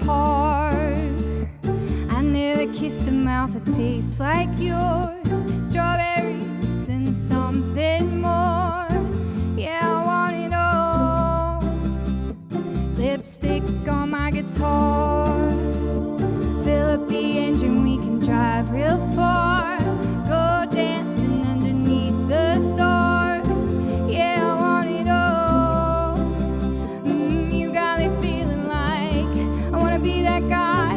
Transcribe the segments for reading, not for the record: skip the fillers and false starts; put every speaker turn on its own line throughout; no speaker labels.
park. I never kissed a mouth that tastes like yours. Strawberries and something more. Yeah, I want it all. Lipstick on my guitar. Fill up the engine, we can drive real far. Go dancing underneath the stars. Yeah, I want it all. You got me feeling like I wanna be that guy.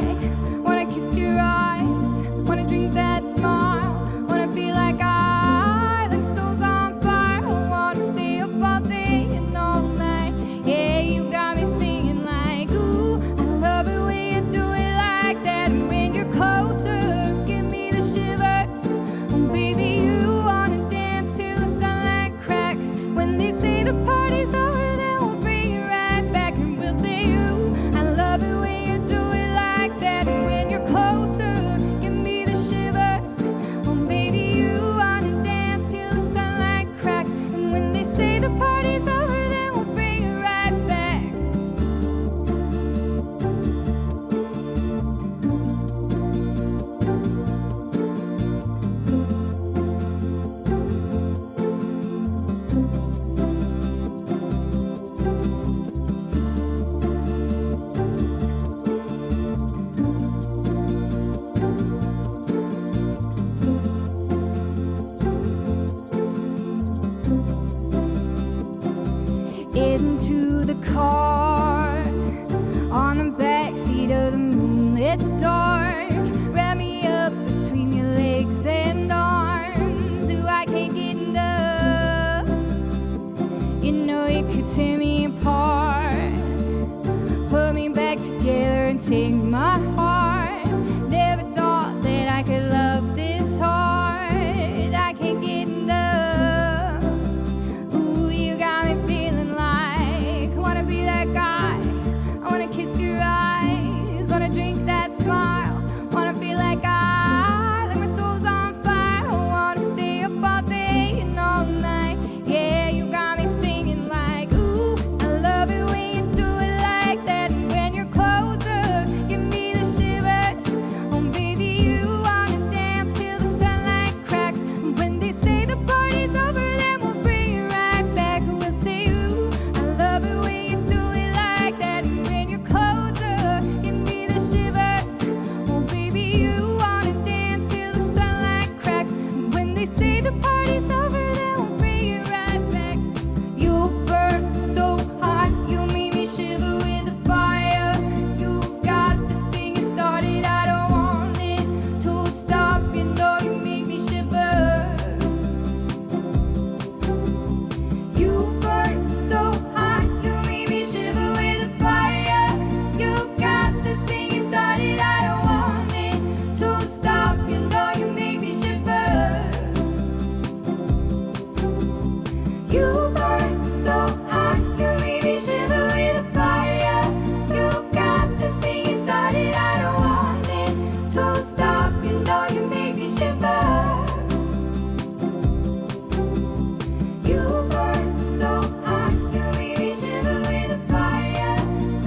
Wanna kiss your eyes. Wanna drink that smile. Wanna feel like like souls on fire. I wanna stay up all day and all night. Yeah, you got me singing like, ooh, I love it when you do it like that. And when you're closer, give me the shivers. Oh, baby, you wanna dance till the sunlight cracks. When they say the party's over, then we'll bring it right back. And we'll say, ooh, I love it when you do it like that. And when you're closer, give me the shivers. Oh, baby, you wanna dance till the sunlight cracks. And when they say the party's over, then we'll bring it right back. Into the car, on the backseat of the moonlit dark. Wrap me up between your legs and arms. Ooh, I can't get enough. You know you could tear me apart. Put me back together and take my heart. Never thought that I could love this hard. I can't get enough. Ooh, you got me feeling like I wanna be that guy. I wanna kiss your eyes. Wanna drink that smile. Wanna feel like like my soul's on fire. I wanna stay up all day and all night. Yeah, you got me singing like, ooh, I love it when you do it like that. And when you're closer, give me the shivers. Oh, baby, you wanna dance till the sunlight cracks. And when they say the party's over, then we'll bring it right back. And we'll say, ooh, I love it when you do it like that. And when you're closer, give me the shivers. Oh, baby, you wanna dance till the sunlight cracks. And when they say the party's over, then we'll bring it right back. You burn so hot, you made me shiver with the fire. You got this thing you started, I don't want it to stop. You know you make me shiver. You burn so hot, you made me shiver with the fire. You got this thing you started, I don't want it to stop. You know you make me shiver. You burn so hot, you made me shiver with the fire. You got this thing you started, I don't want it to stop. You know you make me shiver. You burn so hot, you made me shiver with the fire.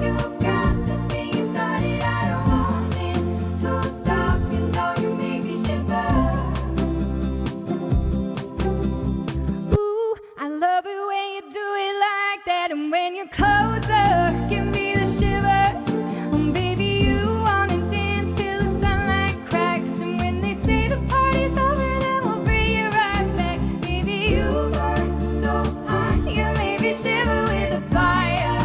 You got this thing you started, I don't want it to stop. You know you make me shiver. Ooh, I love it when you do it like that. And when you're closer, give me the shivers. Oh, baby, you wanna dance till the sunlight cracks. And when they say the party's over, then we'll bring it right back. Baby, you burn so hot, you made me shiver with the fire.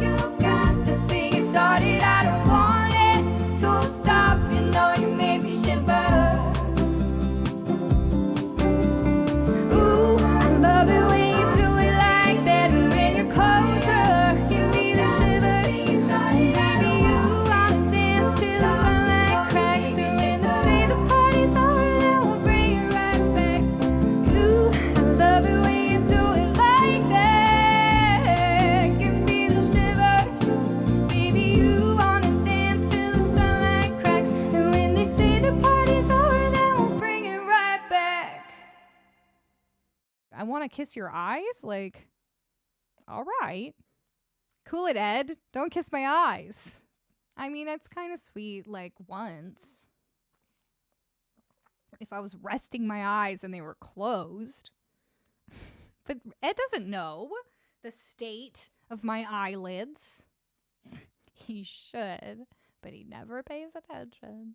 You got this thing you started, I don't want it to stop. You know you made me shiver. Ooh, I love it when you do it like that. And when you're closer, give me the shivers. Baby, you wanna dance till the sunlight cracks. And when they say the party's over, then we'll bring it right back. Ooh, I love it when you do it like that. Give me the shivers. Baby, you wanna dance till the sunlight cracks. And when they say the party's over, then we'll bring it right back.
I want to kiss your eyes? Like, all right. Cool it, Ed. Don't kiss my eyes. I mean, it's kind of sweet, like, once. If I was resting my eyes and they were closed. But Ed doesn't know the state of my eyelids. He should, but he never pays attention.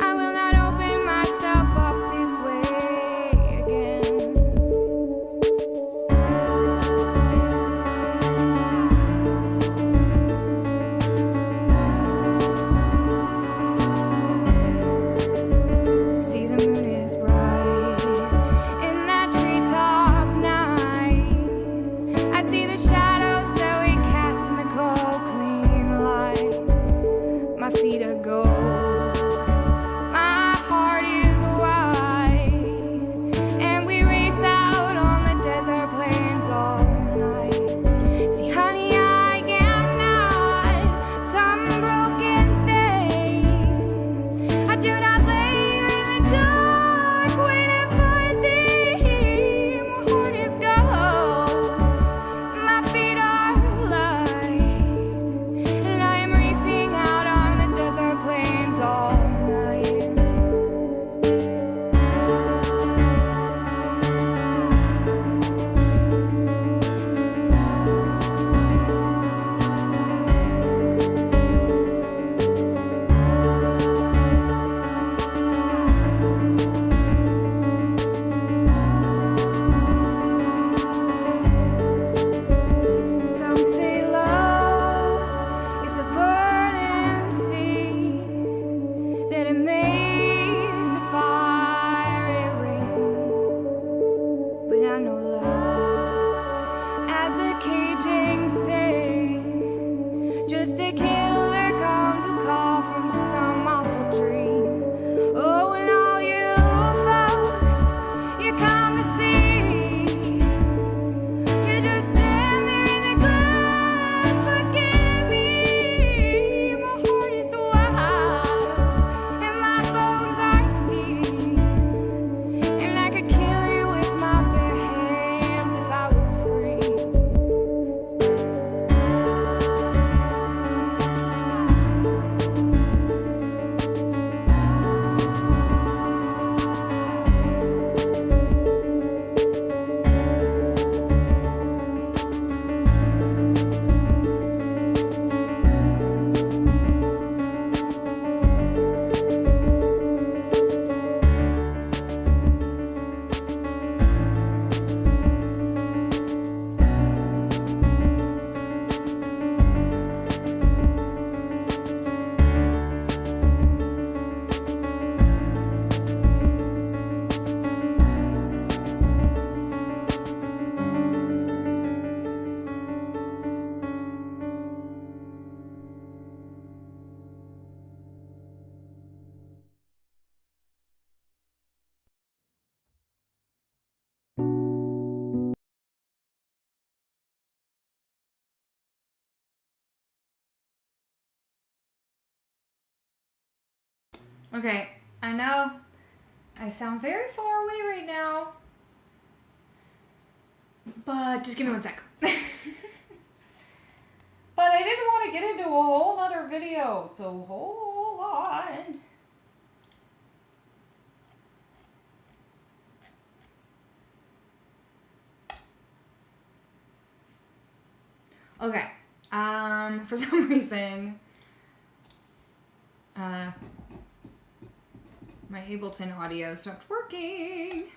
I will not open myself up this way.
Okay, I know I sound very far away right now, but just give me 1 sec. But I didn't want to get into a whole other video, so hold on. Okay. For some reason, my Ableton audio stopped working.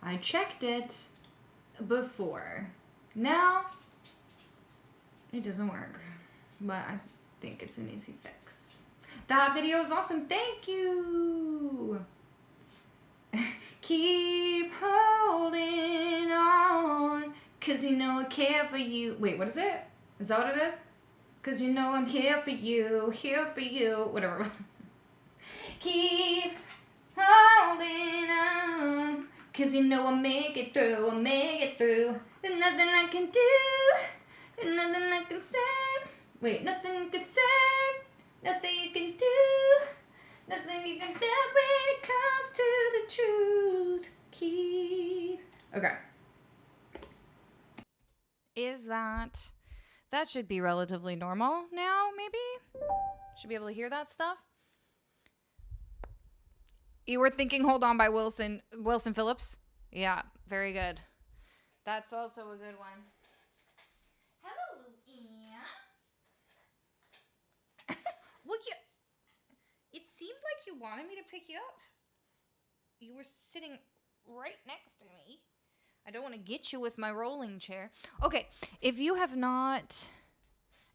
I checked it before. Now, it doesn't work, but I think it's an easy fix. That video is awesome. Thank you. Keep holding on, 'cause you know I care for you. Wait, what is it? Is that what it is? 'Cause you know I'm here for you, whatever. Keep holding on, 'cause you know I'll make it through, There's nothing I can do, and nothing I can say. Wait, nothing you can say, nothing you can do, nothing you can do when it comes to the truth. Keep. Okay. Is that should be relatively normal now, maybe? Should be able to hear that stuff. You were thinking Hold On by Wilson Phillips? Yeah, very good. That's also a good one. Hello, Anne. Well, it seemed like you wanted me to pick you up. You were sitting right next to me. I don't want to get you with my rolling chair. Okay, if you have not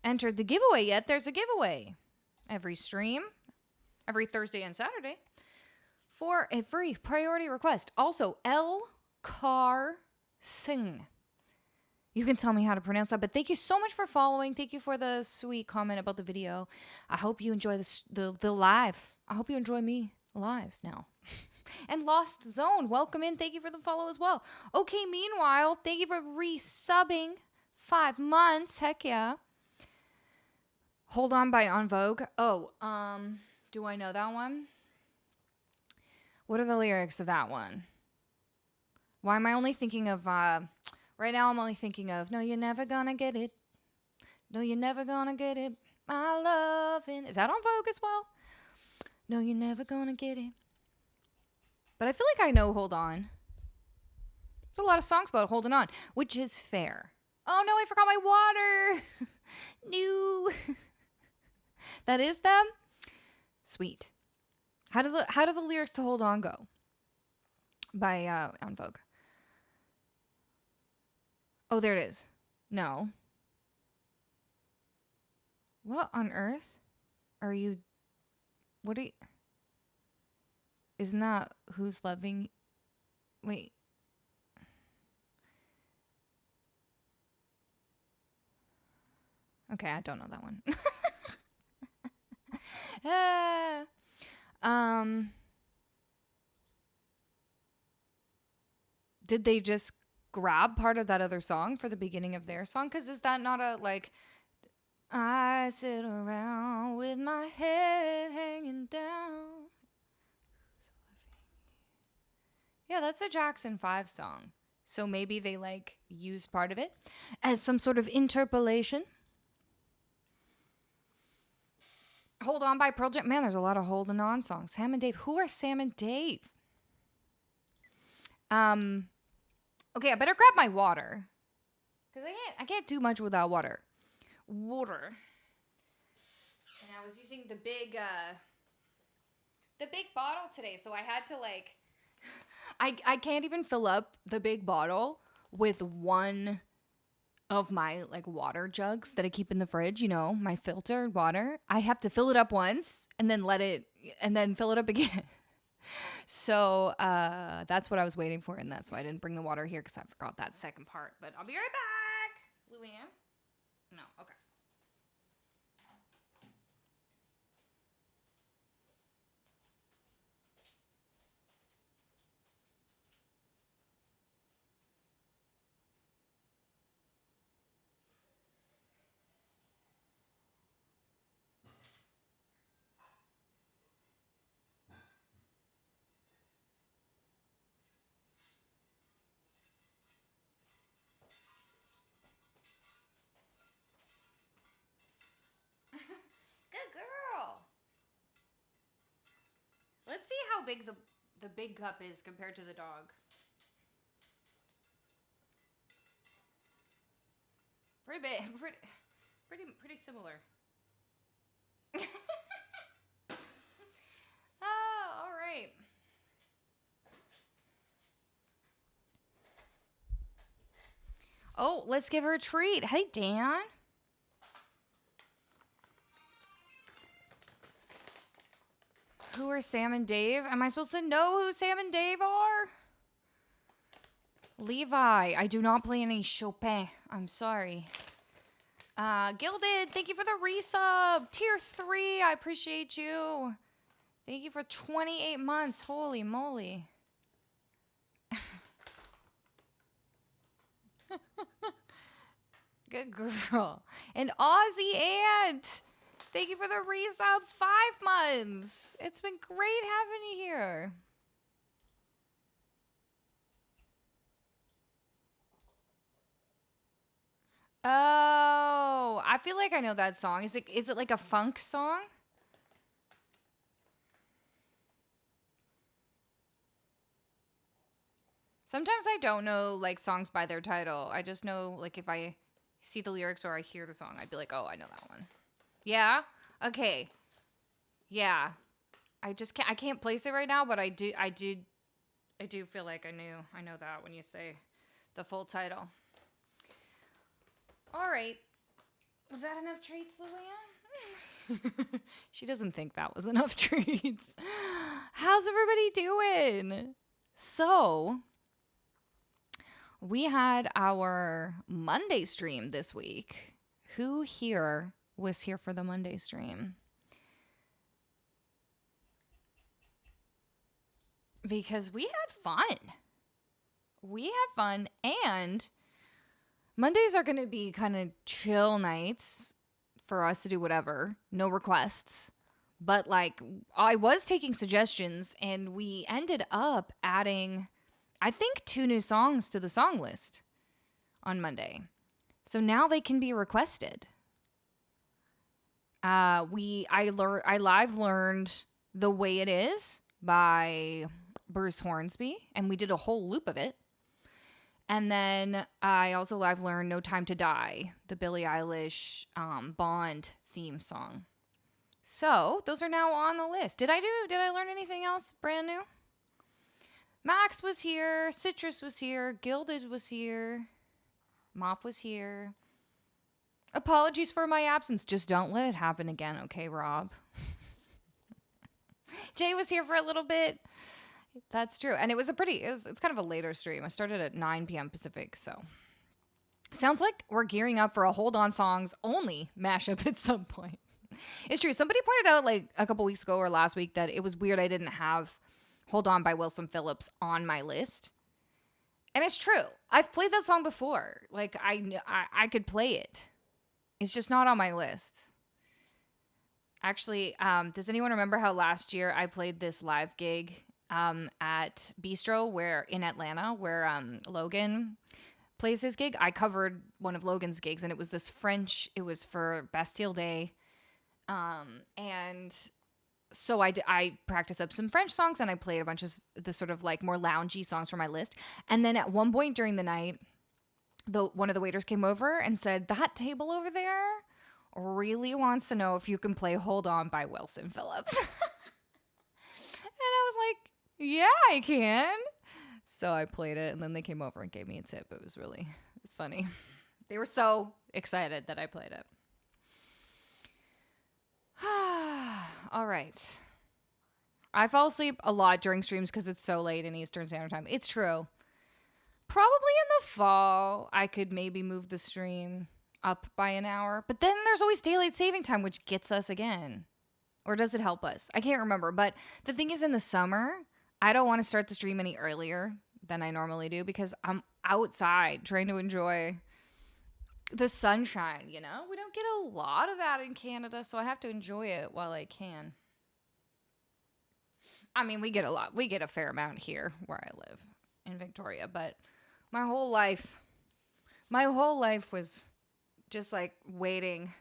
entered the giveaway yet, there's a giveaway every stream, every Thursday and Saturday, for a free priority request. Also, El Car Sing. You can tell me how to pronounce that, but thank you so much for following. Thank you for the sweet comment about the video. I hope you enjoy the live. I hope you enjoy me live now. And Lost Zone, welcome in. Thank you for the follow as well. Okay, meanwhile, thank you for resubbing 5 months. Heck yeah. Hold On by En Vogue. Oh, do I know that one? What are the lyrics of that one? Why am I only thinking of, right now I'm only thinking of, no, you're never gonna get it. No, you're never gonna get it. My lovin'. Is that En Vogue as well? No, you're never gonna get it. But I feel like I know Hold On. There's a lot of songs about holding on, which is fair. Oh no, I forgot my water. No. That is them? Sweet. How do the lyrics to Hold On go? By En Vogue. Oh, there it is. No. What on earth are you? What are you? Isn't that Who's Loving? Wait. Okay, I don't know that one. Did they just grab part of that other song for the beginning of their song? Because is that not a, like, I sit around with my head hanging down. Yeah, that's a Jackson 5 song. So maybe they, like, used part of it as some sort of interpolation. Hold On by Pearl Jam. Man, there's a lot of holding on songs. Sam and Dave. Who are Sam and Dave? Okay, I better grab my water. Because I can't do much without water. Water. And I was using the big bottle today, so I had to, like, I can't even fill up the big bottle with one of my, like, water jugs that I keep in the fridge, you know, my filtered water. I have to fill it up once and then fill it up again. So that's what I was waiting for, and that's why I didn't bring the water here, because I forgot that second part. But I'll be right back. Luann? No, okay. Let's see how big the big cup is compared to the dog. Pretty big. Pretty similar. Oh, all right. Oh, let's give her a treat. Hey, Dan. Who are Sam and Dave? Am I supposed to know who Sam and Dave are? Levi. I do not play any Chopin. I'm sorry. Gilded, thank you for the resub. Tier 3, I appreciate you. Thank you for 28 months. Holy moly. Good girl. And Aussie Ant, thank you for the resub. 5 months. It's been great having you here. Oh, I feel like I know that song. Is it like a funk song? Sometimes I don't know like songs by their title. I just know like if I see the lyrics or I hear the song, I'd be like, "Oh, I know that one." Yeah? Okay. Yeah. I can't place it right now, but I do feel like I know that when you say the full title. All right. Was that enough treats, Luann? She doesn't think that was enough treats. How's everybody doing? So, we had our Monday stream this week. Who here was here for the Monday stream? Because we had fun. We had fun, and Mondays are going to be kind of chill nights for us to do whatever. No requests. But, like, I was taking suggestions, and we ended up adding, I think, 2 new songs to the song list on Monday. So now they can be requested. I live learned The Way It Is by Bruce Hornsby, and we did a whole loop of it. And then I also live learned No Time to Die, the Billie Eilish Bond theme song. So those are now on the list. Did I learn anything else brand new? Max was here, Citrus was here, Gilded was here, Mop was here. Apologies for my absence. Just don't let it happen again, okay, Rob? Jay was here for a little bit. That's true. And it's kind of a later stream. I started at 9 p.m. Pacific, so. Sounds like we're gearing up for a Hold On Songs only mashup at some point. It's true. Somebody pointed out like a couple weeks ago or last week that it was weird I didn't have Hold On by Wilson Phillips on my list. And it's true. I've played that song before. Like, I could play it. It's just not on my list. Actually, does anyone remember how last year I played this live gig at Bistro in Atlanta where Logan plays his gig? I covered one of Logan's gigs, and it was it was for Bastille Day. And so I practiced up some French songs, and I played a bunch of the sort of like more loungy songs from my list. And then at one point during the night, one of the waiters came over and said, "That table over there really wants to know if you can play Hold On by Wilson Phillips." And I was like, "Yeah, I can." So I played it, and then they came over and gave me a tip. It was really funny. They were so excited that I played it. All right. I fall asleep a lot during streams because it's so late in Eastern Standard Time. It's true. Probably in the fall, I could maybe move the stream up by an hour. But then there's always daylight saving time, which gets us again. Or does it help us? I can't remember. But the thing is, in the summer, I don't want to start the stream any earlier than I normally do because I'm outside trying to enjoy the sunshine, you know? We don't get a lot of that in Canada, so I have to enjoy it while I can. I mean, we get a lot. We get a fair amount here where I live in Victoria, but my whole life was just like waiting.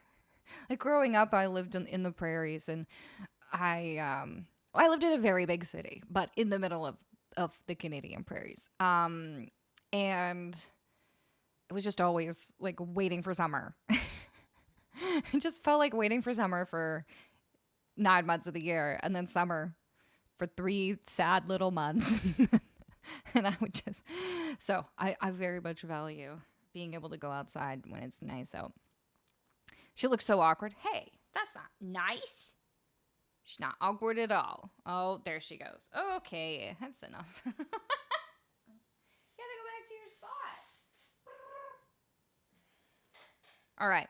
Like growing up, I lived in the prairies, and I I lived in a very big city, but in the middle of the Canadian prairies. And it was just always like waiting for summer. It just felt like waiting for summer for 9 months of the year, and then summer for 3 sad little months. And I would just, so I very much value being able to go outside when it's nice out. She looks so awkward. Hey, that's not nice. She's not awkward at all. Oh, there she goes. Okay, that's enough. You gotta go back to your spot. All right.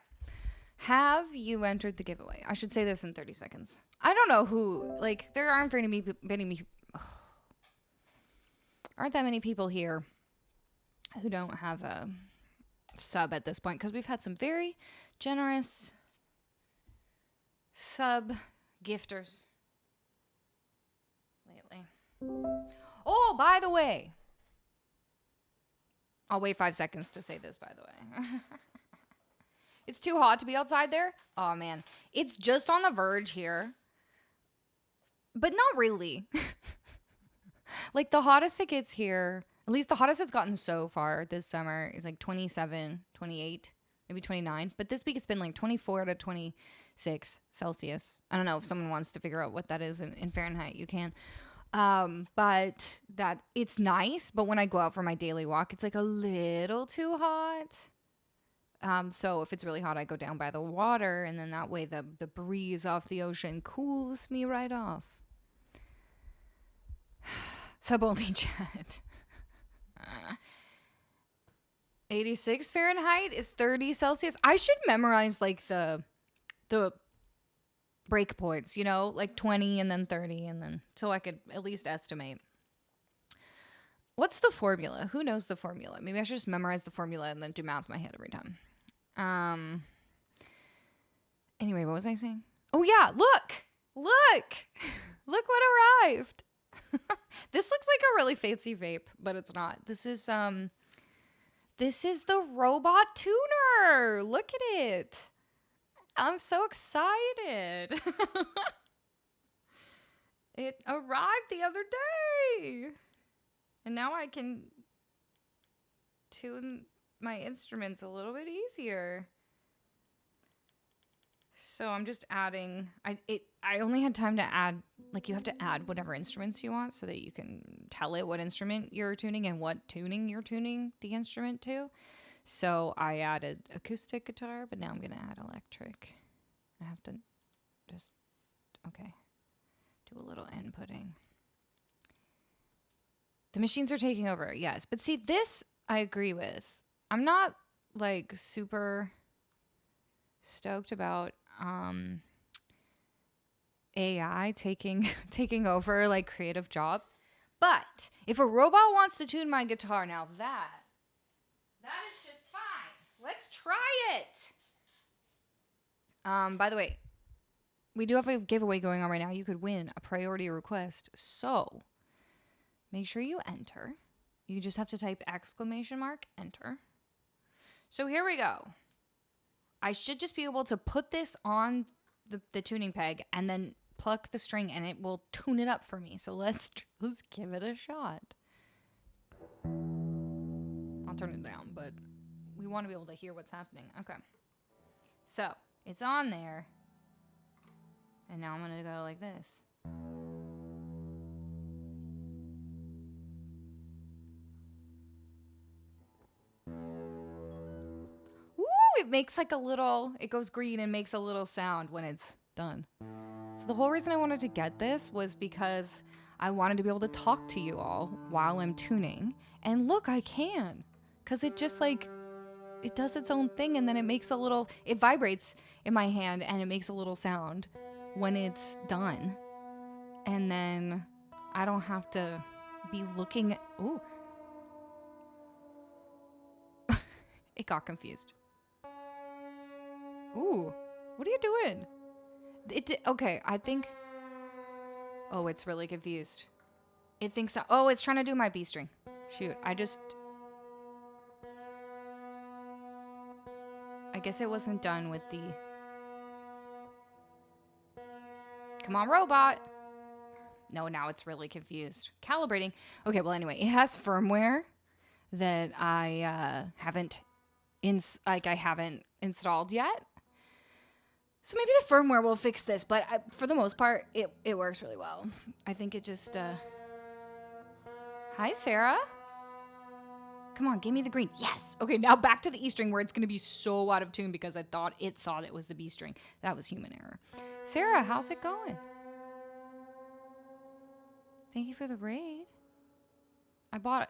Have you entered the giveaway? I should say this in 30 seconds. I don't know who, like, there aren't aren't that many people here who don't have a sub at this point, because we've had some very generous sub gifters lately. Oh, by the way, I'll wait 5 seconds to say this, by the way. It's too hot to be outside there. Oh, man. It's just on the verge here. But not really. Like, the hottest it gets here, at least the hottest it's gotten so far this summer, is like 27, 28, maybe 29. But this week it's been like 24 to 26 Celsius. I don't know if someone wants to figure out what that is in Fahrenheit. You can. But that it's nice. But when I go out for my daily walk, it's like a little too hot. So if it's really hot, I go down by the water, and then that way the breeze off the ocean cools me right off. Sub only chat. 86 Fahrenheit is 30 Celsius. I should memorize like the break points, you know, like 20 and then 30, and then so I could at least estimate. What's the formula? Who knows the formula? Maybe I should just memorize the formula and then do math in my head every time. Anyway, what was I saying? Oh yeah, look what arrived. This looks like a really fancy vape, but it's not. This is the robot tuner. Look at it. I'm so excited. It arrived the other day. And now I can tune my instruments a little bit easier. So I'm just adding, I only had time to add, like, you have to add whatever instruments you want so that you can tell it what instrument you're tuning and what tuning you're tuning the instrument to. So I added acoustic guitar, but now I'm going to add electric. I have to just, okay, do a little inputting. The machines are taking over, yes. But see, this I agree with. I'm not, like, super stoked about AI taking over, like, creative jobs. But if a robot wants to tune my guitar, now that is just fine. Let's try it. By the way, we do have a giveaway going on right now. You could win a priority request. So make sure you enter. You just have to type !enter. So here we go. I should just be able to put this on the tuning peg and then pluck the string, and it will tune it up for me. So let's give it a shot. I'll turn it down, but we want to be able to hear what's happening. Okay. So it's on there. And now I'm going to go like this. It makes like a little, it goes green and makes a little sound when it's done. So the whole reason I wanted to get this was because I wanted to be able to talk to you all while I'm tuning. And look, I can. Because it just like, it does its own thing, and then it makes a little, it vibrates in my hand and it makes a little sound when it's done. And then I don't have to be looking at, ooh. It got confused. Ooh, what are you doing? Okay, I think, oh, it's really confused. It thinks, oh, it's trying to do my B string. Shoot, I guess it wasn't done with the, come on, robot. No, now it's really confused. Calibrating. Okay, well, anyway, it has firmware that I haven't installed yet. So maybe the firmware will fix this, but for the most part, it works really well. I think it just... Hi, Sarah. Come on, give me the green. Yes! Okay, now back to the E string where it's going to be so out of tune because it thought it was the B string. That was human error. Sarah, how's it going? Thank you for the raid. I bought...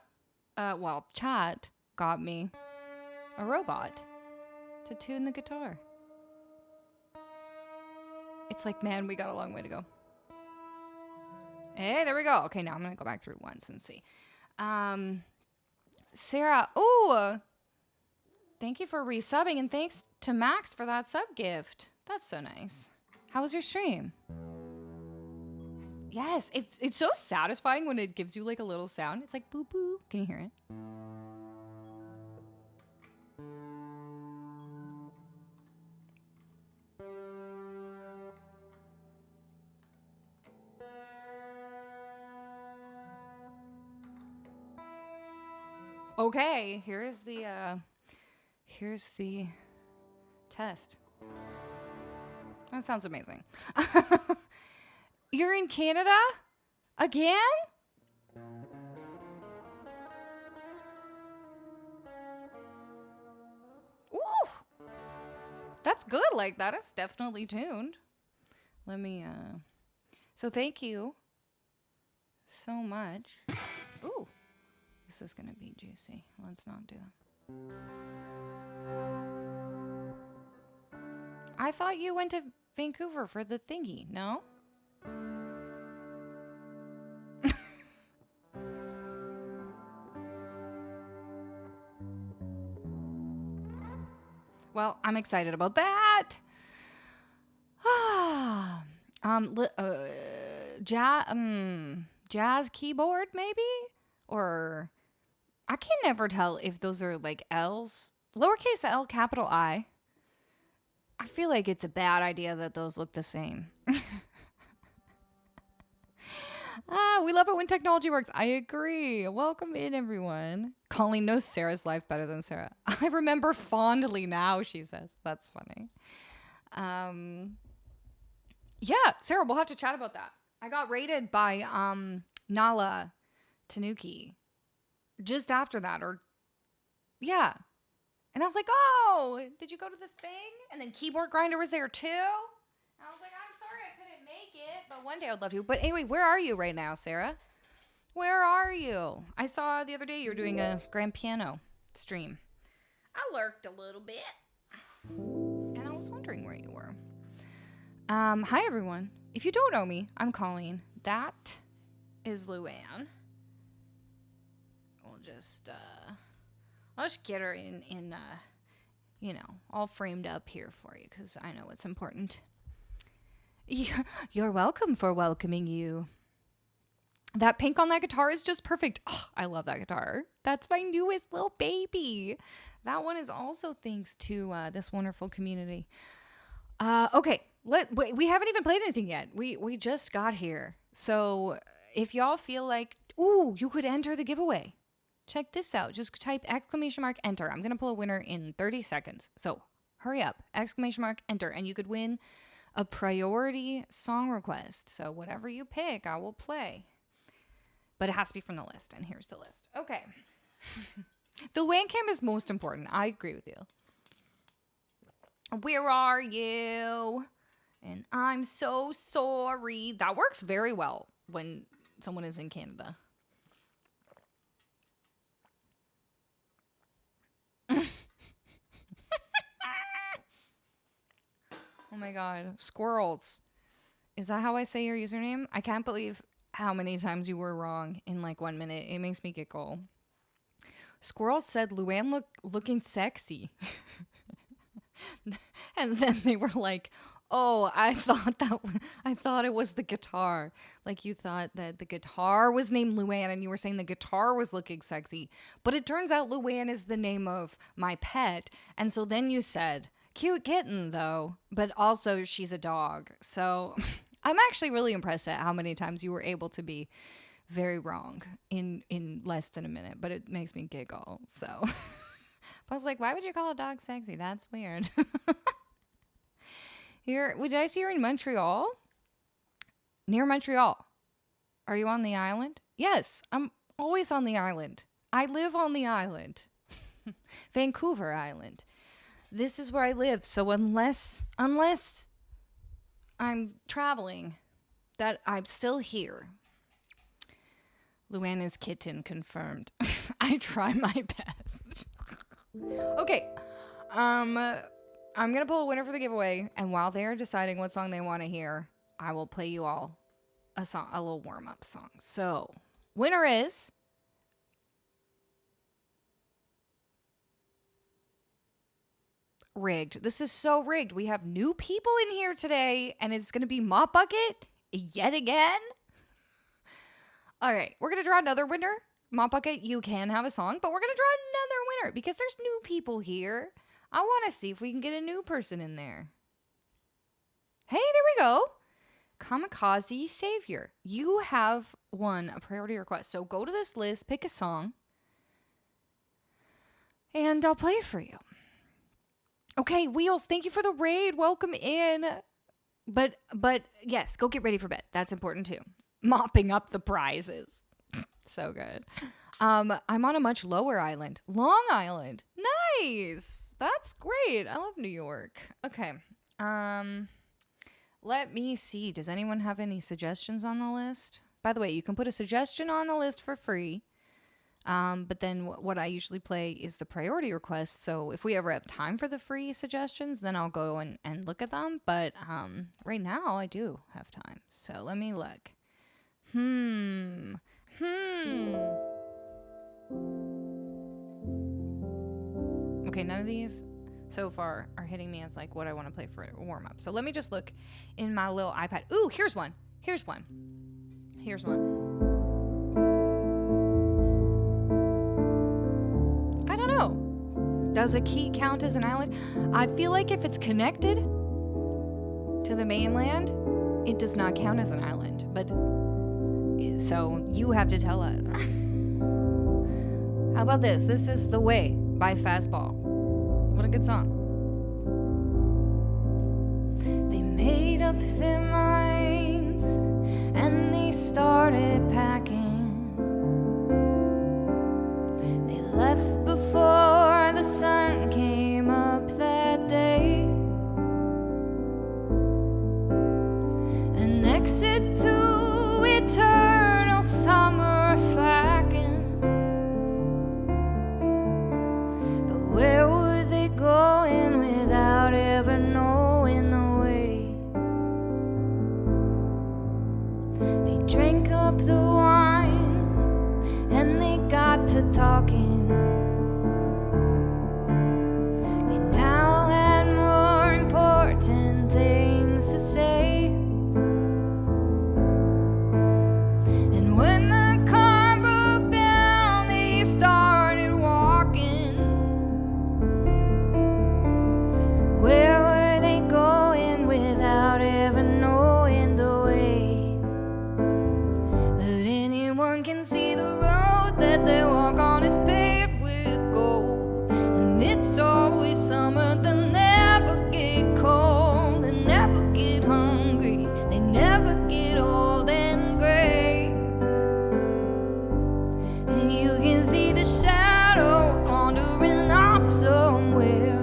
chat got me a robot to tune the guitar. It's like, man, we got a long way to go. Hey, there we go. Okay, now I'm going to go back through once and see. Sarah, thank you for resubbing, and thanks to Max for that sub gift. That's so nice. How was your stream? Yes, it's so satisfying when it gives you like a little sound. It's like boo boo. Can you hear it? Okay, here's the test. That sounds amazing. You're in Canada? Again? Ooh! That's good, like that is definitely tuned. Let me, so thank you so much. Ooh. This is gonna be juicy. Let's not do that. I thought you went to Vancouver for the thingy, no? Well, I'm excited about that. Jazz keyboard, maybe? Or I can never tell if those are like L's. Lowercase L, capital I. I feel like it's a bad idea that those look the same. We love it when technology works. I agree. Welcome in, everyone. Colleen knows Sarah's life better than Sarah. I remember fondly now, she says. That's funny. Yeah, Sarah, we'll have to chat about that. I got raided by Nala Tanuki just after that, or yeah, and I was like, oh, did you go to the thing? And then Keyboard Grinder was there too. I was like, I'm sorry I couldn't make it, but one day I'd love to. But anyway, where are you right now, Sarah? Where are you? I saw the other day you were doing a grand piano stream. I lurked a little bit, and I was wondering where you were. Hi everyone. If you don't know me, I'm Colleen. That is Luann. I'll just get her in all framed up here for you because I know it's important. You're welcome for welcoming you. That pink on that guitar is just perfect. Oh, I love that guitar. That's my newest little baby. That one is also thanks to this wonderful community. Okay, we haven't even played anything yet. We just got here. So if y'all feel like, ooh, you could enter the giveaway. Check this out. Just type ! Enter. I'm going to pull a winner in 30 seconds. So hurry up. ! Enter. And you could win a priority song request. So whatever you pick, I will play. But it has to be from the list. And here's the list. Okay. The WAN cam is most important. I agree with you. Where are you? And I'm so sorry. That works very well when someone is in Canada. Oh my god. Squirrels. Is that how I say your username? I can't believe how many times you were wrong in like 1 minute. It makes me giggle. Squirrels said Luann looking sexy. And then they were like, oh, I thought it was the guitar. Like you thought that the guitar was named Luann and you were saying the guitar was looking sexy. But it turns out Luann is the name of my pet. And so then you said, cute kitten though, but also she's a dog. So I'm actually really impressed at how many times you were able to be very wrong in less than a minute, but it makes me giggle. So I was like, why would you call a dog sexy? That's weird. Did I see you're in Montreal? Near Montreal. Are you on the island? Yes, I'm always on the island. I live on the island. Vancouver Island. This is where I live. So unless I'm traveling, that I'm still here. Luana's kitten confirmed. I try my best. Okay. I'm going to pull a winner for the giveaway, and while they're deciding what song they want to hear, I will play you all a little warm-up song. So, winner is rigged. This is so rigged. We have new people in here today, and it's going to be Mop Bucket yet again. All right, we're going to draw another winner. Mop Bucket, you can have a song, but we're going to draw another winner because there's new people here. I want to see if we can get a new person in there. Hey, there we go. Kamikaze Savior. You have won a priority request. So go to this list, pick a song, and I'll play it for you. Okay, Wheels, thank you for the raid. Welcome in. But yes, go get ready for bed. That's important too. Mopping up the prizes. So good. I'm on a much lower island. Long Island. Nice. That's great. I love New York. Okay. Let me see. Does anyone have any suggestions on the list? By the way, you can put a suggestion on the list for free. But then what I usually play is the priority request. So if we ever have time for the free suggestions, then I'll go and look at them. But right now I do have time. So let me look. Okay, none of these so far are hitting me as like what I want to play for a warm up. So let me just look in my little iPad. Ooh, here's one. I don't know. Does a key count as an island? I feel like if it's connected to the mainland, it does not count as an island. But so you have to tell us. How about this? This is The Way by Fastball. What a good song. They made up their minds and they started packing. They left before the sun came up that day. An exit to eternal summer slacking. But where were they going without ever knowing the way? They drank up the wine and they got to talking. They now had more important things to say. And when the car broke down, they started walking. Where were they going without ever knowing the way? But anyone can see the road that they walk on is paved with gold. And it's always summer, they'll never get cold. They never get hungry, they never get old and gray. And you can see the shadows wandering off somewhere.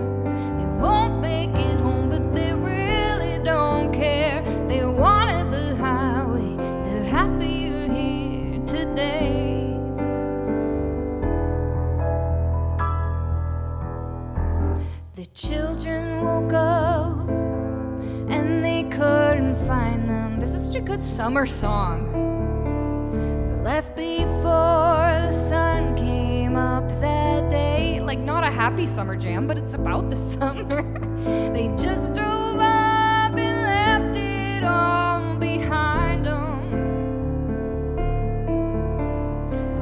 They won't make it home, but they really don't care. They wanted the highway, they're happier here today. The children woke up and they couldn't find them. This is such a good summer song. They left before the sun came up that day. Like, not a happy summer jam, but it's about the summer. They just drove up and left it all behind them.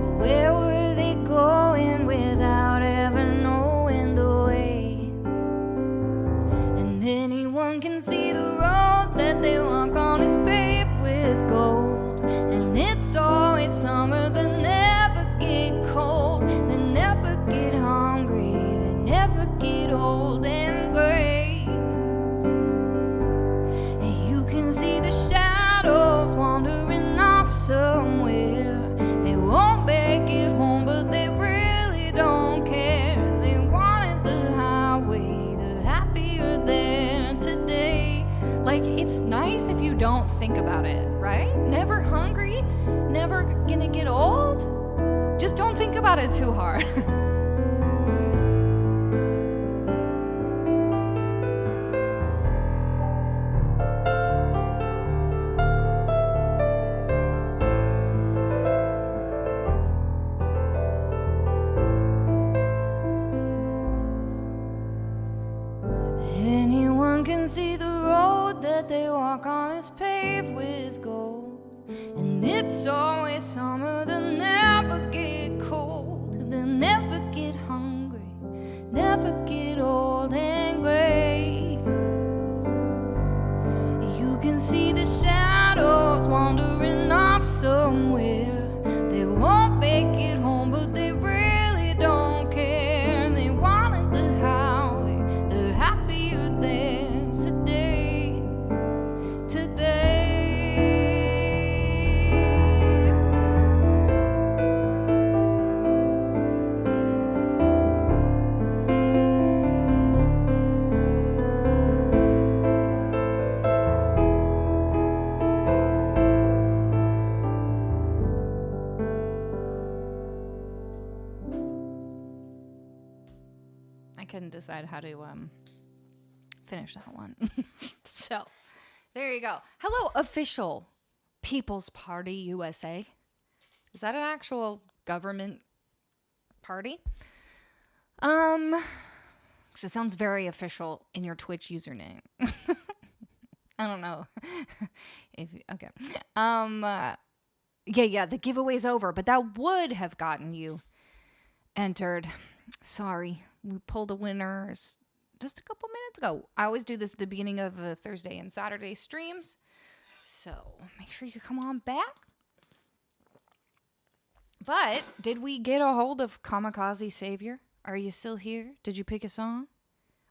But where were they going without ever knowing the way? And anyone can see the road that they walk on is paved nice if you don't think about it, right? Never hungry, never gonna get old. Just don't think about it too hard. Anyone can see the road that they walk on is paved with gold. And it's always summer, they'll never get cold. They'll never get hungry, never get old and gray. You can see the shadows wandering off somewhere. They won't make it home, but they really don't care. They wanted the highway, they're happier there today. I couldn't decide how to finish that one. So, there you go. Hello, official People's Party USA. Is that an actual government party? 'Cause it sounds very official in your Twitch username. I don't know. Okay. Yeah, the giveaway's over, but that would have gotten you entered. Sorry. We pulled a winner just a couple minutes ago. I always do this at the beginning of Thursday and Saturday streams. So make sure you come on back. But did we get a hold of Kamikaze Savior? Are you still here? Did you pick a song?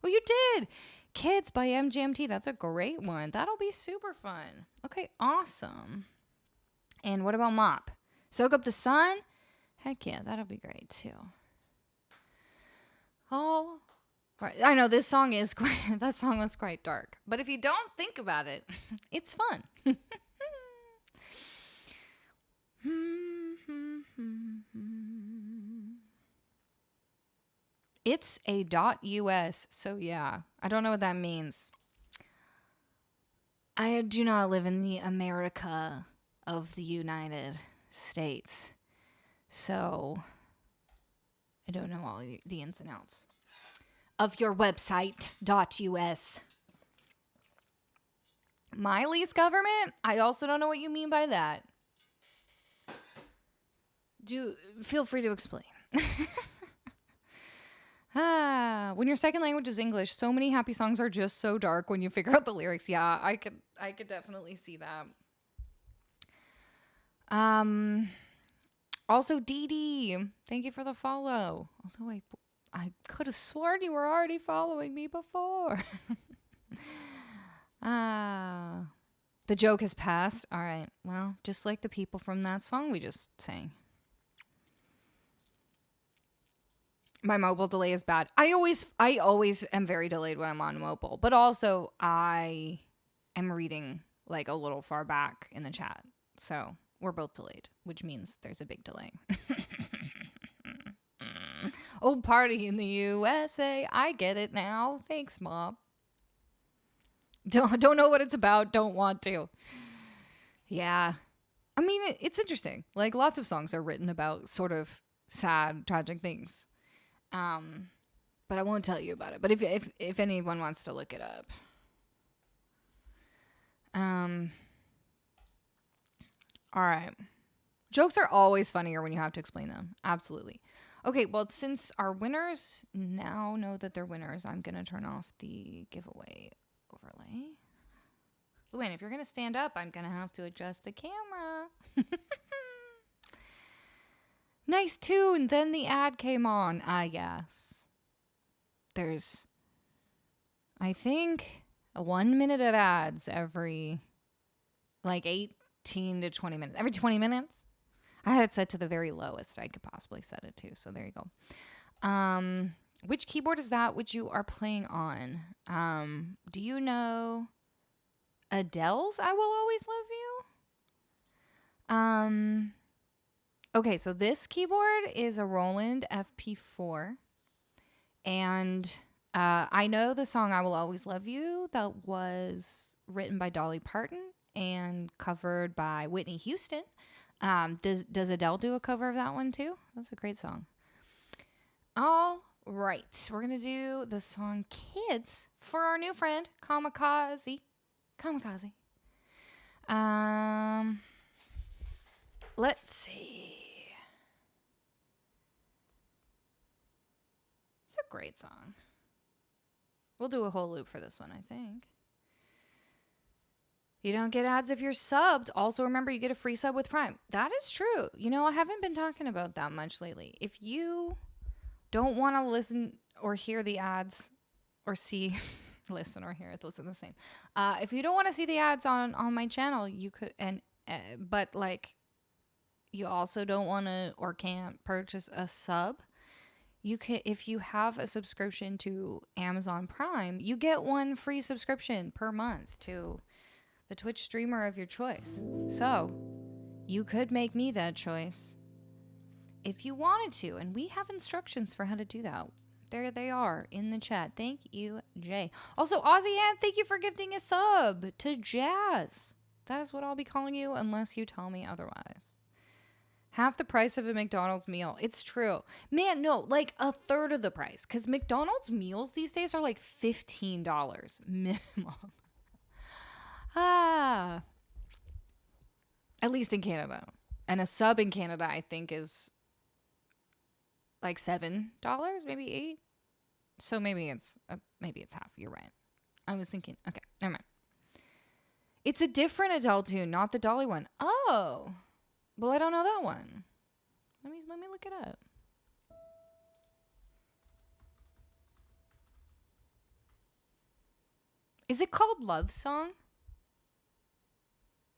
Oh, you did. Kids by MGMT. That's a great one. That'll be super fun. Okay, awesome. And what about Mop? Soak Up the Sun? Heck yeah, that'll be great too. Oh, right. I know this song is that song was quite dark. But if you don't think about it, it's fun. It's a .us, so yeah. I don't know what that means. I do not live in the America of the United States. So I don't know all the ins and outs of your website, .us. Miley's government? I also don't know what you mean by that. Feel free to explain. When your second language is English, so many happy songs are just so dark when you figure out the lyrics. Yeah, I could definitely see that. Also, Dee Dee, thank you for the follow. Although I could have sworn you were already following me before. The joke has passed. All right. Well, just like the people from that song we just sang. My mobile delay is bad. I always am very delayed when I'm on mobile, but also I am reading like a little far back in the chat. So we're both delayed, which means there's a big delay. Oh, party in the USA. I get it now. Thanks, Mom. Don't know what it's about. Don't want to. Yeah. I mean, it's interesting. Like, lots of songs are written about sort of sad, tragic things. But I won't tell you about it. But if anyone wants to look it up. All right. Jokes are always funnier when you have to explain them. Absolutely. Okay, well, since our winners now know that they're winners, I'm going to turn off the giveaway overlay. Luann, if you're going to stand up, I'm going to have to adjust the camera. Nice tune. Then the ad came on, I guess. There's, I think, 1 minute of ads every, like, 18 to 20 minutes. Every 20 minutes. I had it set to the very lowest I could possibly set it to, so there you go. Which keyboard is that which you are playing on? Do you know? Adele's I Will Always Love You. Okay, so this keyboard is a Roland FP4. And I know the song I Will Always Love You that was written by Dolly Parton and covered by Whitney Houston. Does Adele do a cover of that one too? That's a great song. All right, we're going to do the song Kids for our new friend, Kamikaze. Kamikaze. Let's see. It's a great song. We'll do a whole loop for this one, I think. You don't get ads if you're subbed. Also, remember, you get a free sub with Prime. That is true. You know, I haven't been talking about that much lately. If you don't want to listen or hear the ads or see... listen or hear it, those are the same. If you don't want to see the ads on my channel, you could... but, like, you also don't want to or can't purchase a sub... You can, if you have a subscription to Amazon Prime, you get one free subscription per month to the Twitch streamer of your choice. So, you could make me that choice if you wanted to, and we have instructions for how to do that. There they are in the chat. Thank you, Jay. Also, Aussie Ann, thank you for gifting a sub to Jazz. That is what I'll be calling you unless you tell me otherwise. Half the price of a McDonald's meal. It's true. Man, no, like a third of the price. Because McDonald's meals these days are like $15 minimum. At least in Canada. And a sub in Canada, I think, is like $7, maybe $8. So maybe it's half. You're right. I was thinking, okay, never mind. It's a different Adele tune, not the Dolly one. Oh. Well, I don't know that one. Let me look it up. Is it called Love Song?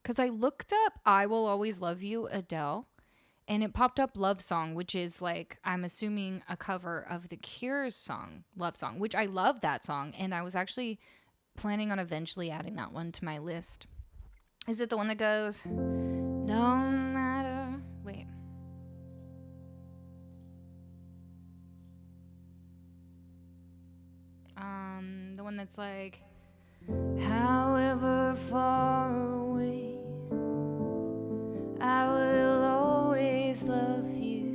Because I looked up I Will Always Love You, Adele, and it popped up Love Song, which is like, I'm assuming a cover of The Cure's song, Love Song, which I love that song, and I was actually planning on eventually adding that one to my list. Is it the one that goes... Don't matter. Wait. The one that's like, however far away, I will always love you.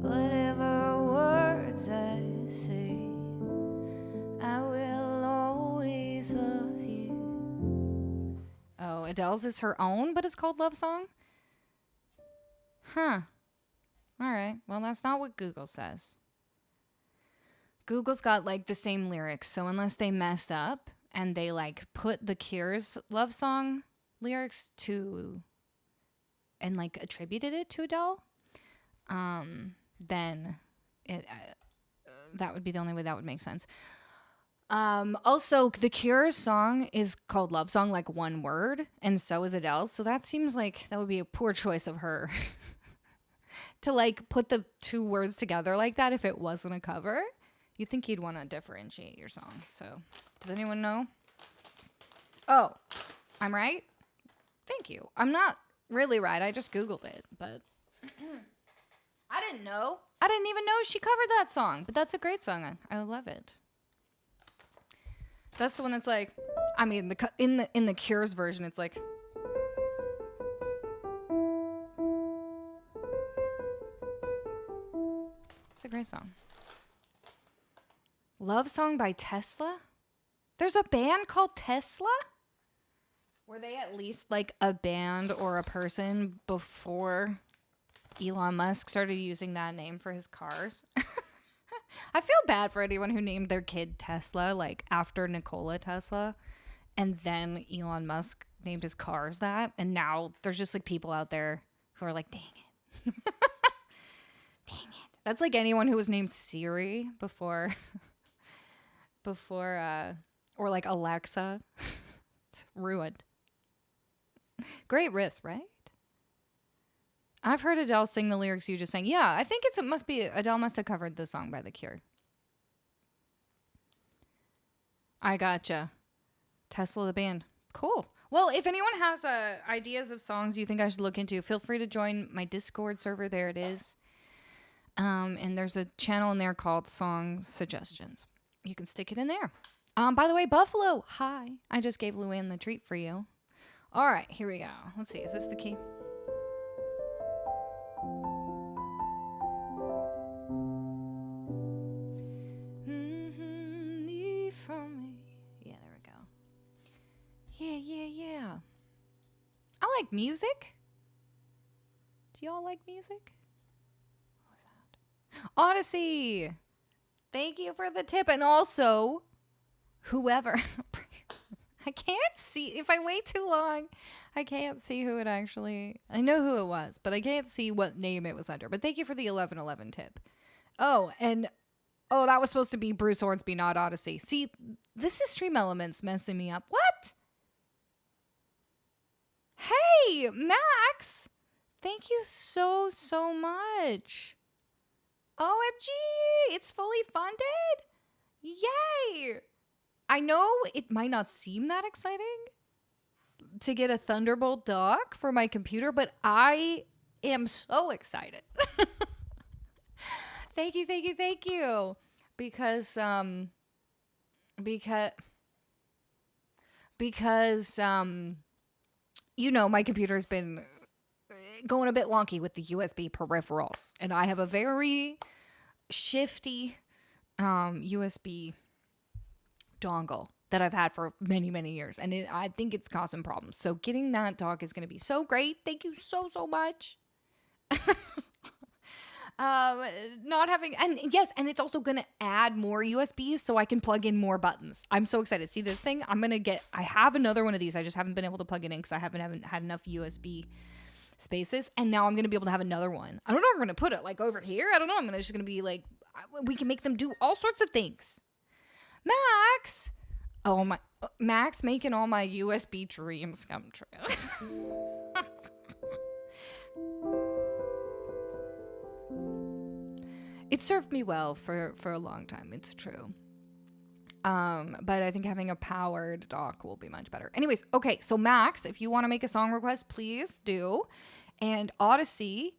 Whatever words I say, I will always love you. Oh, Adele's is her own, but it's called Love Song? Huh. All right. Well, that's not what Google says. Google's got, like, the same lyrics, so unless they messed up and they, like, put The Cure's Love Song lyrics to... and, like, attributed it to Adele, then it that would be the only way that would make sense. Also, The Cure's song is called Love Song, like one word, and so is Adele's. So that seems like that would be a poor choice of her to like put the two words together like that if it wasn't a cover. You'd think you'd want to differentiate your songs. So, does anyone know? Oh, I'm right? Thank you. I'm not really right. I just Googled it, but I didn't know. I didn't even know she covered that song, but that's a great song. I love it. That's the one that's like, I mean, in the Cure's version, it's like. It's a great song. Love Song by Tesla? There's a band called Tesla? Were they at least like a band or a person before Elon Musk started using that name for his cars? I feel bad for anyone who named their kid Tesla, like after Nikola Tesla, and then Elon Musk named his cars that, and now there's just like people out there who are like, dang it. Dang it. That's like anyone who was named Siri before, or like Alexa. It's ruined. Great riffs, right? I've heard Adele sing the lyrics you just sang. Yeah, I think it must be Adele must have covered the song by The Cure. I gotcha. Tesla the band. Cool. Well, if anyone has ideas of songs you think I should look into, feel free to join my Discord server. There it is. And there's a channel in there called Song Suggestions. You can stick it in there. By the way, Buffalo, hi. I just gave Luann the treat for you. All right, here we go. Let's see. Is this the key? Yeah, there we go. Yeah. I like music. Do y'all like music? What was that? Odyssey. Thank you for the tip. And also, whoever. I can't see. If I wait too long, I can't see who it actually. I know who it was, but I can't see what name it was under. But thank you for the 1111 tip. Oh, and that was supposed to be Bruce Hornsby, not Odyssey. See, this is Stream Elements messing me up. What? Hey, Max. Thank you so much. OMG, it's fully funded? Yay! I know it might not seem that exciting to get a Thunderbolt dock for my computer, but I am so excited. Thank you. Because you know, my computer's been going a bit wonky with the USB peripherals, and I have a very shifty USB dongle that I've had for many years, and I think it's causing problems. So getting that dock is going to be so great. Thank you so much. Not having, and yes, and it's also going to add more USBs so I can plug in more buttons. I'm so excited. See this thing? I have another one of these. I just haven't been able to plug it in because I haven't had enough USB spaces, and now I'm going to be able to have another one. I don't know where I'm going to put it, like over here? I don't know. I'm just going to be like, we can make them do all sorts of things. Max! Oh my, Max making all my USB dreams come true. It served me well for a long time. It's true. But I think having a powered dock will be much better. Anyways, okay. So Max, if you want to make a song request, please do. And Odyssey,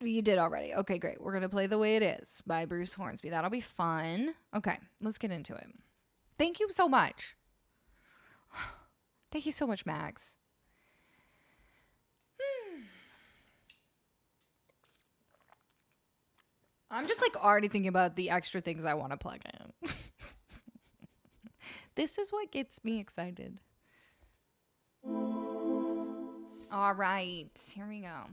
you did already. Okay, great. We're going to play The Way It Is by Bruce Hornsby. That'll be fun. Okay, let's get into it. Thank you so much. Thank you so much, Max. I'm just like already thinking about the extra things I want to plug in. This is what gets me excited. All right, here we go.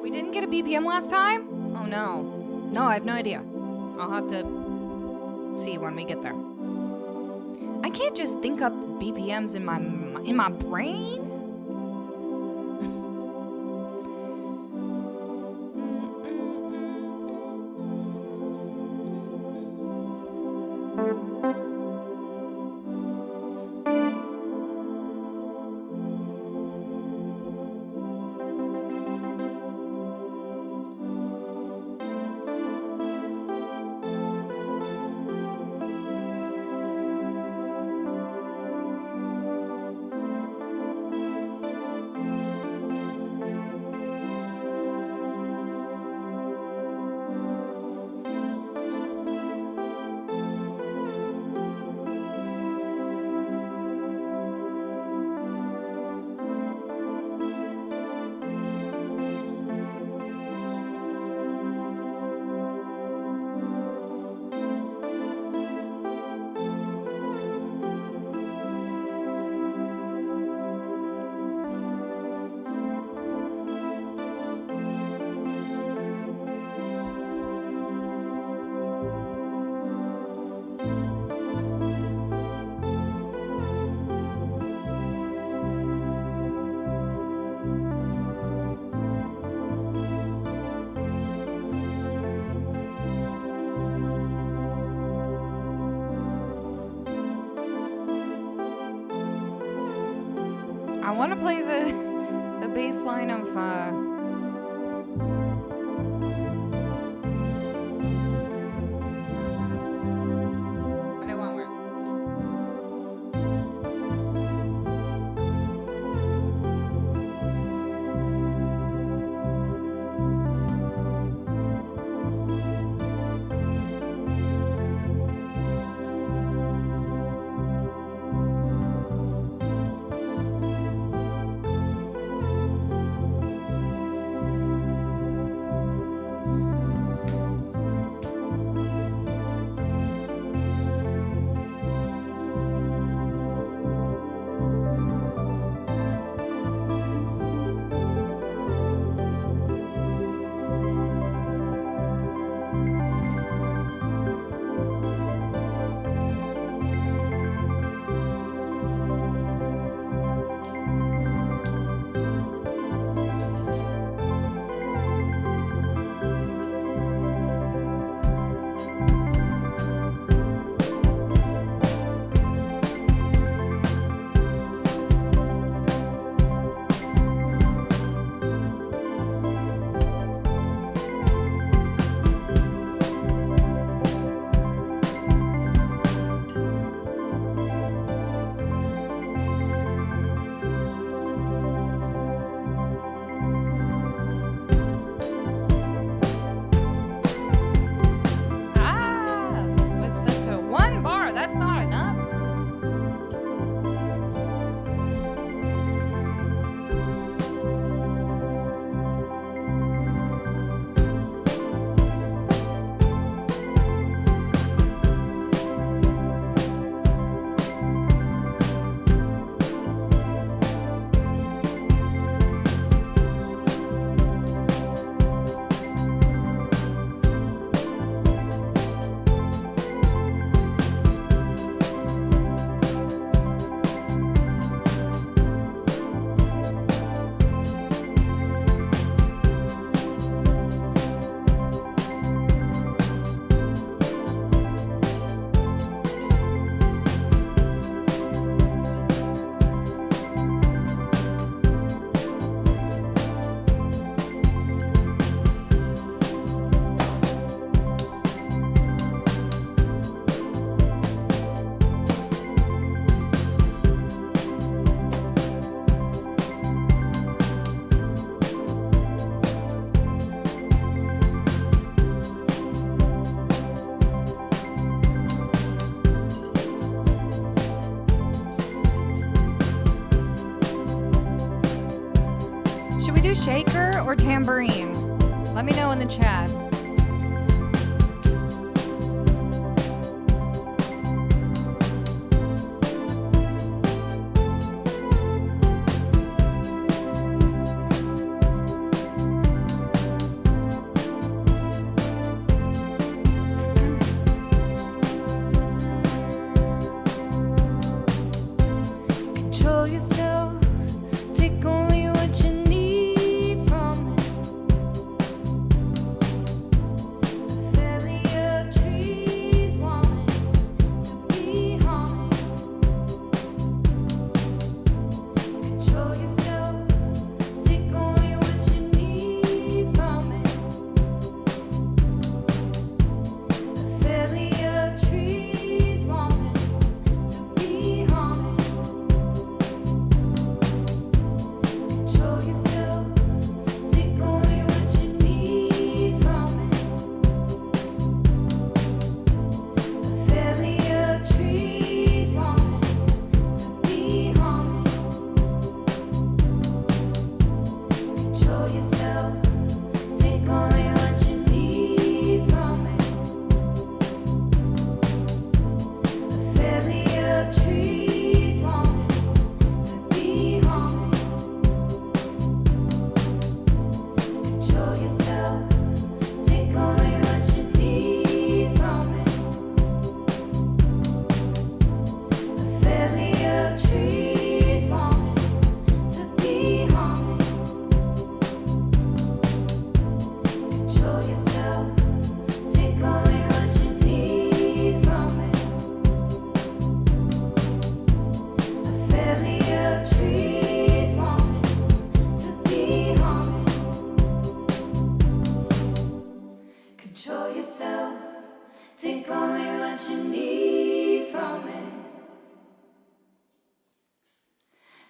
We didn't get a BPM last time? Oh no. No, I have no idea. I'll have to see when we get there. I can't just think up BPMs in my brain. I want to play the bass line of but it won't work. Was set to 1 bar. That's not enough. Should we do shaker or tambourine? Let me know in the chat. Control yourself. Take only what you need from it. A family of trees wanting to be haunted. Control yourself. Take only what you need from it. A family of trees wanting to be haunted.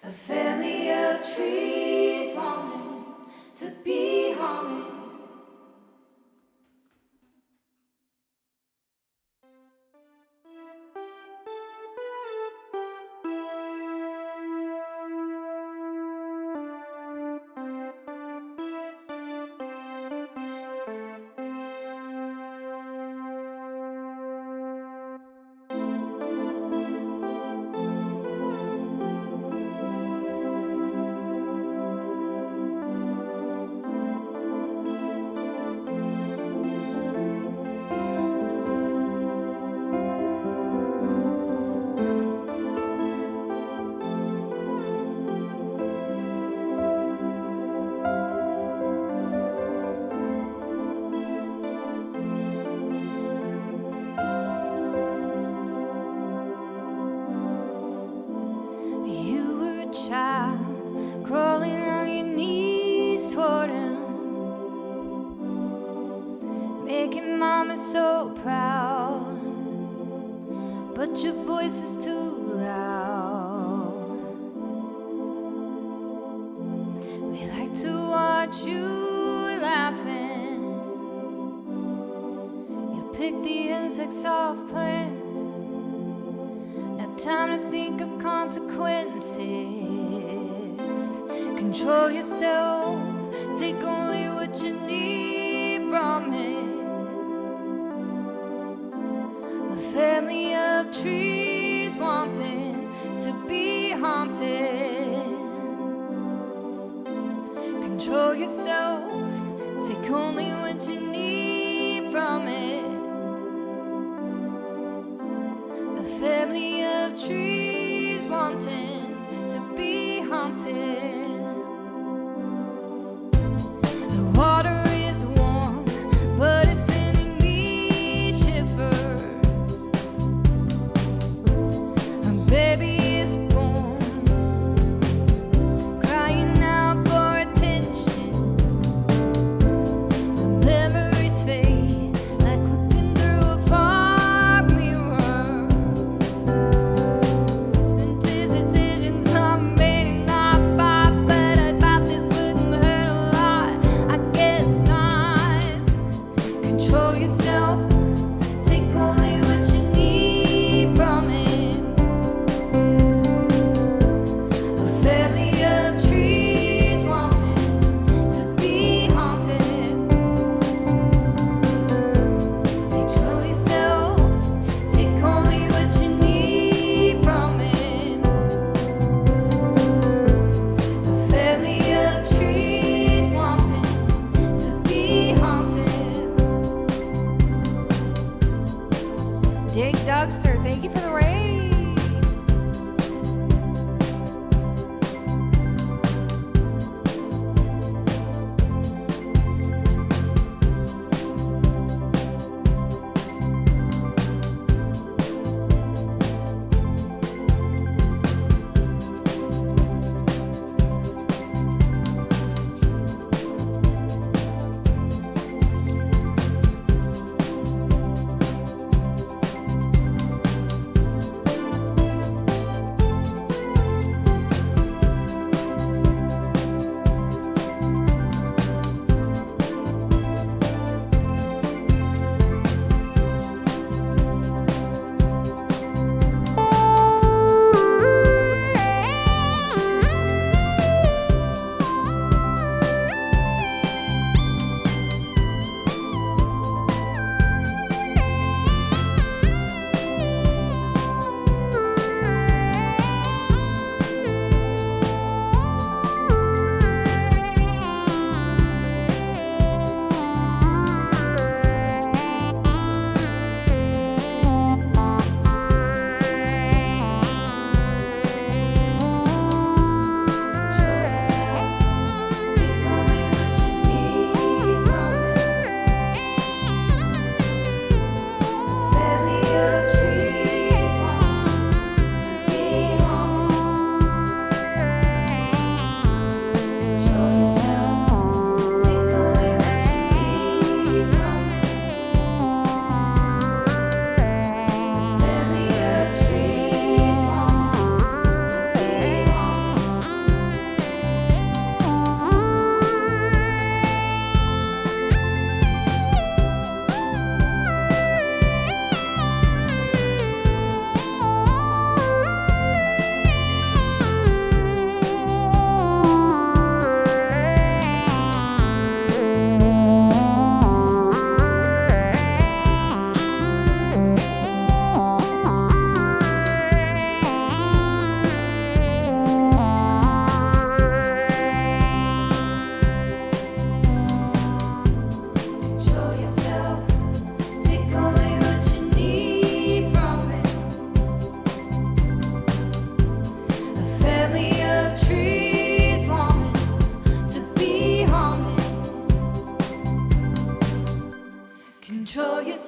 A family of trees wanting to be haunted. Child crawling on your knees toward him, making mama so proud, but your voice is too loud. We like to watch you laughing. You pick the insects off plants. Now time to think of consequences. Control yourself, take only what you need from it. A family of trees wanting to be haunted. Control yourself, take only what you need from it. A family of trees wanting to be haunted. Water is warm, but it's sending me shivers. A baby is born, crying out for attention. The memories fade like looking through a fog mirror. Since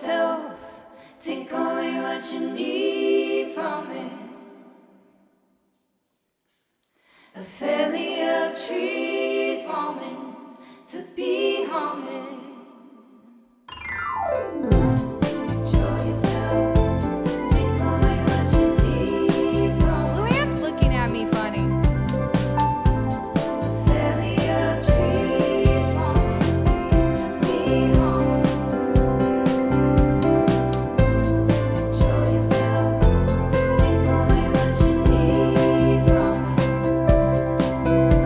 yourself, take only what you need from it. A family of trees wanting to be haunted. Control yourself, take only what you need from it.
Luann's looking at me funny.
A family of trees wanting to be haunted. Control yourself, take only what you need from it. A family of trees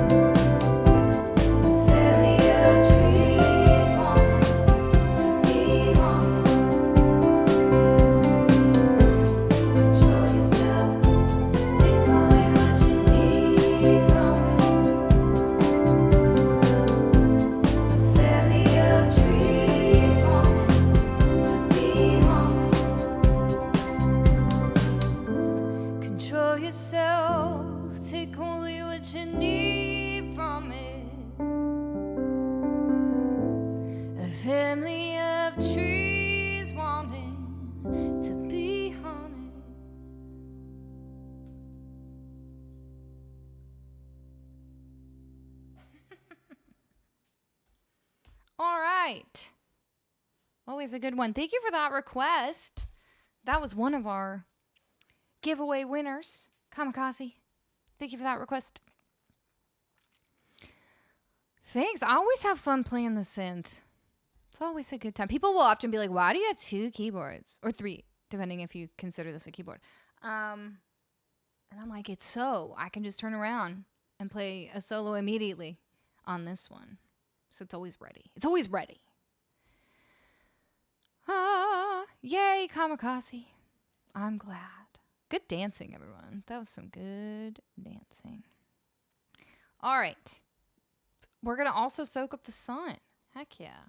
wanting to be haunted. Control yourself, take only what you need from it. A family of trees wanting to be haunted. Control yourself, take only what you need from it. A family of trees wanting to be haunted.
All right. Always a good one. Thank you for that request. That was one of our giveaway winners. Kamikaze. Thank you for that request. Thanks. I always have fun playing the synth. It's always a good time. People will often be like, why do you have 2 keyboards? Or 3, depending if you consider this a keyboard. And I'm like, it's so I can just turn around and play a solo immediately on this one. So it's always ready. It's always ready. Yay, Kamikaze. I'm glad. Good dancing, everyone. That was some good dancing. All right. We're going to also soak up the sun. Heck yeah.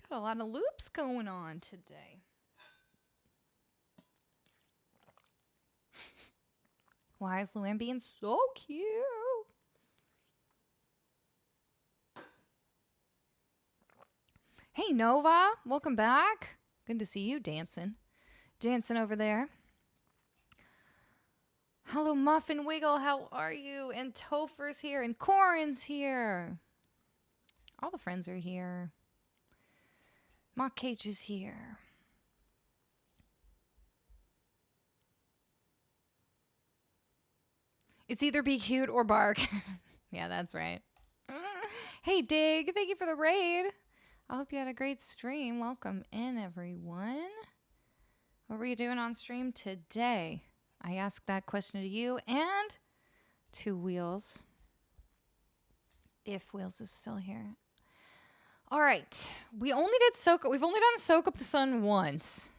Got a lot of loops going on today. Why is Luann being so cute? Hey, Nova. Welcome back. Good to see you dancing. Dancing over there. Hello, Muffin Wiggle. How are you? And Topher's here. And Corin's here. All the friends are here. Mock Cage is here. It's either be cute or bark. Yeah, that's right. Hey, Dig. Thank you for the raid. I hope you had a great stream. Welcome in, everyone. What were you doing on stream today? I asked that question to you and to Wheels. If Wheels is still here. All right. We've only done Soak Up the Sun once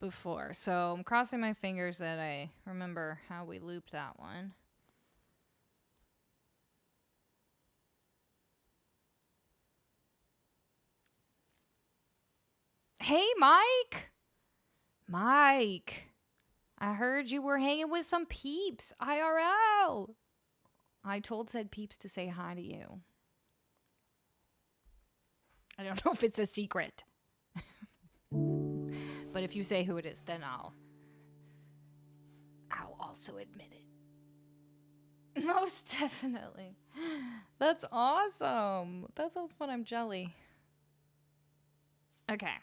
before. So I'm crossing my fingers that I remember how we looped that one. Hey, Mike. Mike. I heard you were hanging with some peeps, IRL. I told said peeps to say hi to you. I don't know if it's a secret. But if you say who it is, then I'll also admit it. Most definitely. That's awesome. That sounds fun. I'm jelly. Okay.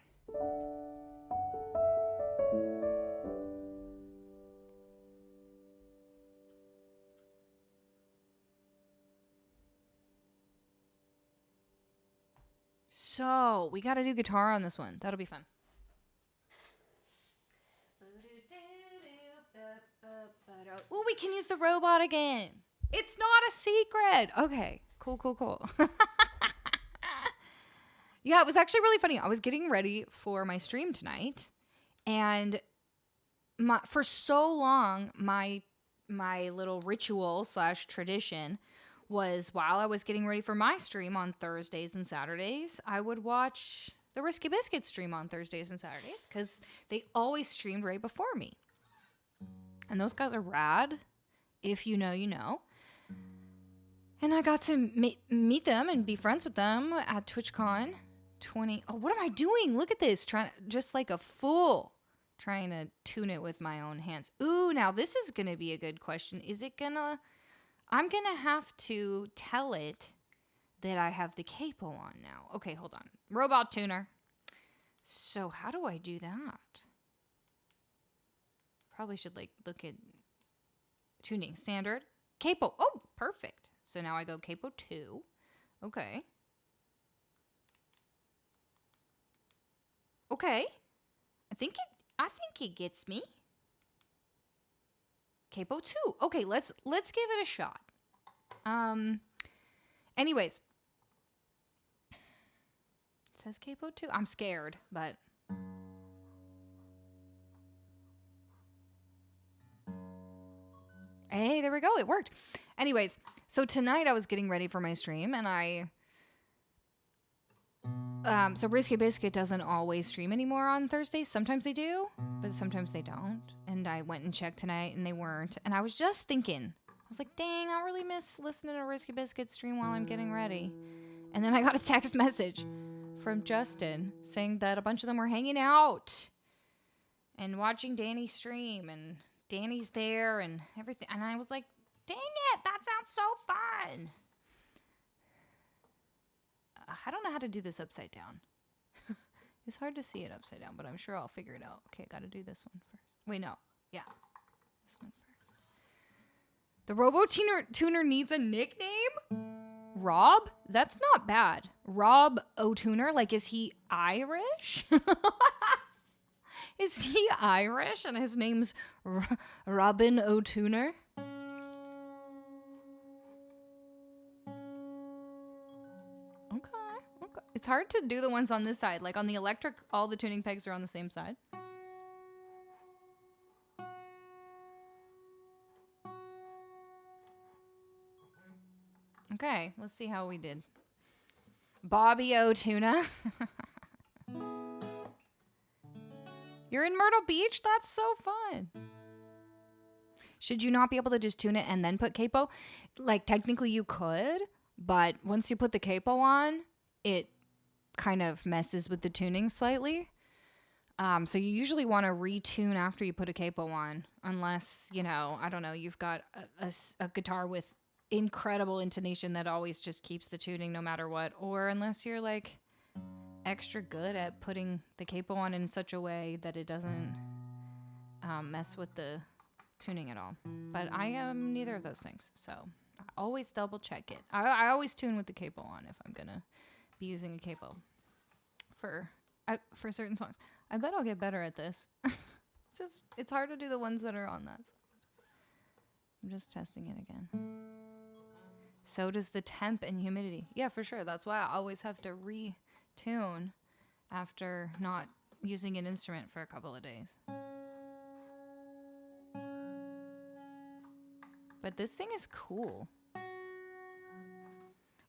So, we got to do guitar on this one. That'll be fun. Ooh, we can use the robot again. It's not a secret. Okay, cool. Yeah, it was actually really funny. I was getting ready for my stream tonight, and for so long, my little ritual / tradition was while I was getting ready for my stream on Thursdays and Saturdays, I would watch the Risky Biscuits stream on Thursdays and Saturdays because they always streamed right before me. And those guys are rad. If you know, you know. And I got to meet them and be friends with them at TwitchCon 20. Oh, what am I doing? Look at this. Just like a fool. Trying to tune it with my own hands. Ooh, now this is going to be a good question. I'm going to have to tell it that I have the capo on now. Okay, hold on. Robot tuner. So how do I do that? Probably should look at tuning standard. Capo. Oh, perfect. So now I go capo 2. Okay. Okay. I think it gets me. Capo 2. Okay, let's give it a shot. Anyways. It says capo 2. I'm scared, but hey, there we go. It worked. Anyways, so tonight I was getting ready for my stream and so Risky Biscuit doesn't always stream anymore on Thursdays. Sometimes they do, but sometimes they don't. And I went and checked tonight and they weren't. And I was just thinking, I was like, dang, I really miss listening to Risky Biscuit stream while I'm getting ready. And then I got a text message from Justin saying that a bunch of them were hanging out and watching Danny stream and Danny's there and everything. And I was like, dang it, that sounds so fun. I don't know how to do this upside down. It's hard to see it upside down, but I'm sure I'll figure it out. Okay, got to do this one first. Wait, no. Yeah. This one first. The Robo-Tuner needs a nickname? Rob? That's not bad. Rob O'Tuner? Like, is he Irish? Is he Irish and his name's Robin O'Tuner? Okay. It's hard to do the ones on this side. Like on the electric, all the tuning pegs are on the same side. Okay, let's see how we did. Bobby O'Tuna. You're in Myrtle Beach? That's so fun. Should you not be able to just tune it and then put capo? Like, technically you could, but once you put the capo on, it kind of messes with the tuning slightly. So you usually want to retune after you put a capo on, unless, you know, I don't know, you've got a guitar with incredible intonation that always just keeps the tuning no matter what, or unless you're like extra good at putting the capo on in such a way that it doesn't mess with the tuning at all. But I am neither of those things, so I always double check it. I always tune with the capo on if I'm gonna be using a capo for certain songs. I bet I'll get better at this. It's hard to do the ones that are on that side. I'm just testing it again. So does the temp and humidity. Yeah, for sure. That's why I always have to retune after not using an instrument for a couple of days. But this thing is cool.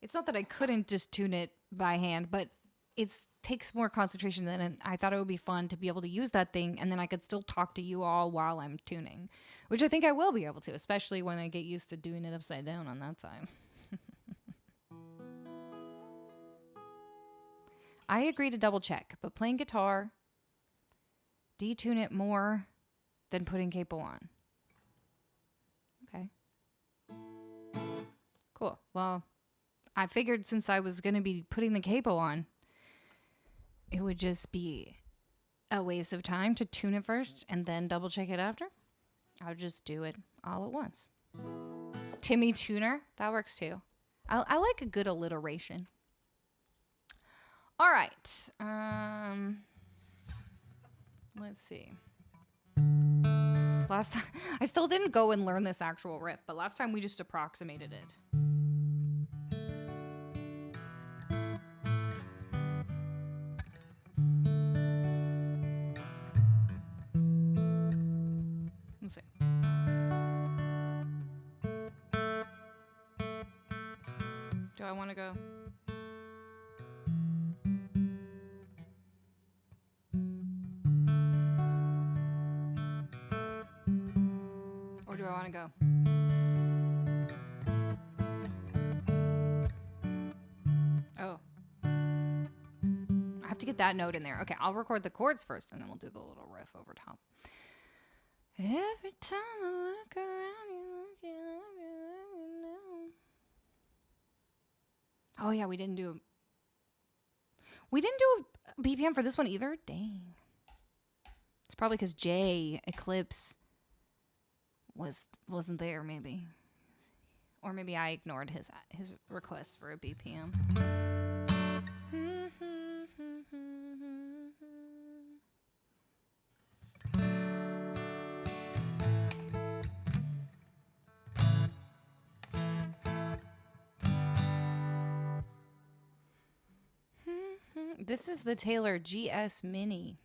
It's not that I couldn't just tune it by hand, but it takes more concentration than I thought it would be fun to be able to use that thing, and then I could still talk to you all while I'm tuning, which I think I will be able to, especially when I get used to doing it upside down on that side. I agree to double check, but playing guitar, detune it more than putting capo on. Okay. Cool. Well, I figured since I was going to be putting the capo on, it would just be a waste of time to tune it first and then double check it after. I'll just do it all at once. Timmy Tuner, that works too. I like a good alliteration. All right. Let's see. Last time, I still didn't go and learn this actual riff, but last time we just approximated it. Let's see. Do I want to go? Or do I want to go? Oh. to get that note in there. Okay, I'll record the chords first, and then we'll do the little riff over top. Every time I look around, you're looking up. Oh yeah, we didn't do a BPM for this one either. Dang. It's probably because Jay Eclipse wasn't there, maybe, or maybe I ignored his request for a BPM. This is the Taylor GS Mini.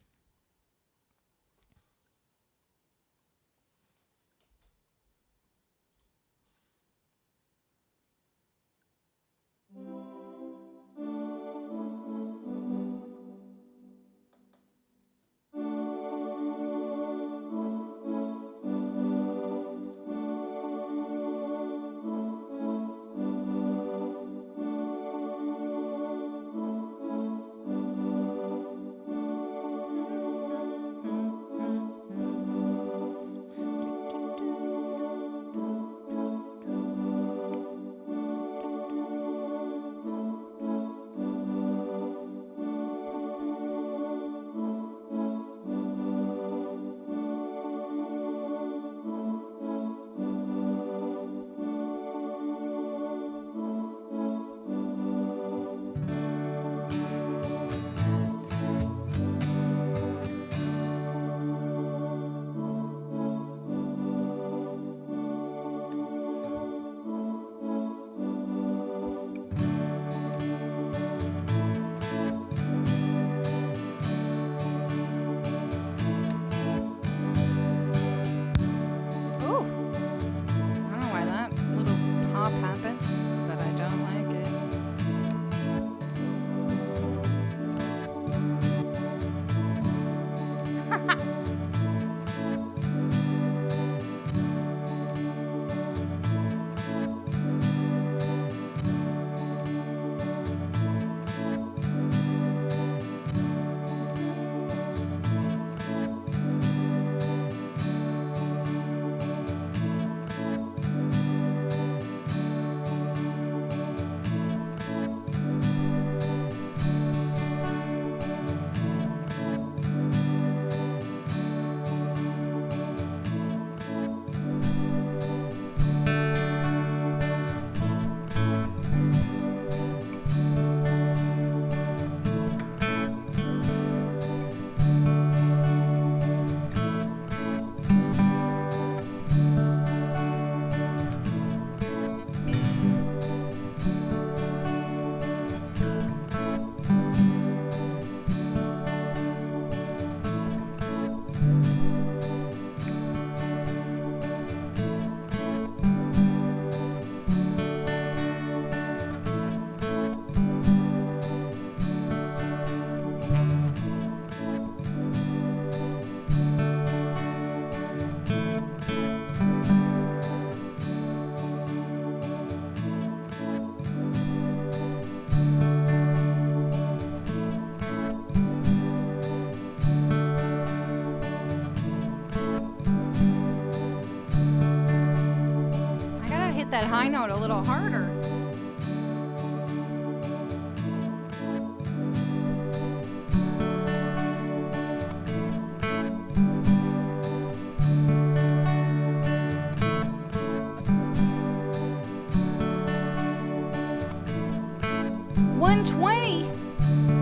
That high note a little harder.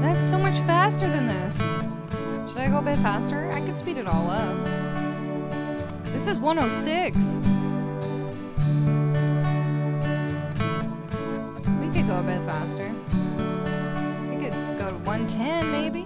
That's so much faster than this. Should I go a bit faster? I could speed it all up. This is 106. Go a bit faster. We could go to 110 maybe.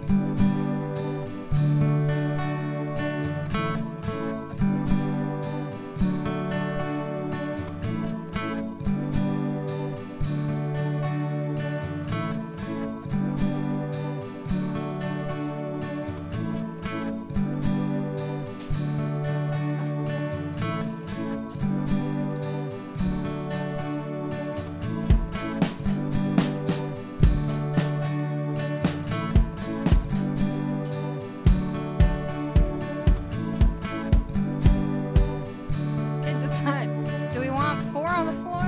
on the floor?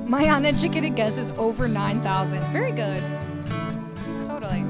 My uneducated guess is over 9,000. Very good. Totally.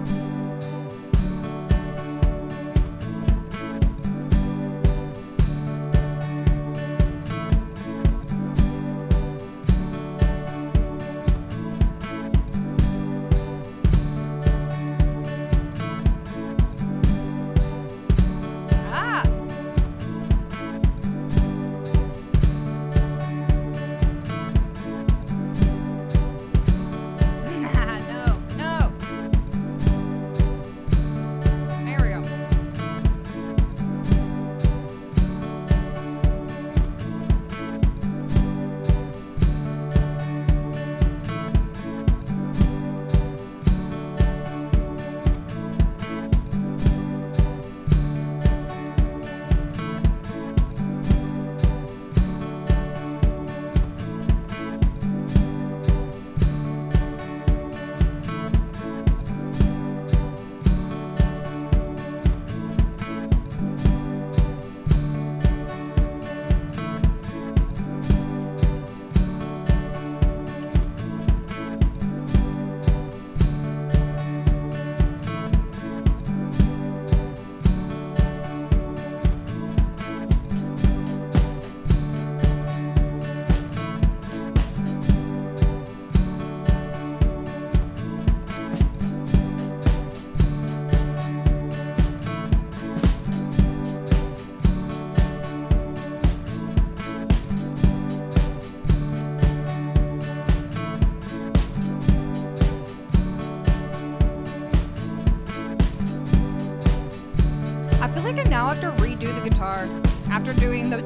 I feel like I now have to redo the guitar after doing the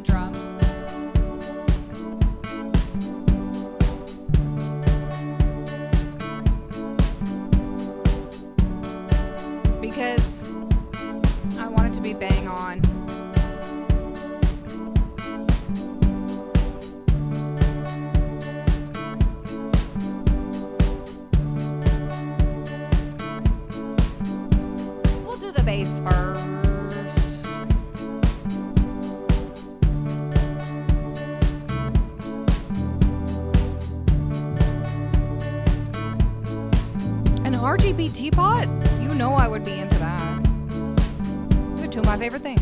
drums. Because I want it to be bang on. We'll do the bass first. An RGB teapot? You know I would be into that. They're two of my favorite things.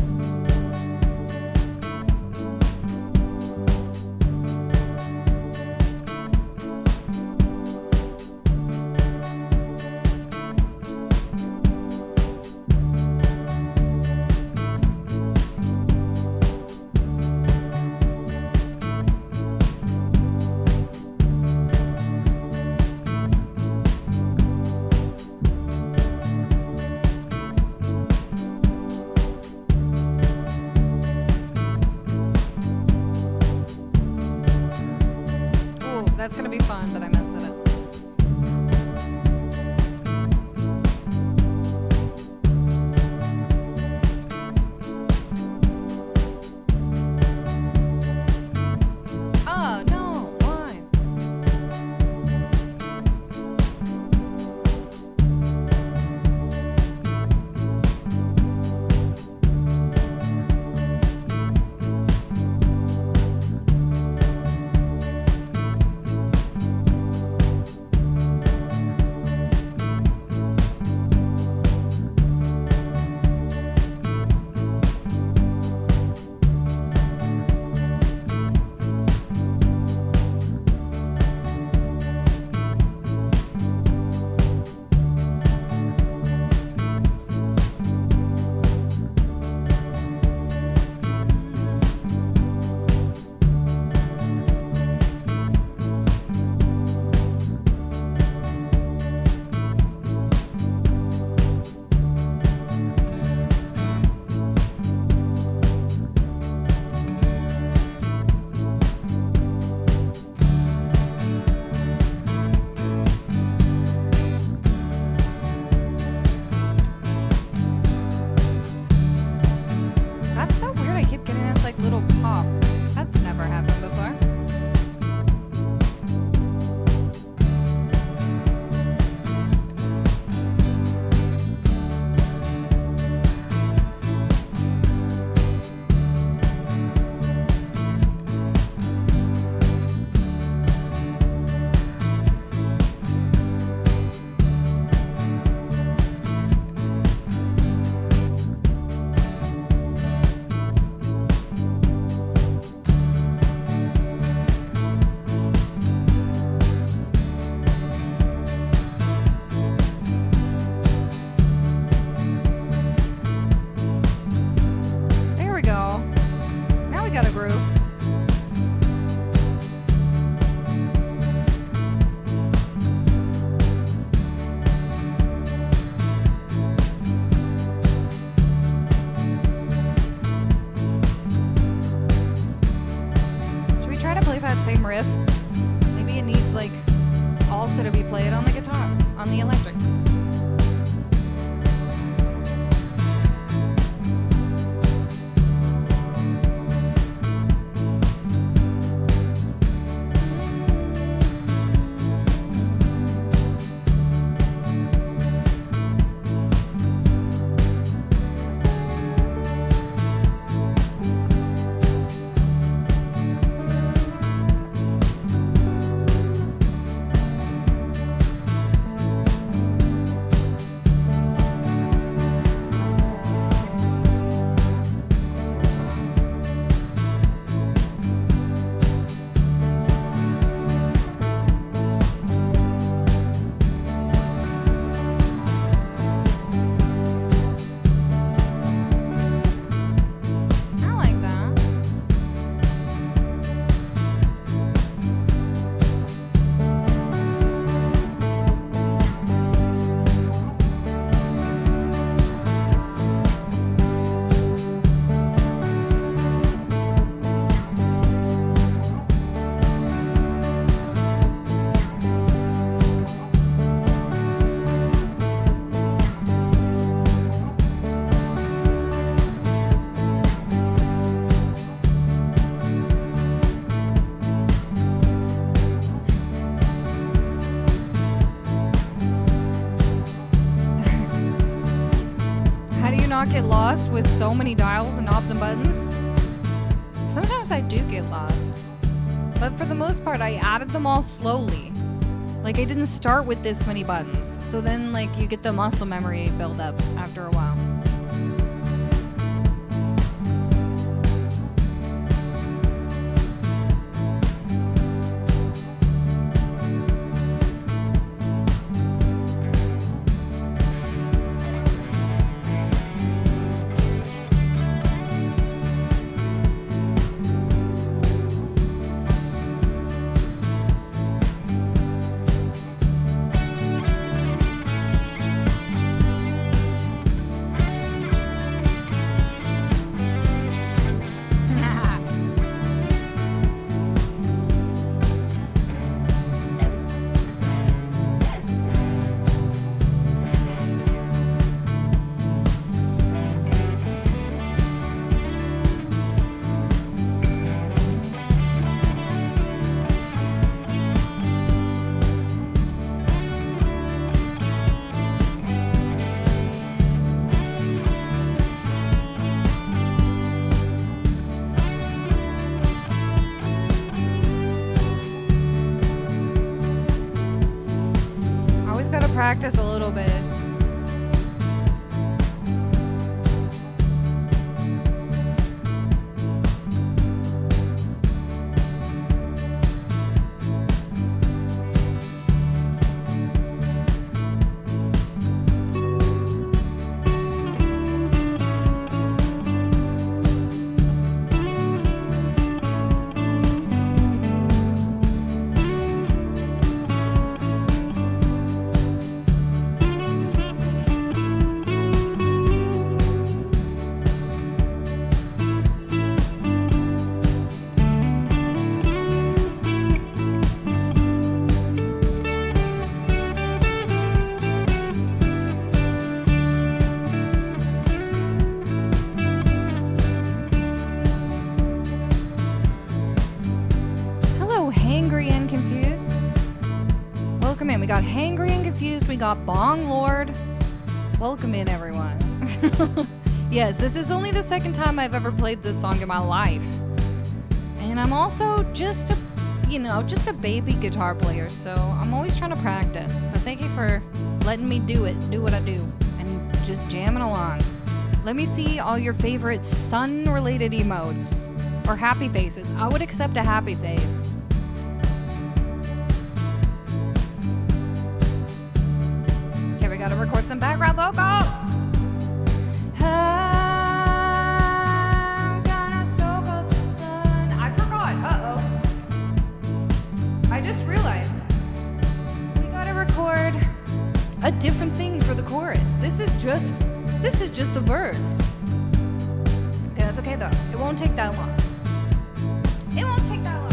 That's gonna be fun, but I messed it up. Oh, no, why? That's so weird. I keep getting this like little pop. That's never happened before. we got a groove. Should we try to play that same riff? Maybe it needs like also to be played on the guitar, on the electric. Not get lost with so many dials and knobs and buttons? Sometimes I do get lost, but for the most part I added them all slowly. Like I didn't start with this many buttons, so then like you get the muscle memory build up after a while. Practice a little bit. Welcome in. We got Hangry and Confused. We got Bong Lord. Welcome in, everyone. Yes, this is only the second time I've ever played this song in my life. And I'm also just a baby guitar player, so I'm always trying to practice. So thank you for letting me do what I do, and just jamming along. Let me see all your favorite sun-related emotes, or happy faces. I would accept a happy face. Okay, we gotta record some background vocals. I'm gonna soak up the sun. a different thing for the chorus. This is just the verse. Okay, that's okay though. It won't take that long. It won't take that long.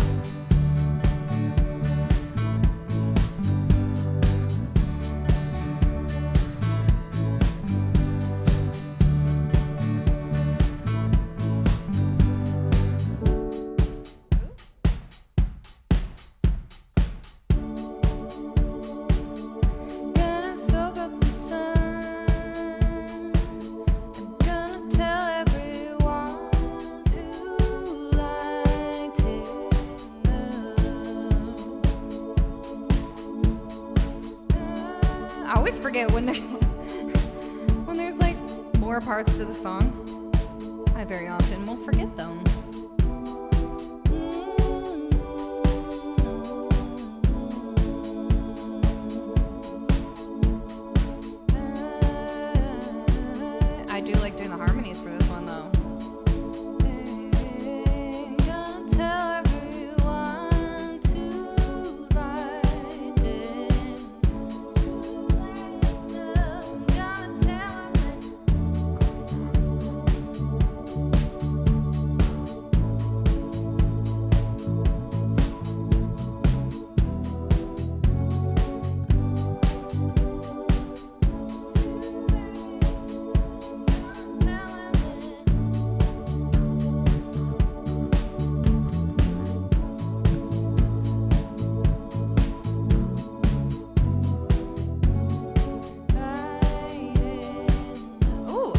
I always forget when there's like more parts to the song. I very often will forget them. I do like doing the harmonies for this one though.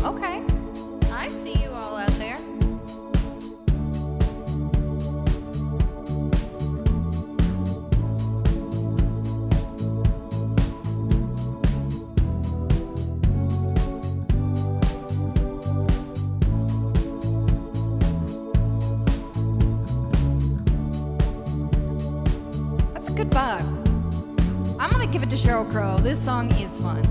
Okay, I see you all out there. That's a good vibe. I'm gonna give it to Sheryl Crow. This song is fun.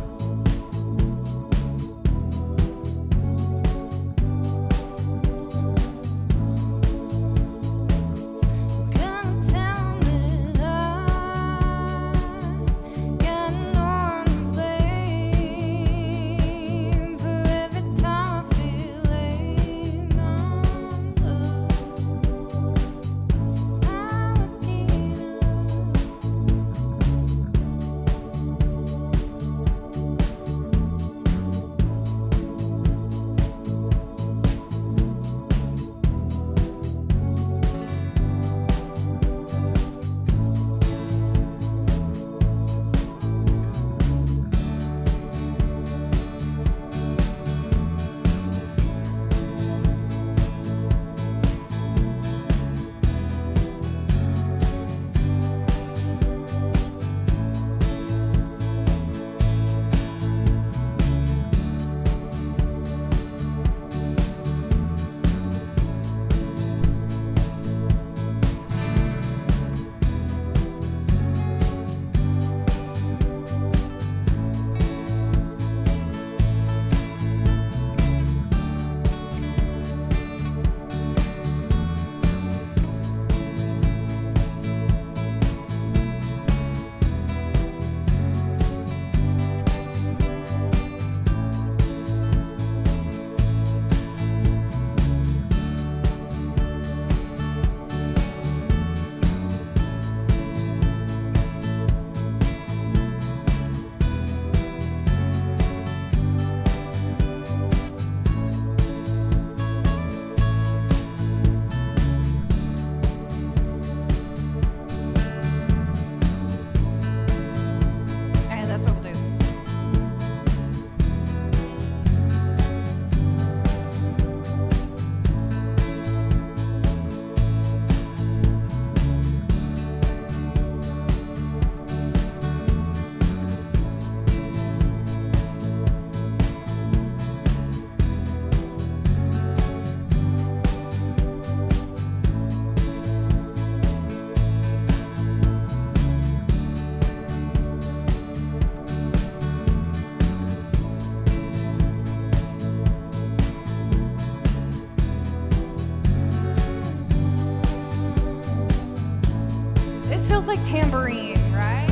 This feels like tambourine, right?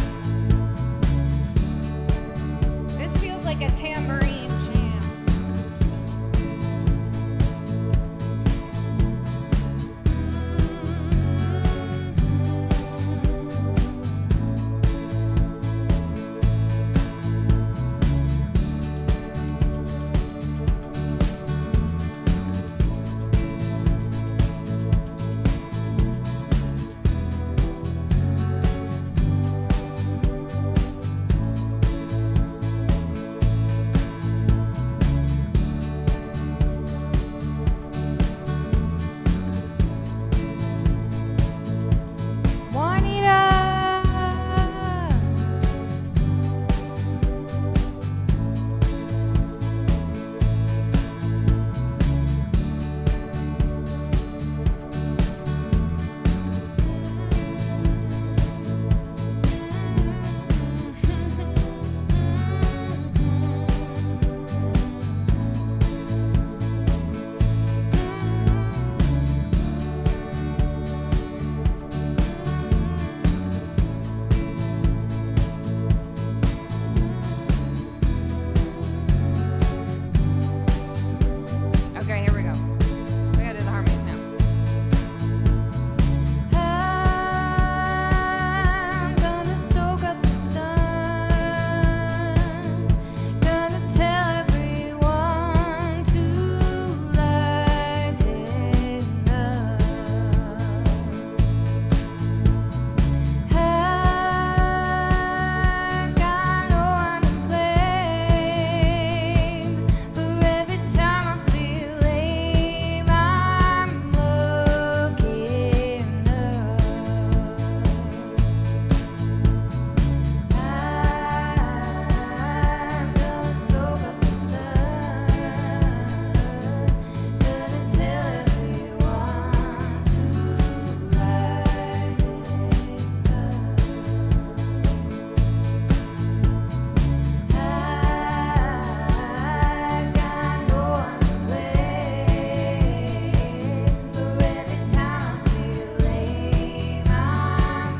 tambourine jam. Okay, here we go. We gotta do the harmonies now.
I'm gonna soak up the sun. Gonna tell everyone to lighten up. I got no one to blame for every time I feel lame. I'm looking up. I'm gonna soak up the sun. Gonna tell everyone to lighten up. I've got no one to blame for every time I feel lame. I'm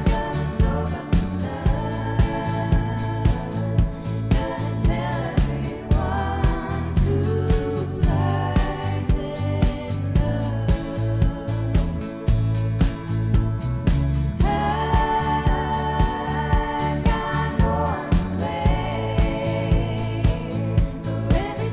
gonna soak up the sun. Gonna tell everyone to lighten up. I've got no one to blame for every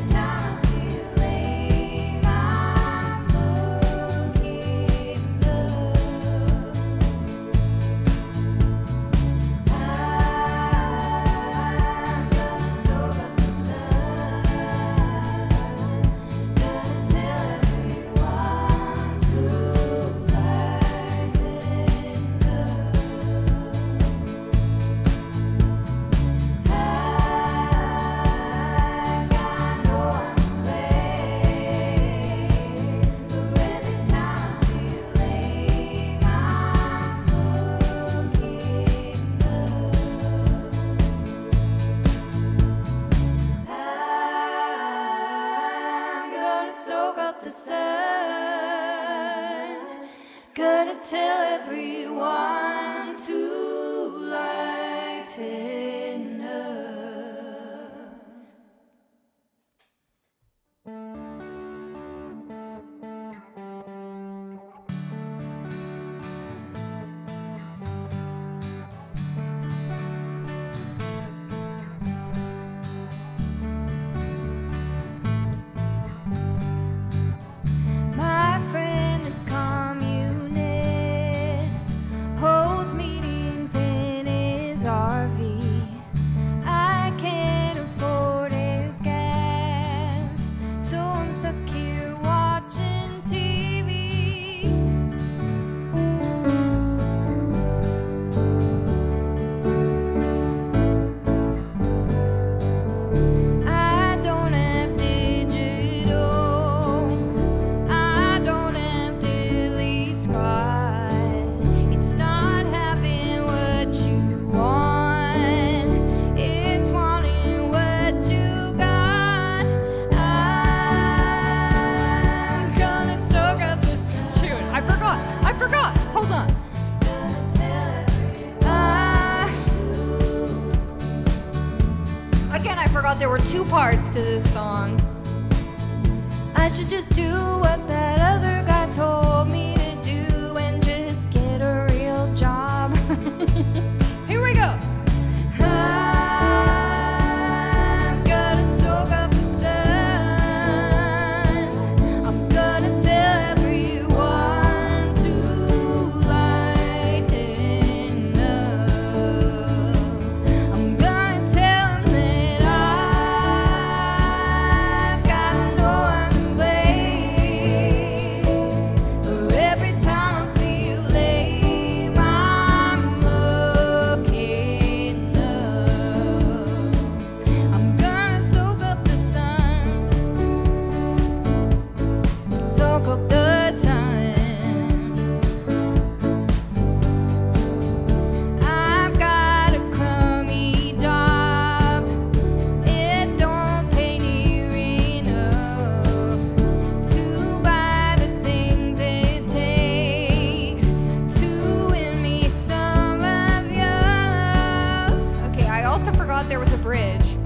time I feel lame. I'm gonna soak up the sun. Gonna tell everyone to lighten up. My friend the communist holds meetings in his RV. I can't afford his gas, so I'm stuck here watching TV. I don't have digital, I don't have Dilly Squad. It's not having what you want.
forgot there were two parts to this song. I should just do what that other guy told me to do and just get a real job. Here we go. I'm gonna soak up the sun. I'm gonna tell everyone to lighten up. I'm gonna tell them that I've got no one to blame for every time I feel lame. I'm looking up. I'm gonna soak up the sun. Soak up the sun. I've got a crummy job. It don't pay near enough to buy the things it takes to win me some of your love. Okay, I also forgot there was a bridge,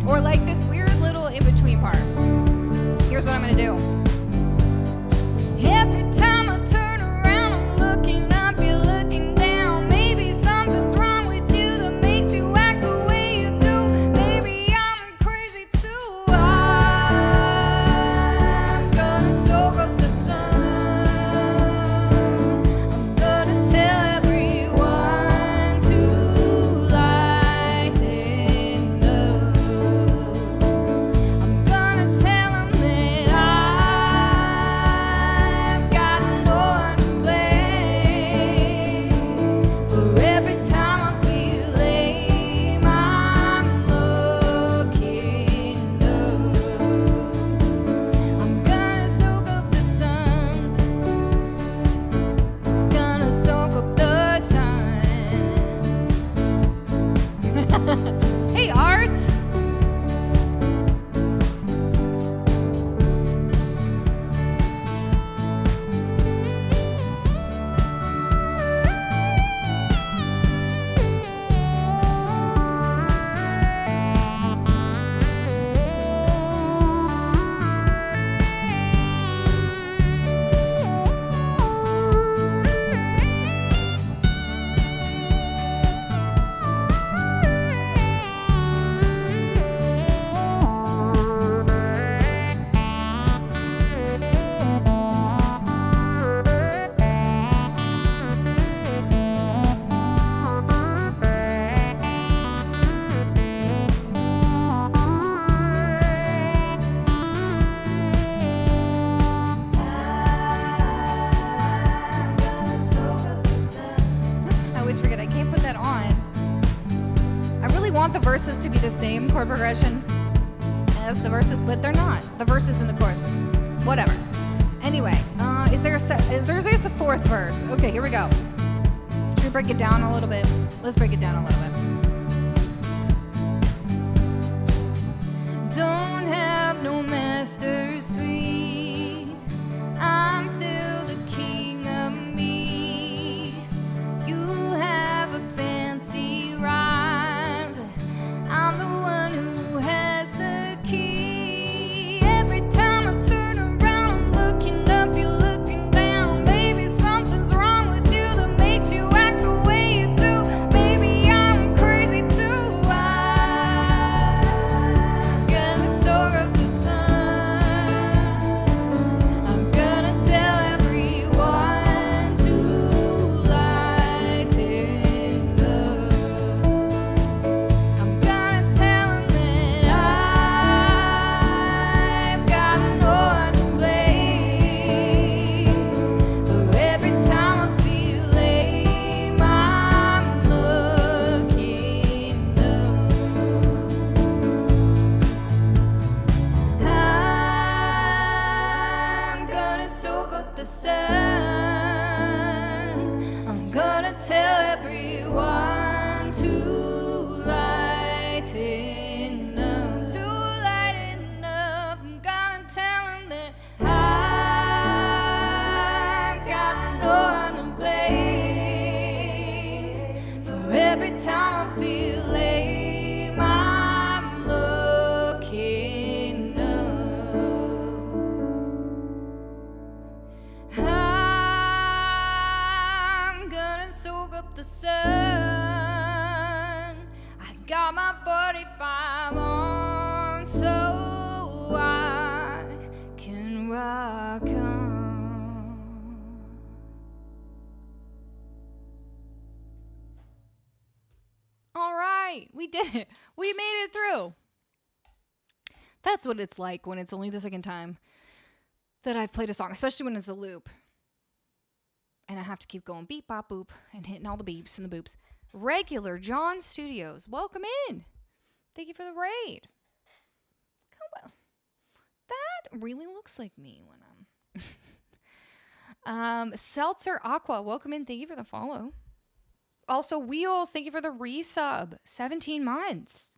or like this weird little in-between part. Here's what I'm gonna do. Every time I turn around, I'm looking up, you're looking down. Maybe something's wrong with you that makes you act the way you do. Maybe I'm crazy too. I'm gonna soak up the sun. I'm gonna tell everyone to lighten up. I'm gonna tell them that I've got no one to blame for every time I feel lame. I'm looking up. I'm gonna soak up the sun. Gonna soak up the sun. Hey, Art. I always forget I can't put that on. I really want the verses to be the same chord progression as the verses, but they're not. The verses and the choruses. Whatever. Anyway, there's a fourth verse. Okay, here we go. Should we break it down a little bit? Let's break it down a little bit. Don't have no master suite. I'm still the king of me. You have a fancy rhyme. I'm the one who has the key. Every time I turn around, I'm looking up, you're looking down. Maybe something's wrong with you that makes you act the way you do. Maybe I'm
Got my 45 on so I can rock on. All right, we did it. We made it through. That's what it's like when it's only the second time that I've played a song, especially when it's a loop. And I have to keep going beep, bop, boop, and hitting all the beeps and the boops. Regular John Studios, welcome in. Thank you for the raid. Oh, well, that really looks like me when I'm... Seltzer Aqua, welcome in. Thank you for the follow. Also, Wheels, thank you for the resub. 17 months.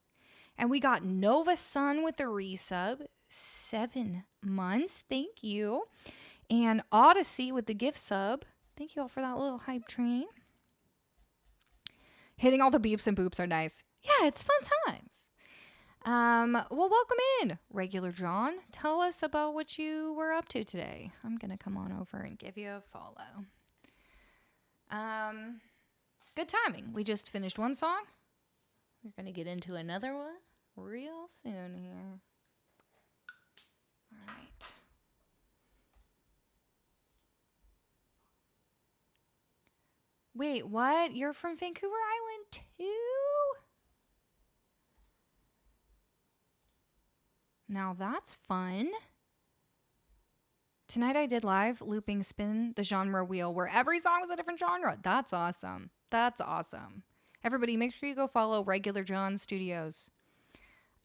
And we got Nova Sun with the resub. 7 months. Thank you. And Odyssey with the gift sub. Thank you all for that little hype train. Hitting all the beeps and boops are nice. Yeah, it's fun times. Well, welcome in, Regular John. Tell us about what you were up to today. I'm going to come on over and give you a follow. Good timing. We just finished one song. We're going to get into another one real soon here. All right. Wait, what? You're from Vancouver Island too? Now that's fun. Tonight I did live looping spin the genre wheel where every song was a different genre. That's awesome. That's awesome. Everybody, make sure you go follow Regular John Studios.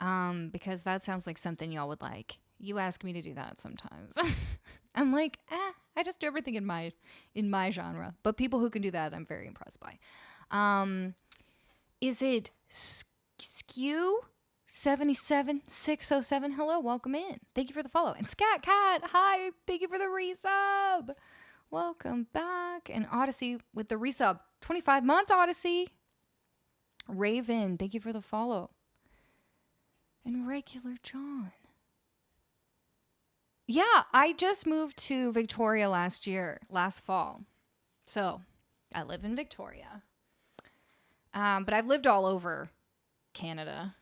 Because that sounds like something y'all would like. You ask me to do that sometimes. I'm like, I just do everything in my genre. But people who can do that, I'm very impressed by. Is it Skew 77607? Hello, welcome in. Thank you for the follow. And Scat Cat, hi, thank you for the resub. Welcome back. And Odyssey with the resub. 25 months, Odyssey. Raven, thank you for the follow. And Regular John. Yeah, I just moved to Victoria last fall. So, I live in Victoria. But I've lived all over Canada.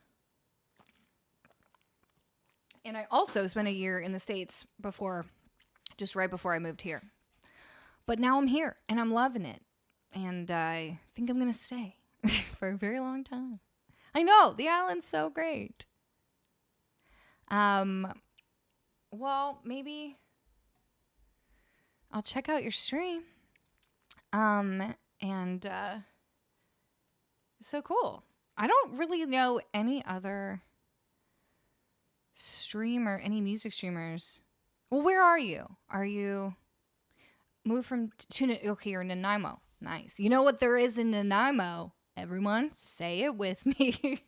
And I also spent a year in the States just right before I moved here. But now I'm here, and I'm loving it. And I think I'm going to stay for a very long time. I know, the island's so great. Well, maybe I'll check out your stream. So cool. I don't really know any other any music streamers. Well, where are you? Are you moved from okay, you're in Nanaimo. Nice. You know what there is in Nanaimo? Everyone, say it with me.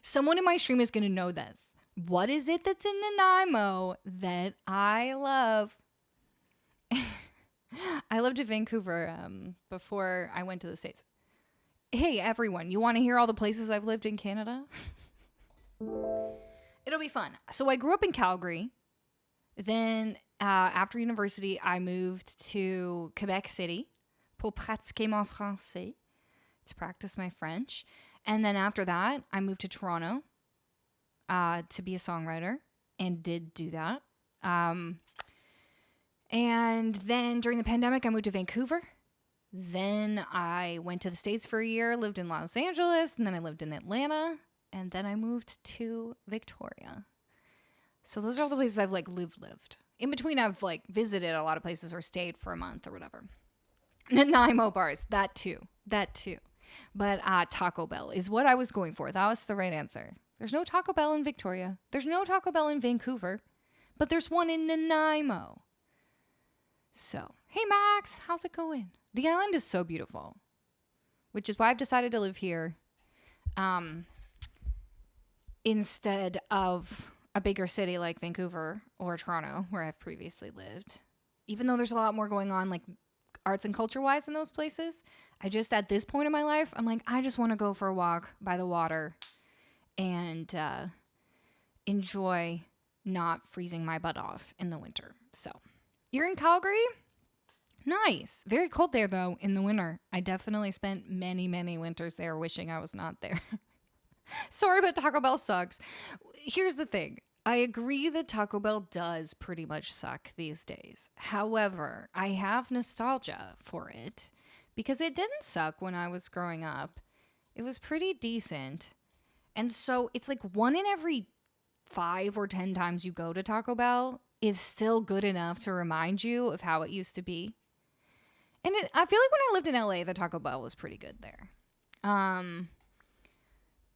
Someone in my stream is going to know this. What is it that's in Nanaimo that I love? I lived in Vancouver before I went to the States. Hey, everyone, you want to hear all the places I've lived in Canada? It'll be fun. So I grew up in Calgary. Then after university, I moved to Quebec City pour pratiquer mon français, to practice my French. And then after that, I moved to Toronto to be a songwriter and did do that. And then during the pandemic, I moved to Vancouver. Then I went to the States for a year, lived in Los Angeles, and then I lived in Atlanta, and then I moved to Victoria. So those are all the places I've lived. In between, I've visited a lot of places or stayed for a month or whatever. Nanaimo bars, that too. But Taco Bell is what I was going for. That was the right answer. There's no Taco Bell in Victoria. There's no Taco Bell in Vancouver. But there's one in Nanaimo. So, hey Max, how's it going? The island is so beautiful, which is why I've decided to live here instead of a bigger city like Vancouver or Toronto, where I've previously lived. Even though there's a lot more going on, arts and culture-wise in those places, at this point in my life, I'm I just want to go for a walk by the water and enjoy not freezing my butt off in the winter. So, you're in Calgary?
Nice. Very cold there, though, in the winter. I definitely spent many, many winters there wishing I was not there. Sorry, but Taco Bell sucks. Here's the thing. I agree that Taco Bell does pretty much suck these days. However, I have nostalgia for it because it didn't suck when I was growing up. It was pretty decent. And so it's like one in every 5 or 10 times you go to Taco Bell is still good enough to remind you of how it used to be. And I feel like when I lived in LA, the Taco Bell was pretty good there.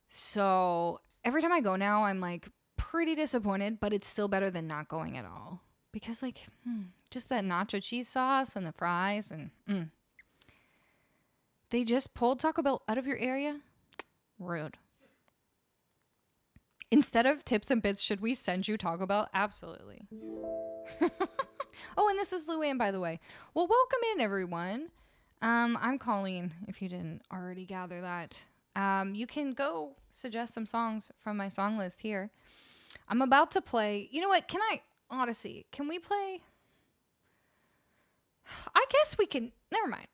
So every time I go now, I'm like pretty disappointed, but it's still better than not going at all. Because like, just that nacho cheese sauce and the fries and they just pulled Taco Bell out of your area? Rude. Instead of tips and bits, should we send you Taco Bell? Absolutely. Oh, and this is Luann, by the way. Well, welcome in, everyone. I'm Colleen, if you didn't already gather that. You can go suggest some songs from my song list here. I'm about to play. You know what? Odyssey, can we play? I guess we can. Never mind.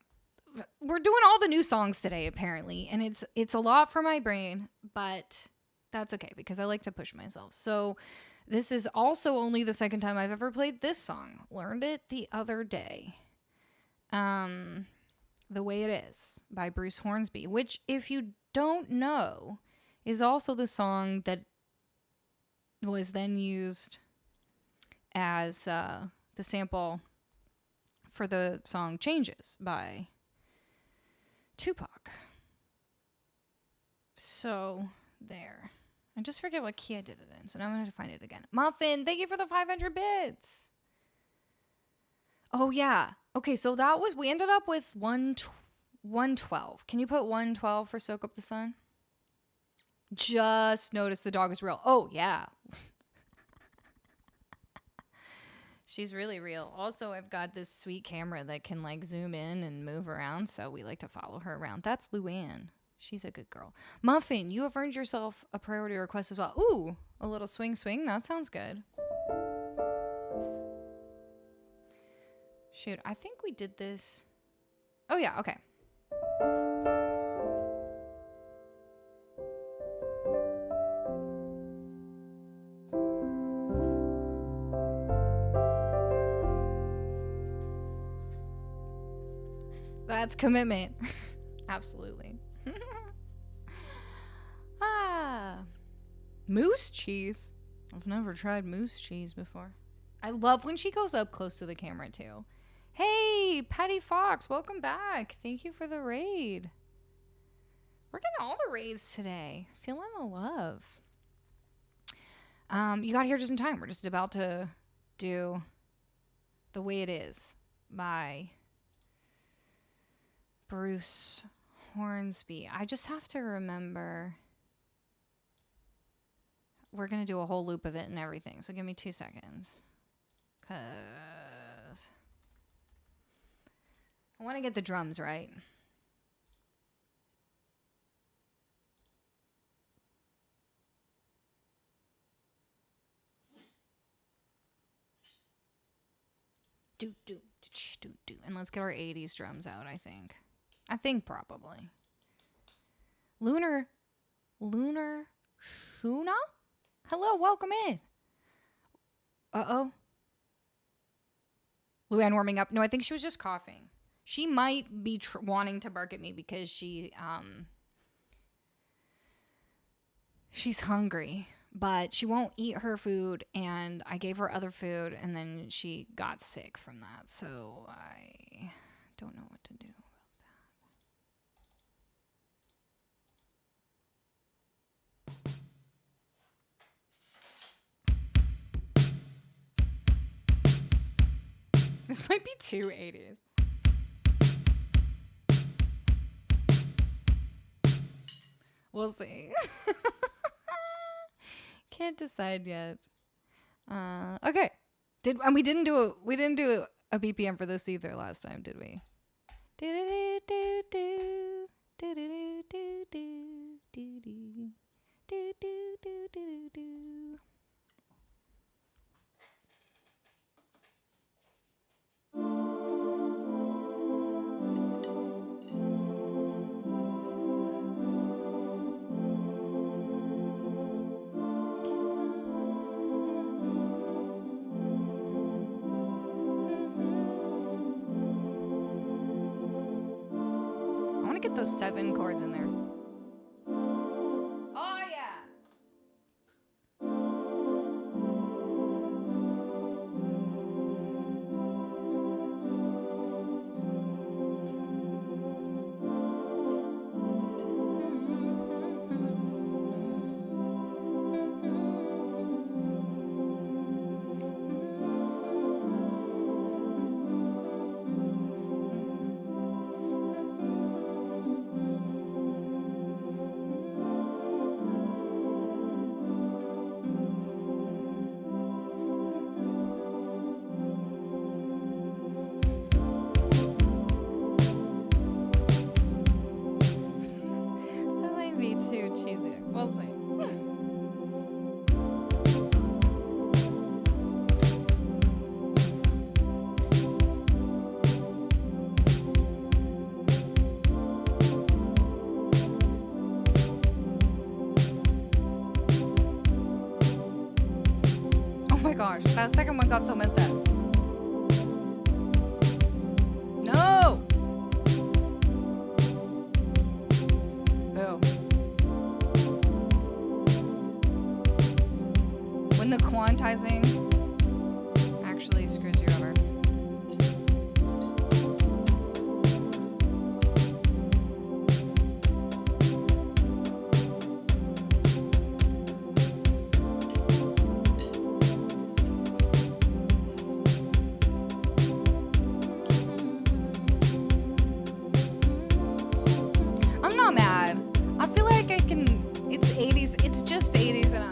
We're doing all the new songs today, apparently. And it's a lot for my brain, but that's okay because I like to push myself. So this is also only the second time I've ever played this song. Learned it the other day. The Way It Is by Bruce Hornsby, which, if you don't know, is also the song that was then used as the sample for the song Changes by Tupac. So, there. I just forget what key I did it in, so now I'm going to have to find it again. Muffin, thank you for the 500 bits. Oh, yeah. Okay, so we ended up with 112. Can you put 112 for Soak Up the Sun? Just notice the dog is real. Oh, yeah. She's really real. Also, I've got this sweet camera that can like zoom in and move around, so we like to follow her around. That's Luann. She's a good girl. Muffin, you have earned yourself a priority request as well. Ooh, a little swing swing. That sounds good. Shoot, I think we did this. Oh, yeah, okay. That's commitment. Absolutely. Moose cheese. I've never tried moose cheese before. I love when she goes up close to the camera too. Hey, Patty Fox, welcome back. Thank you for the raid. We're getting all the raids today. Feeling the love. You got here just in time. We're just about to do The Way It Is by Bruce Hornsby. I just have to remember. We're going to do a whole loop of it and everything. So give me 2 seconds. Because I want to get the drums right. Do, do, do, do. And let's get our 80s drums out, I think. Probably. Lunar Shuna? Hello, welcome in. Uh-oh. Luann warming up. No, I think she was just coughing. She might be wanting to bark at me because she's hungry, but she won't eat her food, and I gave her other food, and then she got sick from that, so I don't know what to do. This might be too 80s. We'll see. Can't decide yet. Okay. We didn't do a BPM for this either last time, did we? get those 7 chords in there. Oh, yeah. That might be too cheesy. We'll see. Oh my gosh, that second one got so messed up. No! Boo. When the quantizing actually screws you over. I'm not mad. I feel like I can. It's 80s. It's just 80s and up.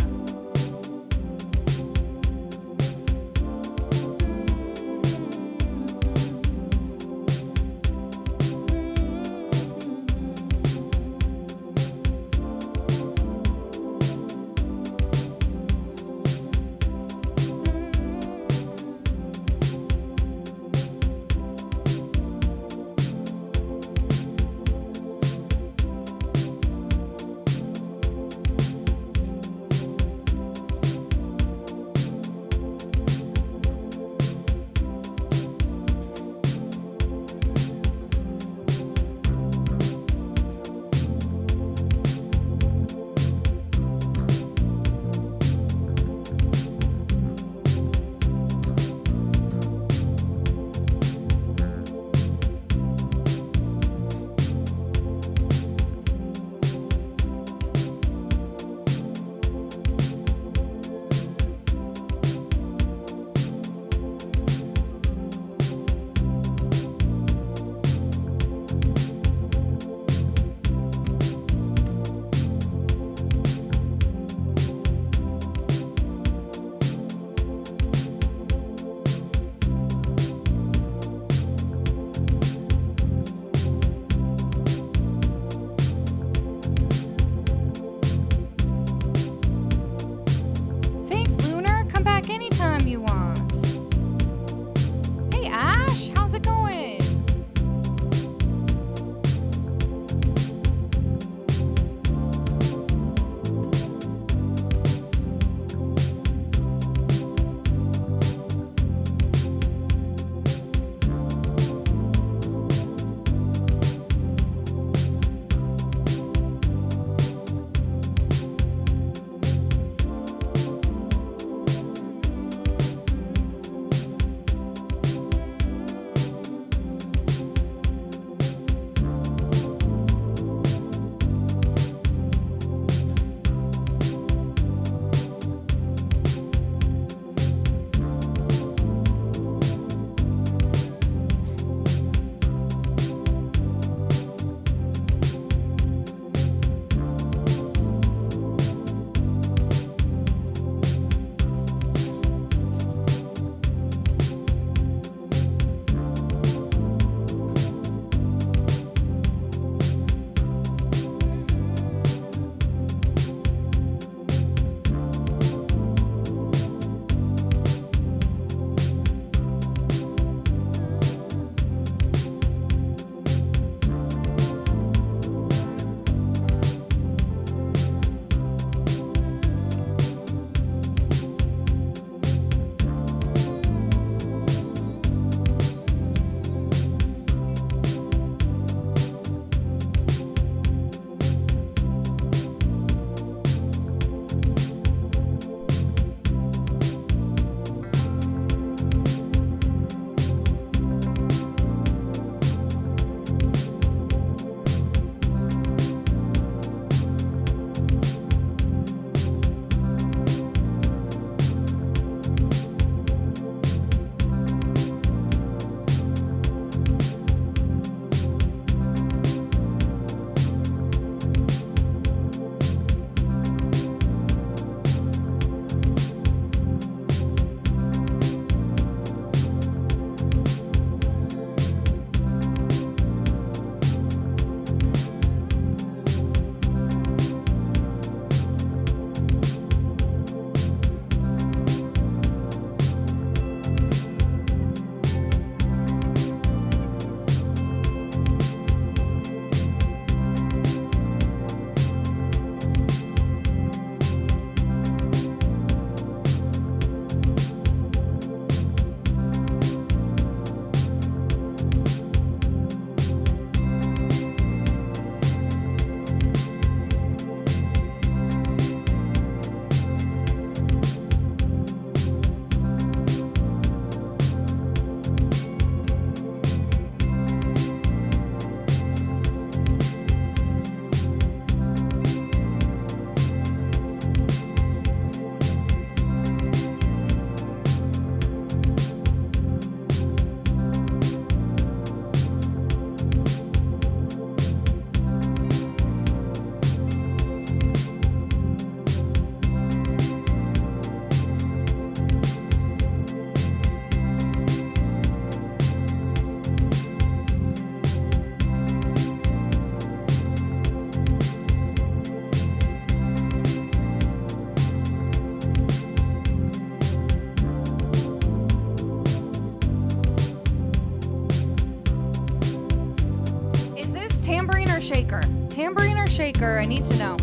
shaker? Tambourine or shaker? I need to know.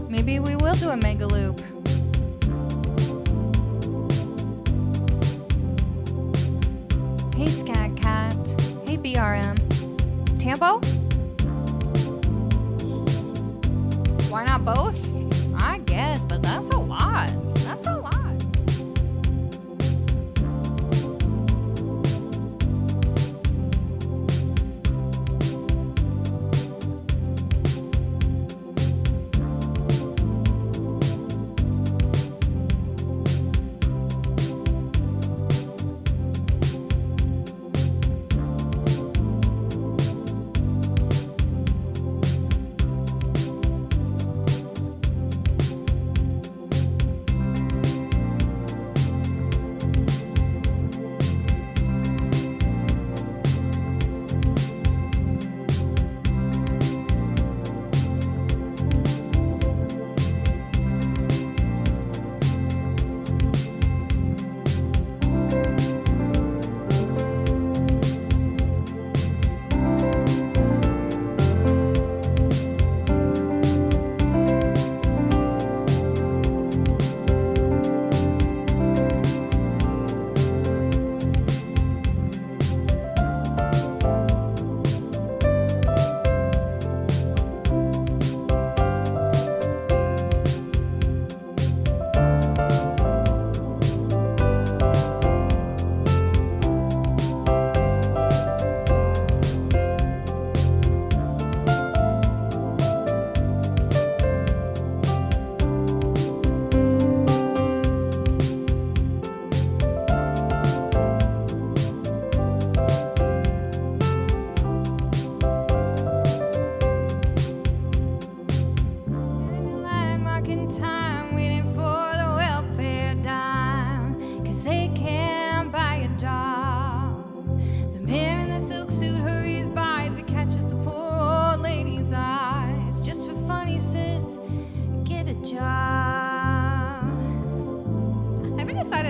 Maybe we will do a mega loop. Hey Skag Cat. Hey BRM. Tambo? Why not both? I guess, but that's a lot. That's a lot.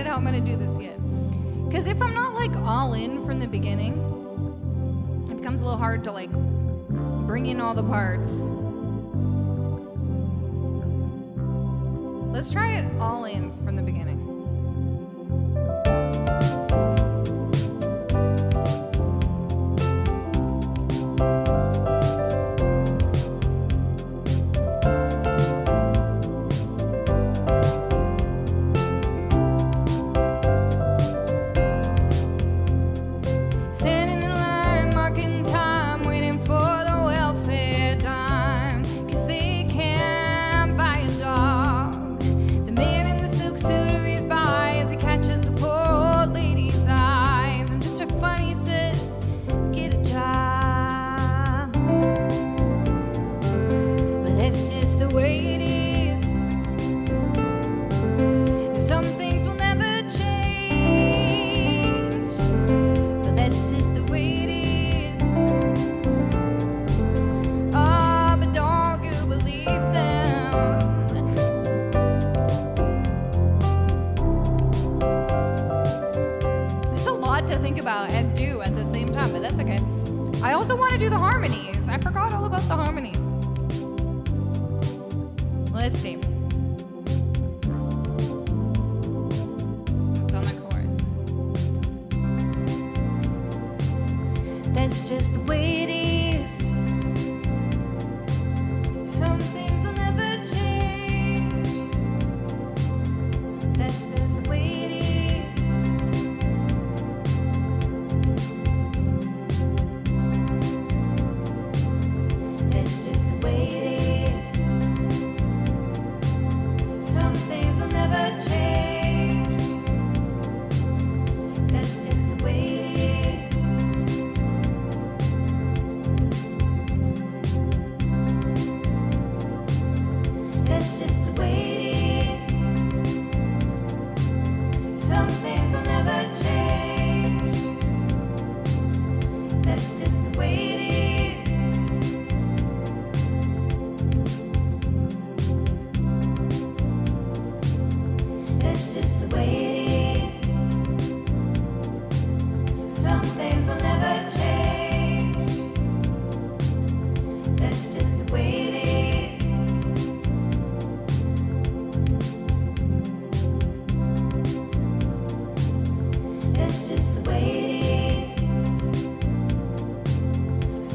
How I'm gonna do this yet. Because if I'm not like all in from the beginning, it becomes a little hard to like bring in all the parts. Let's try it all in from the beginning. I also want to do the harmonies. I forgot all about the harmonies. Let's see. What's on the chorus? That's just the way it is. Some things will never change. That's just the way it is.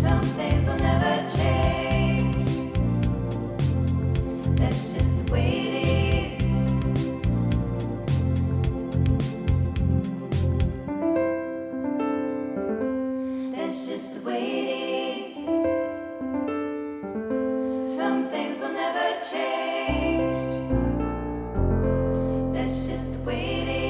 Some things will never change. That's just the way it is. That's just the way it is. Some things will never change. That's just the way it is.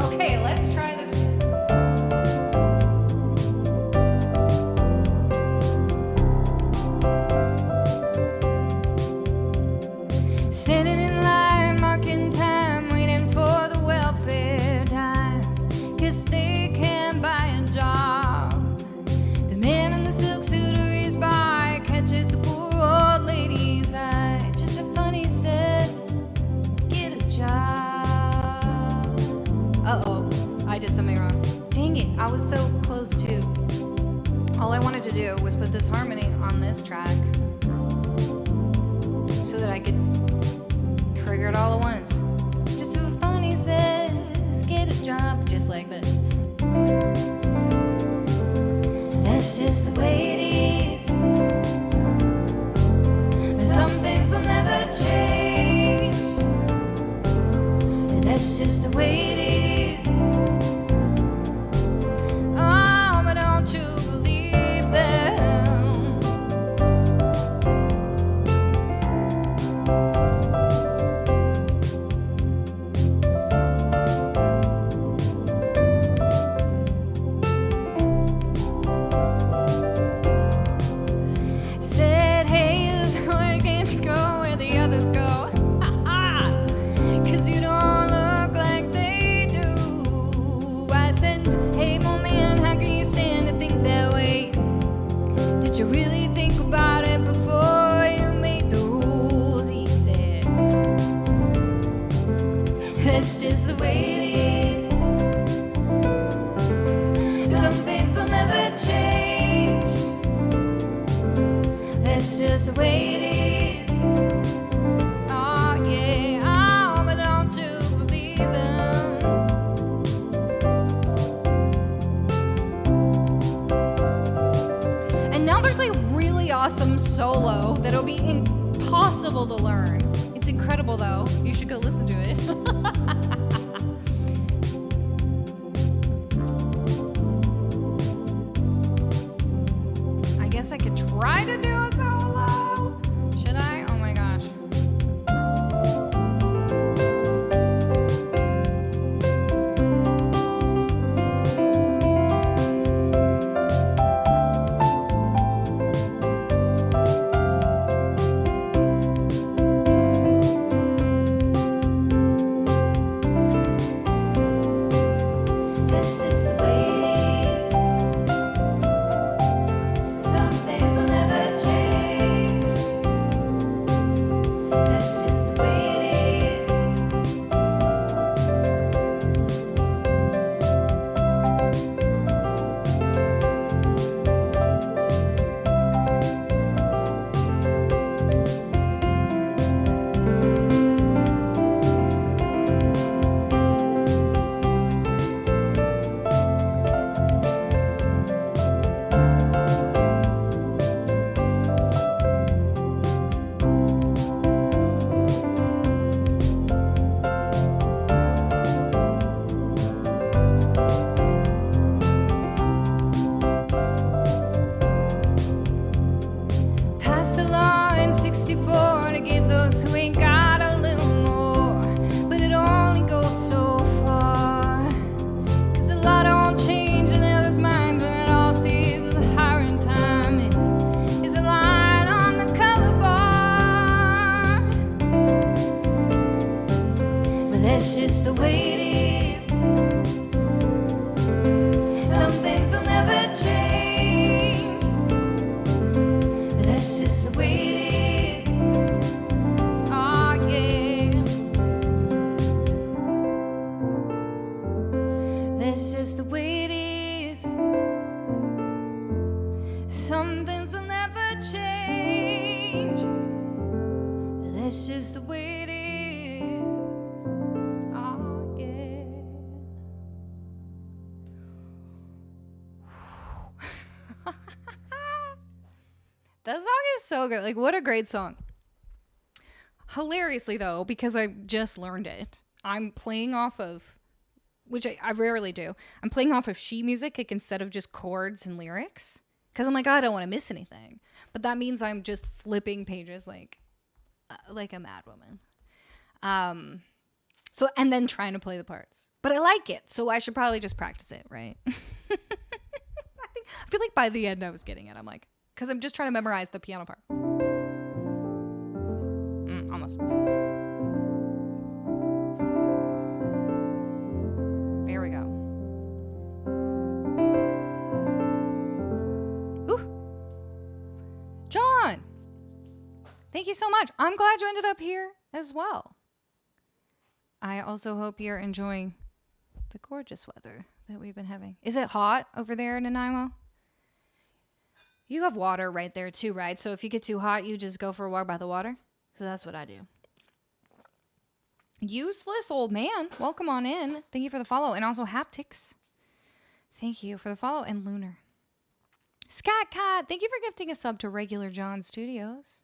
Okay, let's try this again. Standing in line, marking time, waiting for the welfare dime. Guess they can buy a job. The man in the silk suit hurries by, catches the poor old lady's eye. Just for fun, he says, get a job. Uh-oh, I did something wrong. Dang it, I was so close to. All I wanted to do was put this harmony on this track so that I could trigger it all at once. Just for fun, he says, get a job, just like this. That's just the way it is. Some things will never change. That's just the way it is. Oh, but don't you believe them? Said, hey, why can't you go where the others go? Cause you don't look like they do. I said, hey, old man, how can you stand to think that way? Did you really think about it before you made the rules? He said, that's just the way it is. Some things will never change. That's just the way it is. Oh yeah, oh, but don't you believe them? And now there's a really awesome solo that'll be impossible to learn. It's incredible though. You should go listen to it. I guess I could try to do a solo. Should I? Oh my gosh. That's just the way it is. Some things will never change.
It's just the way it is. Oh, yeah. That song is so good. Like, what a great song. Hilariously, though, because I just learned it, I'm playing off of, which I rarely do, I'm playing off of sheet music like, instead of just chords and lyrics. Because I'm like, I don't want to miss anything. But that means I'm just flipping pages like a mad woman. So, and then trying to play the parts. But I like it, so I should probably just practice it, right? I feel like by the end I was getting it. I'm like, because I'm just trying to memorize the piano part. Almost. There we go. Ooh. John! Thank you so much. I'm glad you ended up here as well. I also hope you're enjoying the gorgeous weather that we've been having. Is it hot over there in Nanaimo? You have water right there too, right? So if you get too hot, you just go for a walk by the water? So that's what I do. Useless old man. Welcome on in. Thank you for the follow. And also Haptics. Thank you for the follow. And Lunar. Scott Cat. Thank you for gifting a sub to Regular John Studios.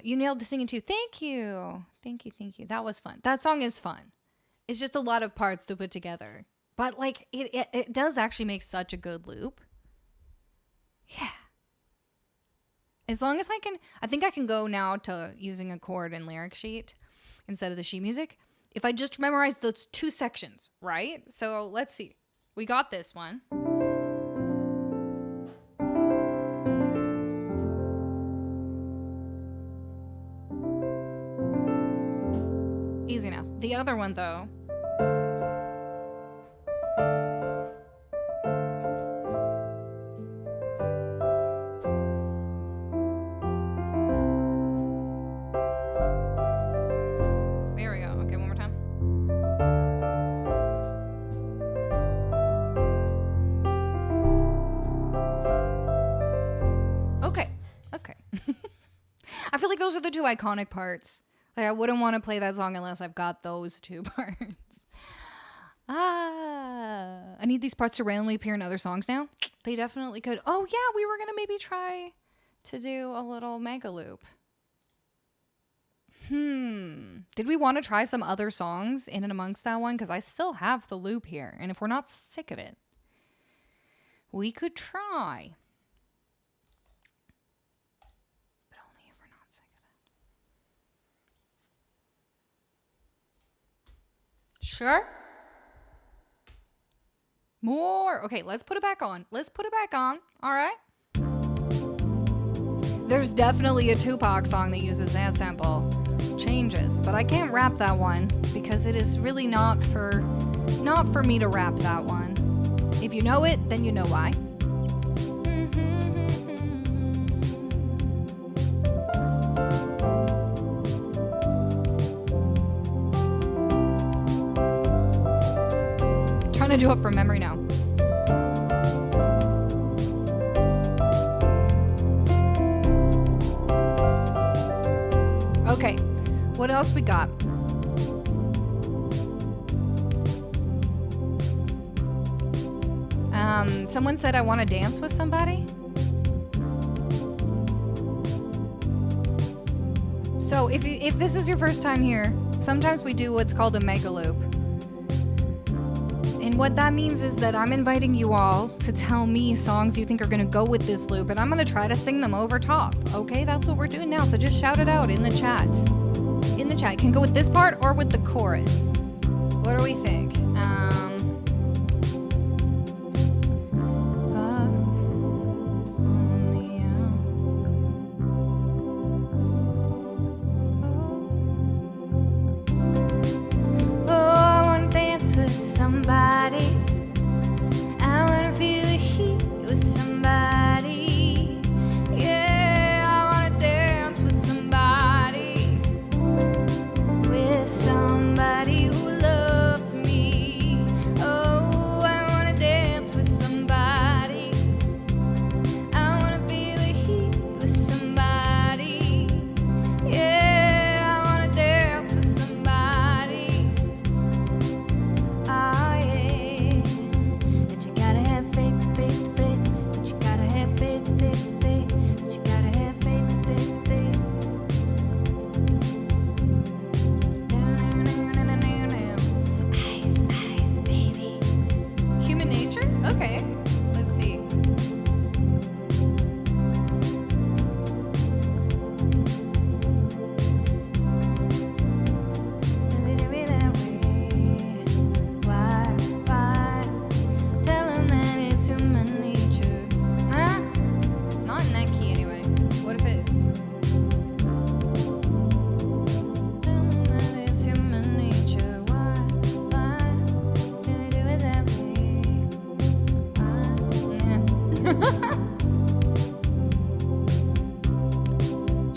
You nailed the singing too. Thank you. Thank you. Thank you. That was fun. That song is fun. It's just a lot of parts to put together. But like it does actually make such a good loop. Yeah. As long as I think I can go now to using a chord and lyric sheet instead of the sheet music. If I just memorize those two sections, right? So let's see. We got this one. Easy enough. The other one though. I feel like those are the two iconic parts. Like I wouldn't want to play that song unless I've got those two parts. I need these parts to randomly appear in other songs now. They definitely could. Oh yeah, we were gonna maybe try to do a little mega loop. Did we want to try some other songs in and amongst that one? Because I still have the loop here, and if we're not sick of it, we could try. Sure. More. Okay, let's put it back on. Let's put it back on. All right. There's definitely a Tupac song that uses that sample. Changes, but I can't rap that one because it is really not for me to rap that one. If you know it, then you know why. I'm gonna do it from memory now. Okay, what else we got? Someone said I want to dance with somebody. So if this is your first time here, sometimes we do what's called a mega loop. And what that means is that I'm inviting you all to tell me songs you think are going to go with this loop, and I'm going to try to sing them over top. Okay, that's what we're doing now, so just shout it out in the chat. In the chat. It can go with this part or with the chorus. What do we think?
Somebody who loves me.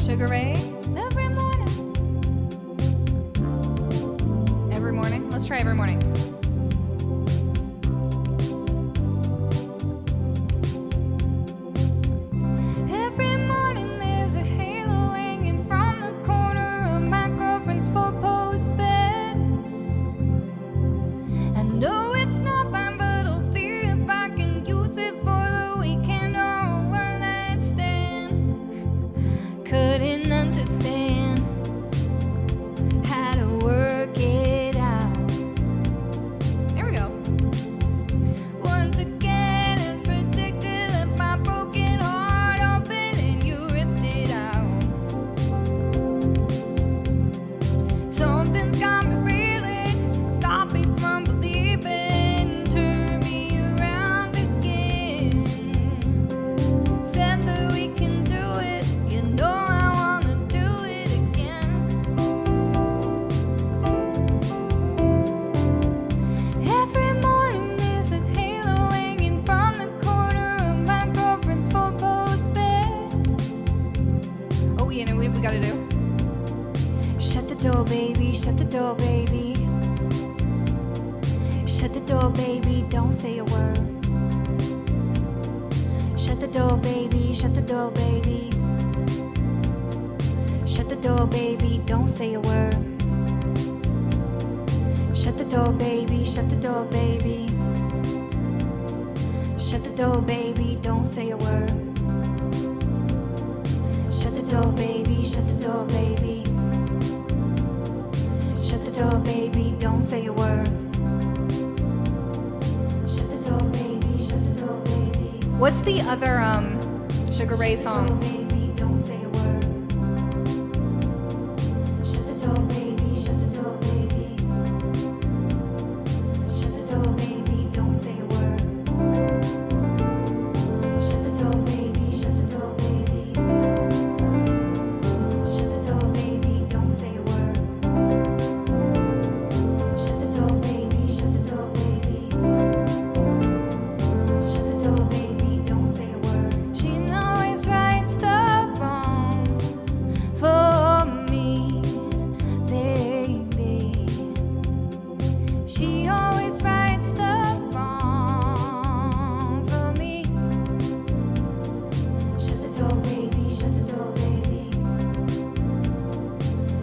Sugar Ray.
every morning.
Every morning. Let's try every morning.
Every morning there's a halo hanging from the corner of my girlfriend's four-post bed. I know it's not mine, but I'll see if I can use it for the weekend or a one-night stand. Couldn't understand how to work it out.
There we go.
Once again, as predicted, left my broken heart open and you ripped it out. Something's got me reeling, stop me from believing, turn me around again. Said that we can do it, you know I wanna do it again. Every morning there's a halo hanging from the corner of my girlfriend's four-post bed.
Oh, you know what we gotta do?
Shut the door, baby, shut the door, baby. Shut the door, baby, don't say a word. Shut the door, baby, shut the door, baby. Shut the door, baby, don't say a word. Shut the door, baby, shut the door, baby. Shut the door, baby, don't say a word. Shut the door, baby, shut the door, baby. Shut the door, baby, don't say a word. Shut the door, baby, shut the door, baby.
What's the other Sugar Ray song?
Baby, don't say a word. Shut the door, baby, shut the door, baby. Shut the door, baby, don't say a word. Shut the door, baby, shut the door, baby. Shut the door, baby, don't say a word. Shut the door, baby, shut the door, baby. Shut the door, baby, don't say a word. She always writes stuff wrong for me, baby. She always writes stuff wrong for me. Shut the door, baby, shut the door, baby.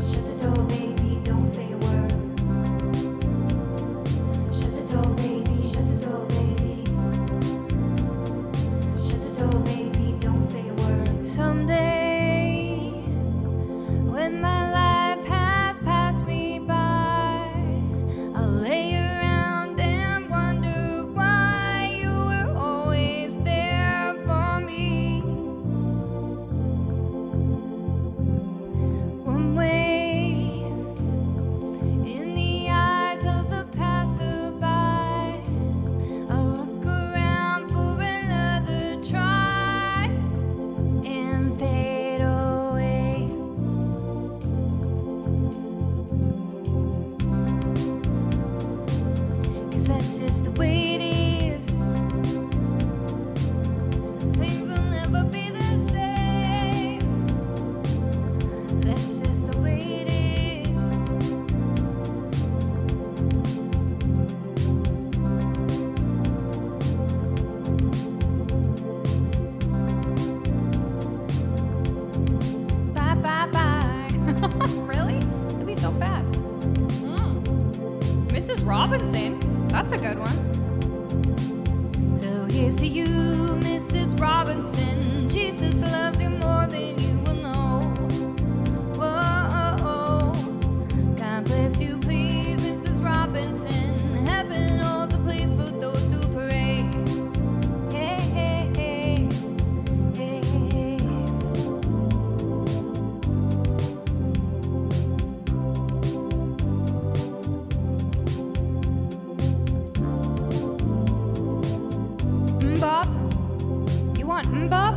Shut the door, baby, don't say a word. Shut the door, baby, shut the door, baby. Shut the door, baby, don't say a word. Someday, when my life has passed me by, I'll lay around and wonder why you were always there for me. One way in the eyes of the passerby, I'll look around for another try and fade away. 'Cause that's just the way it is. Things will never be the same. That's just the way it is. Bye, bye, bye.
Really? That'd be so fast. Mrs. Robinson. That's a good one.
So here's to you, Mrs. Robinson. Jesus loves you more than you will know. Whoa, God bless you, please, Mrs. Robinson. Heaven holds a place for those who pray. Hey, hey, hey, hey, hey. Mbop? You want mbop?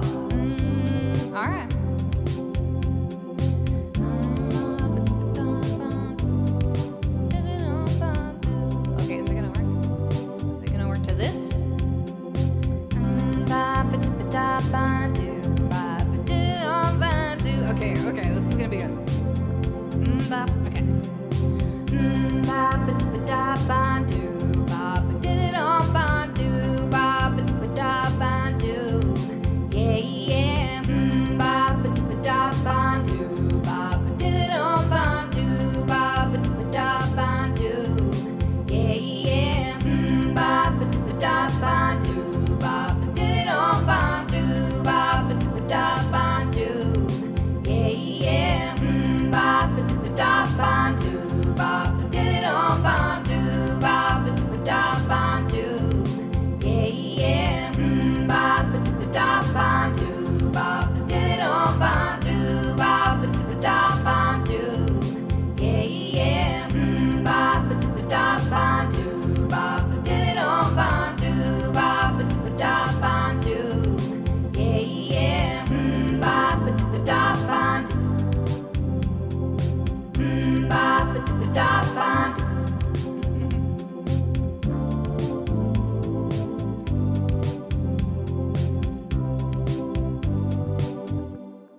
could I find?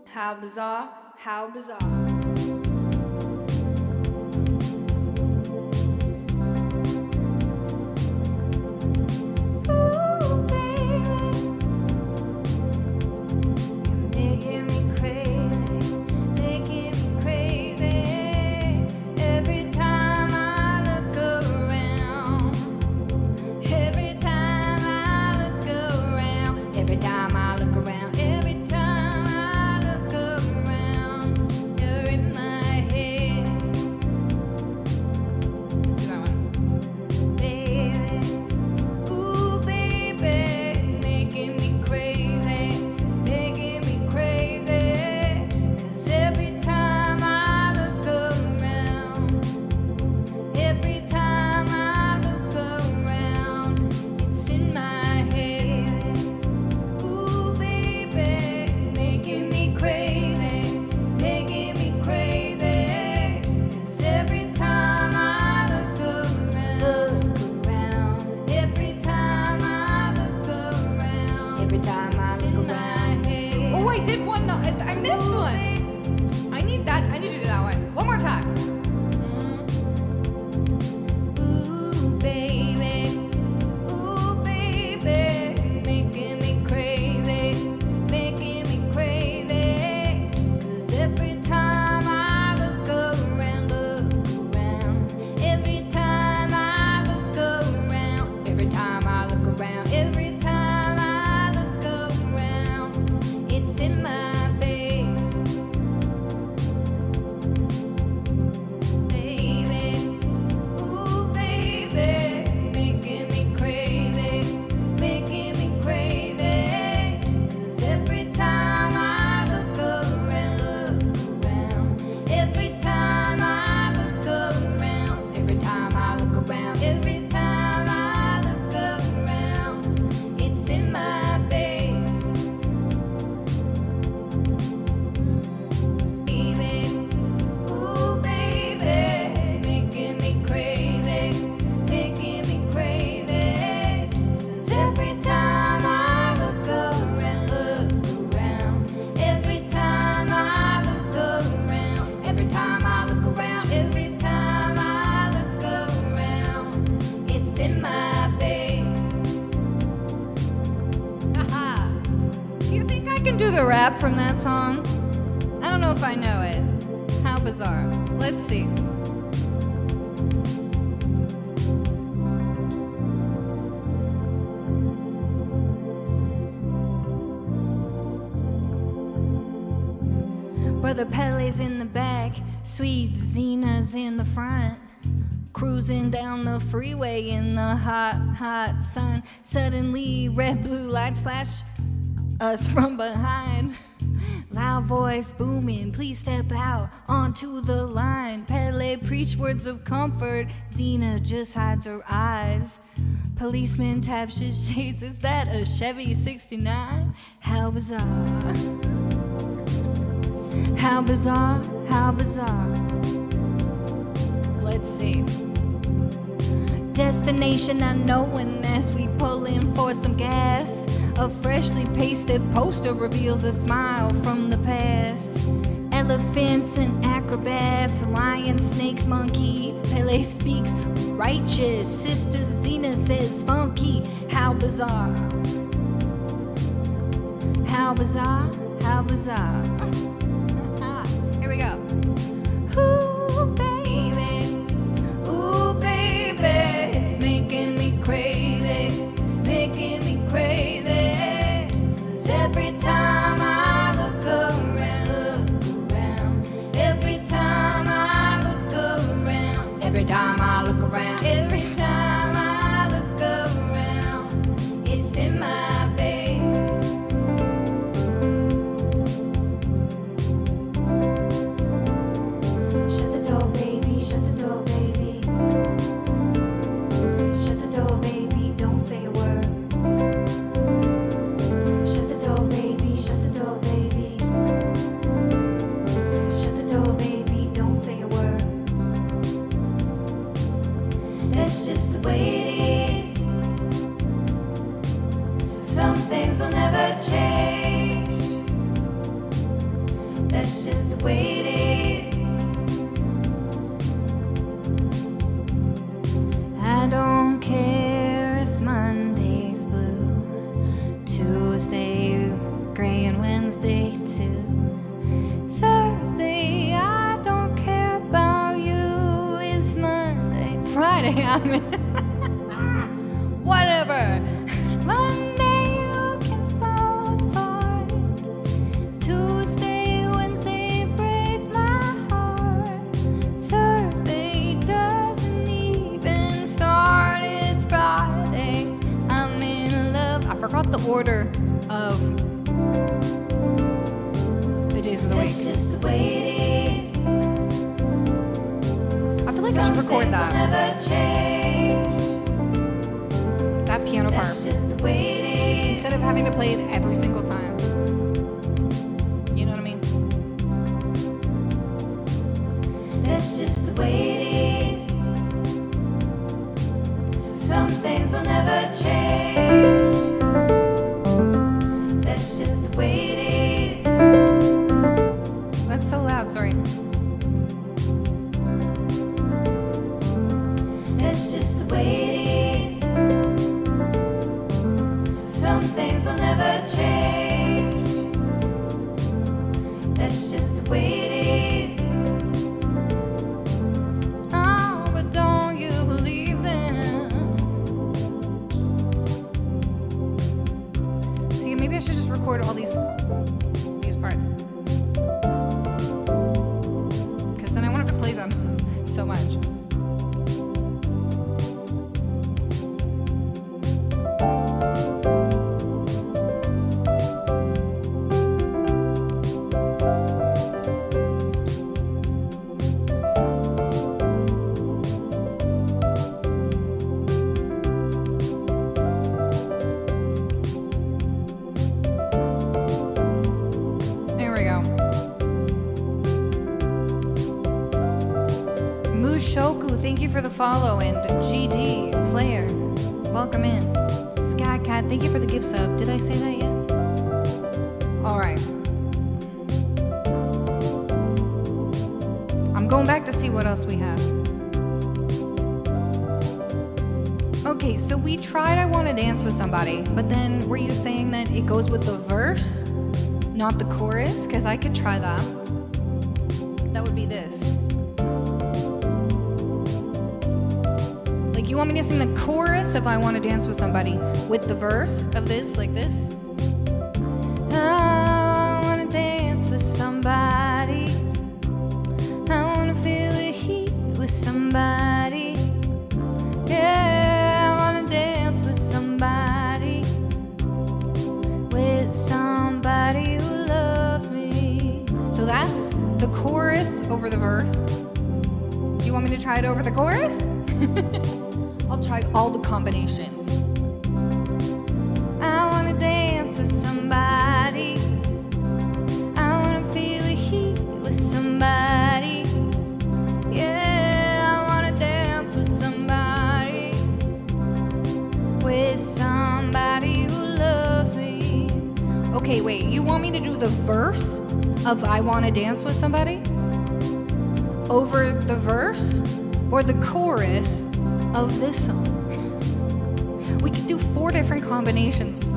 How bizarre, how bizarre. I missed one. I need that. I need to do that one. One more time. Ooh, baby. Ooh, baby. Making me crazy. Making me crazy. 'Cause every time I look around. Every time I look around. Every time I look around. Every time I look around. It's in my do the rap from that song? I don't know if I know it. How bizarre. Let's see. Brother Pele's in the back, sweet Zena's in the front. Cruising down the freeway in the hot, hot sun. Suddenly, red, blue lights flash us from behind. Loud voice booming, please step out onto the line. Pele preach words of comfort, Xena just hides her eyes. Policeman taps his shades, is that a Chevy 69? How bizarre. How bizarre, how bizarre. Let's see. Destination unknown as we pull in for some gas. A freshly pasted poster reveals a smile from the past. Elephants and acrobats, lions, snakes, monkey. Pele speaks righteous, Sister Xena says funky. How bizarre. How bizarre, how bizarre. Here we go. Ooh, baby. Ooh, baby. It's making me crazy. It's making me crazy. Every time I look around, every time I look around, every time I look around, every time I look around, it's in my face. That's just the way it is. I don't care if Monday's blue, Tuesday gray, and Wednesday too. Thursday, I don't care about you. It's Monday, Friday, I'm in. Whatever. Monday, you can fall apart. Tuesday, Wednesday, break my heart. Thursday doesn't even start. It's Friday, I'm in love. I forgot the order of the days of the week. That's just the way it is. I feel like I should record that. Never change. That piano part. That's just the way it is. Instead of having to play it every single time. You know what I mean? That's just the way it is. Some things will never change. That's just the way it is. That's so loud, sorry. That's just the way it is. Some things will never change. That's just the way it is. Oh, but don't you believe them? See, maybe I should just record all these parts. Because then I won't have to play them so much. Mushoku, thank you for the follow, and GD player, welcome in. Skycat, thank you for the gift sub. Did I say that yet? All right. I'm going back to see what else we have. Okay, so we tried I Want to Dance with Somebody, but then were you saying that it goes with the verse, not the chorus? Because I could try that. That would be this. Like, you want me to sing the chorus of I Want to Dance with Somebody with the verse of this, like this? I want to dance with somebody. I want to feel the heat with somebody. Yeah, I want to dance with somebody. With somebody who loves me. So that's the chorus over the verse. Do you want me to try it over the chorus? I'll try all the combinations. I want to dance with somebody. I want to feel the heat with somebody. Yeah, I want to dance with somebody. With somebody who loves me. Okay, wait, you want me to do the verse of I Want to Dance with Somebody over the verse or the chorus of this song? We could do 4 different combinations.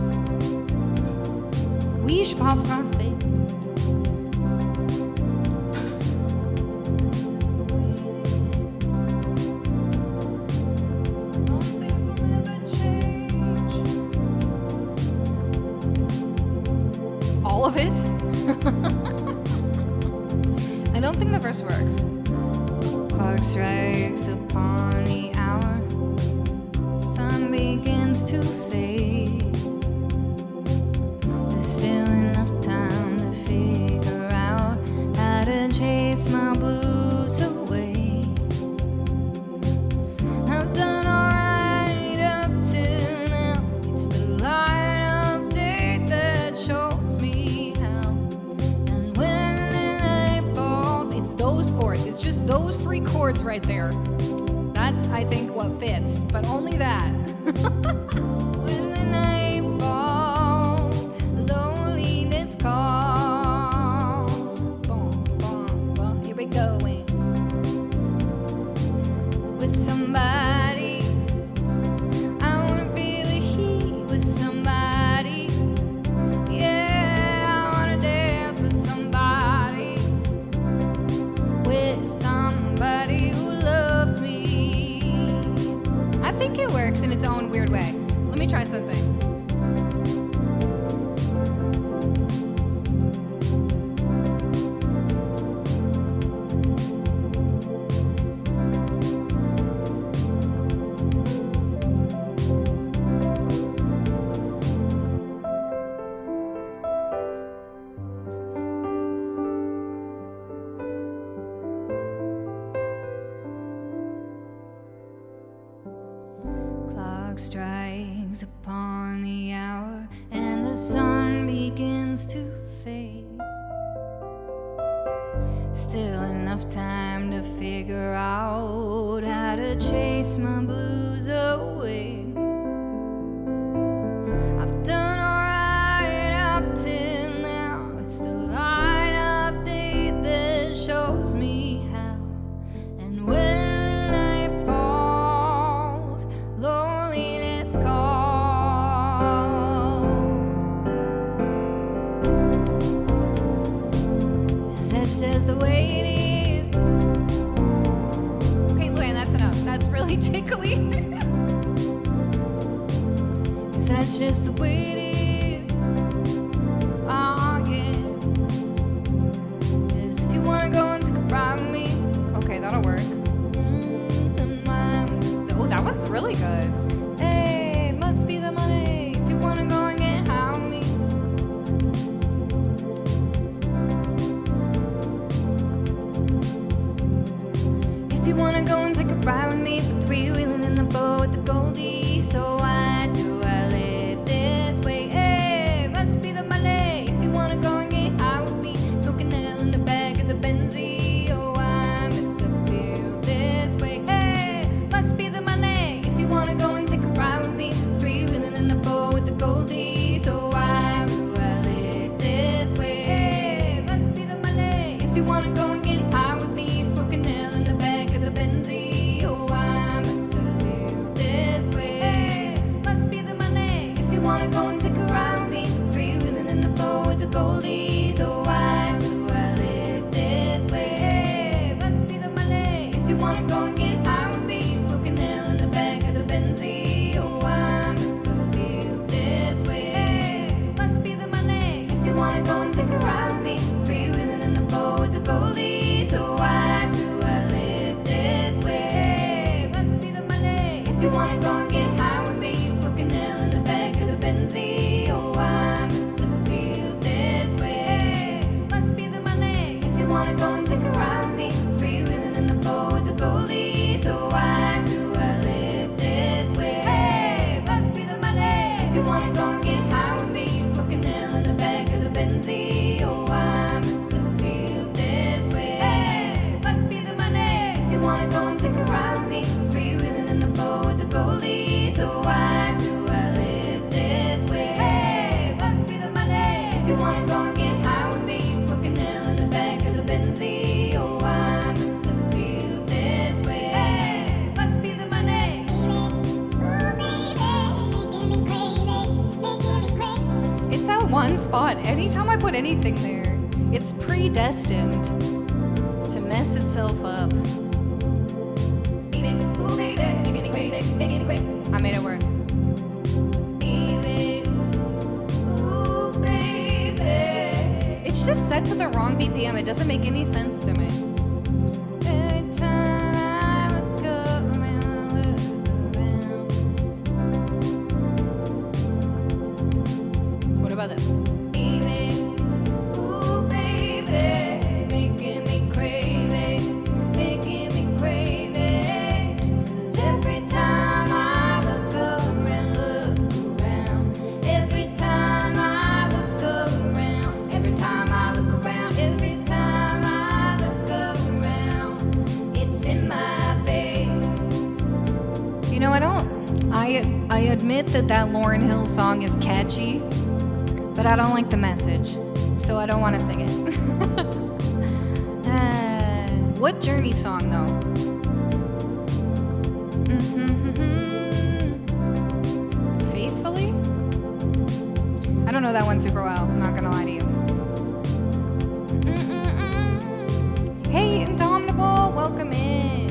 Weesh, pop, frosty. All of it? I don't think the verse works. Clock strikes upon the hour. Sun begins to fade. There's still enough time to figure out how to chase my blues away. I've done alright up till now. It's the light of day that shows me how. And when the night falls, it's those chords. It's just those 3 chords right there. That's, I think, what fits, but only that. When the night falls, loneliness calls.
its own weird way. Let me try something.
Clock strikes upon the hour and the sun begins to fade. Still enough time to figure out how to chase my blues away. I've done alright up till now. It's the light update that shows me how. And when just the way it is.
Okay, Luann, that's enough. That's really tickly.
'Cause that's just the way it is. Oh, yeah. 'Cause if you wanna go and take a ride with me,
Okay, that'll work. Oh, that one's really good.
Hey, must be the money. If you wanna go and get high with me. If you wanna go and take a ride with me, put the three-wheeling in the boat with the Goldie. So why do I live this way? Hey, must be the money. If you wanna go and get high with me, smoking nail in the back of the Benzie. Oh, I miss the feel this way. Hey, must be the money. If you wanna go and take a ride with me, three-wheeling in the boat with the Goldie. So why do I live this way? Hey, must be the money. If you wanna go and get high with me, smoking nail in the back of the Benzie. Oh, I must have feel this way. Hey, must be the money. If you wanna go and take a ride with me, three-wheeling in the boat with the Goldie. So why do I live this way? Hey, must be the money. If you wanna go and get high with me, smoking nail in the back of the Benzie. Oh, I must have feel this way. Hey, must be the money. If you wanna go and take a ride with me, three-wheeling in the boat with the Goldie. So why do I live this way? Hey, must be the money. If you wanna go and get high with me, smoking nail in the back of the Benzie. Oh, I must have feel this way. Hey, must be the money. If you wanna go and take a ride with me, three-wheeling in the boat with the Goldie. So why do I live this way? Hey, must be the money. If you wanna go and get high with me, smoking nail in the back of the Benzie. Oh, I must have feel this way. Hey, must be the money. If you wanna go and take a ride with me, three-wheeling in the boat with the Goldie. So why do I live this way? Hey, must be the money. If you wanna go and get high with me, smoking nail in the back of the Benzie. Oh, I must have feel this way. Hey, must be the money.
It's that one spot. Anytime I put anything there, it's predestined to mess itself up. I made it work. It's just set to the wrong BPM. It doesn't make any sense to me.
Every time I look around,
What about this?
baby, ooh, baby, making me crazy, making me crazy. 'Cause every time I look around, every time I look around, every time I look around, every time I look around, it's in my face.
You know, I admit that Lauryn Hill song is catchy, but I don't like the message, so I don't want to sing it. What Journey song, though? Faithfully? I don't know that one super well, I'm not gonna lie to you. Hey, Indomitable, welcome in.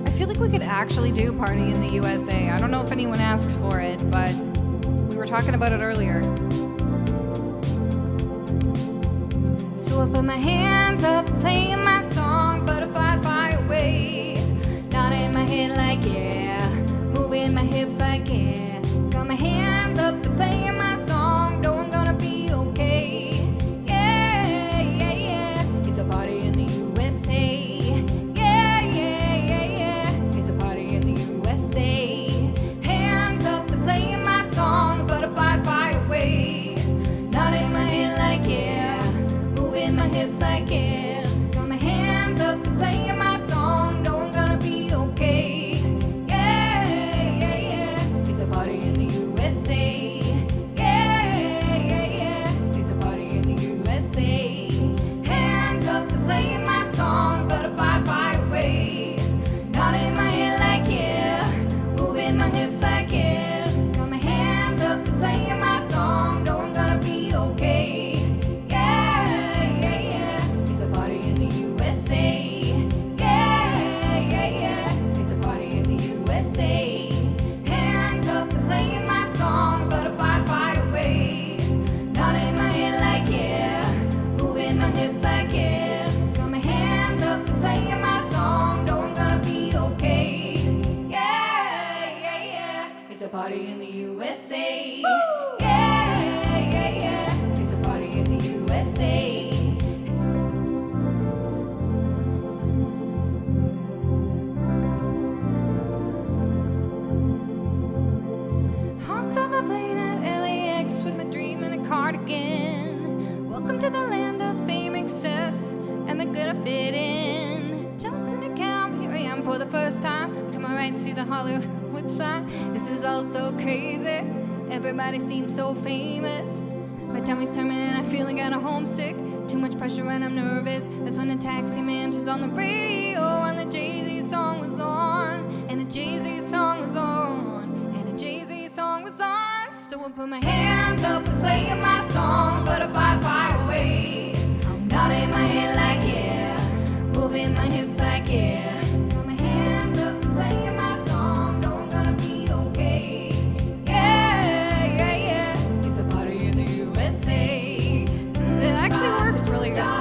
I feel like we could actually do party in the USA. I don't know if anyone asks for it, but we were talking about it earlier.
So I put my hands up, playing my song, butterflies fly away. Nodding my head like yeah, moving my hips like yeah. Got my hands up, playing my song, know I'm gonna be okay. Yeah, yeah, yeah, it's a party in the USA. Yeah, yeah, yeah, yeah, it's a party in the USA. Hands up, playing my song, the butterflies fly away. Nodding my head like yeah, moving my hips like yeah. Got my hands up, playing my song, know I'm gonna be okay. Yeah, yeah, yeah, it's a party in the USA. Yeah, yeah, yeah, it's a party in the USA. Hands up, playing my song, butterflies fly away. Nodding my head like yeah, moving my hips like yeah. Got my hands up, playing my song, know I'm gonna be okay. Yeah, yeah, yeah, it's a party in the USA. Yeah, yeah, yeah, it's a party in the USA. Hands up, playing my song, butterflies fly away. Nodding my head like yeah, moving my hips like yeah. Got my hands up, playing my song, know I'm gonna be okay. Yeah, yeah, yeah, it's a party in the USA. Yeah, yeah, yeah, it's a party in the USA. Hopped off a plane at LAX with my dream in a cardigan. Welcome to the land of fame, excess, am I gonna fit in? Jumped in a cab, here I am for the first time. Look to my right, see the Hollywood sign. This is all so crazy, everybody seems so famous. My tummy's turning and I feel kinda homesick. Too much pressure and I'm nervous. That's when a taxi man just on the radio and the Jay-Z song was on. And a Jay-Z song was on. And a Jay-Z song was on. So I put my hands up and playing my song, butterflies fly away. I'm nodding my head like yeah, moving my hips like yeah. Got my hands up and playing my song, know I'm gonna be okay. Yeah, yeah, yeah, it's a party in the USA.
It actually works really well.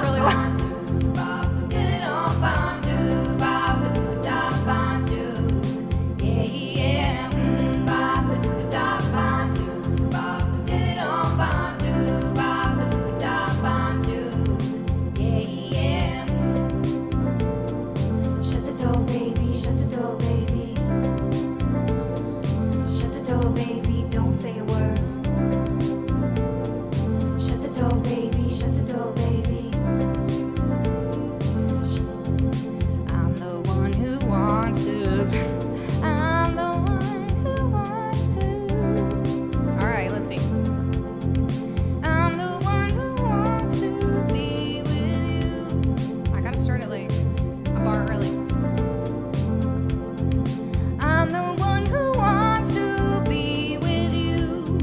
Shut the door, baby, shut the door, baby. Shut the door, baby, don't say a word. Shut the door, baby, shut the door, baby. I'm the one who wants to. I'm the one who wants to.
All right, let's see.
I'm the one who wants to be with you.
I gotta start it like a bar early.
I'm the one who wants to be with you.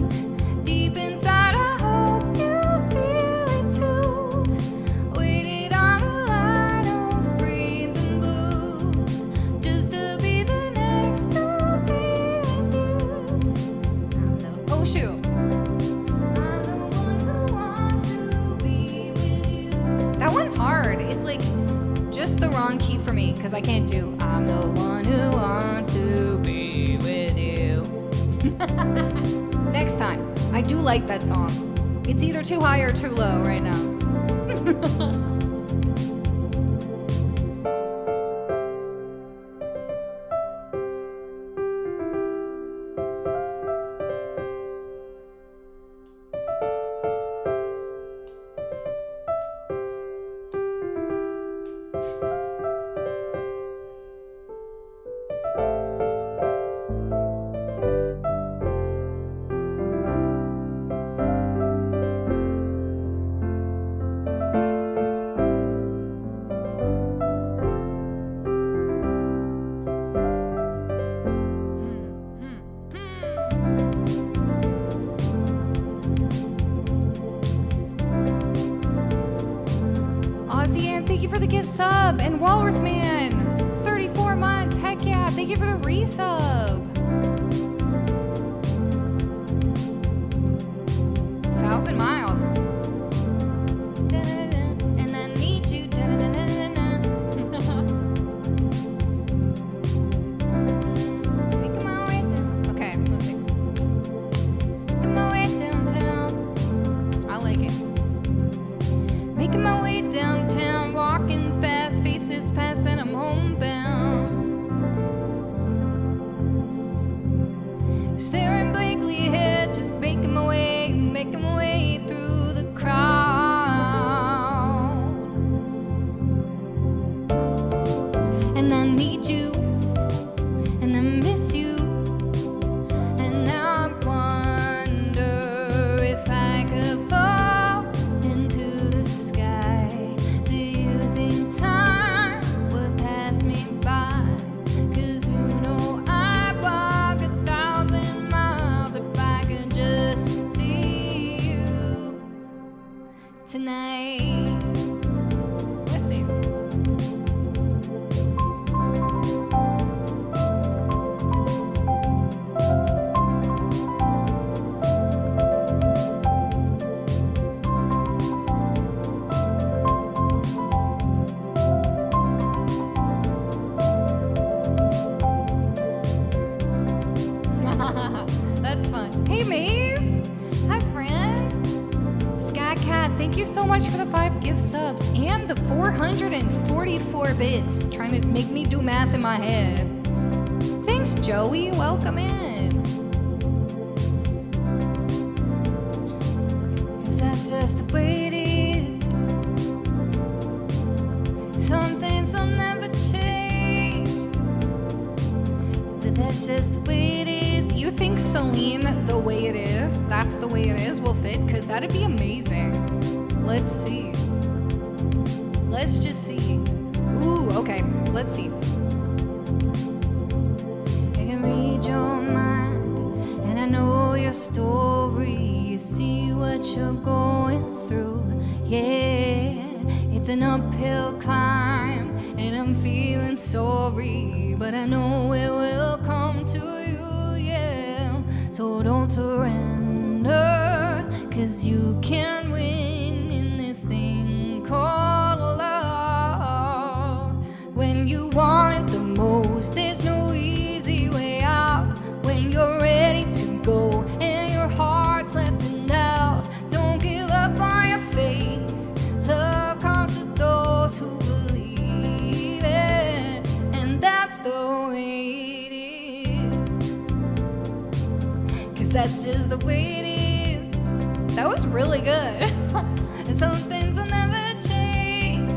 Deep inside, I hope you feel it too. Waited on a line of greens and blues, just to be the next to be with you.
Oh shoot,
I'm the one who wants to be with you.
that one's hard. It's like just the wrong key for me because I can't do
I'm the one who wants to be with you.
next time. I do like that song. It's either too high or too low right now. Ozzy, and thank you for the gift sub. And Walrus Man, 34 months. Heck yeah. thank you for the resub. 1,000 miles. And I need you. Making my way down. Okay, let's see. Making my way downtown. I like it. Making my way downtown, walking fast, faces past, and I'm homebound. Staring blankly ahead, just making my way through the crowd. And I need you, and I miss you, and I wonder if I could fall into the sky. Do you think time would pass me by? 'Cause you know I'd walk 1,000 miles if I could just see you tonight. Let's see. That's fun. Hey, Maze. Hi, friend. Skycat, thank you so much for the 5 gift subs and the 444 bits. Trying to make me do math in my head. Thanks, Joey. Welcome in. 'Cause that's just the way it is. Some things will never change. But that's just the way it is. You think Celine, the way it is, that's the way it is, will fit? Because that'd be amazing. Let's see. Let's just see. Ooh, okay. Let's see. I can read your mind, and I know your story. You see what you're going through. Yeah, it's an uphill climb, and I'm feeling sorry, but I know it will come to you. So don't surrender, 'cause you can win in this thing called love. When you want it the most, there's no easy way out. When you're ready to go and your heart's left in doubt, don't give up on your faith. Love comes to those who believe it, and that's the way it is. 'Cause that's just the way it is. That was really good. And some things will never change.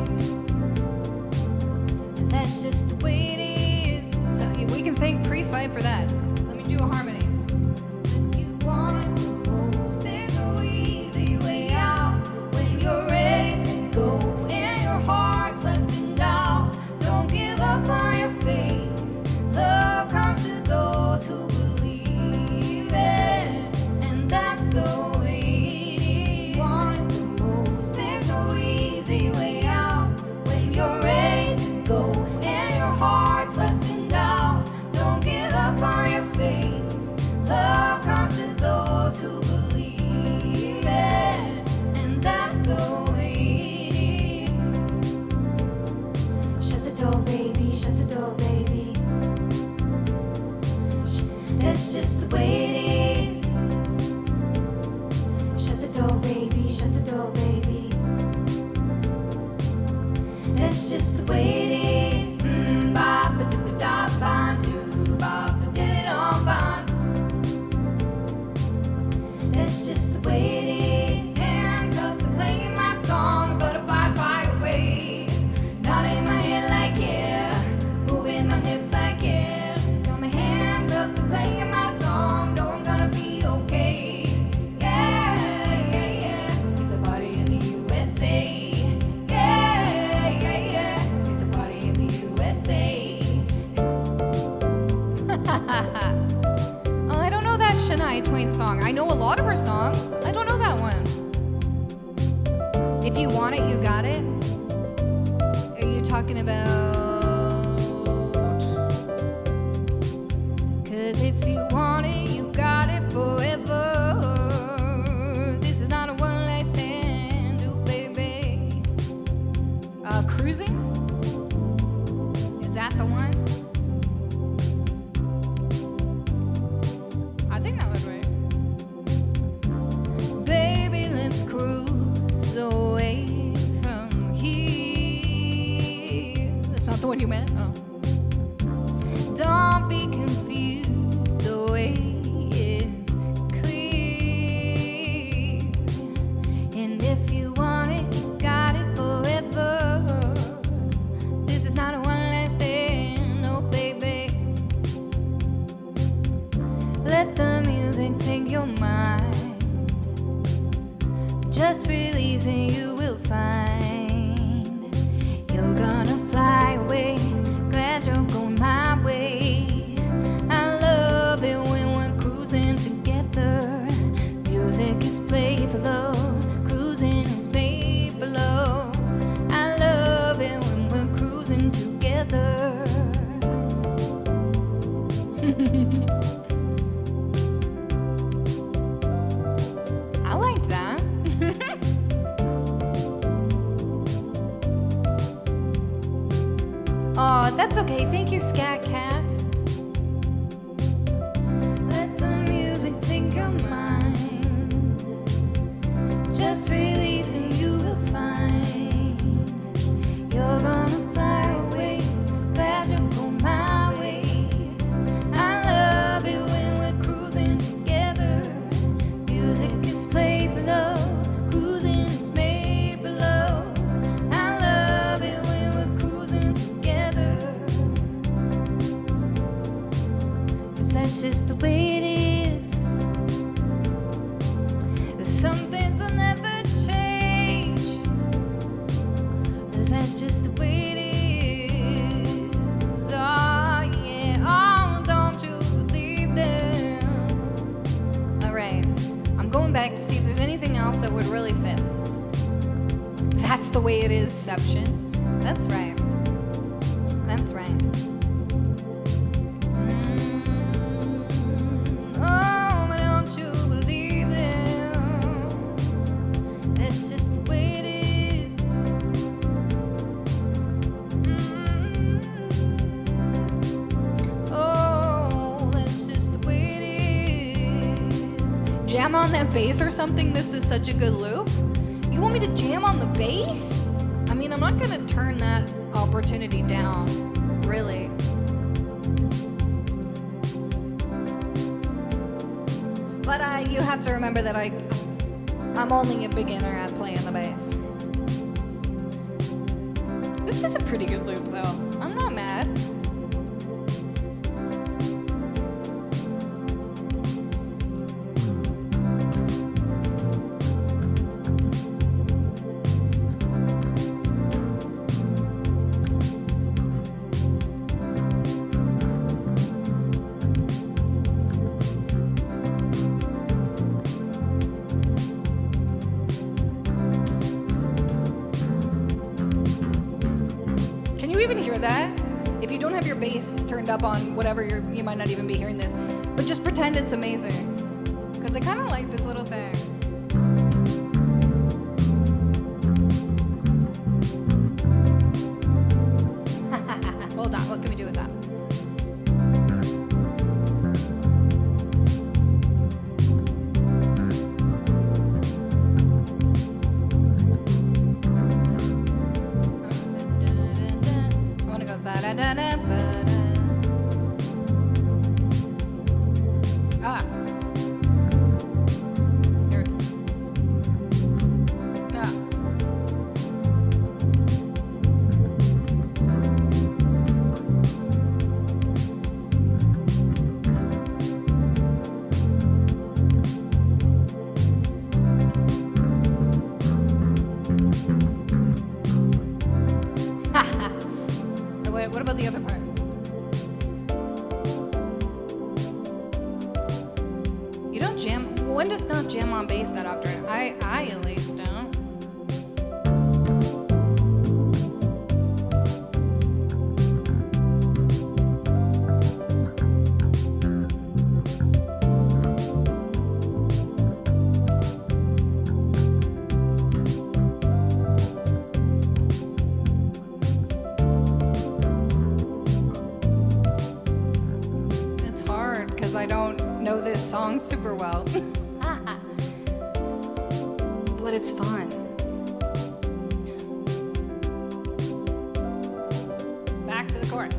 And that's just the way it is. So we can thank Pre-Fight for that. Let me do a harmony. When you want it the most, there's no easy way out. When you're ready to go and your heart's left in doubt, don't give up on your faith. Love comes to those who believe it, and that's the way it is. Want it the most, there's no easy way out. When you're ready to go and your heart's left in doubt, don't give up on your faith. Love comes to those who believe it, and that's the way it is. Shut the door, baby, shut the door, baby. That's just the way it is. Shut the door, baby, shut the door, baby. That's just the way it is. Ba ba da ba da ba do ba ba did it on ba. That's just the way it is. Hands up, they're playing my song. Butterflies fly away. Nodding my head like yeah, moving my hips like yeah. Got my hands up, they're playing my song. Know I'm gonna be okay. Yeah, yeah, yeah. It's a party in the USA. Yeah, yeah, yeah. It's a party in the USA. Oh, I don't know that Shania Twain song. I know a lot of her songs. I don't know that one. If you want it, you got it. Are you talking about
'Cause if you want it, you got it forever. This is not a one night stand, oh baby. Cruising? Is that the one? I think that was right. Baby, let's cruise away from here. That's not the one you meant? Oh. Don't be confused, the way is clear. And if you want it, you got it forever. This is not a one last stand, oh baby. Let the music take your mind. Just release and you will find you're gonna fly away. Glad you're going my way. I love it when we're cruising together. Music is played for love. Cruising is made for love. I love it when we're cruising together. I liked that. Oh, that's okay. Thank you, Scat Cat. Let the music take your mind. Just release and you will find you're gonna fly away. Glad you're going my way. I love it when we're cruising together. Music is played for love. Cruising is made for love. I love it when we're cruising together. 'Cause that's just the way it is. Some things will never change. That's just the way it is. Oh yeah, oh don't you believe them. Alright, I'm going back to see if there's anything else that would really fit. That's the way it is, Seption. That's right. That's right. Oh, but don't you believe them. That's just the way it is. Oh, that's just the way it is. Jam on that bass or something? This is such a good loop. You want me to jam on the bass? I mean, I'm not gonna turn that opportunity down, really. But you have to remember that I'm only a beginner at playing the bass. This is a pretty good loop, though. I'm not mad. Can you even hear that? If you don't have your bass turned up on whatever, you might not even be hearing this. But just pretend it's amazing. Because I kind of like this little thing. Hold on, what can we do with that? I want to go ba-da-da-da-ba-da. Ah. Here. Ah. What about the other part? You don't jam. One does not jam on bass that often. I at least don't.
this song super well. But it's fun. Back to the chorus.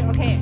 Okay.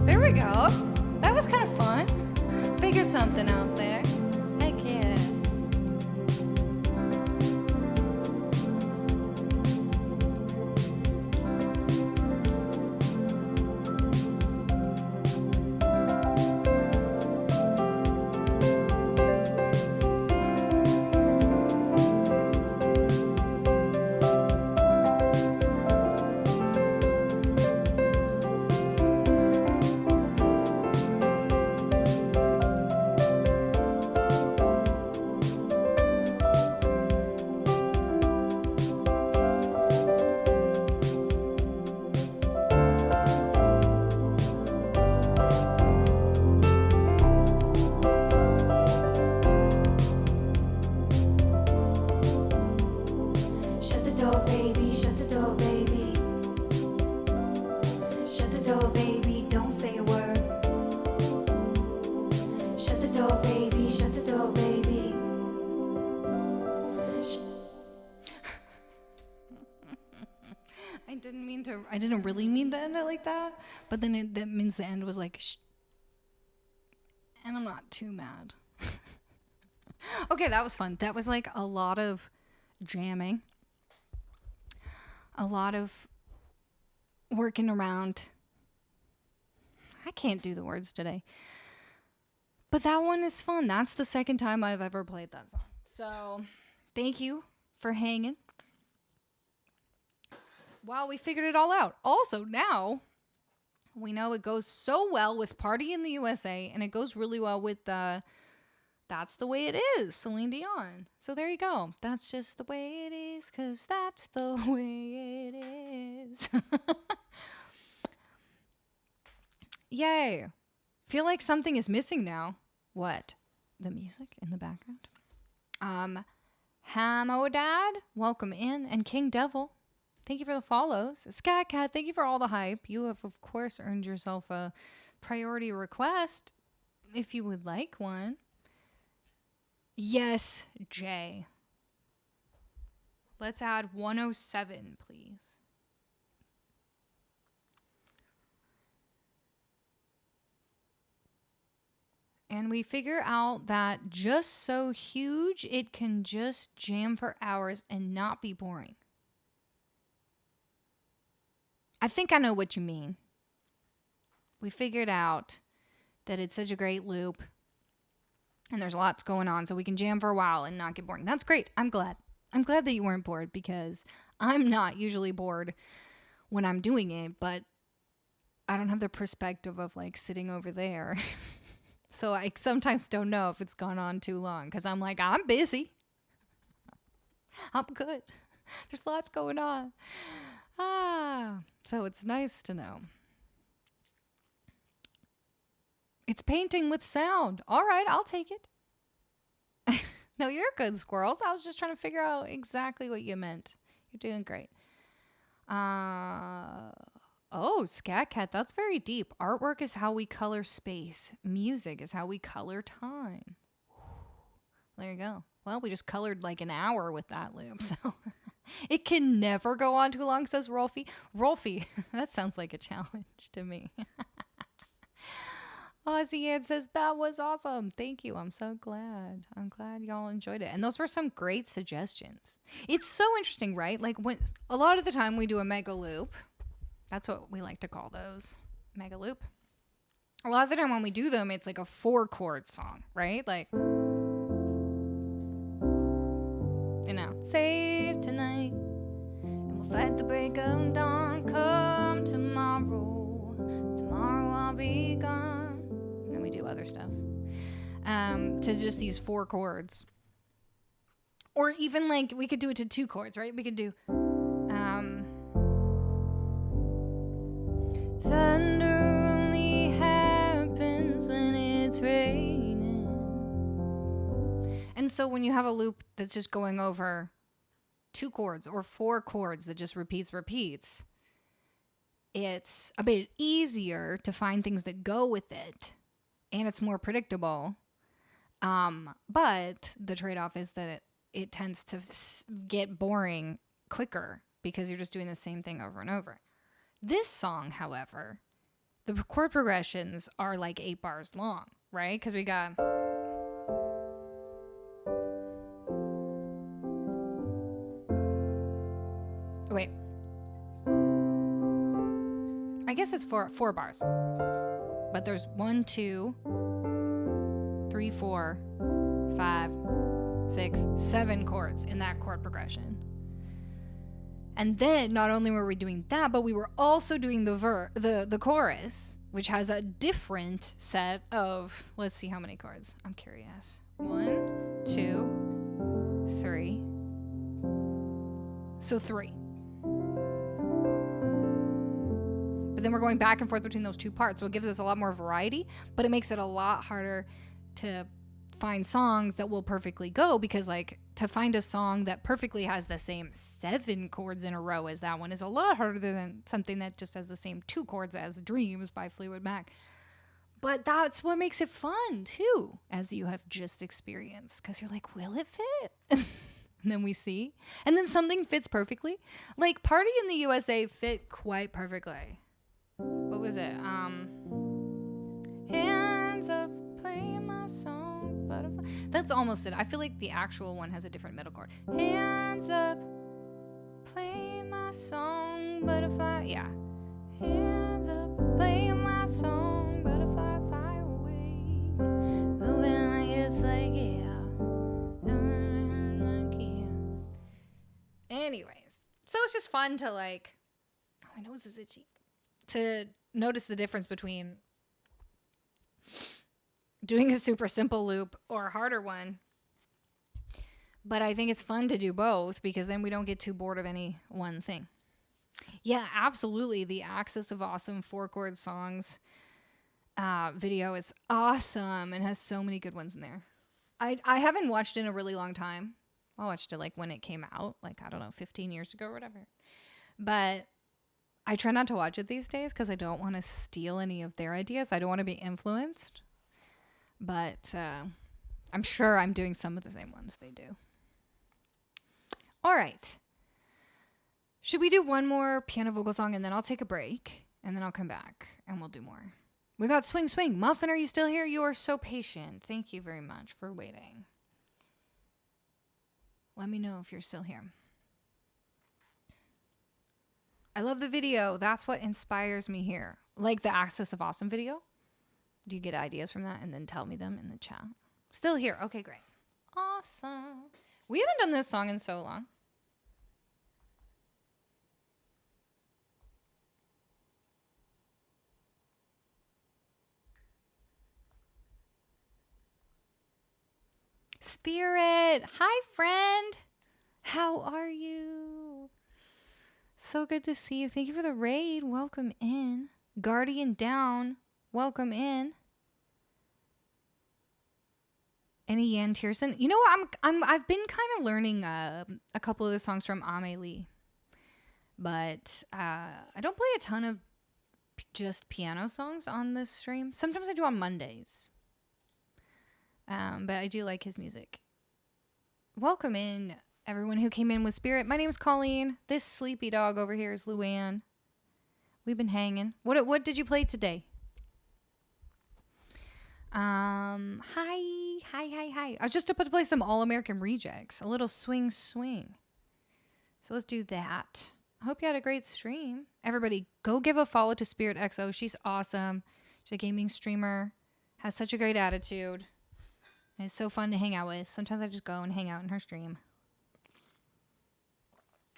There we go. That was kind of fun. Figured something out there. Heck yeah. Shut the door, baby. Shut the door, baby. Shut the door, baby. Don't say a word. Shut the door, baby. Shut the door, baby. I didn't really mean to end it like that, but then that means the end was like, shh. And I'm not too mad. Okay, that was fun. That was like a lot of jamming. A lot of working around. I can't do the words today. But that one is fun. That's the second time I've ever played that song. So, thank you for hanging. Wow, we figured it all out. Also, now we know it goes so well with Party in the USA, and it goes really well with That's the Way It Is, Celine Dion. So there you go. That's just the way it is, 'cause that's the way it is. Yay. Feel like something is missing now. What? The music in the background? Hamodad, welcome in. And King Devil, thank you for the follows. Sky Cat, thank you for all the hype. You have, of course, earned yourself a priority request if you would like one. Yes, Jay. Let's add 107, please. And we figure out that just so huge, it can just jam for hours and not be boring. I think I know what you mean. We figured out that it's such a great loop and there's lots going on, so we can jam for a while and not get boring. That's great. I'm glad. I'm glad that you weren't bored, because I'm not usually bored when I'm doing it, but I don't have the perspective of like sitting over there. So I sometimes don't know if it's gone on too long, because I'm like, I'm busy. I'm good. There's lots going on. So it's nice to know. It's painting with sound. All right, I'll take it. No, you're good, squirrels. I was just trying to figure out exactly what you meant. You're doing great. Oh, Scat Cat, that's very deep. Artwork is how we color space. Music is how we color time. There you go. Well, we just colored like an hour with that loop, so it can never go on too long, says Rolfie. Rolfie, that sounds like a challenge to me. Ozzy Ann says, that was awesome. Thank you. I'm so glad. I'm glad y'all enjoyed it. And those were some great suggestions. It's so interesting, right? Like when a lot of the time we do a mega loop. That's what we like to call those. Mega loop. A lot of the time when we do them, it's like a 4-chord song, right? Like, you know, save tonight. And we'll fight the break of dawn. Come tomorrow. Tomorrow I'll be gone. And then we do other stuff. To just these 4 chords. Or even like, we could do it to 2 chords, right? We could do, thunder only happens when it's raining. And so when you have a loop that's just going over 2 chords or 4 chords that just repeats, it's a bit easier to find things that go with it, and it's more predictable. But the trade-off is that it tends to get boring quicker because you're just doing the same thing over and over. This song, however, the chord progressions are like 8 bars long, right? Because we got... Wait. I guess it's 4 bars. But there's 1, 2, 3, 4, 5, 6, 7 chords in that chord progression. And then not only were we doing that, but we were also doing the chorus, which has a different set of, let's see how many chords. I'm curious. 1, 2, 3. So 3. But then we're going back and forth between those 2 parts. So it gives us a lot more variety, but it makes it a lot harder to find songs that will perfectly go, because like to find a song that perfectly has the same 7 chords in a row as that one is a lot harder than something that just has the same 2 chords as Dreams by Fleetwood Mac. But that's what makes it fun too, as you have just experienced, because you're like, will it fit? And then we see, and then something fits perfectly. Like Party in the USA fit quite perfectly. What was it? Hands up, play my song. Butterfly. That's almost it. I feel like the actual one has a different middle chord. Hands up, play my song, butterfly. Yeah. Hands up, play my song, butterfly, fly away. But when I hips like anyways, so it's just fun to like, oh, my nose is itchy, to notice the difference between doing a super simple loop or a harder one. But I think it's fun to do both, because then we don't get too bored of any one thing. Yeah, absolutely. The Axis of Awesome 4-chord songs video is awesome and has so many good ones in there. I haven't watched it in a really long time. I watched it like when it came out, like, I don't know, 15 years ago or whatever. But I try not to watch it these days because I don't want to steal any of their ideas. I don't want to be influenced. But I'm sure I'm doing some of the same ones they do. All right. Should we do one more piano vocal song and then I'll take a break and then I'll come back and we'll do more. We got Swing Swing. Muffin, are you still here? You are so patient. Thank you very much for waiting. Let me know if you're still here. I love the video. That's what inspires me here. Like the Axis of Awesome video. Do you get ideas from that? And then tell me them in the chat. Still here. Okay, great. Awesome. We haven't done this song in so long. Spirit. Hi, friend. How are you? So good to see you. Thank you for the raid. Welcome in. Guardian Down. Welcome in. Any Yan Tiersen? You know what? I've been kind of learning a couple of the songs from Amelie, but I don't play a ton of just piano songs on this stream. Sometimes I do on Mondays, but I do like his music. Welcome in, everyone who came in with Spirit. My name is Colleen. This sleepy dog over here is Luann. We've been hanging. What did you play today? Hi. I was just about to play some All American Rejects, a little swing. So let's do that. I hope you had a great stream. Everybody, go give a follow to Spirit XO. She's awesome. She's a gaming streamer, has such a great attitude, and it's so fun to hang out with. Sometimes I just go and hang out in her stream.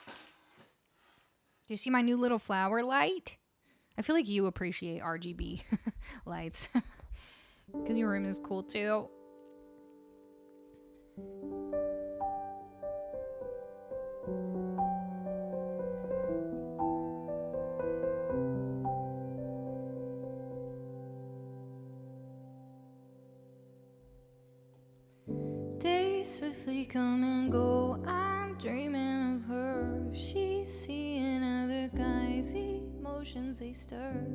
Do you see my new little flower light? I feel like you appreciate RGB lights because your room is cool too. Days swiftly come and go. I'm dreaming of her. She's seeing other guys. Emotions they stir.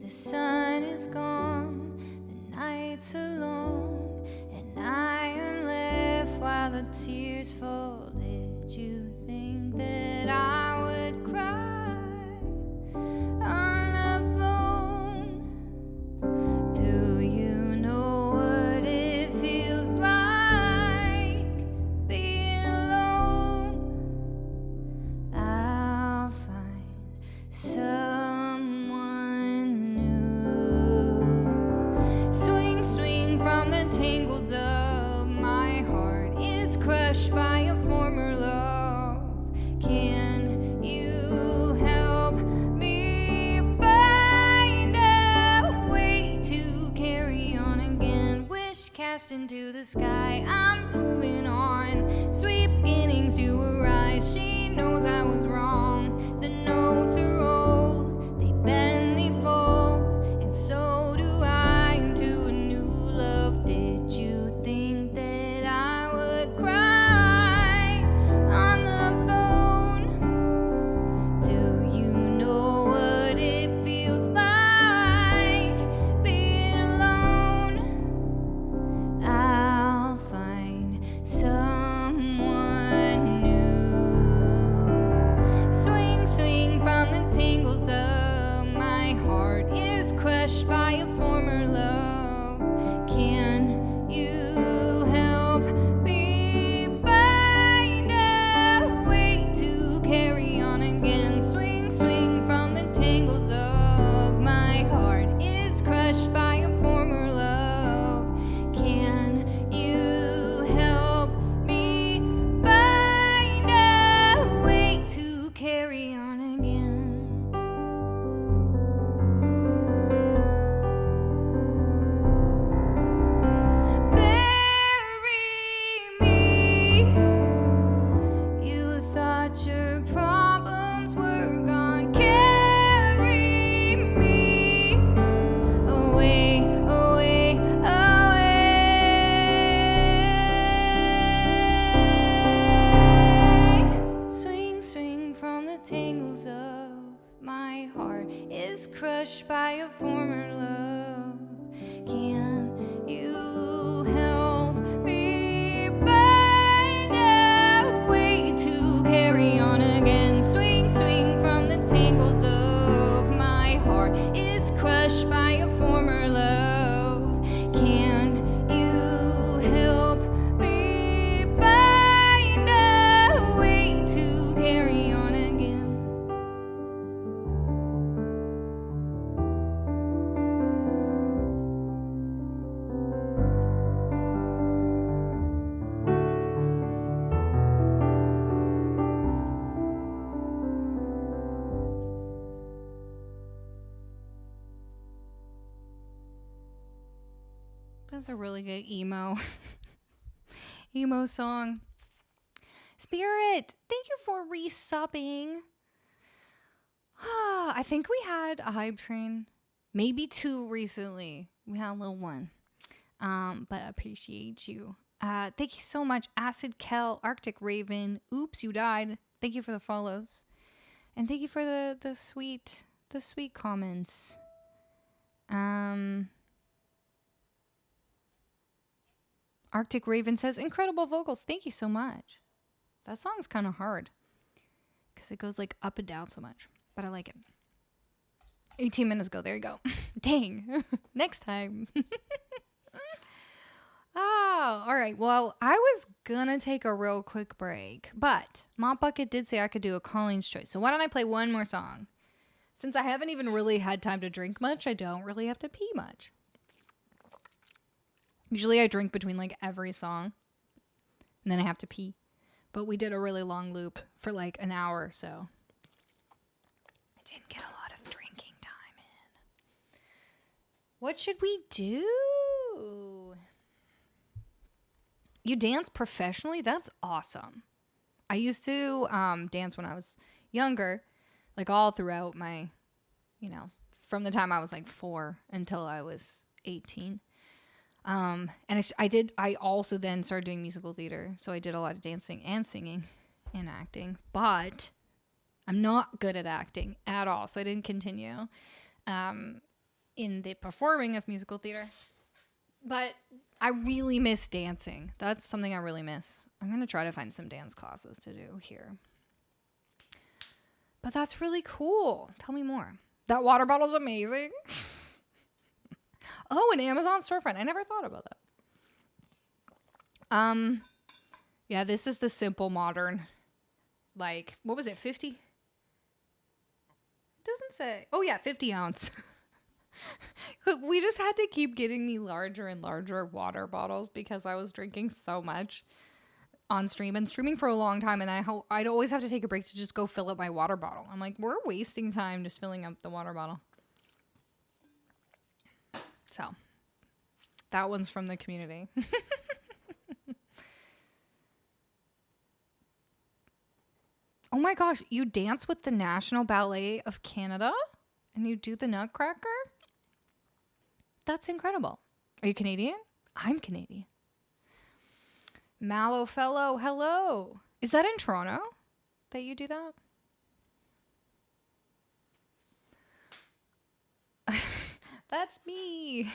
The sun is gone. The night's alone. And I am left while the tears fall. Did you think that I would cry on the phone? Do you know what it feels like being alone? I'll find someone new. Swing from the tangles of my heart is crushed by a former love. Can you help me find a way to carry on again? Wish cast into the sky, I'm moving on. Sweet beginnings do arise. She knows I was wrong. The notes are old, they bend, they fold, and so do I into a new love. Did you think that I would cry on the phone? Do you know what it feels like being alone? I'll find someone new. Swing from the tangles of my heart is crushed by a former love. Can you help me find a way to carry on again? Swing from the tangles of my heart is crushed by a former love. Can you help me find a way to carry on again? Bury me. You thought your problems were gone. Carry me away. Swing from the tangles of my heart is crushed by a former love. Can you help me find a way to carry on again? Swing from the tangles of my heart is crushed by a former love. Can you help me find a way to carry on again? That's a really good emo song. Spirit, thank you for resubbing. I think we had a hype train, maybe 2 recently. We had a little one. But I appreciate you. Thank you so much, Acid Kel, Arctic Raven. Oops, you died. Thank you for the follows, and thank you for the sweet comments. Arctic Raven says, incredible vocals. Thank you so much. That song's kind of hard because it goes like up and down so much, but I like it. 18 minutes ago. There you go. Dang. Next time. Oh, all right. Well, I was gonna take a real quick break, but Mop Bucket did say I could do a Colleen's choice. So why don't I play one more song? Since I haven't even really had time to drink much, I don't really have to pee much. Usually I drink between like every song, and then I have to pee. But we did a really long loop for like an hour, so I didn't get a lot of drinking time in. What should we do? You dance professionally? That's awesome. I used to dance when I was younger, like all throughout my, from the time I was like 4 until I was 18. And I also then started doing musical theater. So I did a lot of dancing and singing and acting, but I'm not good at acting at all. So I didn't continue in the performing of musical theater. But I really miss dancing. That's something I really miss. I'm going to try to find some dance classes to do here. But that's really cool. Tell me more. That water bottle's amazing. Oh, an Amazon storefront. I never thought about that. Yeah, this is the simple modern, like, what was it, 50? It doesn't say. Oh, yeah, 50 ounce. We just had to keep getting me larger and larger water bottles because I was drinking so much on stream and streaming for a long time, and I'd always have to take a break to just go fill up my water bottle. I'm like, we're wasting time just filling up the water bottle. So that one's from the community. Oh my gosh, you dance with the National Ballet of Canada and you do the Nutcracker? That's incredible. Are you Canadian? I'm Canadian. Mallow Fellow, hello. Is that in Toronto that you do that? That's me.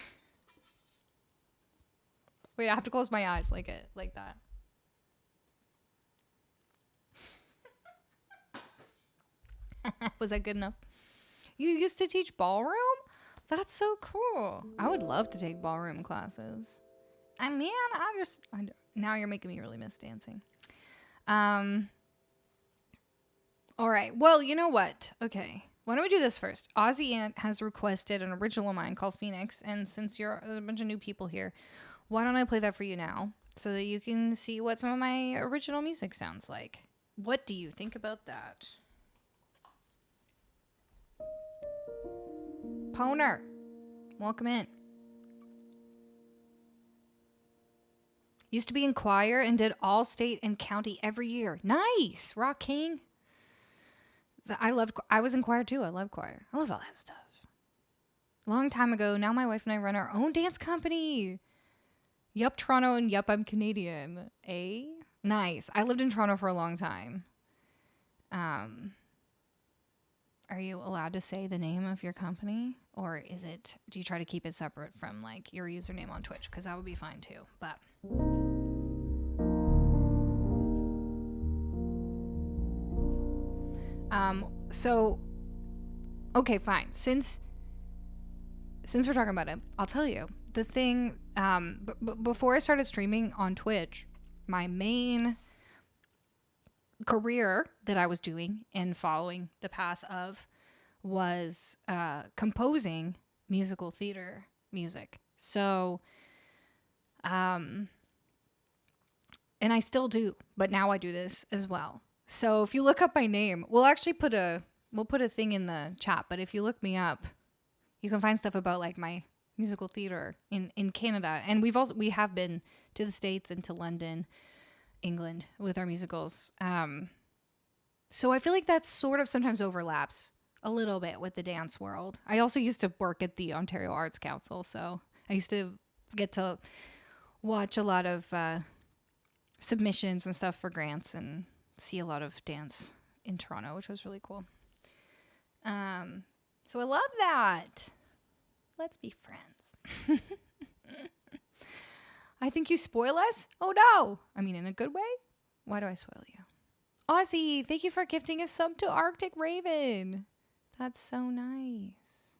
Wait, I have to close my eyes like that. Was that good enough? You used to teach ballroom? That's so cool. I would love to take ballroom classes. And man, now you're making me really miss dancing. All right. Well, you know what? Okay. Why don't we do this first? Aussie Ant has requested an original of mine called Phoenix. And since you're a bunch of new people here, why don't I play that for you now so that you can see what some of my original music sounds like? What do you think about that? Poner, welcome in. Used to be in choir and did all state and county every year. Nice, Rock King. I was in choir too. I love choir. I love all that stuff. Long time ago, now my wife and I run our own dance company. Yup, Toronto, and yup, I'm Canadian. Nice. I lived in Toronto for a long time. Are you allowed to say the name of your company? Or do you try to keep it separate from like your username on Twitch? Because that would be fine too. But okay, fine. Since we're talking about it, I'll tell you the thing. Before I started streaming on Twitch, my main career that I was doing and following the path of was composing musical theater music. So, and I still do, but now I do this as well. So if you look up my name, we'll actually put a thing in the chat. But if you look me up, you can find stuff about like my musical theater in Canada, and we have been to the States and to London, England with our musicals. So I feel like that sort of sometimes overlaps a little bit with the dance world. I also used to work at the Ontario Arts Council, so I used to get to watch a lot of submissions and stuff for grants and see a lot of dance in Toronto, which was really cool. So I love that. Let's be friends. I think you spoil us? Oh no! I mean, in a good way? Why do I spoil you? Aussie, thank you for gifting a sub to Arctic Raven. That's so nice.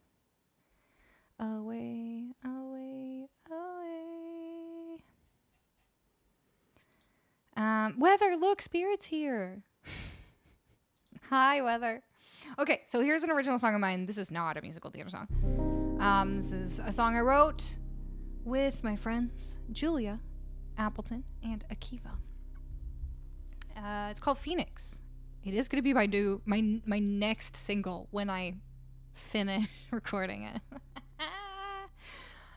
Away, away, away. Weather, look, Spirit's here. Hi, Weather. Okay, so here's an original song of mine. This is not a musical theater song. This is a song I wrote with my friends Julia, Appleton, and Akiva. It's called Phoenix. It is going to be my next single when I finish recording it.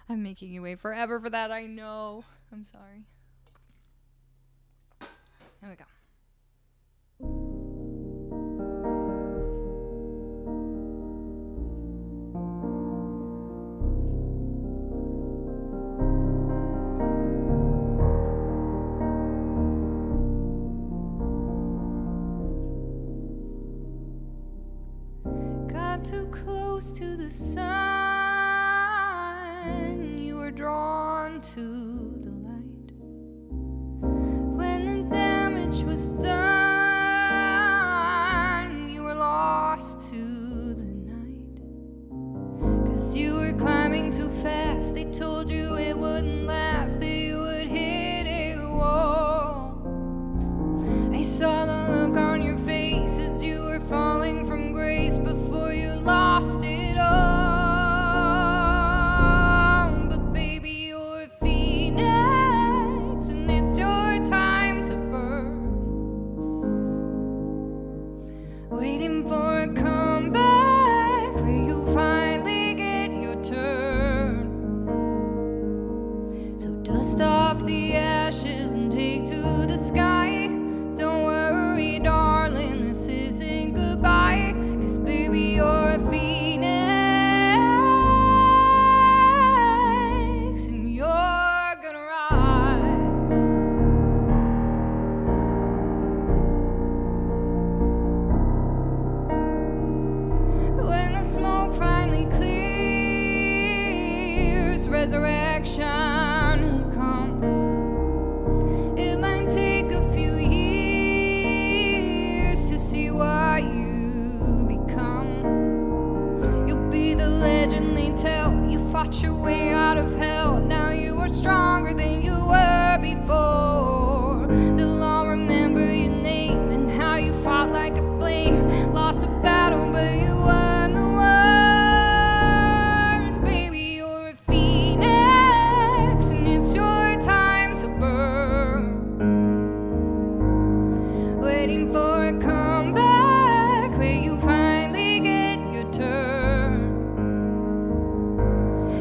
I'm making you wait forever for that, I know. I'm sorry. Here we go. Got too close to the sun, you were drawn to the light. When the damage was done, you were lost to the night. 'Cause you were climbing too fast, they told you it wouldn't last, that you would hit a wall. I saw the look on your face as you were falling from grace before you lost it all. But baby, you're a phoenix, and it's your time to burn. Waiting for a comeback where you finally get your turn. So dust off the ashes and take to the sky. Don't worry, darling, this isn't goodbye. 'Cause baby, you're a phoenix, and you're gonna rise. When the smoke finally clears, resurrection will come. It might take a few years to see what you become. You'll be the legend they tell. You fought your way out of hell. Now you are stronger than you were before. They'll all remember your name and how you fought like a flame. Lost the battle, but you won the war. And baby, you're a phoenix, and it's your time to burn. Waiting for a comeback where you finally get your turn.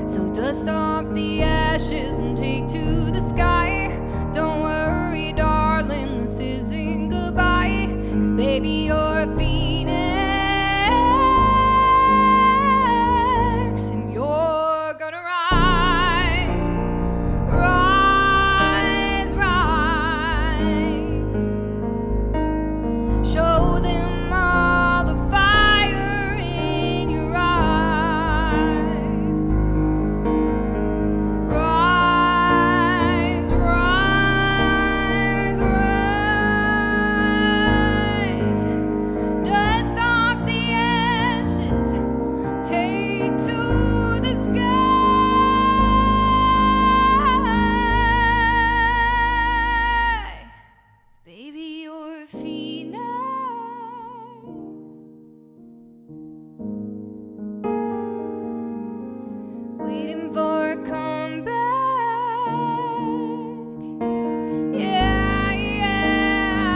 So dust off the ashes and take to the sky. Don't worry, darling, this isn't goodbye. 'Cause baby, you're a phoenix, and you're gonna rise. Rise, rise. Show them all the fire in your eyes. Rise, rise, rise. Dust off the ashes, take to the sky. Baby, you're a phoenix. Waiting for a comeback. Yeah, yeah.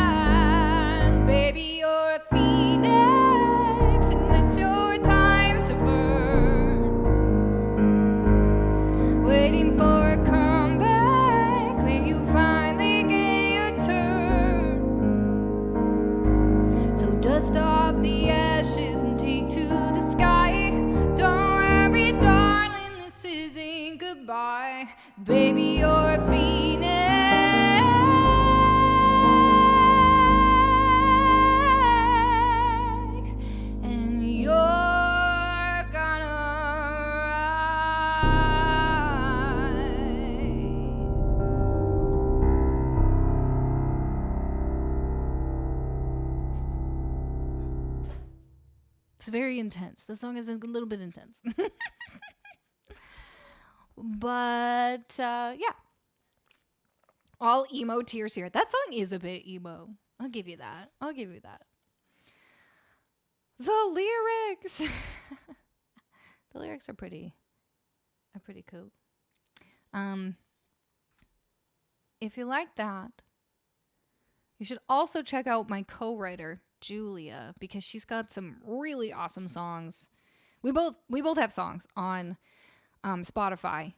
Baby, you're a phoenix, and it's your time to burn. Waiting for a comeback when you finally get your turn. So dust off the ashes and take to the sky. Don't worry, darling, this isn't goodbye. Baby, you're a phoenix, and you're gonna rise. It's very intense. The song is a little bit intense. But, yeah. All emo tears here. That song is a bit emo. I'll give you that. The lyrics. The lyrics are pretty cool. If you like that, you should also check out my co-writer, Julia, because she's got some really awesome songs. We both have songs on Spotify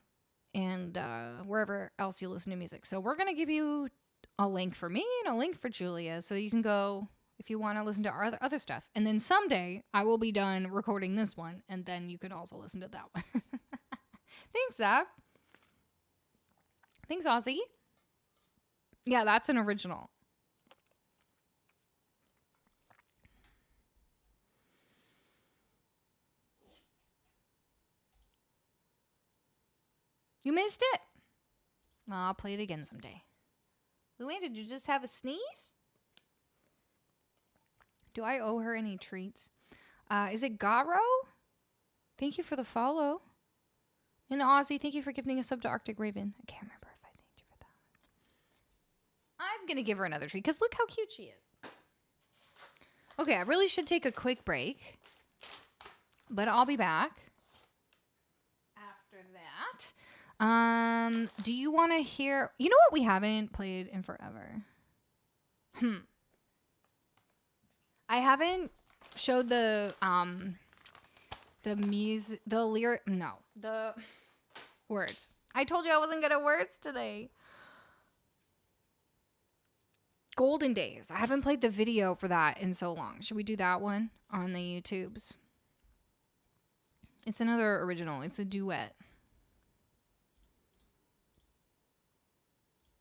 and wherever else you listen to music. So we're gonna give you a link for me and a link for Julia, so you can go if you want to listen to our other stuff. And then someday I will be done recording this one, and then you can also listen to that one. Thanks, Zach. Thanks, Ozzy. Yeah, that's an original. You missed it. Well, I'll play it again someday. Luann, did you just have a sneeze? Do I owe her any treats? Is it Garo? Thank you for the follow. And Ozzy, thank you for giving a sub to Arctic Raven. I can't remember if I thanked you for that. I'm going to give her another treat because look how cute she is. Okay, I really should take a quick break. But I'll be back after that. Do you want to hear... You know what we haven't played in forever? I haven't showed the music, the lyric... No, the words. I told you I wasn't good at words today. Golden Days. I haven't played the video for that in so long. Should we do that one on the YouTubes? It's another original. It's a duet.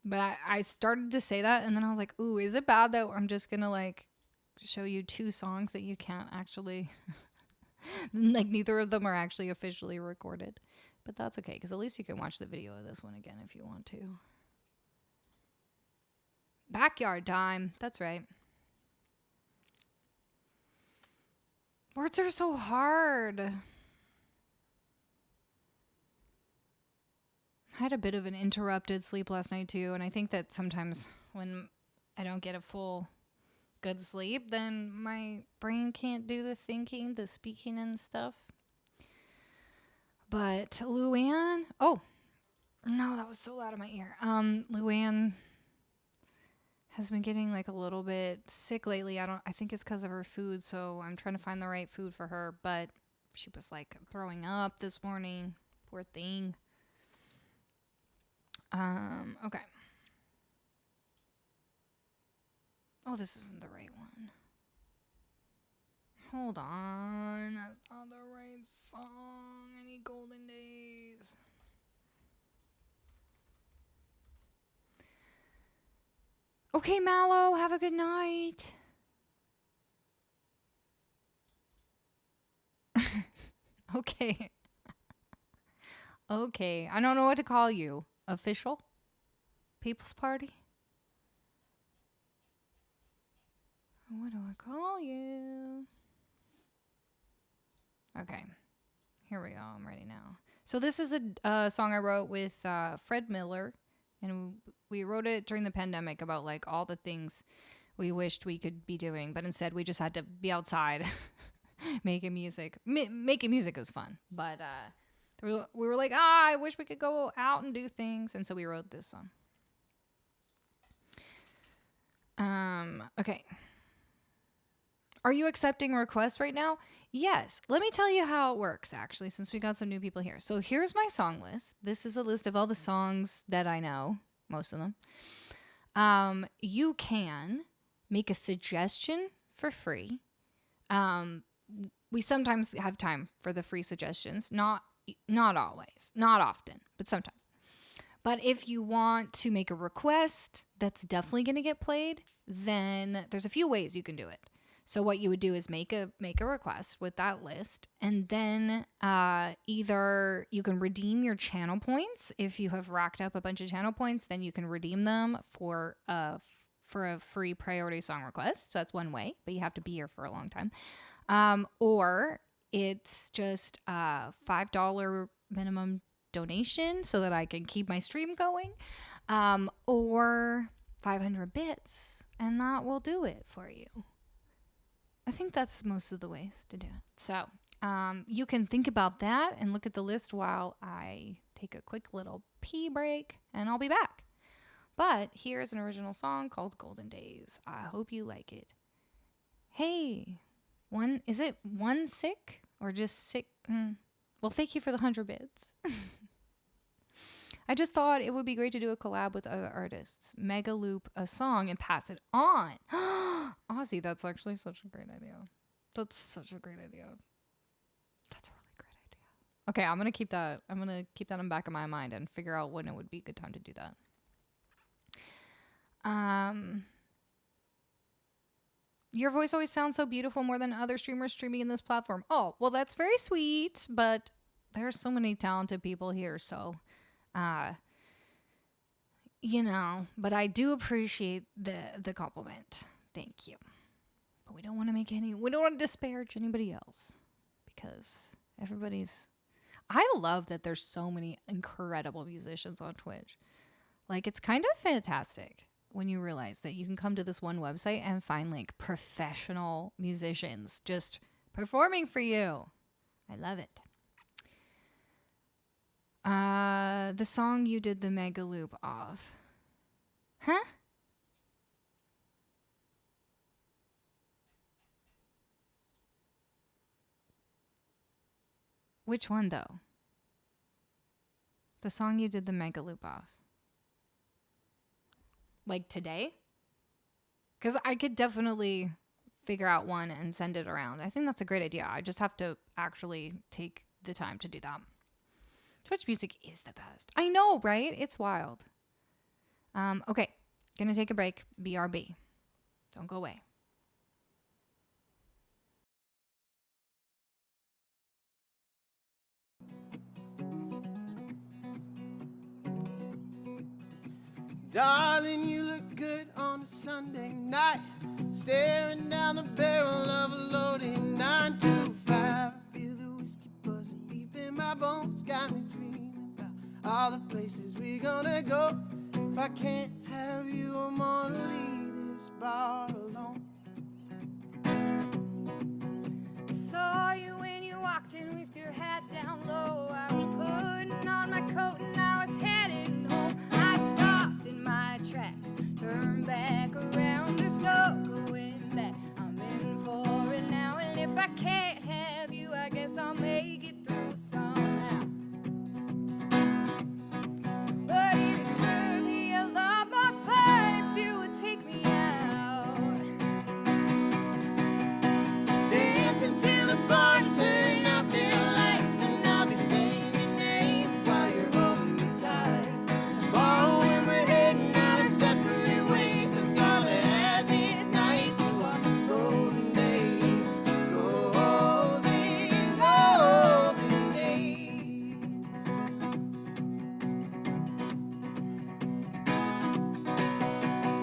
But I started to say that, and then I was like, ooh, is it bad that I'm just going to, like, show you two songs that you can't actually... like, neither of them are actually officially recorded. But that's okay, because at least you can watch the video of this one again if you want to. Backyard time. That's right. Words are so hard. I had a bit of an interrupted sleep last night too, and I think that sometimes when I don't get a full good sleep, then my brain can't do the thinking, the speaking and stuff. But Luann, oh no, that was so loud in my ear. Luann has been getting like a little bit sick lately. I think it's because of her food, so I'm trying to find the right food for her, but she was like throwing up this morning. Poor thing. Okay. Oh, this isn't the right one. Hold on. That's not the right song. I need Golden Days. Okay, Mallow, have a good night. Okay. Okay, I don't know what to call you. Official? People's Party? What do I call you? Okay, here we go. I'm ready now. So this is a song I wrote with Fred Miller, and we wrote it during the pandemic about like all the things we wished we could be doing, but instead we just had to be outside making music. Making music was fun, but we were like, I wish we could go out and do things, and so we wrote this song. Okay. Are you accepting requests right now? Yes. Let me tell you how it works, actually, since we got some new people here. So here's my song list. This is a list of all the songs that I know, most of them. You can make a suggestion for free. We sometimes have time for the free suggestions. Not always. Not often, but sometimes. But if you want to make a request that's definitely going to get played, then there's a few ways you can do it. So what you would do is make a request with that list, and then either you can redeem your channel points. If you have racked up a bunch of channel points, then you can redeem them for a free priority song request. So that's one way, but you have to be here for a long time. Or it's just $5 minimum donation so that I can keep my stream going, or 500 bits, and that will do it for you. I think that's most of the ways to do it. So you can think about that and look at the list while I take a quick little pee break, and I'll be back. But here's an original song called Golden Days. I hope you like it. Hey, is it one sick or just sick? Well, thank you for the 100 bits. I just thought it would be great to do a collab with other artists. Mega loop a song and pass it on. Ozzy, that's actually such a great idea. That's such a great idea. That's a really great idea. Okay, I'm gonna keep that in the back of my mind and figure out when it would be a good time to do that. Your voice always sounds so beautiful, more than other streamers streaming in this platform. Oh, well, that's very sweet, but there's so many talented people here, so but I do appreciate the compliment. Thank you. But we don't want to disparage anybody else, because I love that there's so many incredible musicians on Twitch. Like, it's kind of fantastic when you realize that you can come to this one website and find like professional musicians just performing for you. I love it. The song you did the mega loop of. Huh? Which one, though? The song you did the mega loop of. Like today? Because I could definitely figure out one and send it around. I think that's a great idea. I just have to actually take the time to do that. Twitch music is the best. I know, right? It's wild. Okay. Gonna take a break. BRB. Don't go away.
Darling, you look good on a Sunday night, staring down the barrel of a loaded 925. I feel the whiskey buzzing deep in my bones, got me dreaming about all the places we're gonna go. If I can't have you, I'm gonna leave this bar alone.
I saw you when you walked in with your hat down low. I was putting on my coat and I was heading home. I stopped in my tracks, turned back around. There's no going back. I'm in for it now, and if I can't have you, I guess I'll make it through somehow. But it'd sure be a lot more fun if you would take me out.
Dancing till the bars turn out their lights, and I'll be saying your name while you're holding me tight. Tomorrow when we're heading our separate ways, I'm gonna add this night to our golden days. Golden, golden days.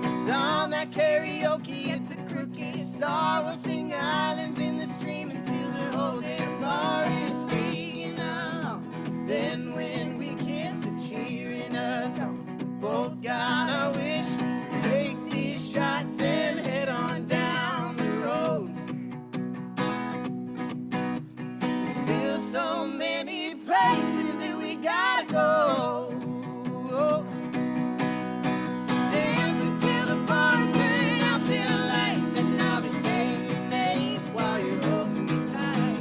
It's on that karaoke at the Crooked Star. We'll sing islands in the stream until the whole damn bar is singing along. Then when we kiss, they're cheering us on. Both got our wish. Take these shots and head on down the road. There's still so many places that we gotta go. Dancing till the bars turn out their lights, and I'll be saying your name while you're holding me tight.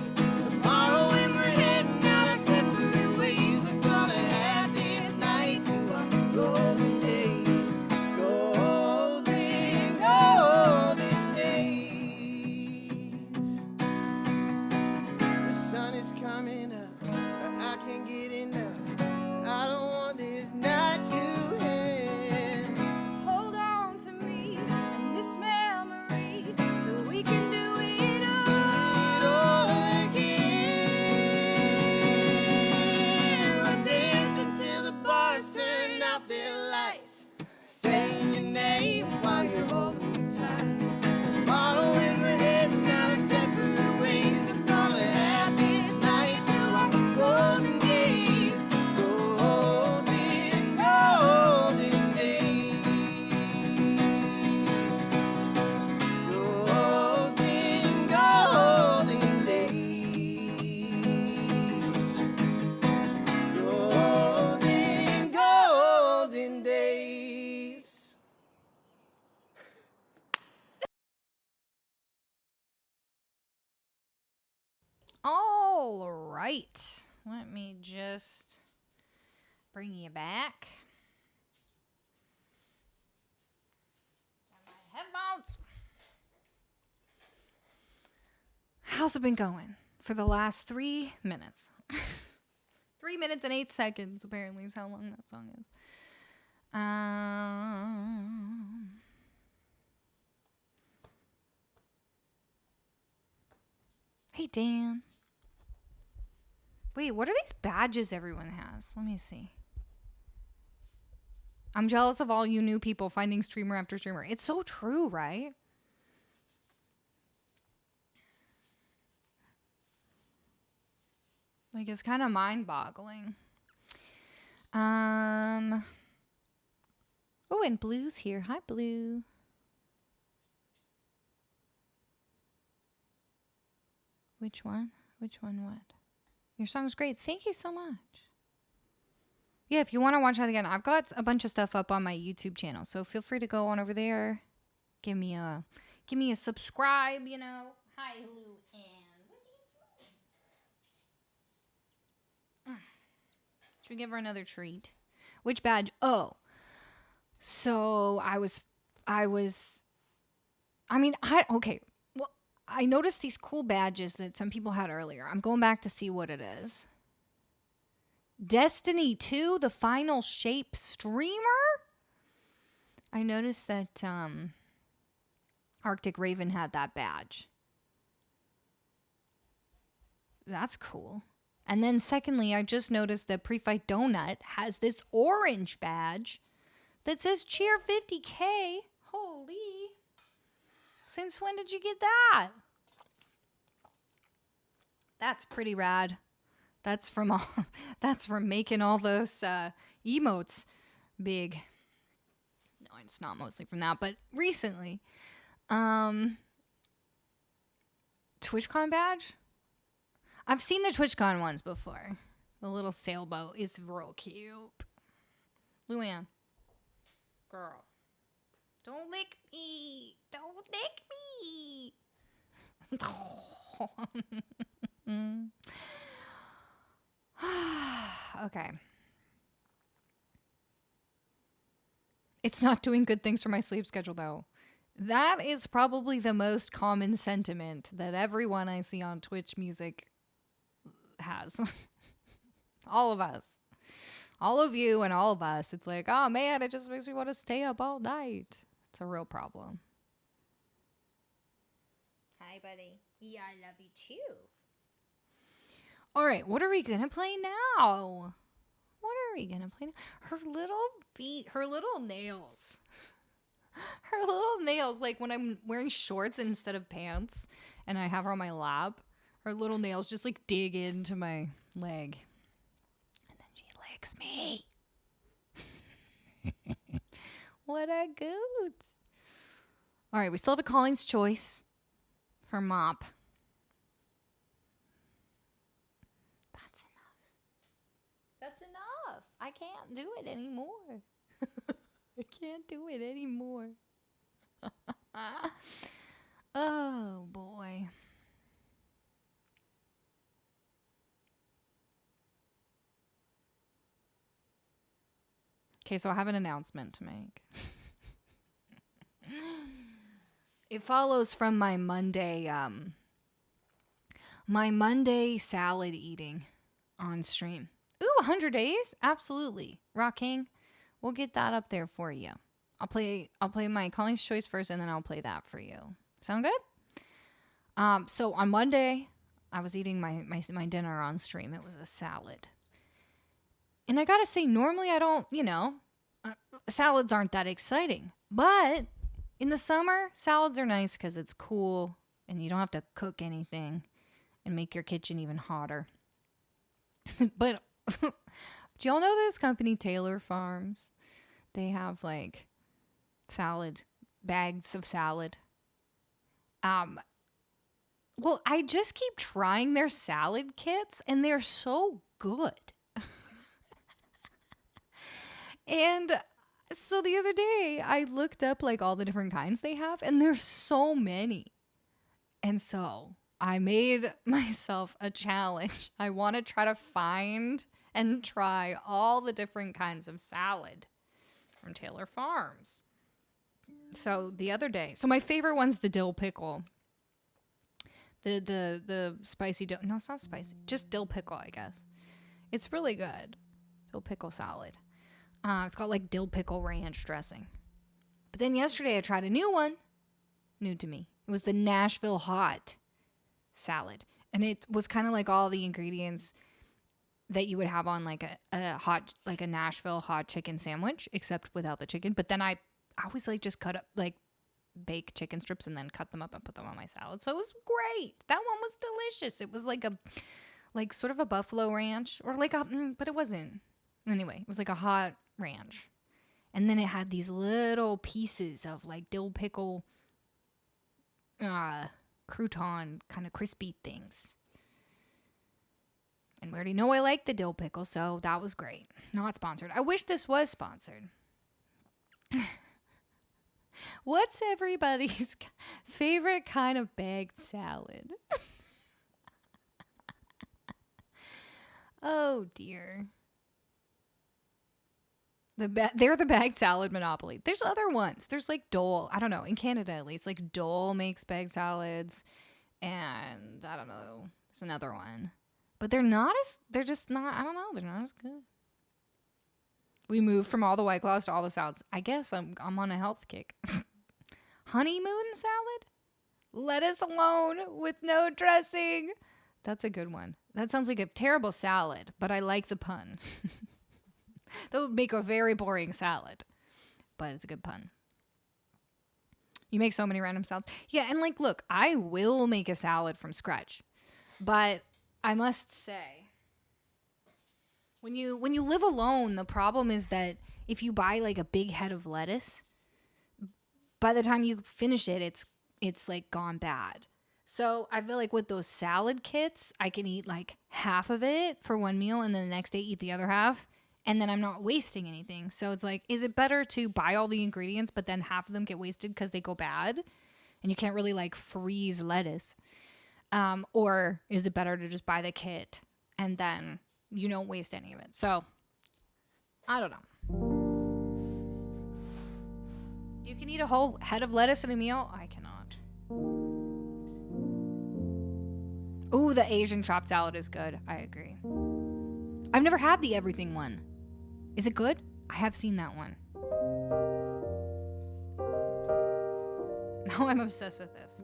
All right. Let me just bring you back. Got my headphones. How's it been going for the last 3 minutes? 3 minutes and 8 seconds, apparently, is how long that song is. Hey, Dan. Wait, what are these badges everyone has? Let me see. I'm jealous of all you new people finding streamer after streamer. It's so true, right? Like, it's kind of mind-boggling. Oh, and Blue's here. Hi, Blue. Which one? Which one what? Your song's great. Thank you so much. Yeah, if you want to watch that again, I've got a bunch of stuff up on my YouTube channel, so feel free to go on over there. Give me a subscribe, you know. Hi, Lou Ann. What are you doing? Should we give her another treat? Which badge? Oh. So okay. Well, I noticed these cool badges that some people had earlier. I'm going back to see what it is. Destiny 2, the final shape streamer? I noticed that Arctic Raven had that badge. That's cool. And then secondly, I just noticed that Pre-Fight Donut has this orange badge that says cheer 50K. Holy. Since when did you get that? That's pretty rad. That's from making all those emotes big. No, it's not mostly from that, but recently. TwitchCon badge? I've seen the TwitchCon ones before. The little sailboat. It's real cute. Luann. Girl. Don't lick me. Don't lick me. Okay. It's not doing good things for my sleep schedule, though. That is probably the most common sentiment that everyone I see on Twitch music has. All of us. All of you and all of us. It's like, oh man, it just makes me want to stay up all night. It's a real problem. Hi, buddy. Yeah, I love you too. All right, what are we going to play now? What are we going to play now? Her little feet, her little nails. Her little nails, like when I'm wearing shorts instead of pants and I have her on my lap, her little nails just like dig into my leg. And then she licks me. What a goot. All right, we still have a Colleen's Choice for Mop. That's enough. I can't do it anymore. I can't do it anymore. Oh, boy. Okay, so I have an announcement to make. It follows from my Monday salad eating on stream. Ooh, 100 days? Absolutely. Rock King, we'll get that up there for you. I'll play my Colleen's Choice first, and then I'll play that for you. Sound good? So on Monday, I was eating my dinner on stream. It was a salad. And I gotta say, normally I don't, salads aren't that exciting. But in the summer, salads are nice because it's cool, and you don't have to cook anything and make your kitchen even hotter. But do y'all know this company, Taylor Farms? They have like bags of salad. Well, I just keep trying their salad kits and they're so good. And so the other day I looked up like all the different kinds they have and there's so many. And so I made myself a challenge. I want to try to find and try all the different kinds of salad from Taylor Farms. So the other day, so my favorite one's the dill pickle. The spicy dill. No, it's not spicy. Just dill pickle, I guess. It's really good. Dill pickle salad. It's got like dill pickle ranch dressing. But then yesterday I tried a new one. New to me. It was the Nashville hot salad. And it was kind of like all the ingredients that you would have on like a Nashville hot chicken sandwich, except without the chicken. But then I always like just cut up, like bake chicken strips and then cut them up and put them on my salad. So it was great. That one was delicious. It was like sort of a buffalo ranch or like but it wasn't. Anyway, it was like a hot ranch. And then it had these little pieces of like dill pickle crouton kind of crispy things. And we already know I like the dill pickle, so that was great. Not sponsored. I wish this was sponsored. What's everybody's favorite kind of bagged salad? Oh, dear. They're the bagged salad monopoly. There's other ones. There's like Dole. I don't know. In Canada, at least, like Dole makes bagged salads. And I don't know. There's another one. But they're just not, I don't know. They're not as good. We moved from all the White Claws to all the salads. I guess I'm on a health kick. Honeymoon salad? Lettuce alone with no dressing. That's a good one. That sounds like a terrible salad, but I like the pun. That would make a very boring salad, but it's a good pun. You make so many random salads. Yeah, and like, look, I will make a salad from scratch, but I must say, when you live alone, the problem is that if you buy like a big head of lettuce, by the time you finish it, it's like gone bad. So I feel like with those salad kits, I can eat like half of it for one meal and then the next day eat the other half. And then I'm not wasting anything. So it's like, is it better to buy all the ingredients, but then half of them get wasted because they go bad? And you can't really like freeze lettuce. Or is it better to just buy the kit and then you don't waste any of it? So I don't know. You can eat a whole head of lettuce in a meal. I cannot. Ooh, the Asian chopped salad is good. I agree. I've never had the everything one. Is it good? I have seen that one. Now I'm obsessed with this.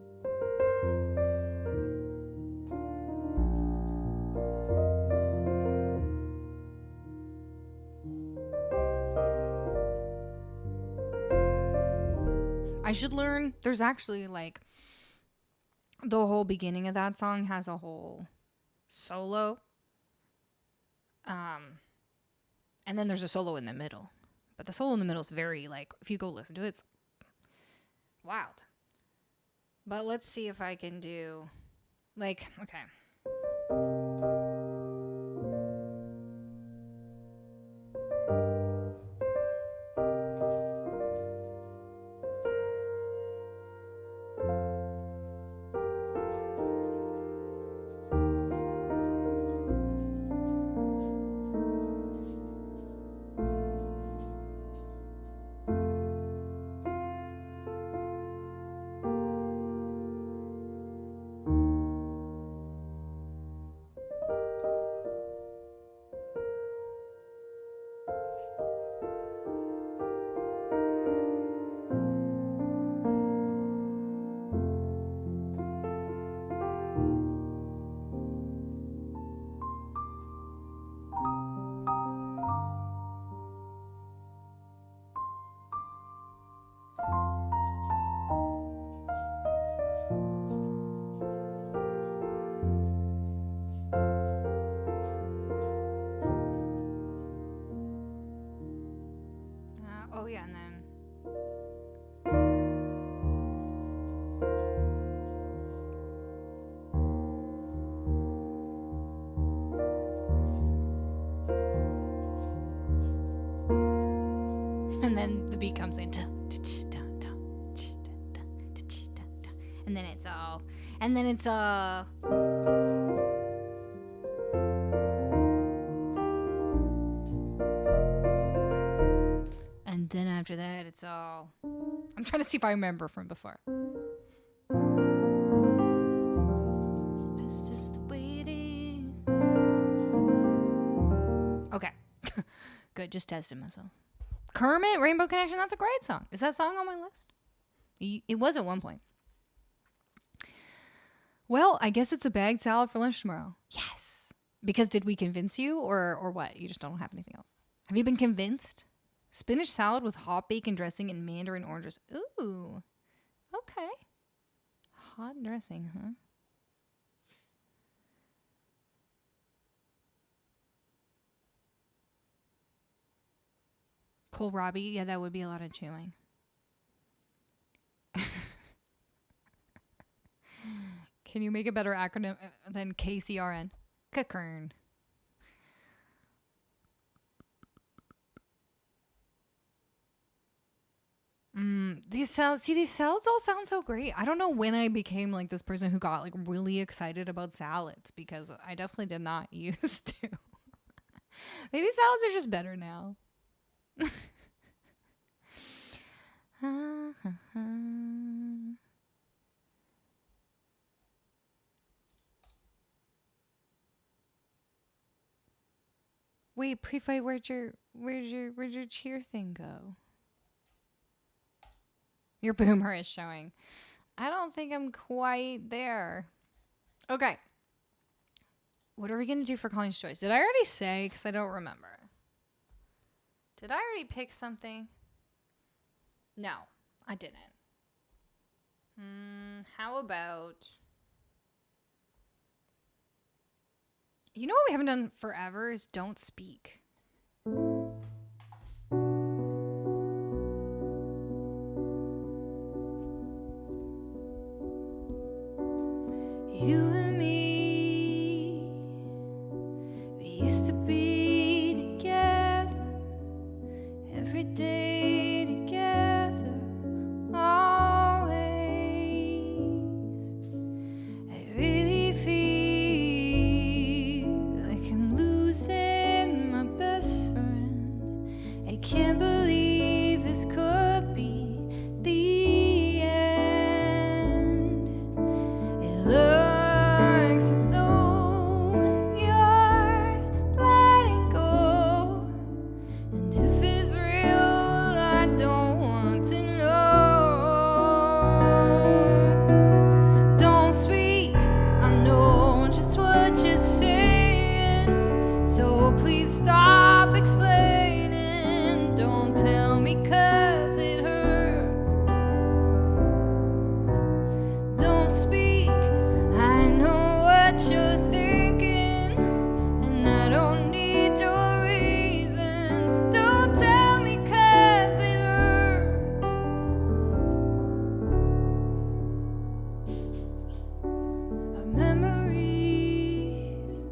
I should learn. There's actually like the whole beginning of that song has a whole solo. And then there's a solo in the middle. But the solo in the middle is very, like, if you go listen to it, it's wild. But let's see if I can do, like, okay. Oh yeah, and then the beat comes in, and then it's all, And then it's and then after that it's all, I'm trying to see if I remember from before. It's just the way it is. Okay. Good, just testing myself. Kermit, Rainbow Connection, that's a great song. Is that song on my list? It was at one point. Well, I guess it's a bagged salad for lunch tomorrow. Yes. Because did we convince you or what? You just don't have anything else. Have you been convinced? Spinach salad with hot bacon dressing and mandarin oranges. Ooh. Okay. Hot dressing, huh? Kohlrabi, yeah, that would be a lot of chewing. Can you make a better acronym than KCRN? Kakern. These salads all sound so great. I don't know when I became like this person who got like really excited about salads, because I definitely did not used to. Maybe salads are just better now. Wait, pre-fight, where'd your cheer thing go? Your boomer is showing. I don't think I'm quite there. Okay. What are we gonna do for Colleen's choice? Did I already say? Because I don't remember. Did I already pick something? No, I didn't. How about... You know what we haven't done forever is Don't Speak. You and me, we used to be together every day together, always. I really feel like I'm losing my best friend. I can't believe this could be the end. It looks as though you're letting go, and if it's real, I don't want to know. Don't speak, I know just what you're saying, so please stop explaining. Don't tell me 'cause it hurts. Don't speak, I know what you're thinking, and I don't need your reasons. Don't tell me 'cause it hurts. Our memories,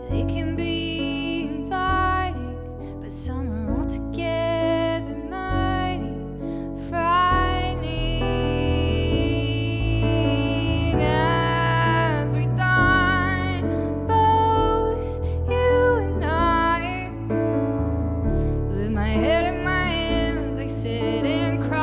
they can be inviting, but some are altogether mighty frightening. As we die, both you and I, with my head in my hands, I sit and cry.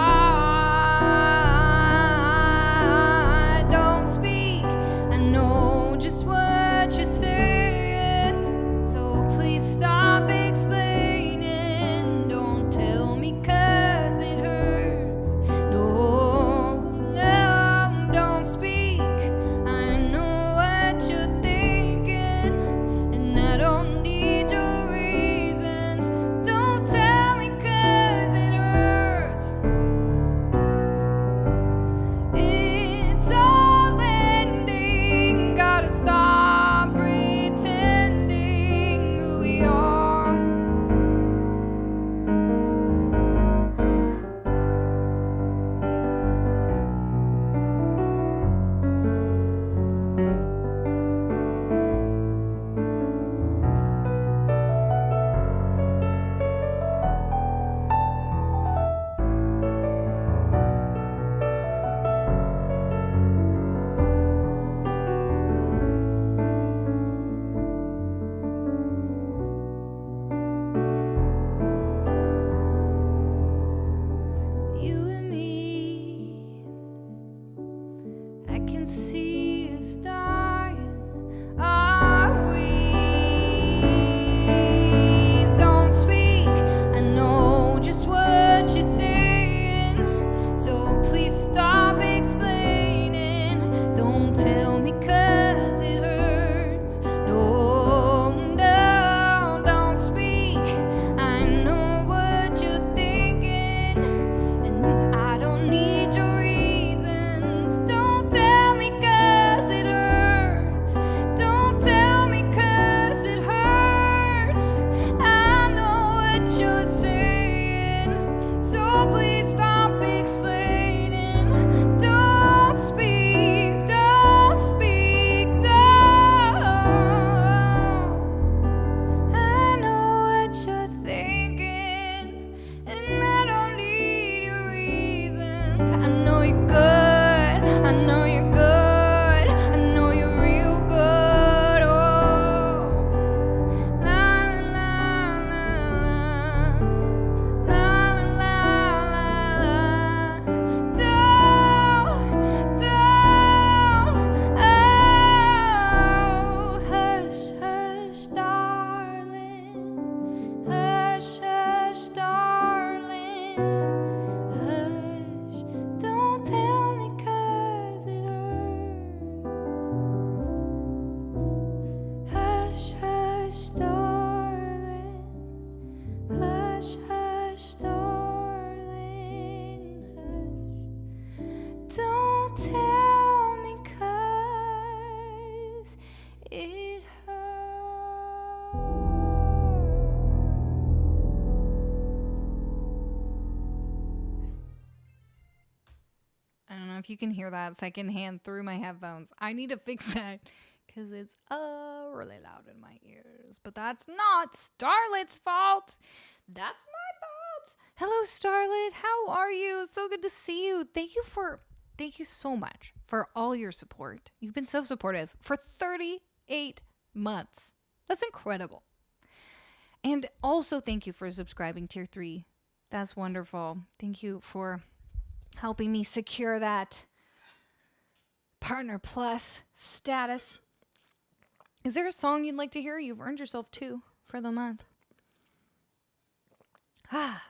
Don't speak, I know just what you're saying, so please stop explaining. Don't tell me 'cause it hurts. No, no, don't speak, I know what you're thinking, and I don't need your reasons. Don't tell me 'cause it hurts.
was saying. So please stop explaining. Don't speak, don't speak, don't. I know what you're thinking, and I don't need your reasons. I know you're good, I know you're good, I know you're real good. Oh, la la la la la la la la. Don't. Oh, hush, hush, darling. Hush, hush, darling. Hush, don't tell me 'cause it hurts. Hush, hush, darling. Hush, hush, darling. Hush, don't tell me 'cause it hurts.
I don't know if you can hear that secondhand through my headphones. I need to fix that because it's really loud in my ears. But that's not Starlet's fault. That's my fault. Hello, Starlet. How are you? So good to see you. Thank you so much for all your support. You've been so supportive for 38 months. That's incredible. And also thank you for subscribing tier 3. That's wonderful. Thank you for helping me secure that Partner Plus status. Is there a song you'd like to hear? You've earned yourself 2 for the month. Are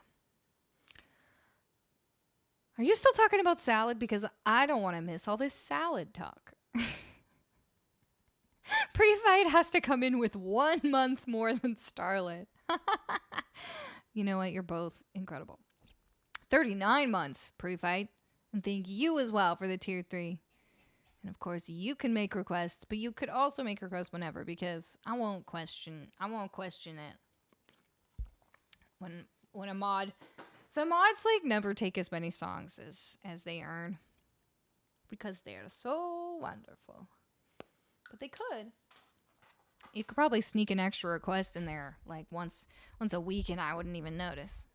you still talking about salad? Because I don't want to miss all this salad talk. Pre-fight has to come in with 1 month more than Starlet. You know what? You're both incredible. 39 months pre-fight. And thank you as well for the tier 3. And of course, you can make requests, but you could also make requests whenever because I won't question it. When a mod, the mods like never take as many songs as they earn because they're so wonderful. But they could. You could probably sneak an extra request in there like once a week and I wouldn't even notice.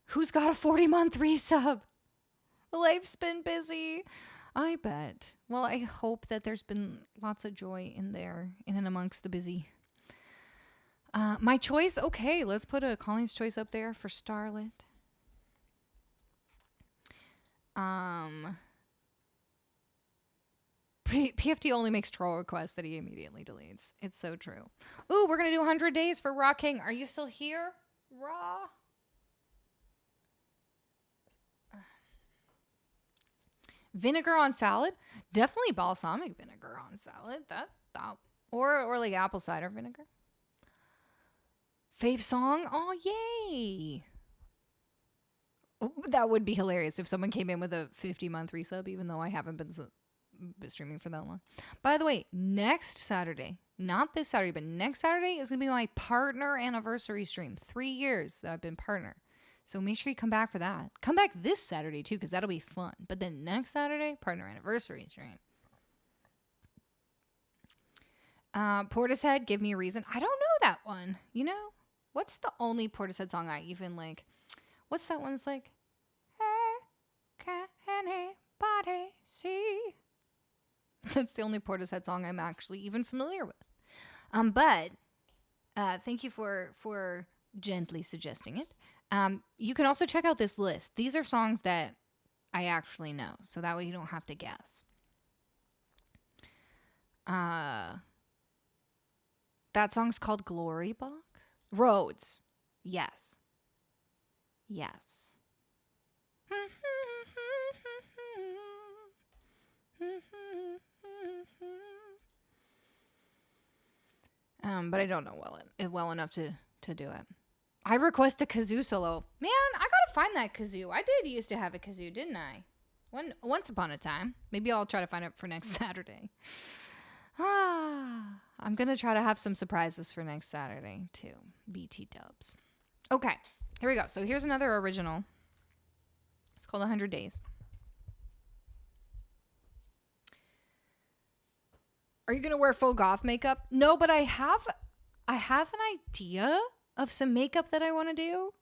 Who's got a 40-month resub? Life's been busy. I bet. Well, I hope that there's been lots of joy in there, in and amongst the busy. My choice? Okay, let's put a Colleen's choice up there for Starlet. PFT only makes troll requests that he immediately deletes. It's so true. Ooh, we're going to do 100 days for Raw King. Are you still here? Raw? Vinegar on salad? Definitely balsamic vinegar on salad. That or like apple cider vinegar. Fave song? Oh, yay. Oh, that would be hilarious if someone came in with a 50-month resub, even though I haven't been streaming for that long. By the way, next Saturday, not this Saturday, but next Saturday is going to be my partner anniversary stream. 3 years that I've been partner. So make sure you come back for that. Come back this Saturday, too, because that'll be fun. But then next Saturday, partner anniversary stream. Portishead, Give Me a Reason. I don't know that one. You know? What's the only Portishead song I even like? What's that one that's like, hey, can anybody see? That's the only Portishead song I'm actually even familiar with. But thank you for gently suggesting it. You can also check out this list. These are songs that I actually know, so that way you don't have to guess. That song's called Glory Box? Roads. Yes. Yes. But I don't know well enough to do it. I request a kazoo solo. Man, I gotta find that kazoo. I did used to have a kazoo, didn't I? Once upon a time. Maybe I'll try to find it for next Saturday. I'm gonna try to have some surprises for next Saturday too. BT dubs. Okay, here we go. So here's another original. It's called 100 Days. Are you going to wear full goth makeup? No, but I have an idea of some makeup that I want to do.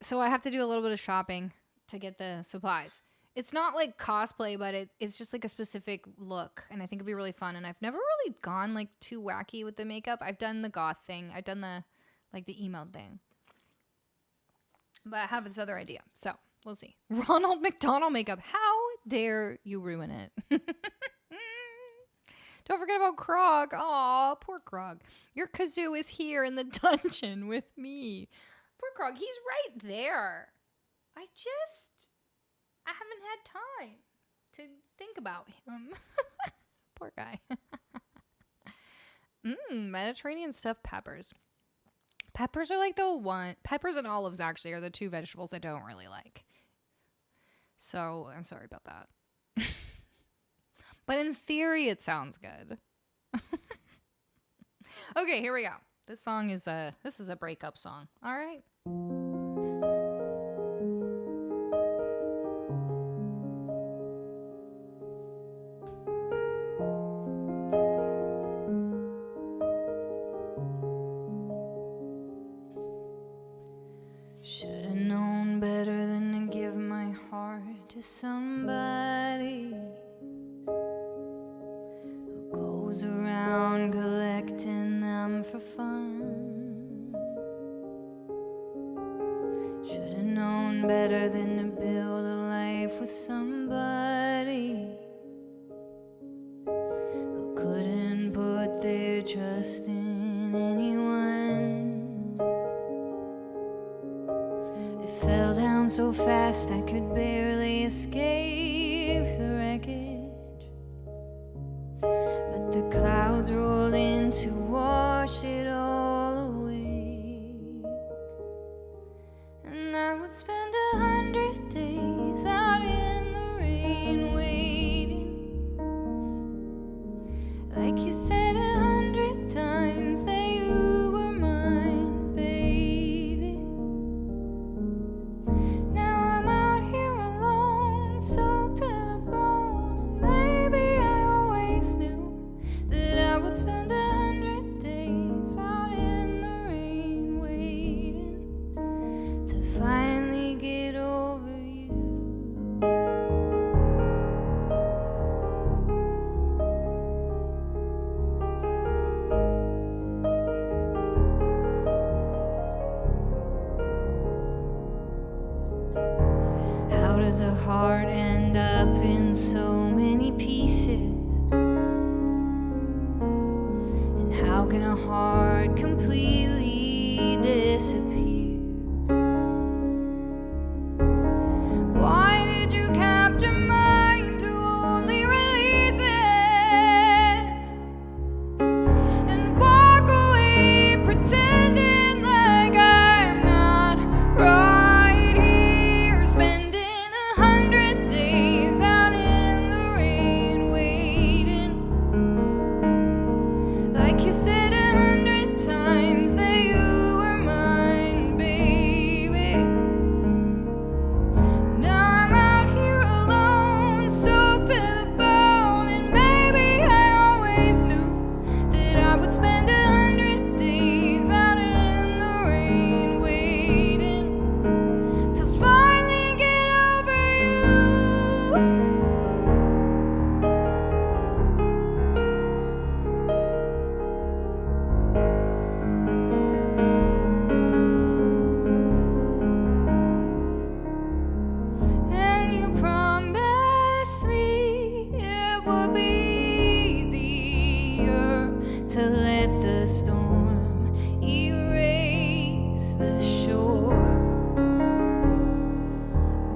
So I have to do a little bit of shopping to get the supplies. It's not like cosplay, but it's just like a specific look, and I think it'd be really fun. And I've never really gone like too wacky with the makeup. I've done the goth thing. I've done the emo thing. But I have this other idea. So we'll see. Ronald McDonald makeup. How dare you ruin it? Don't forget about Krog. Aw, poor Krog. Your kazoo is here in the dungeon with me. Poor Krog. He's right there. I haven't had time to think about him. Poor guy. Mediterranean stuffed peppers. Peppers are like the one. Peppers and olives actually are the two vegetables I don't really like. So I'm sorry about that. But in theory, it sounds good. Okay, here we go. This is a breakup song. All right. Should've known better than to give my heart to somebody who goes around collecting them for fun. Should've known better than to build a life with somebody who couldn't put their trust in anyone. Fell down so fast I could barely escape the wreckage, but the clouds rolled in to wash it all away. And I would spend 100 days out in the rain waiting, like you said 100 times that you were mine, baby. Now I'm out here alone, soaked to the bone, and maybe I always knew that I would spend 100 days out in the rain waiting to finally get over you. How does a heart end up in so many pieces? And how can a heart completely disappear? Why did you capture mine to only release it and walk away pretending like I'm not right here, spending 100 days out in the rain waiting, like you said 100 times that you were mine, baby. Now I'm out here alone, soaked to the bone, and maybe I always knew that I would spend 100 days out in the rain waiting to finally get over you. And you promised me it would be easier to let the storm erase the shore.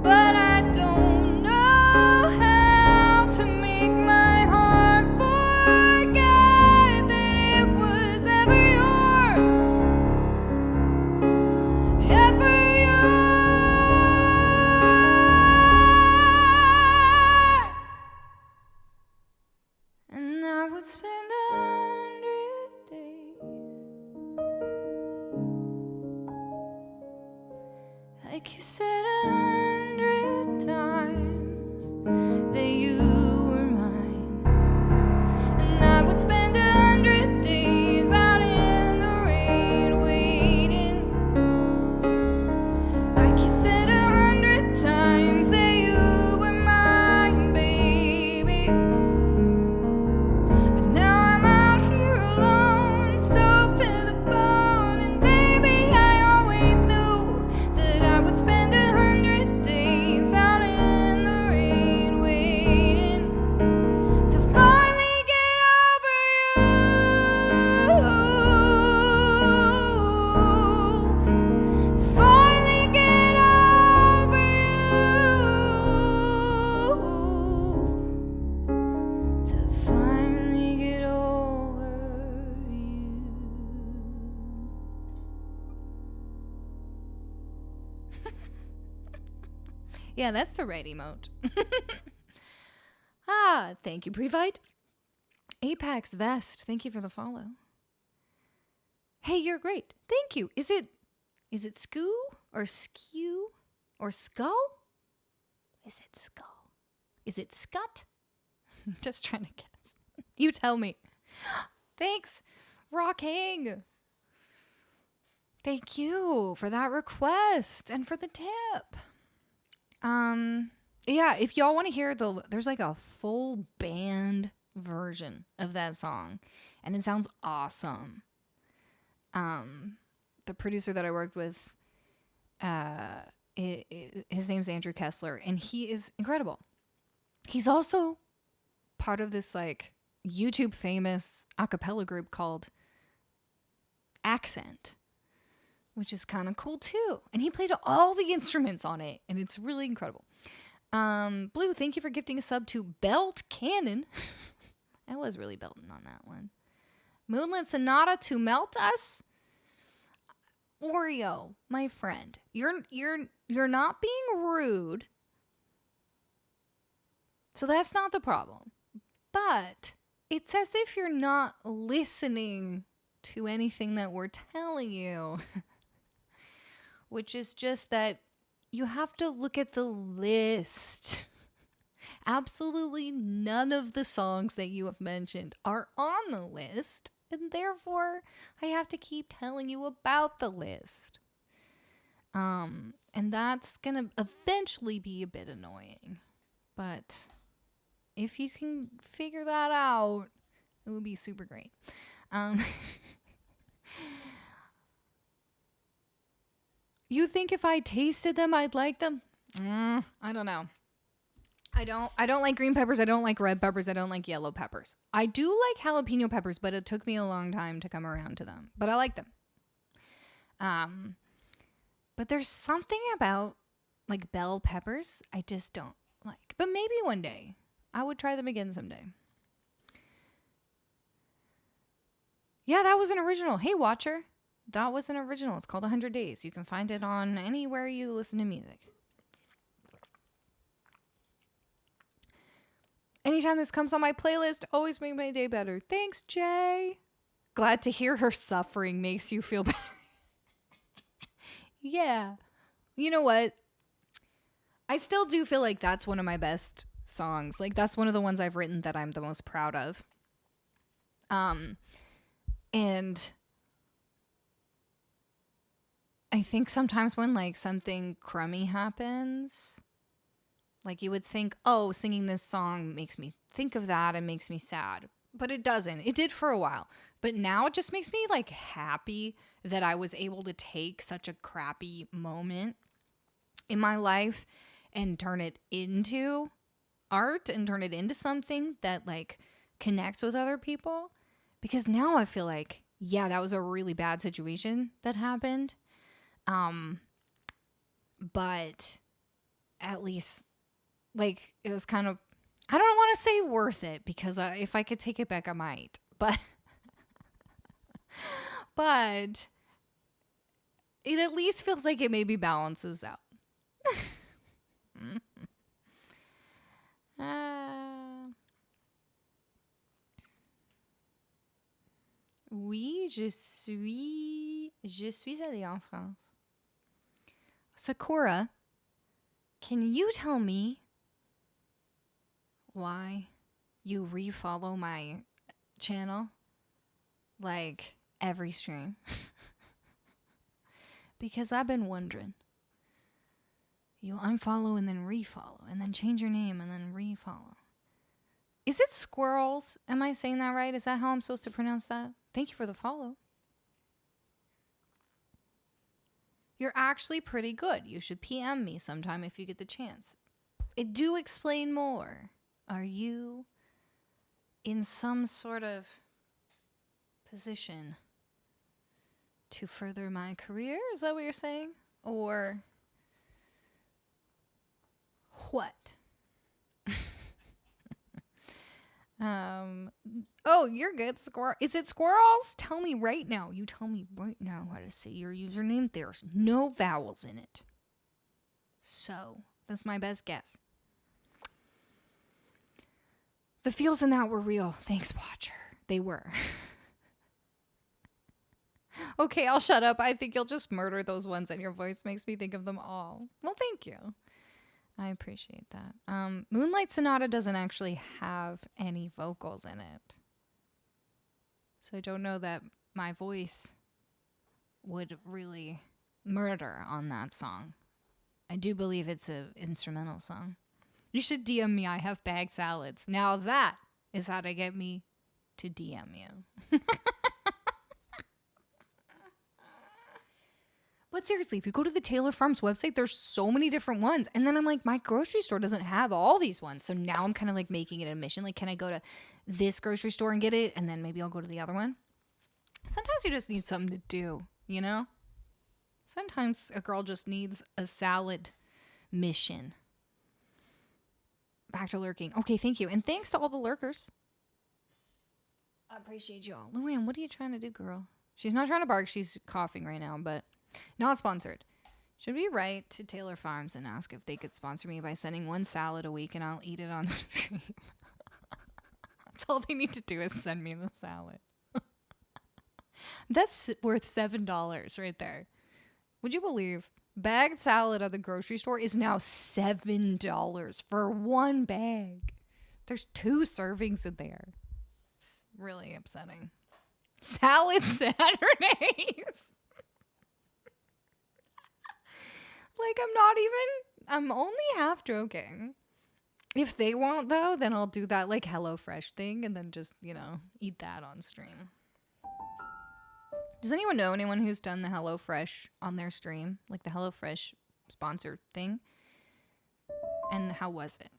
But I don't know how to make my heart forget that it was ever yours, ever yours. And I would spend 100 days
Like you said 100 times that you were mine, and I would spend 100 days out in the rain waiting. Like you said 100 times that you were mine, baby. But now I'm out here alone, soaked to the bone, and baby, I always knew that I would spend 100 days out in the rain waiting to finally get over you. Finally get over you. To finally get over you. Yeah, that's the right emote. Thank you, Previte. Apex Vest, thank you for the follow. Hey, you're great. Thank you. Is it Skoo or Skew or Skull? Is it Skull? Is it Scut? Just trying to guess. You tell me. Thanks, Rocking. Thank you for that request and for the tip. Yeah, if y'all want to hear there's like a full band version of that song, and it sounds awesome. The producer that I worked with, his name's Andrew Kessler, and he is incredible. He's also part of this like YouTube famous a cappella group called Accent, which is kind of cool too. And he played all the instruments on it, and it's really incredible. Blue, thank you for gifting a sub to Belt Cannon. I was really belting on that one. Moonlit Sonata to Melt Us. Oreo, my friend, you're not being rude, so that's not the problem. But it's as if you're not listening to anything that we're telling you, which is just that you have to look at the list. Absolutely none of the songs that you have mentioned are on the list, and therefore I have to keep telling you about the list. And that's gonna eventually be a bit annoying. But if you can figure that out, it would be super great. You think if I tasted them, I'd like them? I don't know. I don't like green peppers. I don't like red peppers. I don't like yellow peppers. I do like jalapeno peppers, but it took me a long time to come around to them. But I like them. But there's something about like bell peppers I just don't like. But maybe one day I would try them again someday. Yeah, that was an original. Hey, Watcher. That was an original. It's called 100 Days. You can find it on anywhere you listen to music. Anytime this comes on my playlist, always make my day better. Thanks, Jay. Glad to hear her suffering makes you feel better. Yeah. You know what? I still do feel like that's one of my best songs. Like, that's one of the ones I've written that I'm the most proud of. And I think sometimes when, like, something crummy happens, like, you would think, oh, singing this song makes me think of that and makes me sad. But it doesn't. It did for a while. But now it just makes me, like, happy that I was able to take such a crappy moment in my life and turn it into art and turn it into something that, like, connects with other people. Because now I feel like, yeah, that was a really bad situation that happened. But at least, like, it was kind of, I don't want to say worth it, because if I could take it back, I might. But it at least feels like it maybe balances out. Oui, je suis allée en France.
Sakura, can you tell me why you refollow my channel like every stream? Because I've been wondering. You unfollow and then refollow, and then change your name and then refollow. Is it squirrels? Am I saying that right? Is that how I'm supposed to pronounce that? Thank you for the follow. You're actually pretty good. You should PM me sometime if you get the chance. Do explain more. Are you in some sort of position to further my career? Is that what you're saying? Or what? Oh, you're good, squirrel. Is it squirrels? Tell me right now. You tell me right now how to say your username. There's no vowels in it. So, that's my best guess. The feels in that were real. Thanks, Watcher. They were. Okay, I'll shut up. I think you'll just murder those ones and your voice makes me think of them all. Well, thank you. I appreciate that. Moonlight Sonata doesn't actually have any vocals in it. So I don't know that my voice would really murder on that song. I do believe it's an instrumental song. You should DM me. I have bag salads. Now that is how to get me to DM you. But seriously, if you go to the Taylor Farms website, there's so many different ones. And then I'm like, my grocery store doesn't have all these ones. So now I'm kind of like making it a mission. Like, can I go to this grocery store and get it? And then maybe I'll go to the other one. Sometimes you just need something to do, you know? Sometimes a girl just needs a salad mission. Back to lurking. Okay, thank you. And thanks to all the lurkers. I appreciate you all. Luann, what are you trying to do, girl? She's not trying to bark. She's coughing right now, but not sponsored. Should we write to Taylor Farms and ask if they could sponsor me by sending one salad a week and I'll eat it on stream? That's all they need to do is send me the salad. That's worth $7 right there. Would you believe bagged salad at the grocery store is now $7 for one bag? There's 2 servings in there. It's really upsetting. Salad Saturdays. Like, I'm only half joking. If they want, though, then I'll do that, like, HelloFresh thing and then just, eat that on stream. Does anyone know anyone who's done the HelloFresh on their stream? Like, the HelloFresh sponsor thing? And how was it?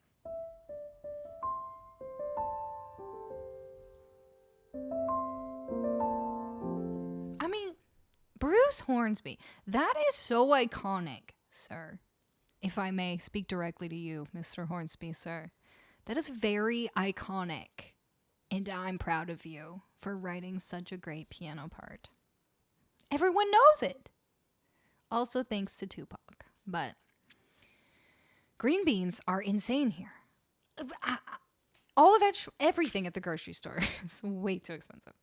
I mean, Bruce Hornsby. That is so iconic, sir. If I may speak directly to you, Mr. Hornsby, sir. That is very iconic. And I'm proud of you for writing such a great piano part. Everyone knows it. Also thanks to Tupac. But green beans are insane here. All of that, everything at the grocery store is way too expensive.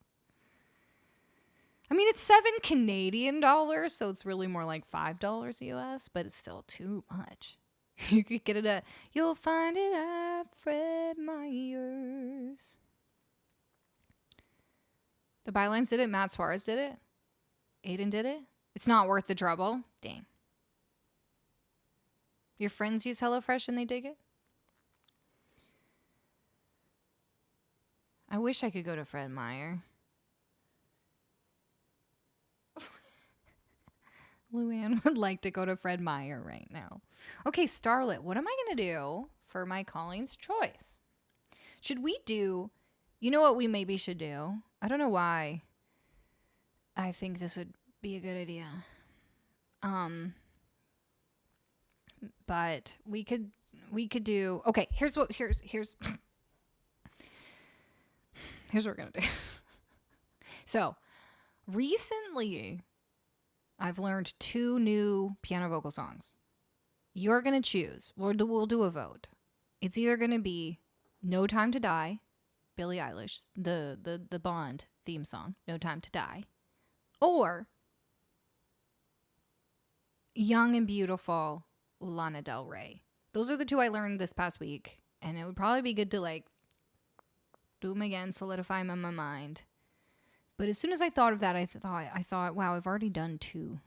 I mean, it's $7 Canadian, so it's really more like $5 US, but it's still too much. You could get it at, you'll find it at Fred Meyer's. The Bylines did it, Matt Suarez did it, Aiden did it. It's not worth the trouble. Dang. Your friends use HelloFresh and they dig it? I wish I could go to Fred Meyer. Luann would like to go to Fred Meyer right now. Okay, Starlet, what am I going to do for my Colleen's Choice? Should we do... You know what we maybe should do? I don't know why I think this would be a good idea. But we could do... Okay, here's what we're going to do. So, recently... I've learned 2 new piano vocal songs. You're going to choose. We'll do a vote. It's either going to be No Time to Die, Billie Eilish, the Bond theme song, No Time to Die, or Young and Beautiful, Lana Del Rey. Those are the two I learned this past week. And it would probably be good to like do them again, solidify them in my mind. But as soon as I thought of that, I thought, wow, I've already done two,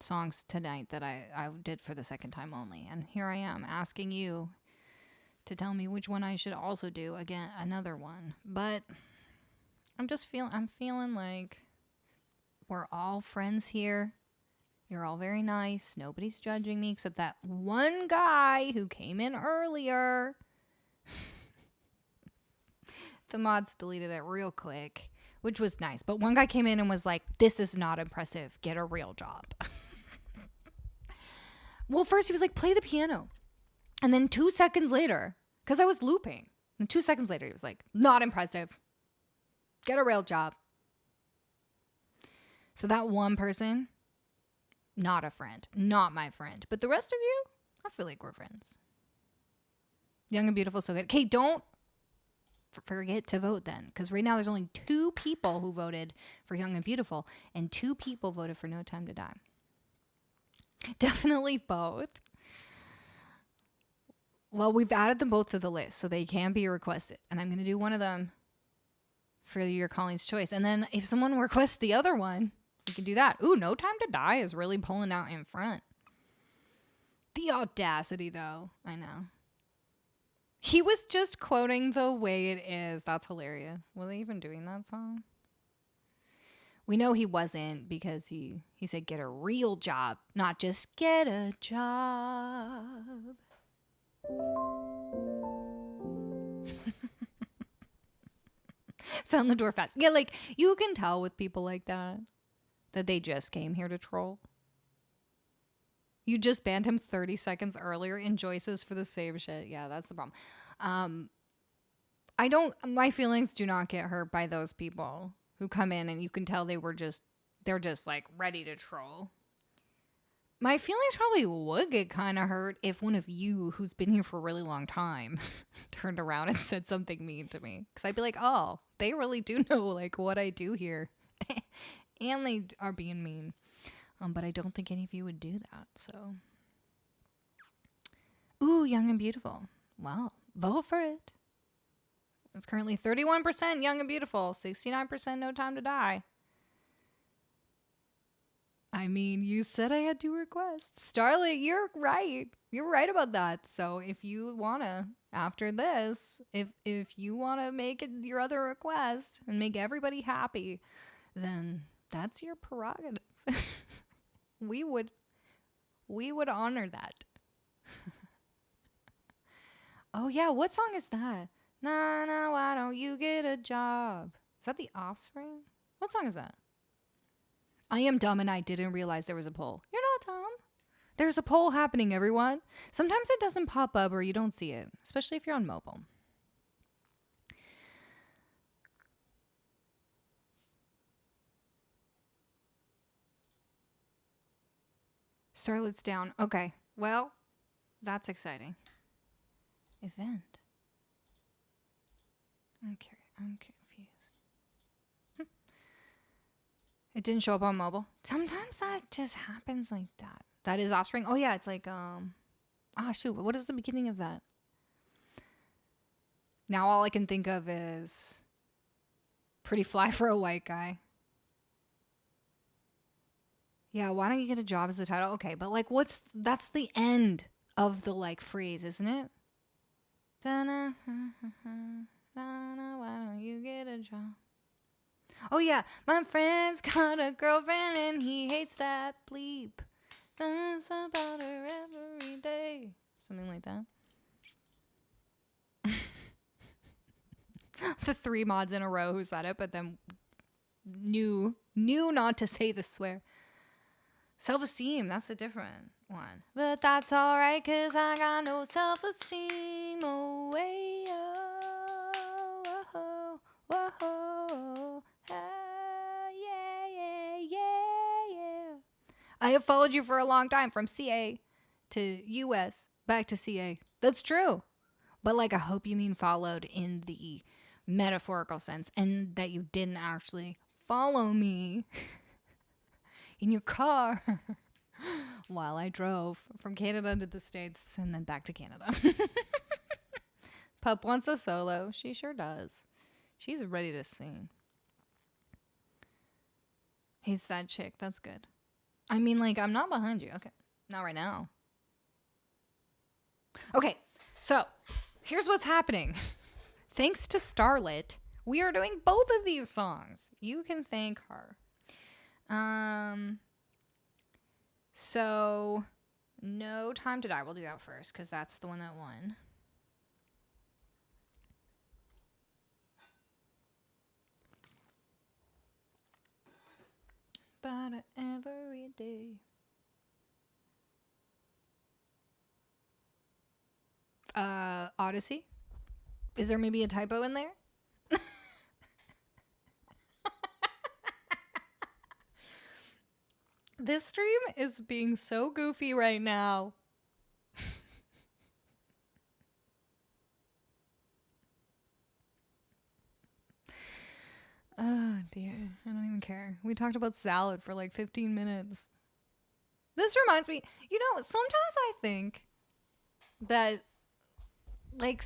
songs tonight that I did for the second time only. And here I am asking you to tell me which one I should also do again, another one. But I'm feeling like we're all friends here. You're all very nice. Nobody's judging me except that one guy who came in earlier. The mods deleted it real quick, which was nice. But one guy came in and was like, this is not impressive. Get a real job. Well, first he was like, play the piano. And then 2 seconds later, because I was looping, and 2 seconds later he was like, not impressive. Get a real job. So that one person, not a friend, not my friend. But the rest of you, I feel like we're friends. Young and Beautiful, so good. Okay, don't forget to vote then, because right now there's only 2 people who voted for Young and Beautiful, and 2 people voted for No Time to Die. Definitely both. Well, we've added them both to the list, so they can be requested, and I'm going to do one of them for your Colleen's choice. And then if someone requests the other one, we can do that. Ooh, No Time to Die is really pulling out in front. The audacity, though. I know. He was just quoting The Way It Is. That's hilarious. Was he even doing that song? We know he wasn't, because he said get a real job, not just get a job. Found the door fast. Yeah, like, you can tell with people like that they just came here to troll. You just banned him 30 seconds earlier in Joyce's for the same shit. Yeah, that's the problem. My feelings do not get hurt by those people who come in and you can tell they're just like ready to troll. My feelings probably would get kind of hurt if one of you who's been here for a really long time turned around and said something mean to me. Because I'd be like, oh, they really do know like what I do here. And they are being mean. But I don't think any of you would do that, so. Ooh, Young and Beautiful. Well, vote for it. It's currently 31% Young and Beautiful, 69% No Time to Die. I mean, you said I had 2 requests. Starlight, you're right. You're right about that. So if you want to, after this, if you want to make it your other request and make everybody happy, then that's your prerogative. We would honor that. Oh yeah, what song is that? Nah, nah, why don't you get a job? Is that The Offspring? What song is that? I am dumb and I didn't realize there was a poll. You're not dumb. There's a poll happening, everyone. Sometimes it doesn't pop up or you don't see it, especially if you're on mobile. Starlet's down. Okay. Well, that's exciting. Event. I'm confused. It didn't show up on mobile. Sometimes that just happens like that. That is Offspring. Oh yeah, it's like shoot, what is the beginning of that? Now all I can think of is Pretty Fly for a White Guy. Yeah, why don't you get a job as the title? Okay, but like that's the end of the like phrase, isn't it? Why don't you get a job? Oh yeah, my friend's got a girlfriend and he hates that bleep. Thinks about her every day. Something like that. The 3 mods in a row who said it, but then knew not to say the swear. Self-esteem, that's a different one. But that's alright, cause I got no self-esteem. Oh, way, oh, whoa, yeah. I have followed you for a long time, from CA to US, back to CA. That's true. But like, I hope you mean followed in the metaphorical sense, and that you didn't actually follow me. in your car while I drove from Canada to the States and then back to Canada. Pup wants a solo. She sure does. She's ready to sing. He's that chick. That's good. I mean, like, I'm not behind you. Okay. Not right now. Okay. So, here's what's happening. Thanks to Starlet, we are doing both of these songs. You can thank her. So, No Time to Die. We'll do that first because that's the one that won. But every day. Odyssey? Is there maybe a typo in there? This stream is being so goofy right now. Oh dear, I don't even care. We talked about salad for like 15 minutes. This reminds me, you know, sometimes I think that, like,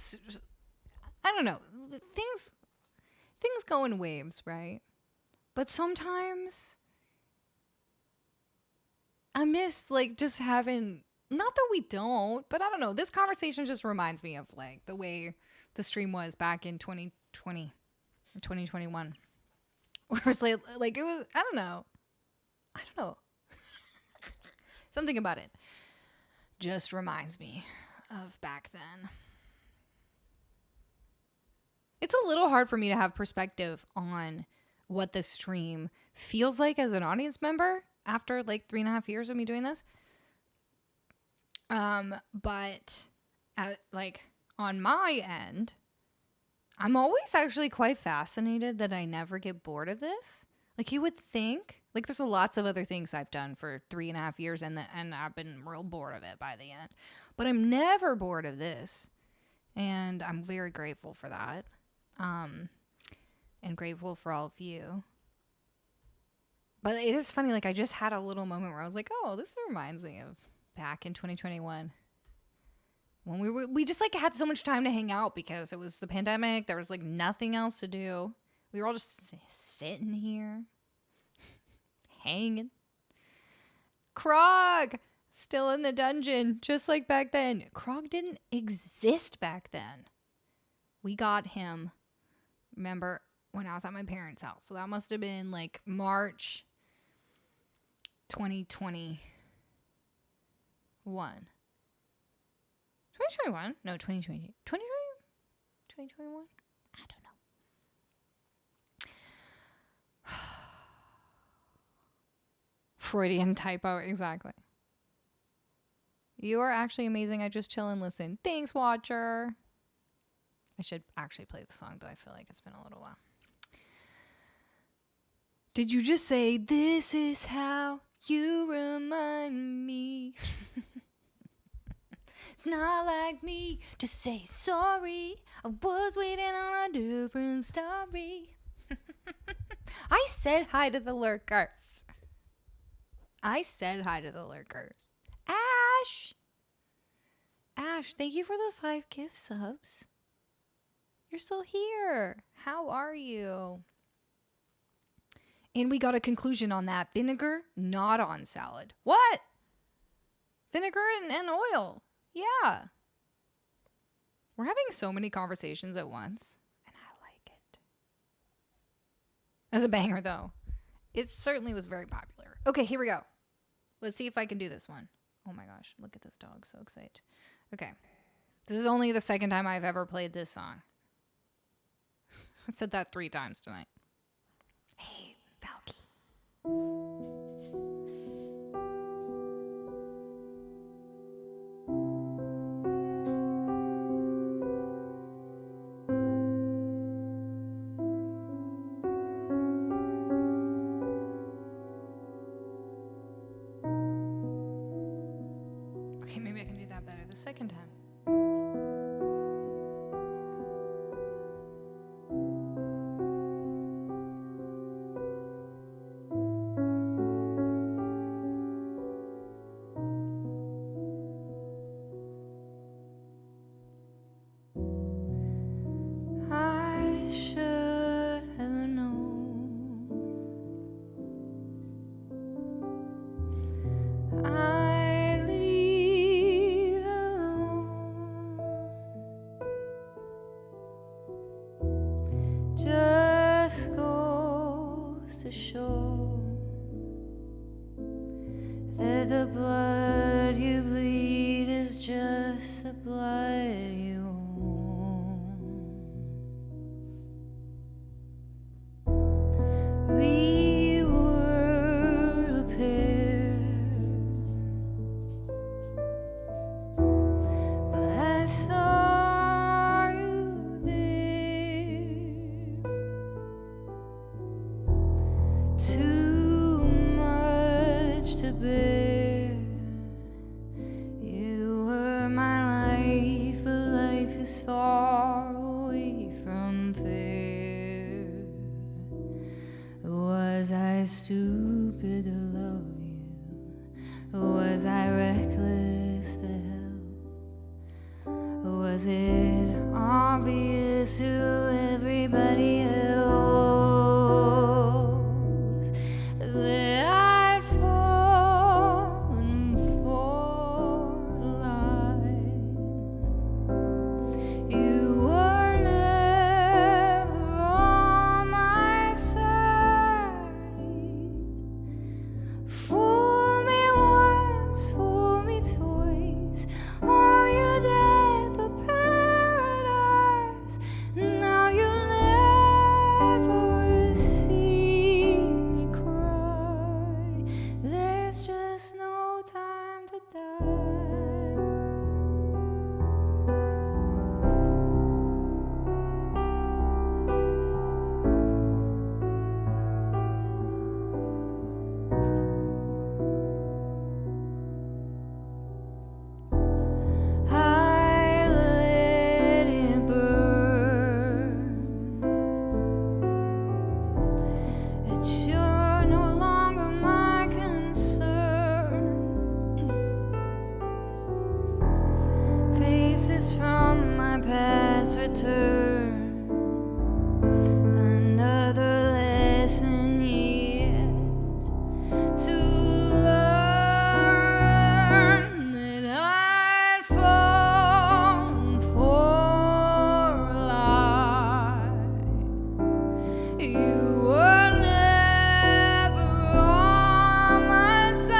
I don't know, things go in waves, right? But sometimes I miss, like, just having, not that we don't, but I don't know. This conversation just reminds me of, like, the way the stream was back in 2020, 2021. Where it was like, it was, I don't know. Something about it just reminds me of back then. It's a little hard for me to have perspective on what the stream feels like as an audience member after like 3.5 years of me doing this. But like on my end, I'm always actually quite fascinated that I never get bored of this. Like you would think, like there's lots of other things I've done for 3.5 years and I've been real bored of it by the end. But I'm never bored of this. And I'm very grateful for that. And grateful for all of you. But it is funny, like I just had a little moment where I was like, oh, this reminds me of back in 2021. When we just like had so much time to hang out because it was the pandemic. There was like nothing else to do. We were all just sitting here, hanging. Krog, still in the dungeon, just like back then. Krog didn't exist back then. We got him, remember, when I was at my parents' house. So that must have been like March 2021. 2021? No, 2020. 2021? I don't know. Freudian typo, exactly. You are actually amazing. I just chill and listen. Thanks, Watcher. I should actually play the song, though. I feel like it's been a little while. Did you just say, this is how you remind me? It's not like me to say sorry. I was waiting on a different story. I said hi to the lurkers. Ash, thank you for the 5 gift subs. You're still here. How are you? And we got a conclusion on that. Vinegar, not on salad. What? Vinegar and oil. Yeah. We're having so many conversations at once. And I like it. As a banger, though. It certainly was very popular. Okay, here we go. Let's see if I can do this one. Oh my gosh, look at this dog. So excited. Okay. This is only the second time I've ever played this song. I've said that 3 times tonight. Hey, Valky. Okay, maybe I can do that better the second time.
I leave alone. Just goes to show that the blood you bleed is just the blood you own. We were a pair, but I saw you there. Too much to bear. You were my life, but life is far away from fair. Was I stupid to love you? Was I reckless to help? Was it obvious to everybody else that I'd fallen for a lie? You were never on my side. Fool me once, fool me twice. All your death or paradise. Now you'll never see me cry. There's just no time to die. I let it burn. It's you're no longer my concern. Faces from my past return. Another lesson yet to learn that I'd fallen for a lie. You were never on my side.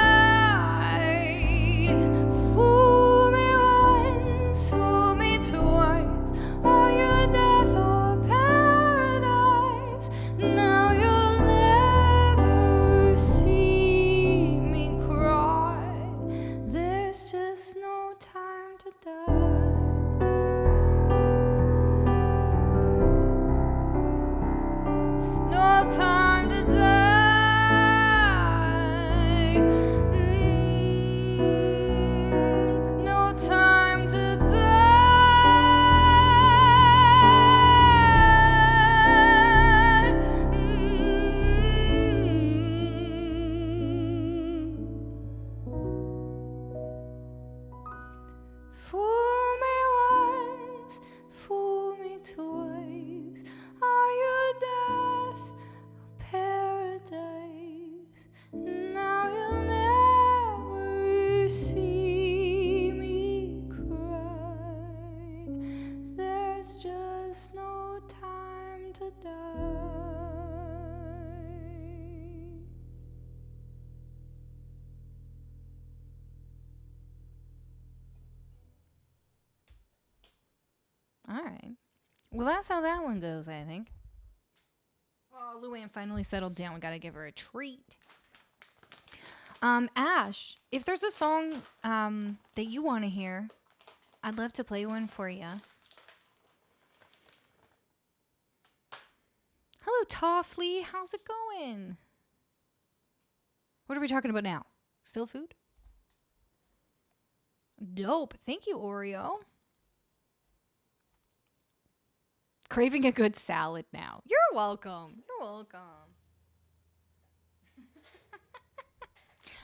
Fool me once, fool me twice. Are you death or paradise? Now you'll never see me cry. There's just no time to die. No time to die. No time to die. Fool me once, fool me twice. Are you death or paradise? Now you'll never see me cry. There's just no time to die. All right. Well, that's how that one goes, I think. Oh, Luann finally settled down. We gotta give her a treat. Ash, if there's a song that you want to hear, I'd love to play one for you. Hello, Tofflee. How's it going? What are we talking about now? Still food? Dope. Thank you, Oreo. Craving a good salad now. You're welcome. You're welcome.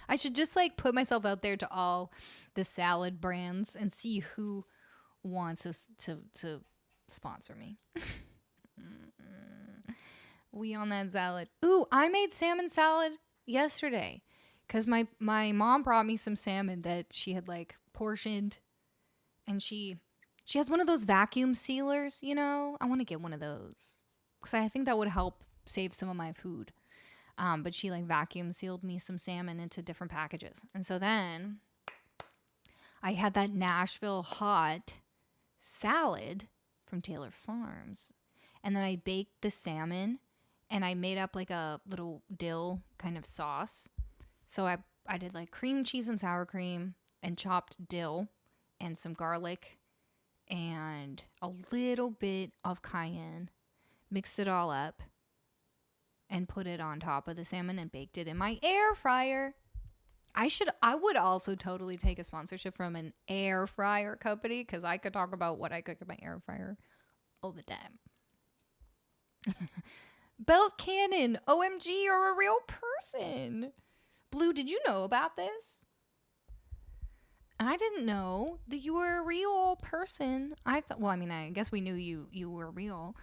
I should just like put myself out there to all the salad brands and see who wants us to sponsor me. We on that salad. Ooh, I made salmon salad yesterday.
Because my mom brought me some salmon that she had like portioned, and she has one of those vacuum sealers, you know? I want to get one of those because I think that would help save some of my food. But she like vacuum sealed me some salmon into different packages. And so then I had that Nashville hot salad from Taylor Farms. And then I baked the salmon and I made up like a little dill kind of sauce. So I did like cream cheese and sour cream and chopped dill and some garlic and a little bit of cayenne. Mixed it all up and put it on top of the salmon and baked it in my air fryer. I would also totally take a sponsorship from an air fryer company because I could talk about what I cook in my air fryer all the time. Belt Cannon, OMG, you're a real person. Blue, did you know about this? I didn't know that you were a real person. I guess we knew you were real.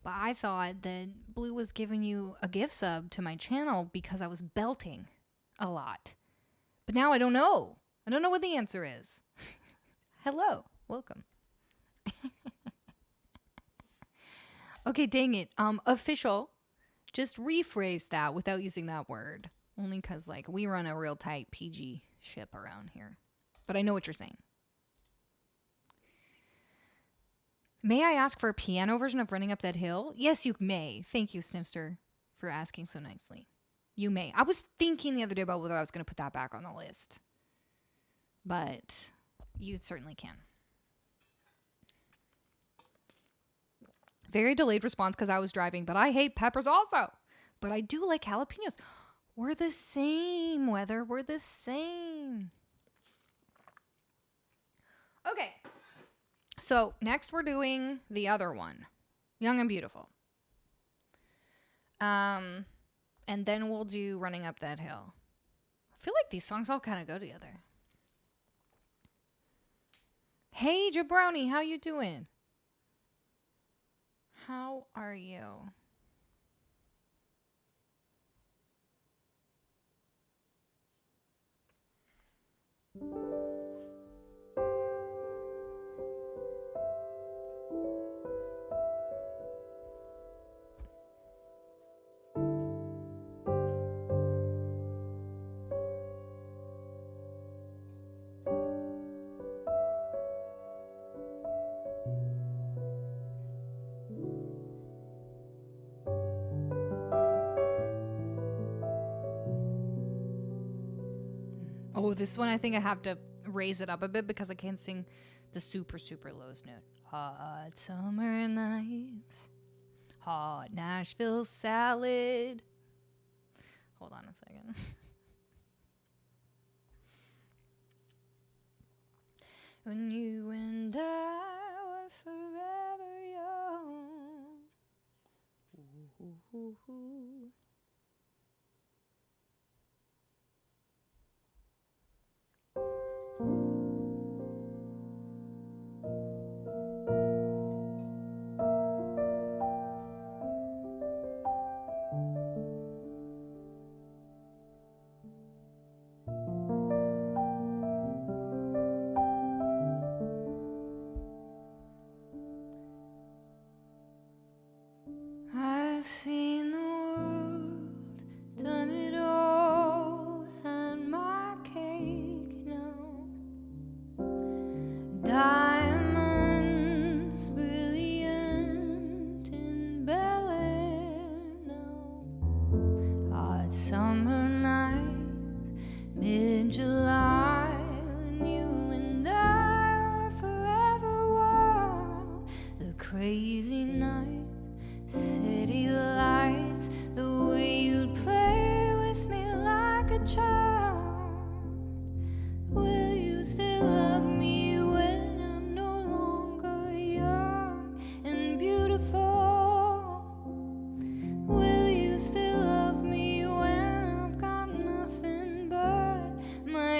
But I thought that Blue was giving you a gift sub to my channel because I was belting a lot. But now I don't know. I don't know what the answer is. Hello. Welcome. Okay, dang it. Official. Just rephrase that without using that word. Only because, like, we run a real tight PG ship around here. But I know what you're saying. May I ask for a piano version of Running Up That Hill? Yes, you may. Thank you, Snifster, for asking so nicely. You may. I was thinking the other day about whether I was going to put that back on the list. But you certainly can. Very delayed response because I was driving, but I hate peppers also. But I do like jalapenos. We're the same, Weather. We're the same. Okay. So next we're doing the other one, Young and Beautiful. And then we'll do Running Up That Hill. I feel like these songs all kind of go together. Hey, Jabroni, how you doing? How are you? Oh, this one I think I have to raise it up a bit because I can't sing the super, super lowest note. Hot summer nights, hot Nashville salad. Hold on a second. When you and I were forever young. Ooh, ooh, ooh, ooh. I've seen the world, done it all, and my cake now. Diamonds brilliant in Bel Air now. Hot summer nights, mid-July, when you and I are forever wild. The crazy night. City lights, the way you'd play with me like a child. Will you still love me when I'm no longer young and beautiful? Will you still love me when I've got nothing but my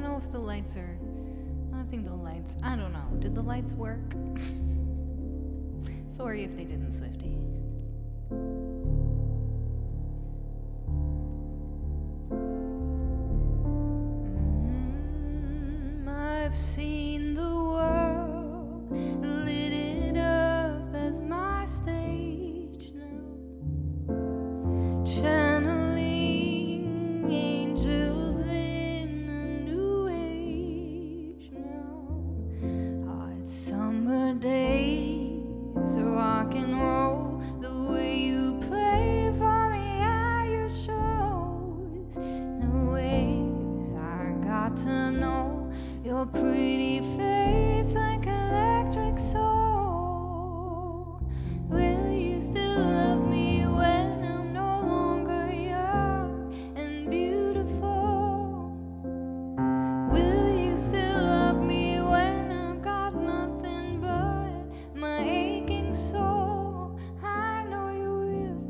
know if the lights are... I think the lights... I don't know. Did the lights work? Sorry if they didn't, Swifty. I've seen the world, lit it up as my stage now. Channeling angels in a new age now. Oh, it's summer days, rock and roll, the way you play for me at your shows. The ways I got to know your pretty face like electric soul. Will you still love me when I'm no longer young and beautiful? Will you still love me when I've got nothing but my aching soul? I know you will,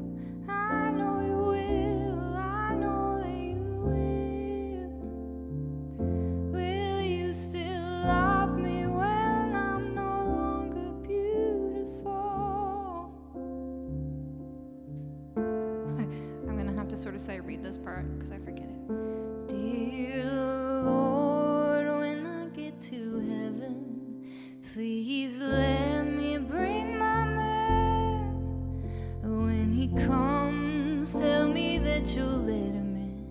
I know you will, I know that you will. Will you still love me when I'm no longer beautiful? I'm gonna have to sort of say read this part because I forget it. Dear Lord, when I get to heaven, please let me bring my man. When he comes, tell me that you'll let him in.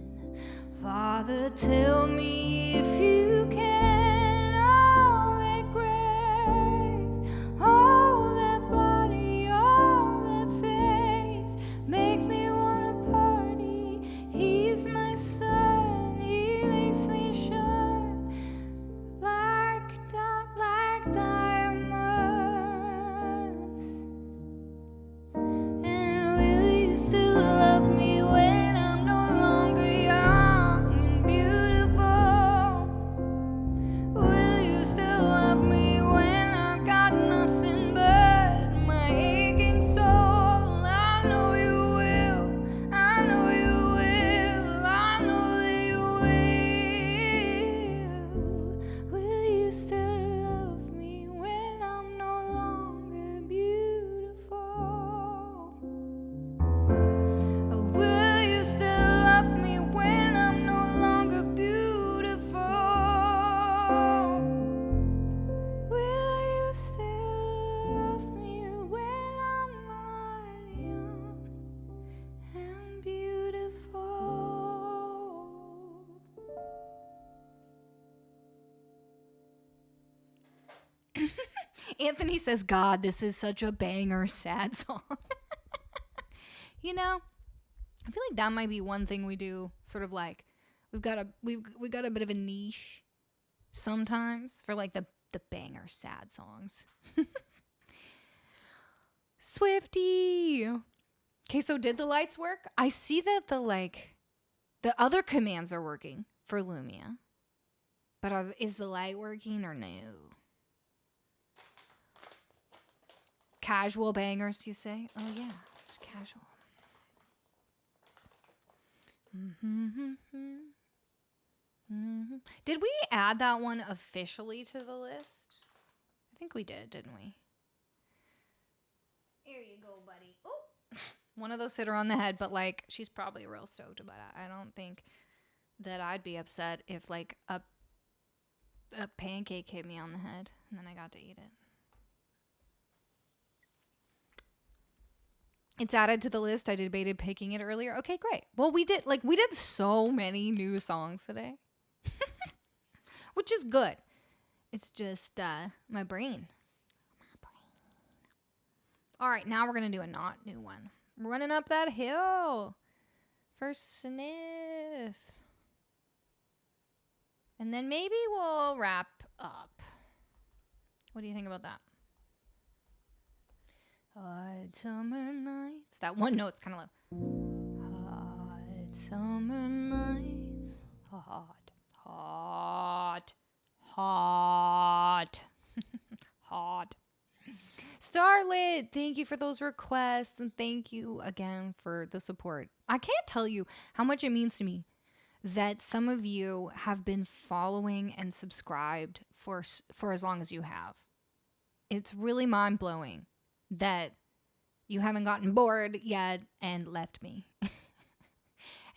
Father, tell me if you can. All that grace, all that body, all that face, make me wanna party. He's my son, he makes me shine like diamonds. And will you still love me when I'm no longer young and beautiful? Will you still love me when I've got nothing but my aching soul? I know you will, I know you will, I know that you will. Will you still love me when I'm no longer beautiful? Or will you still love me when I'm no longer beautiful? Will you still love me when I'm not young and beautiful? Anthony says, God, this is such a banger, sad song. You know, I feel like that might be one thing we do, sort of like we've got a bit of a niche sometimes for like the banger sad songs. Swifty. Okay, so did the lights work? I see that the other commands are working for Lumia. But is the light working or no? Casual bangers, you say? Oh yeah, just casual. Did we add that one officially to the list? I think we did, didn't we? Here you go, buddy. Oh, one of those hit her on the head, but like she's probably real stoked about it. I don't think that I'd be upset if like a pancake hit me on the head and then I got to eat it. It's added to the list. I debated picking it earlier. Okay, great. Well, we did so many new songs today. Which is good. It's just my brain. All right, now we're going to do a not new one. Running up that hill. First sniff. And then maybe we'll wrap up. What do you think about that? Hot summer nights. That one note's kind of low. Hot summer nights. Hot. Starlit, thank you for those requests and thank you again for the support. I can't tell you how much it means to me that some of you have been following and subscribed for as long as you have. It's really mind-blowing that you haven't gotten bored yet and left me.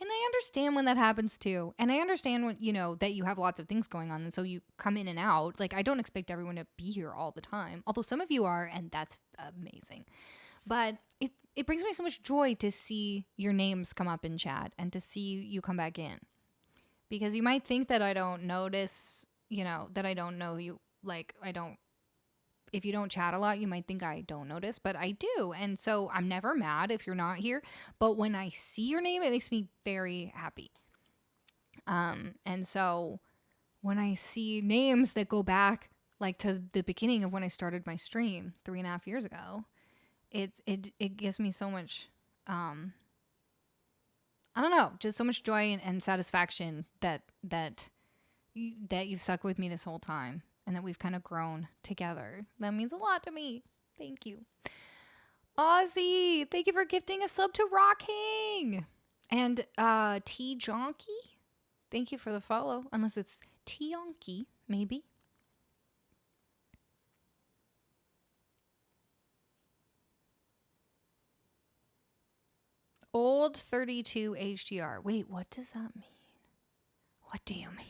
And I understand when that happens too. And I understand when, that you have lots of things going on. And so you come in and out. Like, I don't expect everyone to be here all the time. Although some of you are, and that's amazing. But it brings me so much joy to see your names come up in chat and to see you come back in. Because you might think that I don't notice, that I don't know you. Like, if you don't chat a lot, you might think I don't notice, but I do. And so I'm never mad if you're not here. But when I see your name, it makes me very happy. And so when I see names that go back like to the beginning of when I started my stream 3.5 years ago, it gives me so much, I don't know, just so much joy and satisfaction that you've stuck with me this whole time. And that we've kind of grown together. That means a lot to me. Thank you. Ozzy, thank you for gifting a sub to Rocking. And T Jonky, thank you for the follow. Unless it's T Yonky, maybe. Old 32 HDR. Wait, what does that mean? What do you mean?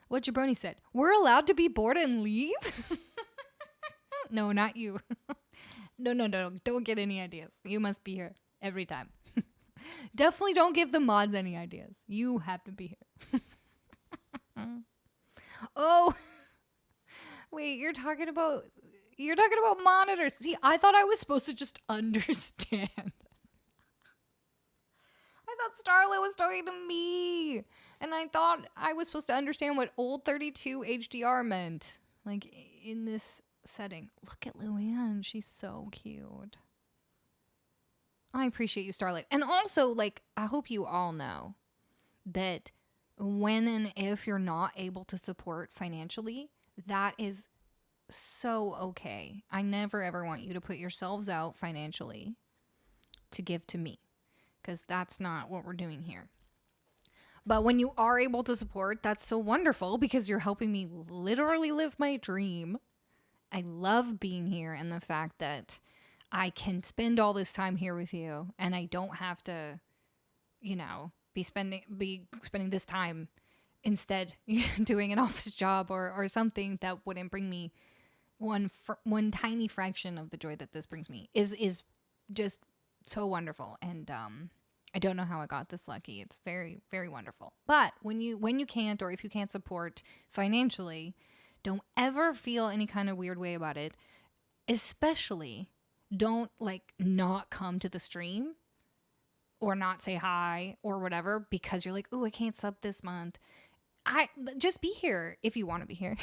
What Jabroni said, we're allowed to be bored and leave? No, not you. No, don't get any ideas. You must be here every time. Definitely don't give the mods any ideas. You have to be here. Oh, wait, you're talking about monitors. See, I thought I was supposed to just understand. I thought Starlet was talking to me. And I thought I was supposed to understand what old 32 HDR meant. Like, in this setting. Look at Luann. She's so cute. I appreciate you, Starlet. And also, like, I hope you all know that when and if you're not able to support financially, that is so okay. I never, ever want you to put yourselves out financially to give to me. Because that's not what we're doing here. But when you are able to support, that's so wonderful because you're helping me literally live my dream. I love being here and the fact that I can spend all this time here with you and I don't have to, be spending this time instead doing an office job or something that wouldn't bring me one tiny fraction of the joy that this brings me is just so wonderful. And I don't know how I got this lucky. It's very, very wonderful. But when you can't, or if you can't support financially, don't ever feel any kind of weird way about it. Especially don't not come to the stream or not say hi or whatever because you're like, "Ooh, I can't sub this month." Just be here if you want to be here.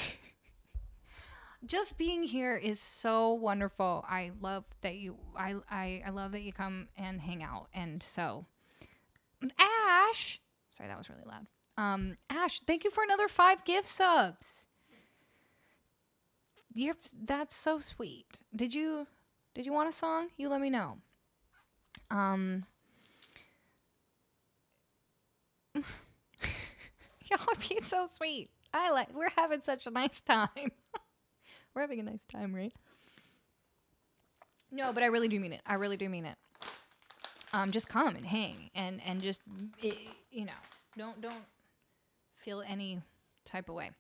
Just being here is so wonderful. I love that you I love that you come and hang out. And so Ash, sorry, that was really loud. Ash, thank you for another 5 gift subs. That's so sweet. Did you want a song? You let me know. Y'all are being so sweet. We're having such a nice time. We're having a nice time, right? No, but I really do mean it. I really do mean it. Just come and hang and just, don't feel any type of way.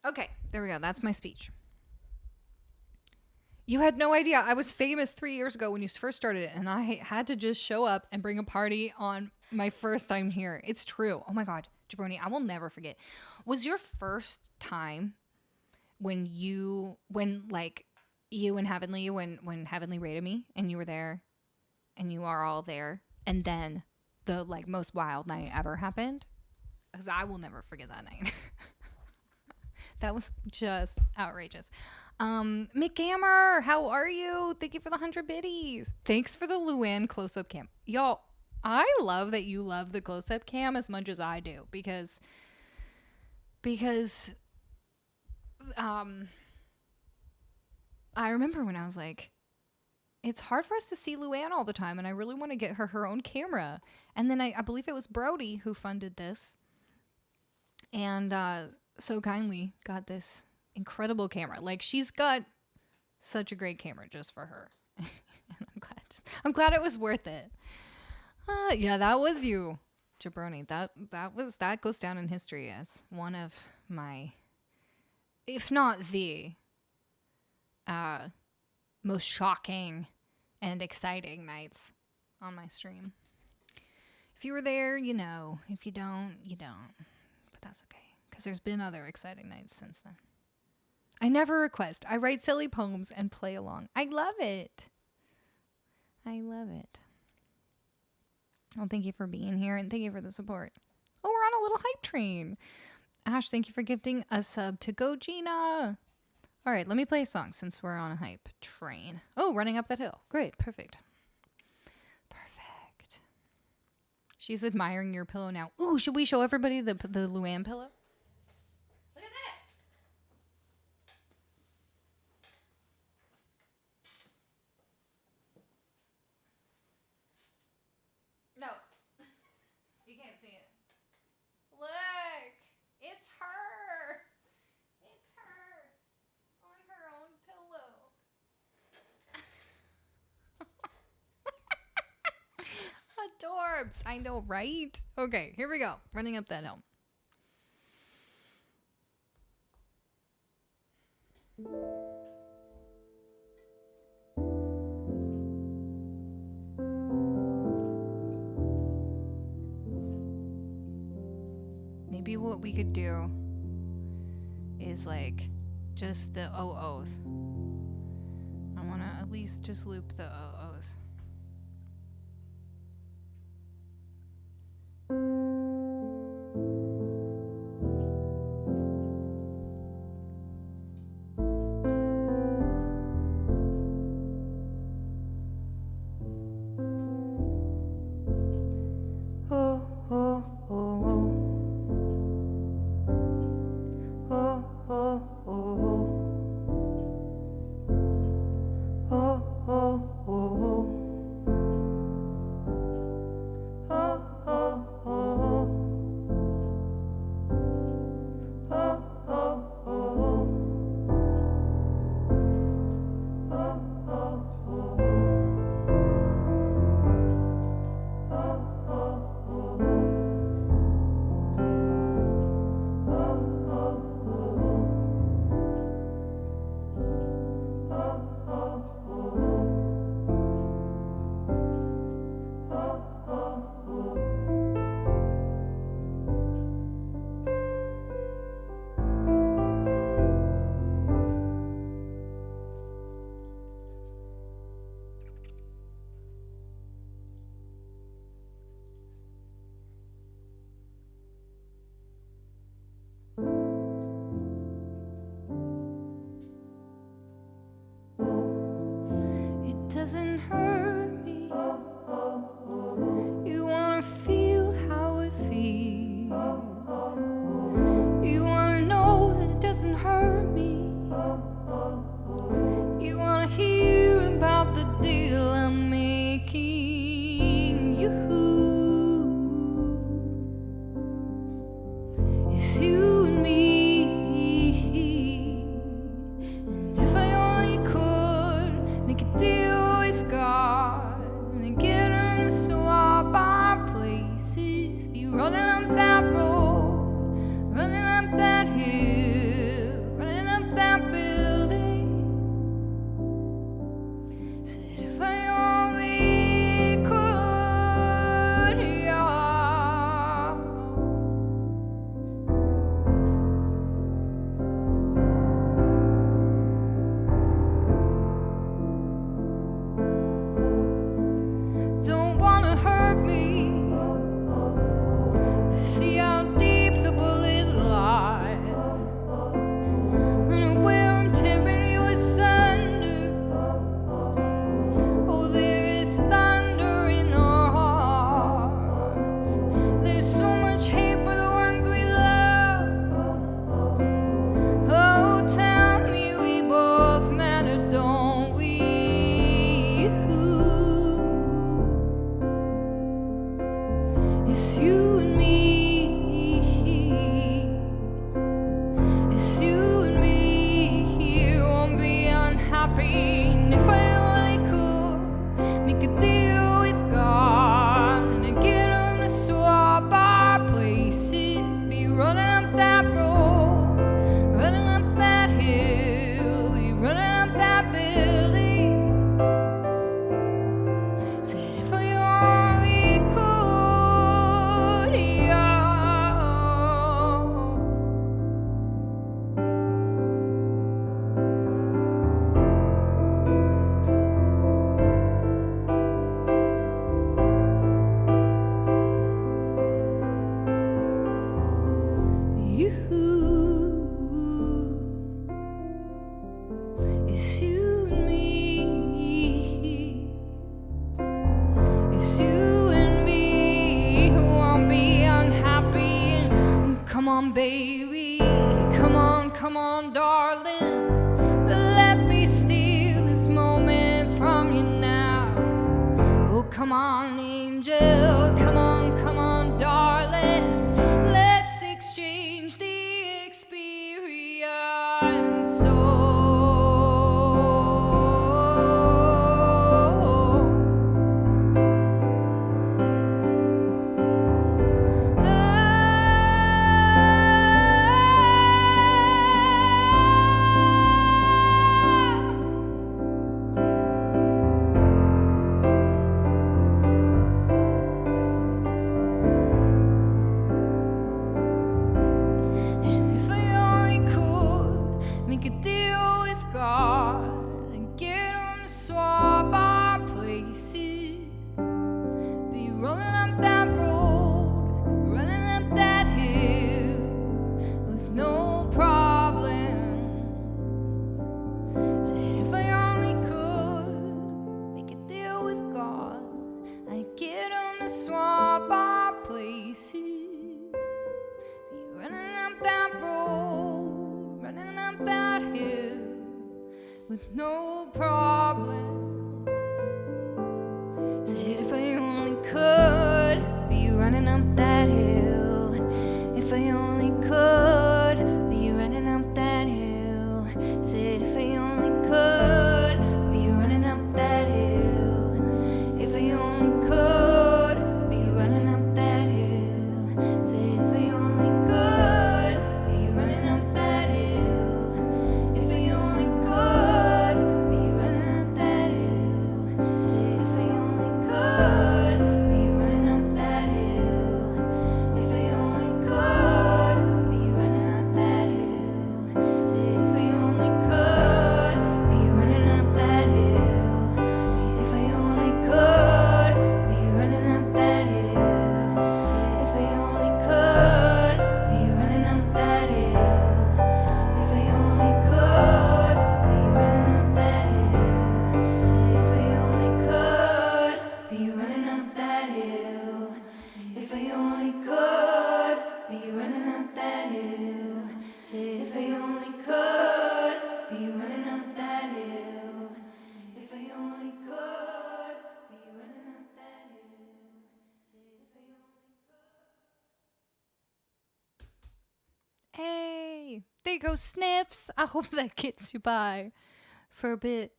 Okay, there we go. That's my speech. You had no idea. I was famous 3 years ago when you first started it, and I had to just show up and bring a party on my first time here. It's true. Oh my God, Jabroni, I will never forget. Was your first time when you and Heavenly, when Heavenly rated me and you were there and you are all there, and then the most wild night ever happened? Because I will never forget that night. That was just outrageous. McGammer, how are you? Thank you for the 100 biddies. Thanks for the Luann close-up cam. Y'all, I love that you love the close-up cam as much as I do because I remember when I was it's hard for us to see Luann all the time, and I really want to get her own camera. And then I believe it was Brody who funded this, and so kindly got this incredible camera. Like, she's got such a great camera just for her. And I'm glad it was worth it. Yeah, that was you, Jabroni. That goes down in history as one of my, if not the most shocking and exciting nights on my stream. If you were there, you know. If you don't, you don't. But that's okay, because there's been other exciting nights since then. I never request. I write silly poems and play along. I love it. I love it. Well, thank you for being here, and thank you for the support. Oh, we're on a little hype train. Ash, thank you for gifting a sub to Go Gina. All right, let me play a song since we're on a hype train. Oh, Running Up That Hill. Great, perfect. Perfect. She's admiring your pillow now. Ooh, should we show everybody the Luann pillow? Look at this. No. You can't see it. Look. It's her. It's her. On her own pillow. Adorbs. I know, right? Okay, here we go. Running Up That Hill. Maybe what we could do is like just the OOs. I want to at least just loop the OOs. Oh,
It's you and me. It's you and me. Won't be unhappy. And if I only could make a deal with God and get him to swap our places, be running up that road, running up that hill, be running up that building. Said if I only could, yeah. It's you and me. It's you and me who won't be unhappy. Come on, baby. Come on, darling. Let me steal this moment from you now. Oh, come on, angel. Come on, darling. Let's exchange the experience. So if I only could make a deal with God and get him to swap our places, be running up that road, running up that hill with no problem. Said if I only could make a deal with God, I'd get him to swap our places. Be running up that road, running up that hill with no problem. Said if I only could be running up that hill. If I only could be running up that hill. Said if I only could be running up that hill. If I only could be running up that hill. Said if I only could be running up that hill. If I only could be running up that hill. Said if I only could be running up that hill. If I only could be running up that hill. Said if I only could be running up that hill. If I only could be running up that hill. Said if I only could be running up that hill. If I only could be running up that hill. Said if I only could be running up that hill. If I only could be running up that hill. Said if I only could be running up that hill. If I only could be running up that hill. Said if I only
Hey, there you go, Sniffs. I hope that gets you by for a bit.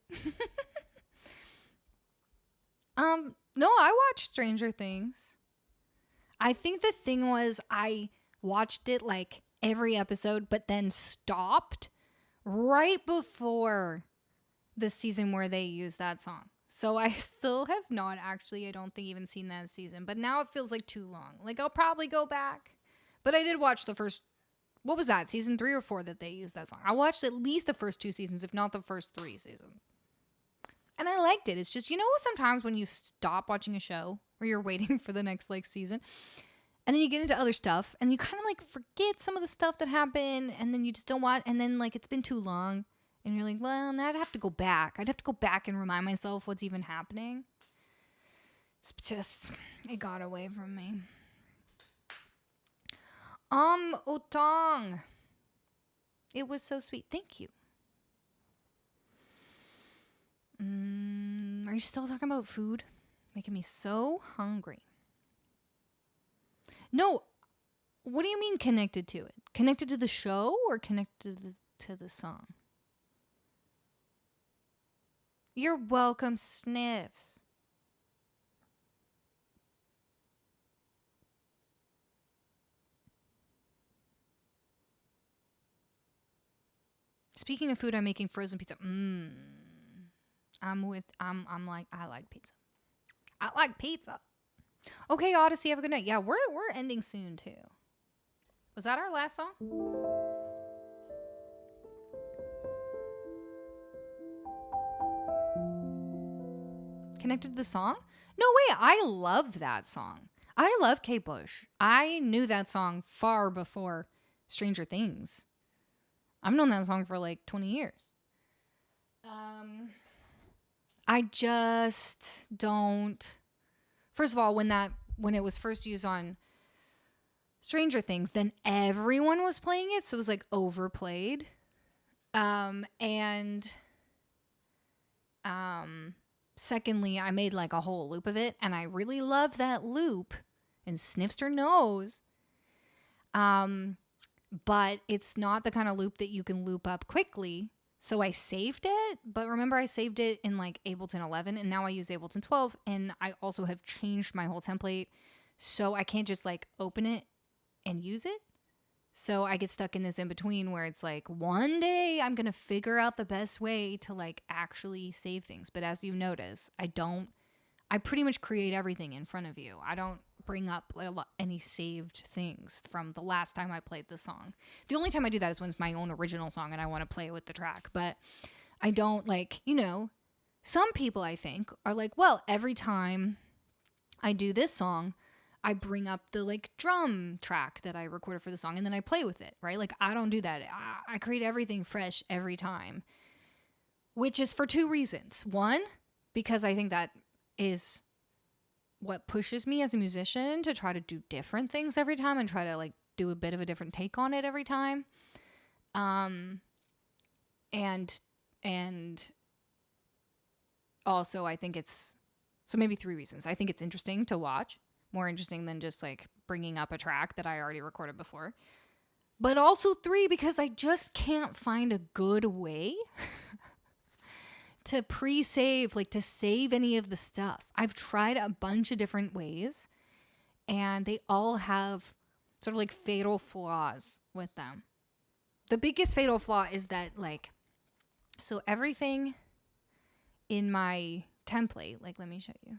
No, I watched Stranger Things. I think the thing was I watched it like every episode, but then stopped right before the season where they used that song. So I still have not actually, I don't think, even seen that season. But now it feels like too long. Like I'll probably go back. But I did watch the first, what was that, season 3 or 4 that they used that song? I watched at least the first 2 seasons, if not the first 3 seasons. And I liked it. It's just, you know, sometimes when you stop watching a show or you're waiting for the next like season and then you get into other stuff and you kind of like forget some of the stuff that happened and then you just don't watch, and then like it's been too long and you're like, well, now I'd have to go back. I'd have to go back and remind myself what's even happening. It's just, it got away from me. Otong. It was so sweet. Thank you. Are you still talking about food? Making me so hungry. No, what do you mean connected to it? Connected to the show or connected to the song? You're welcome, Sniffs. Speaking of food, I'm making frozen pizza. I'm like, I like pizza. I like pizza. Okay, Odyssey, have a good night. Yeah, we're ending soon too. Was that our last song? Connected to the song? No way, I love that song. I love Kate Bush. I knew that song far before Stranger Things. I've known that song for like 20 years. I just don't. First of all, when it was first used on Stranger Things, then everyone was playing it, so it was like overplayed. Secondly, I made like a whole loop of it, and I really love that loop, and Snifster knows. But it's not the kind of loop that you can loop up quickly. So I saved it, but remember I saved it in like Ableton 11, and now I use Ableton 12, and I also have changed my whole template, so I can't just like open it and use it. So I get stuck in this in between where it's like, one day I'm going to figure out the best way to like actually save things. But as you notice, I pretty much create everything in front of you. I don't bring up any saved things from the last time I played the song. The only time I do that is when it's my own original song and I want to play with the track. But I don't like, some people I think are like, well, every time I do this song, I bring up the like drum track that I recorded for the song and then I play with it, right? Like I don't do that. I create everything fresh every time, which is for two reasons. One, because I think that is what pushes me as a musician to try to do different things every time and try to like do a bit of a different take on it every time. And also I think so maybe three reasons. I think it's interesting to watch, more interesting than just like bringing up a track that I already recorded before. But also three, because I just can't find a good way to pre-save, like to save any of the stuff. I've tried a bunch of different ways and they all have sort of like fatal flaws with them. The biggest fatal flaw is that so everything in my template, like let me show you.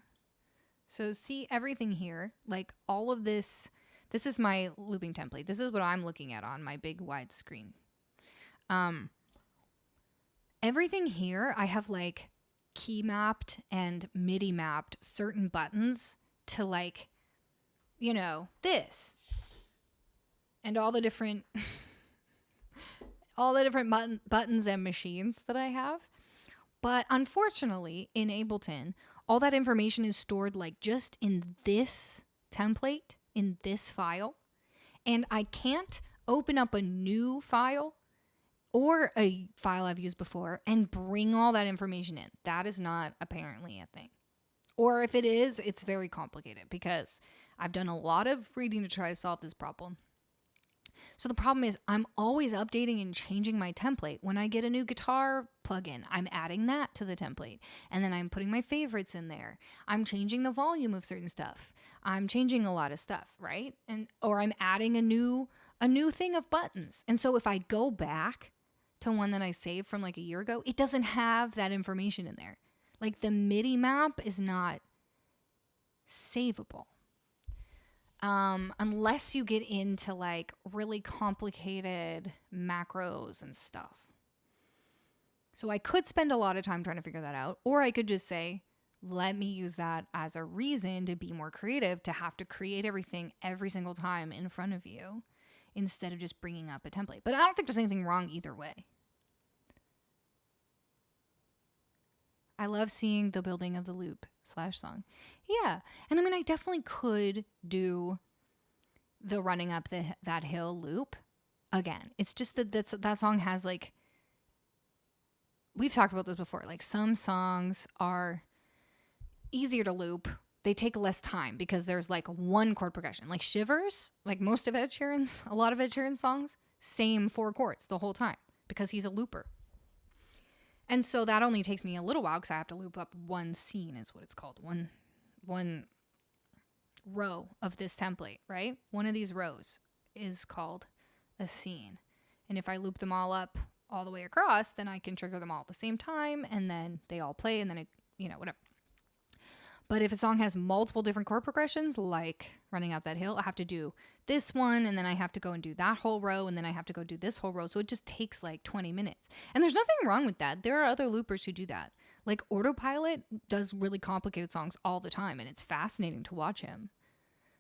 So see everything here, like all of this is my looping template. This is what I'm looking at on my big wide screen. Everything here, I have like key mapped and MIDI mapped certain buttons to like, this. And all the different buttons and machines that I have. But unfortunately, in Ableton, all that information is stored like just in this template, in this file. And I can't open up a new file or a file I've used before and bring all that information in. That is not apparently a thing. Or if it is, it's very complicated because I've done a lot of reading to try to solve this problem. So the problem is I'm always updating and changing my template. When I get a new guitar plugin, I'm adding that to the template. And then I'm putting my favorites in there. I'm changing the volume of certain stuff. I'm changing a lot of stuff, right? Or I'm adding a new thing of buttons. And so if I go back to one that I saved from like a year ago, it doesn't have that information in there. Like the MIDI map is not savable. Unless you get into like really complicated macros and stuff. So I could spend a lot of time trying to figure that out, or I could just say, let me use that as a reason to be more creative, to have to create everything every single time in front of you instead of just bringing up a template. But I don't think there's anything wrong either way. I love seeing the building of the loop /song. Yeah. And I mean, I definitely could do the running up that hill loop again. It's just that song has like, we've talked about this before. Like some songs are easier to loop they take less time because there's like one chord progression. Like Shivers, like most of Ed Sheeran's, a lot of Ed Sheeran's songs, same 4 chords the whole time because he's a looper. And so that only takes me a little while because I have to loop up one scene is what it's called. One row of this template, right? One of these rows is called a scene. And if I loop them all up all the way across, then I can trigger them all at the same time and then they all play and then it, whatever. But if a song has multiple different chord progressions, like Running Up That Hill, I have to do this one, and then I have to go and do that whole row, and then I have to go do this whole row. So it just takes like 20 minutes. And there's nothing wrong with that. There are other loopers who do that. Like Autopilot does really complicated songs all the time, and it's fascinating to watch him.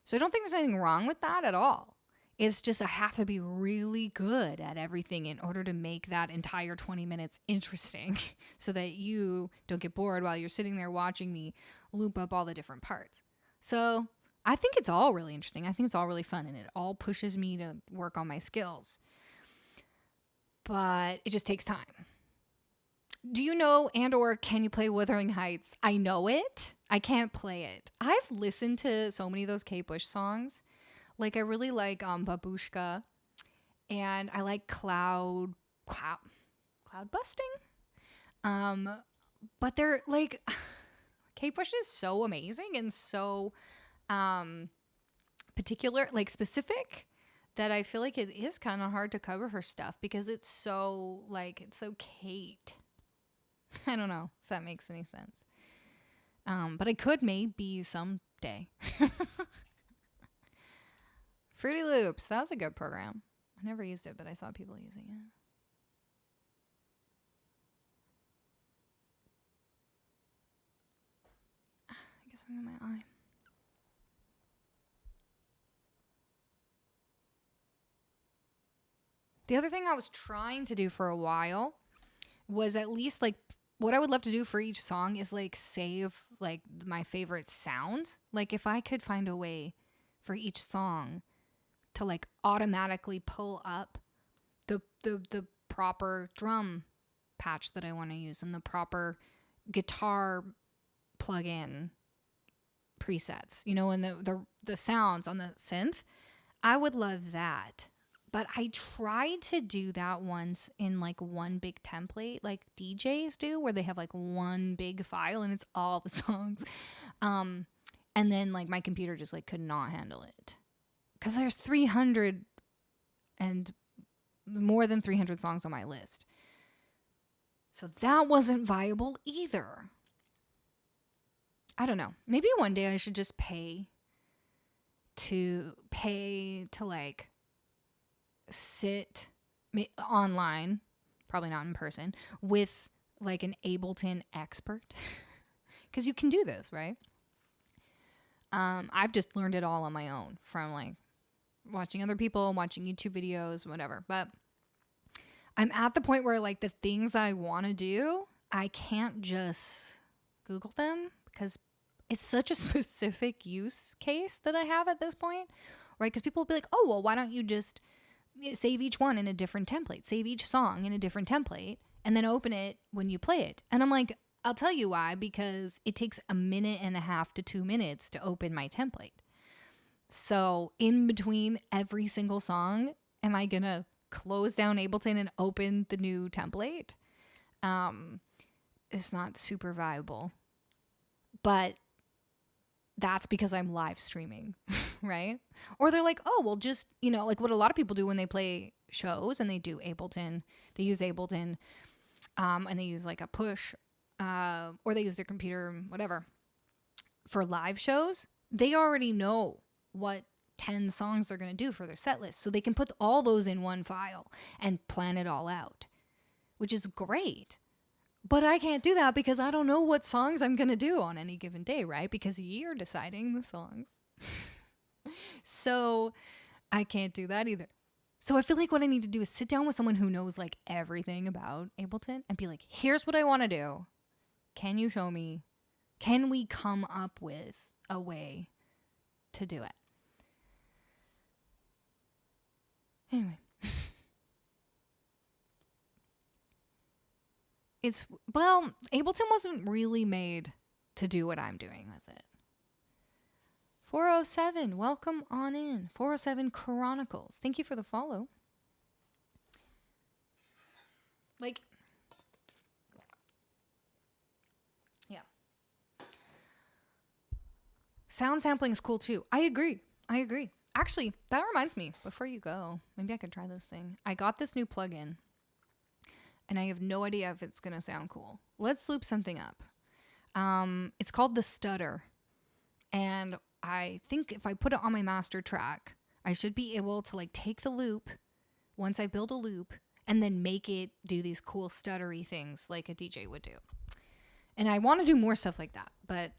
So I don't think there's anything wrong with that at all. It's just I have to be really good at everything in order to make that entire 20 minutes interesting so that you don't get bored while you're sitting there watching me loop up all the different parts. So I think it's all really interesting. I think it's all really fun and it all pushes me to work on my skills. But it just takes time. Do you know and or can you play Wuthering Heights? I know it. I can't play it. I've listened to so many of those Kate Bush songs. Like I really like Babushka and I like Cloud Busting. But they're like Kate Bush is so amazing and so particular, like specific, that I feel like it is kind of hard to cover her stuff because it's so Kate. I don't know if that makes any sense. But I could maybe someday. Fruity Loops, that was a good program. I never used it, but I saw people using it. I guess I'm in my eye. The other thing I was trying to do for a while was at least like what I would love to do for each song is like save like my favorite sounds. Like if I could find a way for each song to like automatically pull up the proper drum patch that I want to use and the proper guitar plug-in presets, and the sounds on the synth, I would love that. But I tried to do that once in like one big template like DJs do where they have like one big file and it's all the songs. And then like my computer just like could not handle it. Because there's 300 and more than 300 songs on my list. So that wasn't viable either. I don't know. Maybe one day I should just pay to like sit online, probably not in person, with like an Ableton expert. Because you can do this, right? I've just learned it all on my own from like watching other people, watching YouTube videos, whatever. But I'm at the point where like the things I want to do, I can't just Google them because it's such a specific use case that I have at this point, right? Because people will be like, oh, well, why don't you just save each one in a different template, save each song in a different template, and then open it when you play it. And I'm like, I'll tell you why, because it takes 1.5 to 2 minutes to open my template. So in between every single song, am I going to close down Ableton and open the new template? It's not super viable. But that's because I'm live streaming, right? Or they're like, oh, well, just, like what a lot of people do when they play shows and they do Ableton, they use Ableton, and they use like a push, or they use their computer, whatever, for live shows. They already know what 10 songs they're going to do for their set list. So they can put all those in one file and plan it all out, which is great. But I can't do that because I don't know what songs I'm going to do on any given day, right? Because you're deciding the songs. So I can't do that either. So I feel like what I need to do is sit down with someone who knows like everything about Ableton and be like, here's what I want to do. Can you show me? Can we come up with a way to do it? Anyway. Ableton wasn't really made to do what I'm doing with it. 407, welcome on in. 407 Chronicles. Thank you for the follow. Like, yeah. Sound sampling is cool too. I agree. Actually, that reminds me, before you go, maybe I could try this thing. I got this new plugin, and I have no idea if it's going to sound cool. Let's loop something up. It's called the Stutter. And I think if I put it on my master track, I should be able to like take the loop once I build a loop and then make it do these cool stuttery things like a DJ would do. And I want to do more stuff like that. But,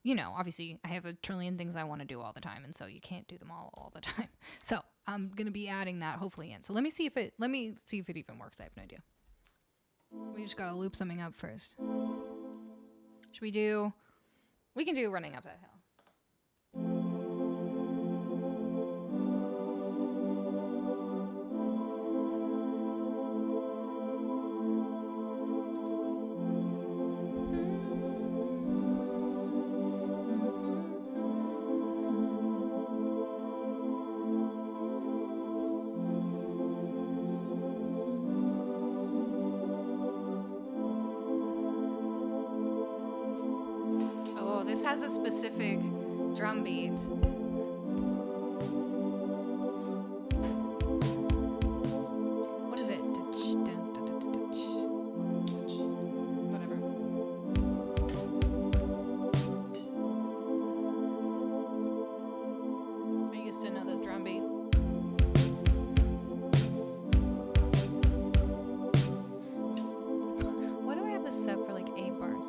you know, obviously I have a trillion things I want to do all the time. And so you can't do them all the time. So I'm going to be adding that hopefully in. So let me see if it even works. I have no idea. We just got to loop something up first. We can do Running Up That Hill. This has a specific drum beat. What is it? Whatever. I used to know the drum beat. Why do I have this set for like 8 bars?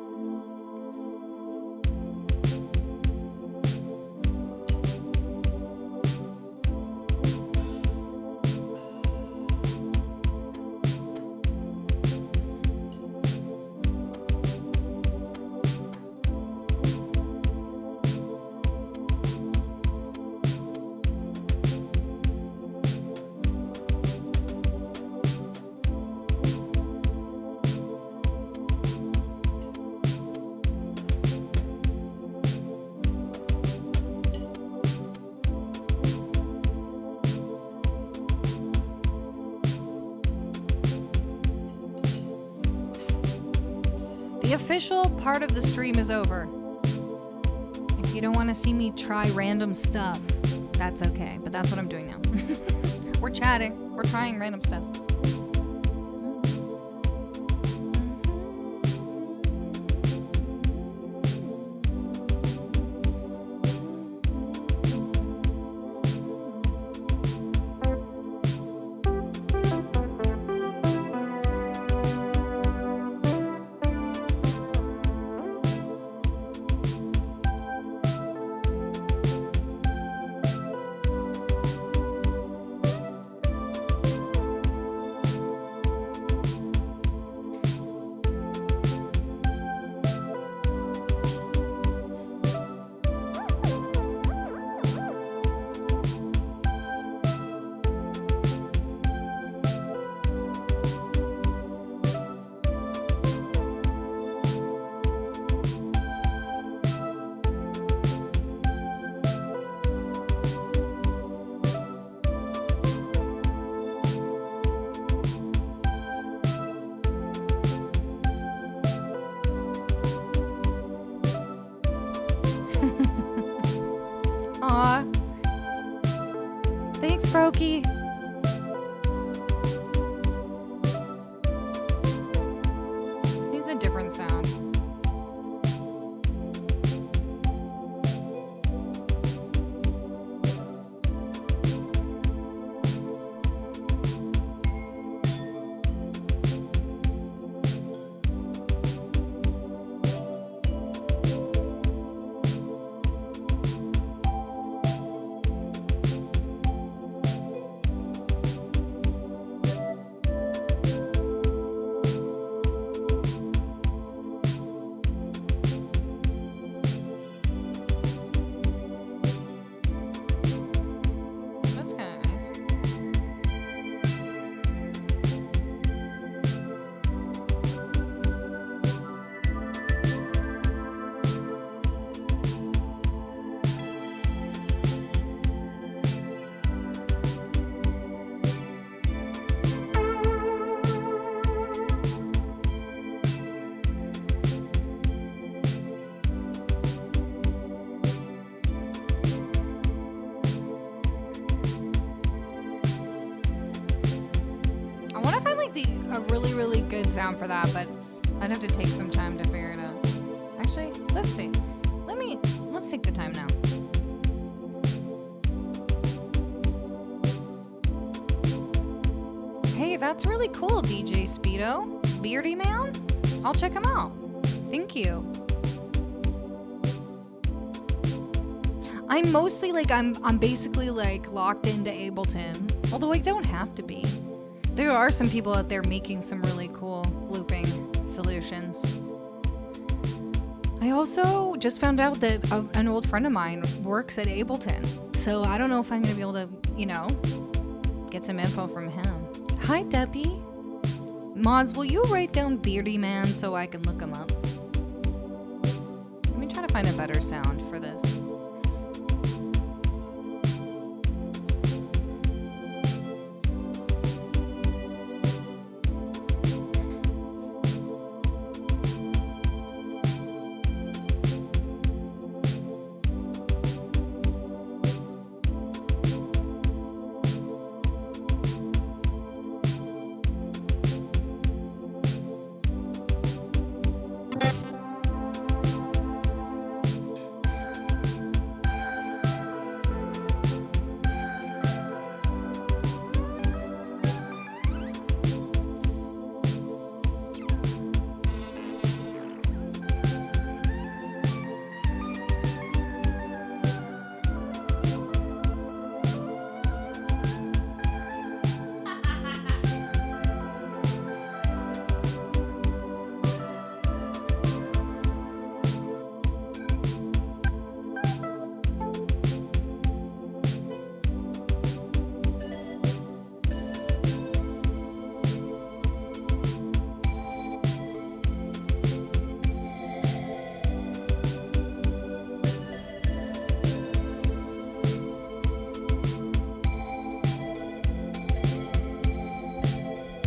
The official part of the stream is over. If you don't want to see me try random stuff, that's okay. But that's what I'm doing now. We're chatting. We're trying random stuff. Aw. Thanks, Brokey. This needs a different sound. a really, really good sound for that, but I'd have to take some time to figure it out. Actually, let's see. Let's take the time now. Hey, that's really cool, DJ Speedo. Beardy Man? I'll check him out. Thank you. I'm mostly like, I'm basically like locked into Ableton, although I don't have to be. There are some people out there making some really cool looping solutions. I also just found out that an old friend of mine works at Ableton, so I don't know if I'm gonna be able to, get some info from him. Hi, Debbie. Moz, will you write down Beardy Man so I can look him up? Let me try to find a better sound for this.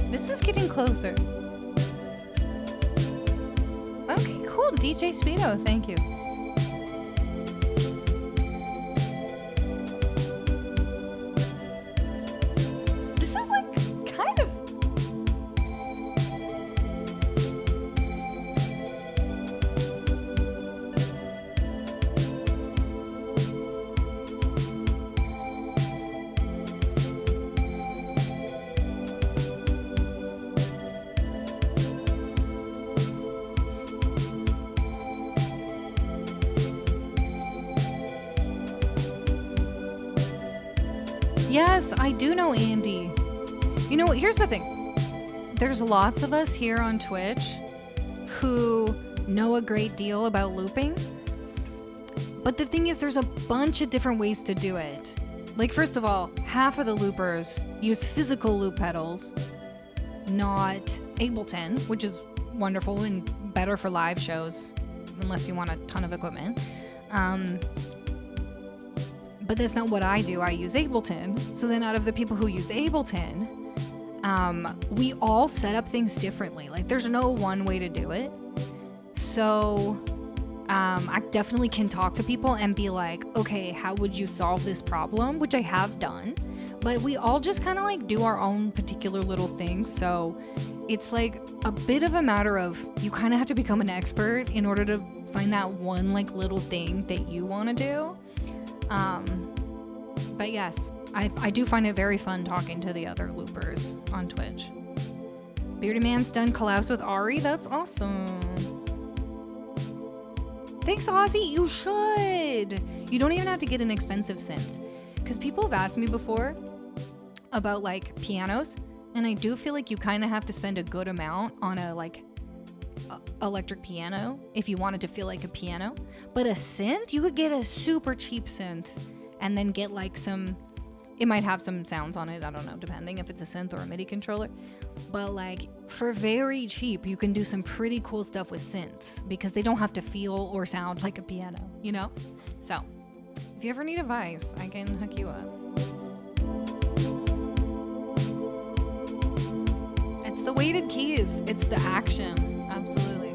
This is getting closer. Okay, cool. DJ Speedo, thank you. This is like kind of... Yes, I do know Andy. You know, here's the thing. There's lots of us here on Twitch who know a great deal about looping. But the thing is, there's a bunch of different ways to do it. Like, first of all, half of the loopers use physical loop pedals, not Ableton, which is wonderful and better for live shows, unless you want a ton of equipment. But that's not what I do. I use Ableton. So then out of the people who use Ableton, we all set up things differently. Like, there's no one way to do it. So I definitely can talk to people and be like, okay, how would you solve this problem? Which I have done. But we all just kind of like do our own particular little things. So it's like a bit of a matter of you kind of have to become an expert in order to find that one like little thing that you want to do. But yes, I do find it very fun talking to the other loopers on Twitch. Beardy Man's done collabs with Ari. That's awesome. Thanks, Ozzy. You should. You don't even have to get an expensive synth. Because people have asked me before about like pianos. And I do feel like you kind of have to spend a good amount on a like electric piano if you want it to feel like a piano. But a synth, you could get a super cheap synth and then get like it might have some sounds on it, I don't know, depending if it's a synth or a MIDI controller. But like for very cheap, you can do some pretty cool stuff with synths because they don't have to feel or sound like a piano, you know? So if you ever need advice, I can hook you up. It's the weighted keys, it's the action, absolutely.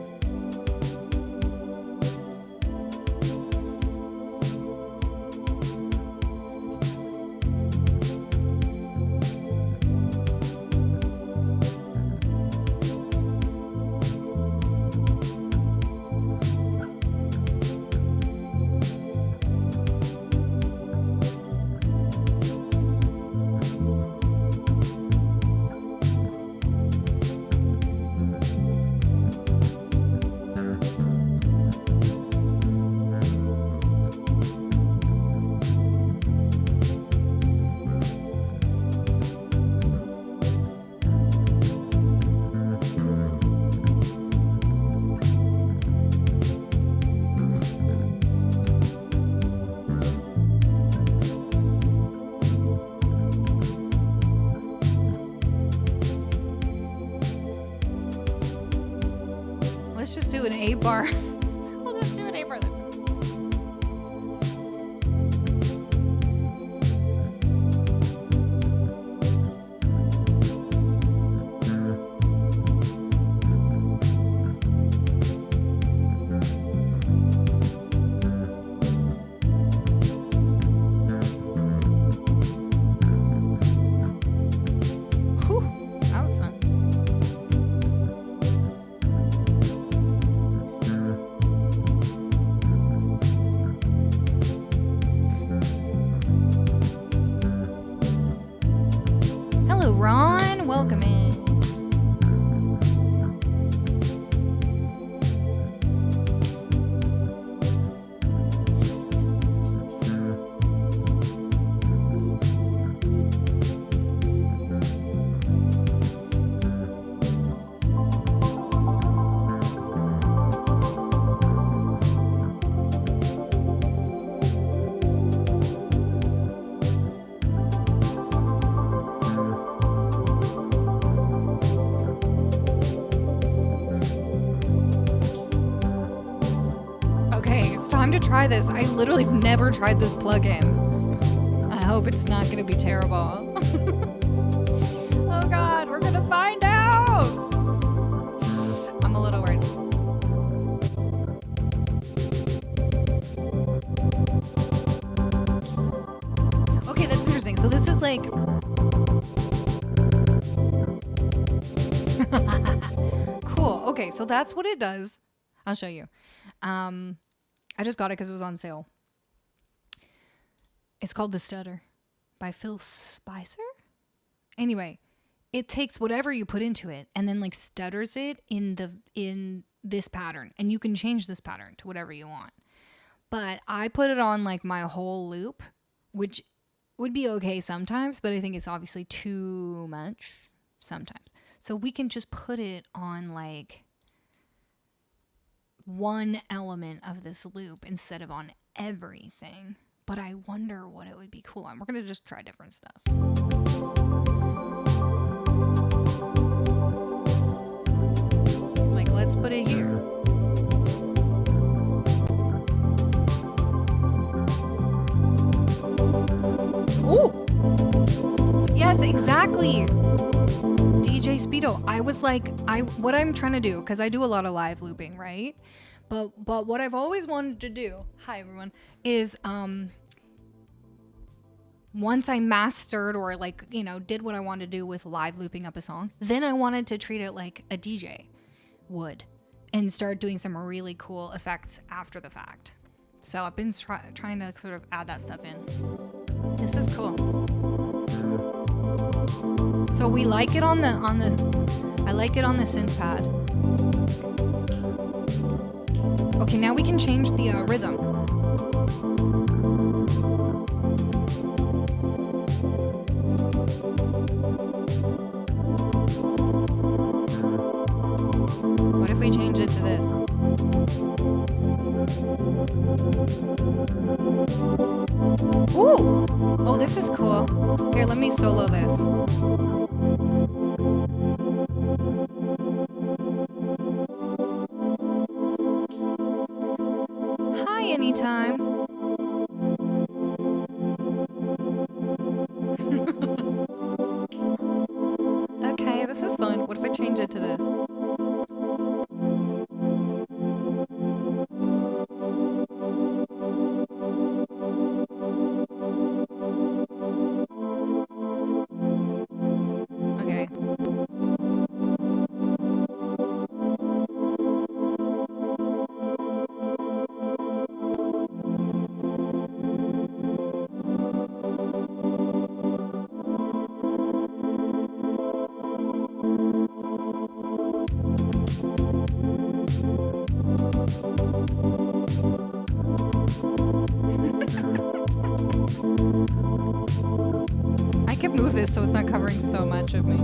do an 8-bar. We'll just do an 8-bar loop. Ron, welcome in. Time to try this. I literally have never tried this plugin. I hope it's not going to be terrible. Oh God, we're going to find out. I'm a little worried. Okay, that's interesting. So this is like... Cool. Okay, so that's what it does. I'll show you. I just got it because it was on sale. It's called The Stutter by Phil Spicer. Anyway, it takes whatever you put into it and then like stutters it in this pattern, and you can change this pattern to whatever you want. But I put it on like my whole loop, which would be okay sometimes, but I think it's obviously too much sometimes. So we can just put it on like one element of this loop instead of on everything. But I wonder what it would be cool on. We're going to just try different stuff. Like, let's put it here. Ooh! Yes, exactly! DJ Speedo. I was like, what I'm trying to do, because I do a lot of live looping, right? But what I've always wanted to do, hi everyone, is once I mastered or like, you know, did what I wanted to do with live looping up a song, then I wanted to treat it like a DJ would and start doing some really cool effects after the fact. So I've been trying to sort of add that stuff in. This is cool. So we like it on the I like it on the synth pad. Okay, now we can change the rhythm. What if we change it to this? Ooh! Oh, this is cool. Here, let me solo this. Hi, anytime. Okay, this is fun. What if I change it to this? Okay. I can move this so it's not covering so much of me.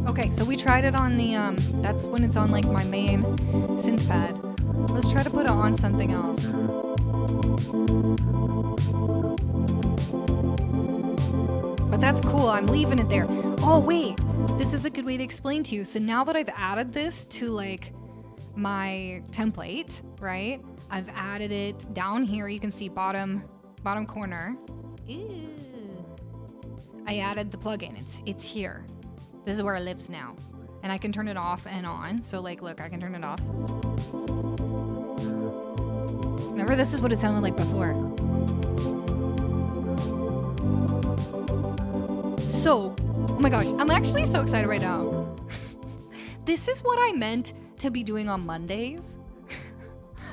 Okay, so we tried it on the, that's when it's on like my main synth pad. Let's try to put it on something else. But that's cool. I'm leaving it there. Oh, wait. This is a good way to explain to you. So now that I've added this to like my template, right? I've added it down here. You can see bottom corner. Ew. I added the plugin. It's here. This is where it lives now. And I can turn it off and on. So like, look, I can turn it off. Remember, this is what it sounded like before. So, oh my gosh, I'm actually so excited right now. This is what I meant to be doing on Mondays.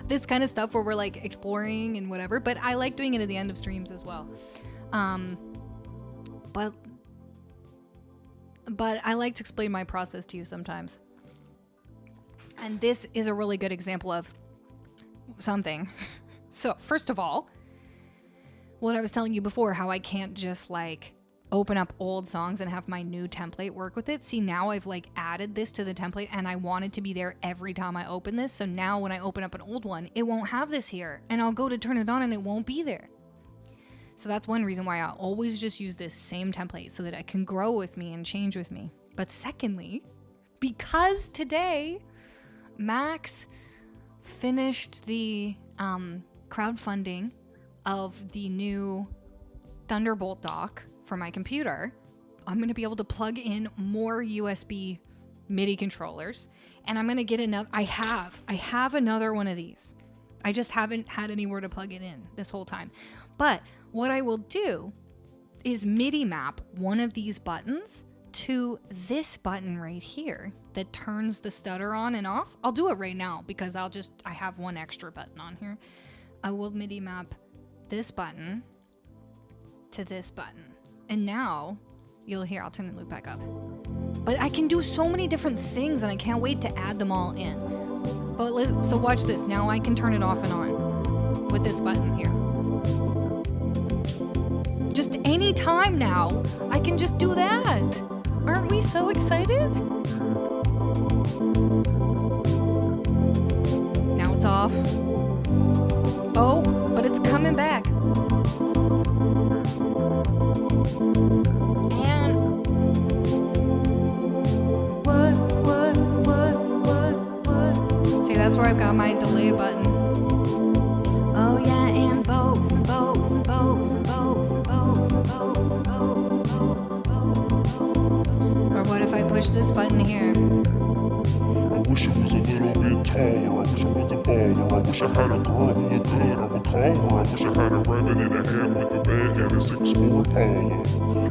This kind of stuff where we're like exploring and whatever, but I like doing it at the end of streams as well. But I like to explain my process to you sometimes. And this is a really good example of something. So, first of all, what I was telling you before, how I can't just like open up old songs and have my new template work with it. See, now I've like added this to the template and I want it to be there every time I open this. So now when I open up an old one, it won't have this here. And I'll go to turn it on and it won't be there. So that's one reason why I always just use this same template so that it can grow with me and change with me. But secondly, because today Max finished the crowdfunding of the new Thunderbolt dock for my computer, I'm going to be able to plug in more USB MIDI controllers, and I'm going to get another. I have another one of these. I just haven't had anywhere to plug it in this whole time. But what I will do is MIDI map one of these buttons to this button right here that turns the stutter on and off. I'll do it right now because I have one extra button on here. I will MIDI map this button to this button. And now you'll hear, I'll turn the loop back up. But I can do so many different things and I can't wait to add them all in. But so watch this. Now I can turn it off and on with this button here. Just any time now, I can just do that. Aren't we so excited? Now it's off. Oh, but it's coming back. And what? See, that's where I've got my delay button. Oh yeah, and both. Or what if I push this button here?
I wish it was a little bit taller. I wish it was a baller. I wish I had a girl who looked good. I would call her. I wish I had a rabbit in a hand with a bed and a 6'4" Impala.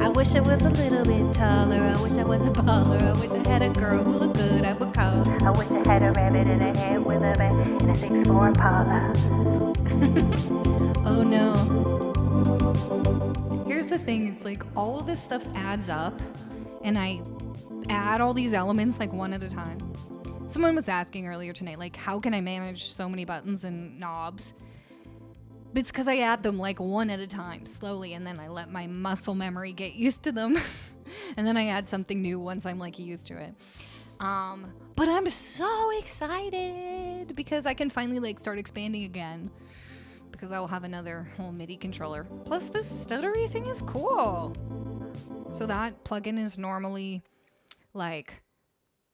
I wish I was a little bit taller. I wish I was a baller. I wish I had a girl who looked good. I would call her. I wish I had a rabbit in a hand with a bed and a 6'4" Impala.
Oh no. Here's the thing, it's like all of this stuff adds up and I add all these elements like one at a time. Someone was asking earlier tonight, like, how can I manage so many buttons and knobs? But it's because I add them like one at a time, slowly, and then I let my muscle memory get used to them. And then I add something new once I'm like used to it. But I'm so excited because I can finally like start expanding again. Because I will have another whole MIDI controller. Plus this stuttery thing is cool. So that plugin is normally like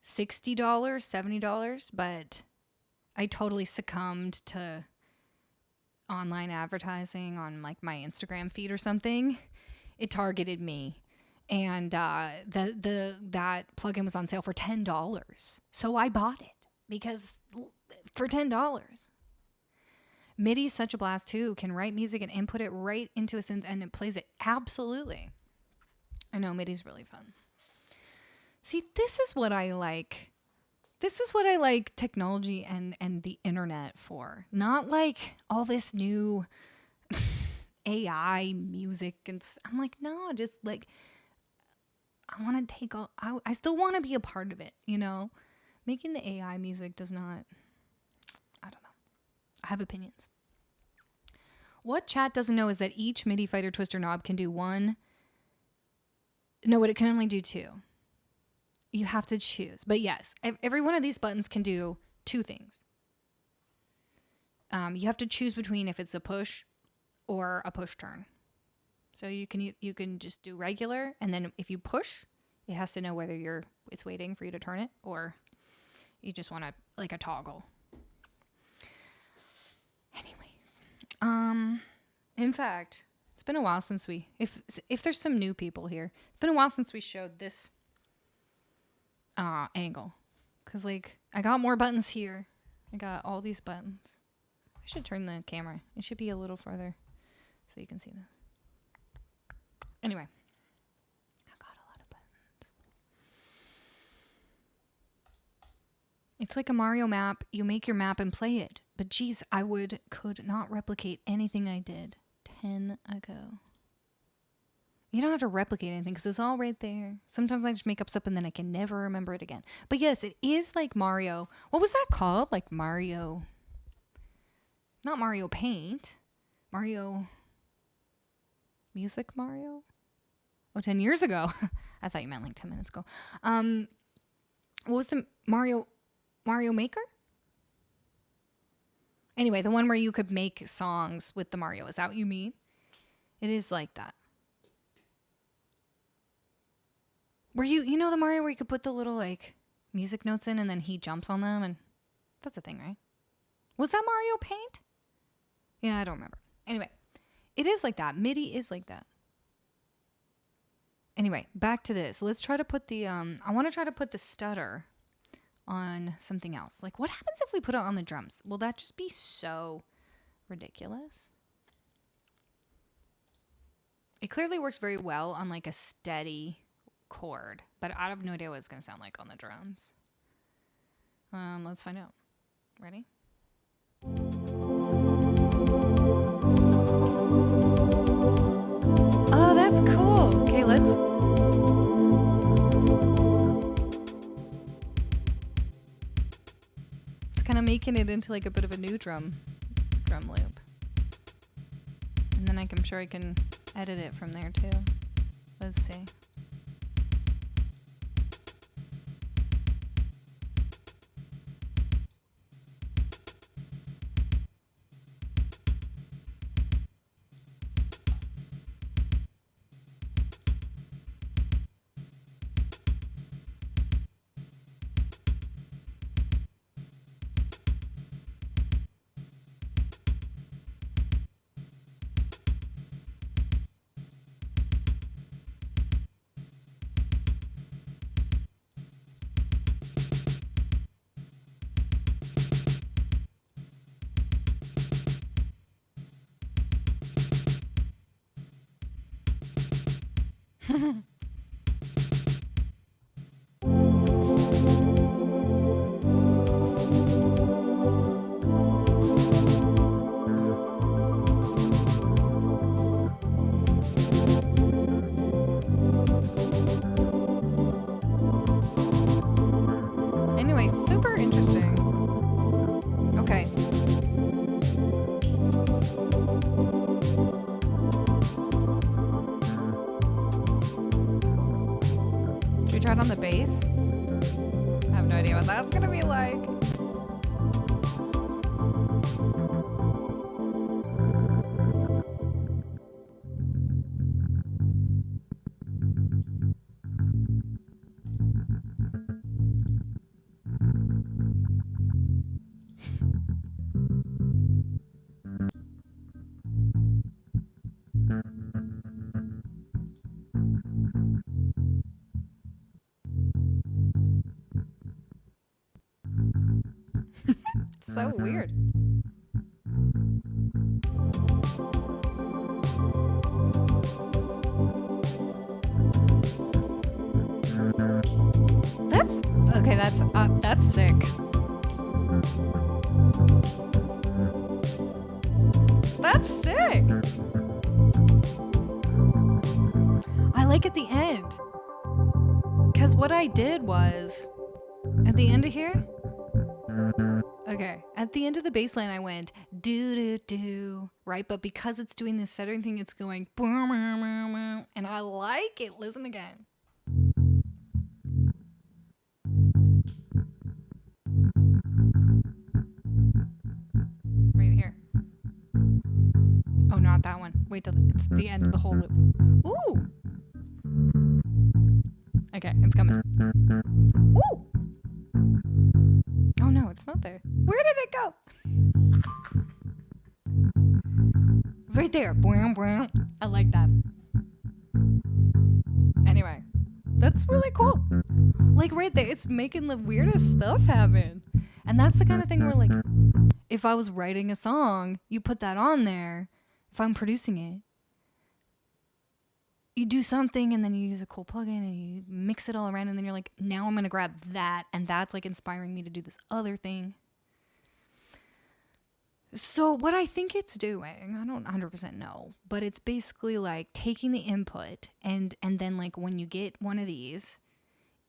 $60, $70, but I totally succumbed to online advertising on like my Instagram feed or something. It targeted me. And that plugin was on sale for $10. So I bought it because for $10. MIDI is such a blast too. Can write music and input it right into a synth and it plays it. Absolutely. I know MIDI's really fun. See, this is what I like. This is what I like technology and the internet for. Not like all this new AI music and I'm like, no, just like I want to take all I still want to be a part of it, you know? Making the AI music does not, I don't know. I have opinions. What chat doesn't know is that each MIDI fighter twister knob can do one. No, it can only do two. You have to choose. But yes, every one of these buttons can do two things. You have to choose between if it's a push or a push turn. So you can just do regular, and then if you push, it has to know whether it's waiting for you to turn it, or you just want like a toggle. Anyways, in fact, it's been a while since if there's some new people here, it's been a while since we showed this angle, because like I got more buttons here. I got all these buttons. I should turn the camera. It should be a little farther so you can see this. Anyway, I got a lot of buttons. It's like a Mario map. You make your map and play it. But geez, I could not replicate anything I did 10 ago. You don't have to replicate anything because it's all right there. Sometimes I just make up stuff and then I can never remember it again. But yes, it is like Mario. What was that called? Like Mario. Not Mario Paint. Mario. Music Mario? Oh, 10 years ago. I thought you meant like 10 minutes ago. What was the Mario Maker? Anyway, the one where you could make songs with the Mario. Is that what you mean? It is like that. Where you know the Mario where you could put the little like music notes in and then he jumps on them, and that's a thing, right? Was that Mario Paint? Yeah, I don't remember. Anyway, it is like that. MIDI is like that. Anyway, back to this. Let's try to put the, I want to try to put the stutter on something else. Like, what happens if we put it on the drums? Will that just be so ridiculous? It clearly works very well on, like, a steady chord, but I have no idea what it's going to sound like on the drums. Let's find out. Ready? Oh, that's cool. Okay, let's... It's kind of making it into like a bit of a new drum loop. And then I'm sure I can edit it from there too. Let's see. Anyway, super interesting. Okay. Should we try it on the bass? I have no idea what that's gonna be like. So weird. That's okay. That's sick. That's sick. I like at the end, because what I did was at the end of here. Okay, at the end of the bass line, I went do, right? But because it's doing this stuttering thing, it's going and I like it. Listen again. Right here. Oh no, not that one. Wait till it's the end of the whole loop. Ooh. Okay, it's coming. Ooh. Oh no, it's not there. Where did it go? Right there. I like that. Anyway, that's really cool. Like right there, it's making the weirdest stuff happen. And that's the kind of thing where like, if I was writing a song, you put that on there. If I'm producing it, you do something and then you use a cool plugin and you mix it all around and then you're like, now I'm going to grab that and that's like inspiring me to do this other thing. So what I think it's doing, I don't 100% know, but it's basically like taking the input and then like when you get one of these,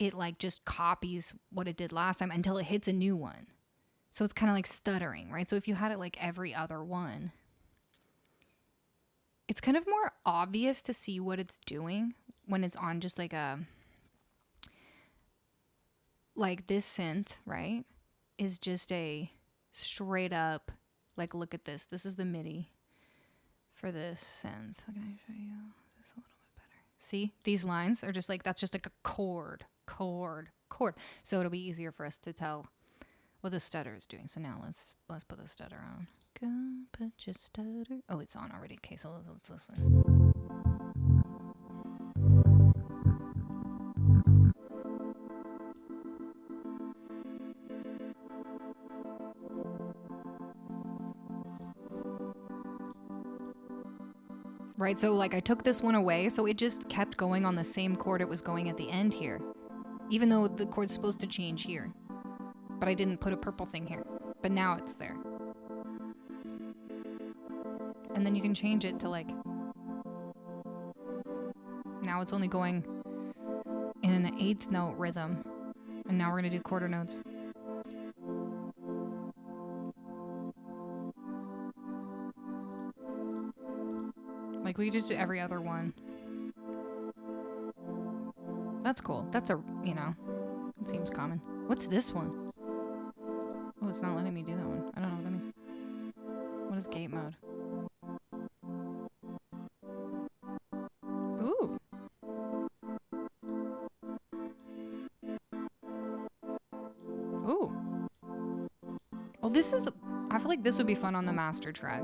it like just copies what it did last time until it hits a new one. So it's kind of like stuttering, right? So if you had it like every other one, it's kind of more obvious to see what it's doing when it's on just like this synth, right? Is just a straight up, like, look at this. This is the MIDI for this synth. How can I show you this a little bit better? See, these lines are just like, that's just like a chord. So it'll be easier for us to tell what the stutter is doing. So now let's put the stutter on. Go put your stutter. Oh, it's on already. Okay, so let's listen. Right, so like I took this one away, so it just kept going on the same chord it was going at the end here. Even though the chord's supposed to change here. But I didn't put a purple thing here. But now it's there. And then you can change it to like... Now it's only going in an 8th note rhythm. And now we're going to do quarter notes. Like we just do every other one. That's cool. That's a, you know, it seems common. What's this one? Oh, it's not letting me do that one. I don't know what that means. What is gate mode? Ooh. Ooh. Oh, this is the... I feel like this would be fun on the master track.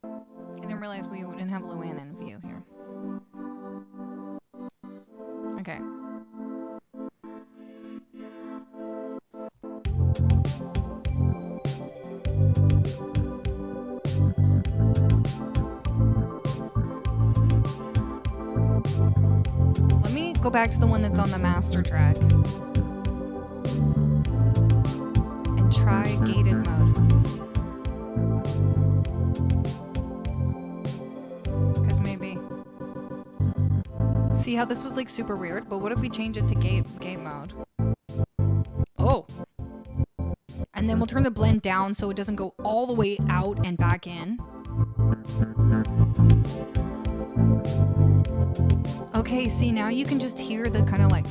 I didn't realize we didn't have Luann in view here. Okay. Let me go back to the one that's on the master track and try gated mode. Because maybe... See how this was like super weird? But what if we change it to gate mode? Oh! And then we'll turn the blend down so it doesn't go all the way out and back in. Okay, see, now you can just hear the kind of like...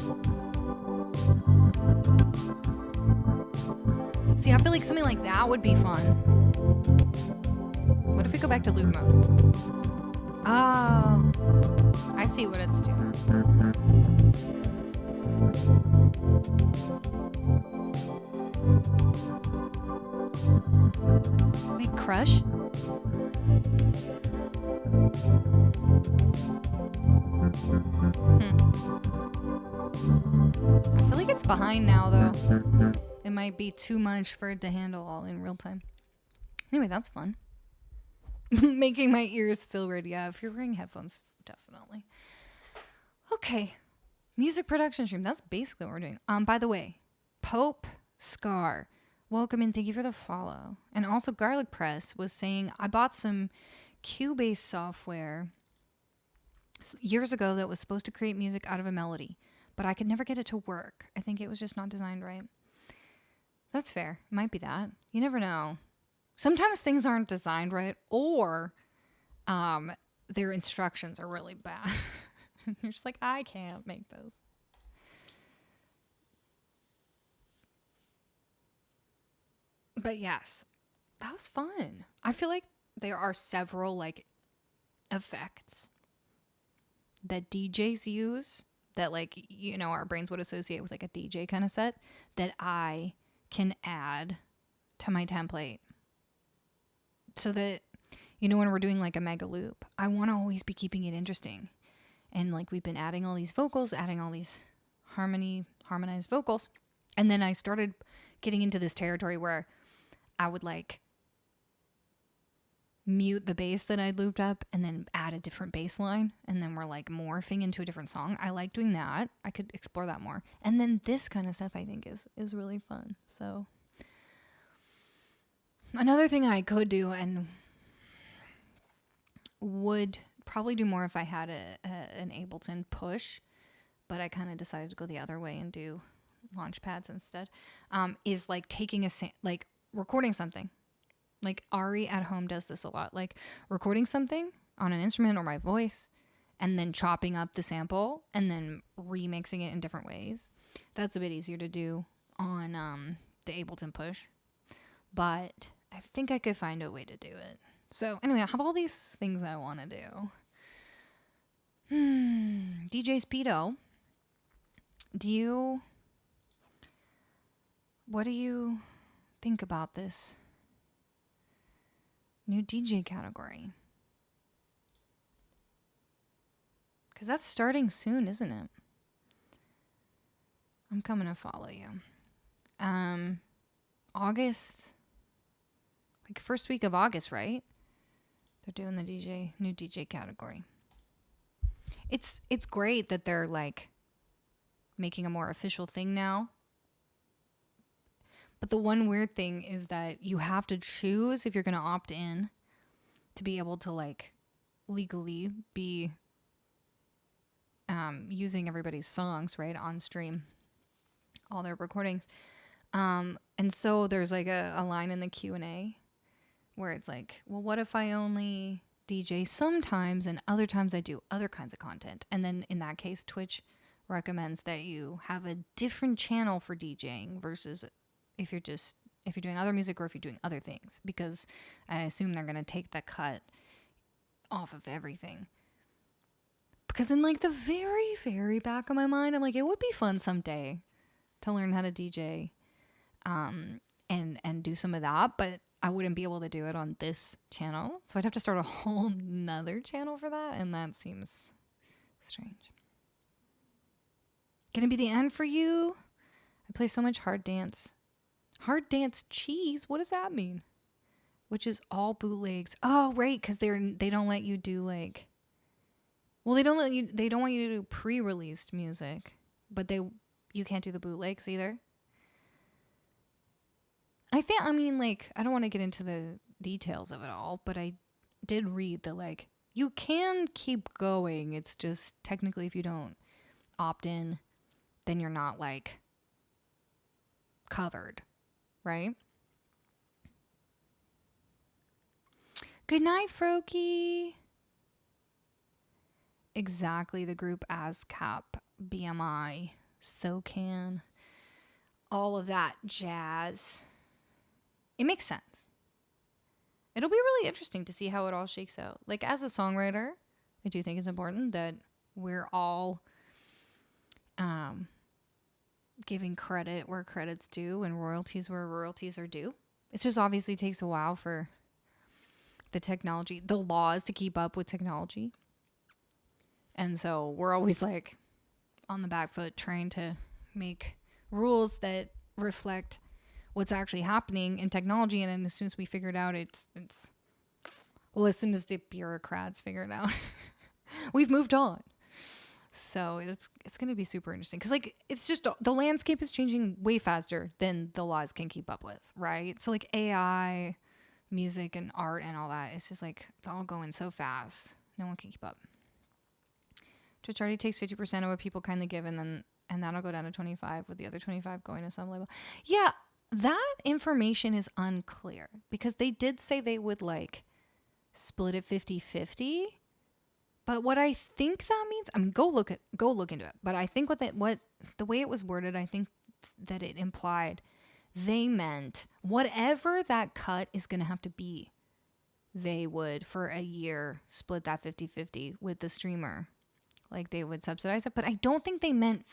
See, I feel like something like that would be fun. What if we go back to loop mode? Oh, I see what it's doing. Wait, crush? I feel like it's behind now, though. It might be too much for it to handle all in real time. Anyway, that's fun. Making my ears feel weird. Yeah, if you're wearing headphones, definitely. Okay. Music production stream. That's basically what we're doing. By the way, Pope Scar, welcome and thank you for the follow. And also Garlic Press was saying, I bought some Cubase software years ago that was supposed to create music out of a melody, but I could never get it to work. I think it was just not designed right. That's fair. Might be that. You never know. Sometimes things aren't designed right, or their instructions are really bad. You're just like, I can't make those. But yes, that was fun. I feel like there are several like effects that DJs use that like, you know, our brains would associate with like a DJ kind of set that I can add to my template so that, you know, when we're doing like a mega loop, I want to always be keeping it interesting. And like we've been adding all these vocals, adding all these harmonized vocals. And then I started getting into this territory where I would like mute the bass that I'd looped up and then add a different bass line. And then we're like morphing into a different song. I like doing that. I could explore that more. And then this kind of stuff I think is really fun. So another thing I could do and would probably do more if I had an Ableton push, but I kind of decided to go the other way and do launch pads instead, is like taking like recording something. Like Ari at home does this a lot, like recording something on an instrument or my voice and then chopping up the sample and then remixing it in different ways. That's a bit easier to do on the Ableton push, but I think I could find a way to do it. So anyway, I have all these things I want to do. DJ Speedo, what do you think about this new DJ category? Because that's starting soon, isn't it? I'm coming to follow you. August, like first week of August, right? They're doing the new DJ category. It's great that they're like making a more official thing now. But the one weird thing is that you have to choose if you're going to opt in to be able to like legally be using everybody's songs, right, on stream, all their recordings. And so there's like a line in the Q&A where it's like, well, what if I only DJ sometimes and other times I do other kinds of content? And then in that case, Twitch recommends that you have a different channel for DJing versus if you're doing other music or if you're doing other things, because I assume they're going to take the cut off of everything. Because in like the very, very back of my mind, I'm like, it would be fun someday to learn how to DJ and do some of that, but I wouldn't be able to do it on this channel. So I'd have to start a whole nother channel for that, and that seems strange. Gonna be the end for you? I play so much hard dance. Hard dance cheese? What does that mean? Which is all bootlegs. Oh, right, because they don't let you do like, well, they don't want you to do pre-released music, but you can't do the bootlegs either. I don't want to get into the details of it all, but I did read that like you can keep going. It's just technically if you don't opt in, then you're not like covered, right? Good night, Froky. Exactly, the group ASCAP, BMI, SOCAN, all of that jazz. It makes sense. It'll be really interesting to see how it all shakes out. Like, as a songwriter, I do think it's important that we're all giving credit where credit's due and royalties where royalties are due. It just obviously takes a while for the technology, the laws to keep up with technology. And so we're always like on the back foot trying to make rules that reflect what's actually happening in technology. And then as soon as we figure it out, as soon as the bureaucrats figure it out, we've moved on. So it's going to be super interesting because like it's just the landscape is changing way faster than the laws can keep up with, right? So like AI, music and art and all that, it's just like it's all going so fast. No one can keep up. Twitch already takes 50% of what people kindly give, and that'll go down to 25 with the other 25 going to some label. Yeah, that information is unclear because they did say they would like split it 50-50. But what I think that means, I mean, go look into it. But I think what the way it was worded, I think that it implied they meant whatever that cut is going to have to be, they would, for a year, split that 50-50 with the streamer. Like, they would subsidize it. But I don't think they meant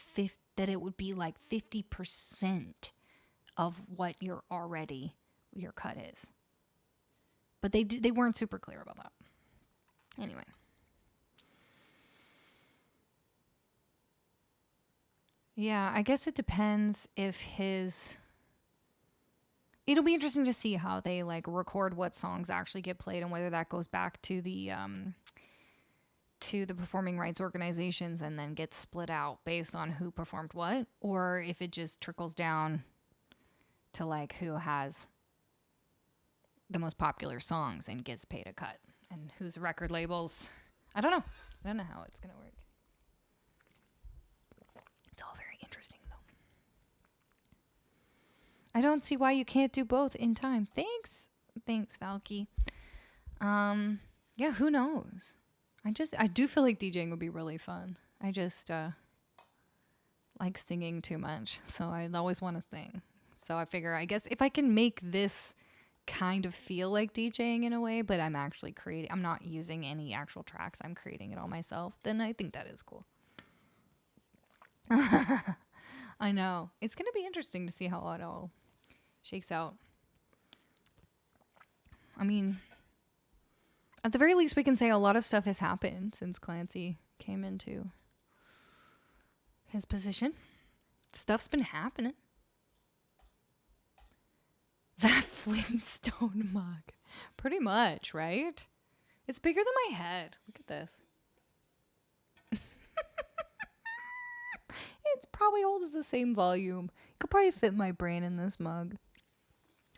that it would be like 50% of what your cut is. But they weren't super clear about that. Anyway. Yeah, I guess it depends if it'll be interesting to see how they like record what songs actually get played and whether that goes back to the performing rights organizations and then gets split out based on who performed what, or if it just trickles down to like who has the most popular songs and gets paid a cut and whose record labels. I don't know how it's gonna work. It's all very interesting, though. I don't see why you can't do both in time. Thanks, Valky. Yeah, who knows? I do feel like DJing would be really fun. I just like singing too much, so I always want to sing. So I figure, I guess if I can make this kind of feel like DJing in a way, but I'm actually I'm not using any actual tracks, I'm creating it all myself, then I think that is cool. I know. It's going to be interesting to see how it all shakes out. I mean, at the very least, we can say a lot of stuff has happened since Clancy came into his position. Stuff's been happening. That Flintstone mug. Pretty much, right? It's bigger than my head. Look at this. It's probably holds the same volume. You could probably fit my brain in this mug.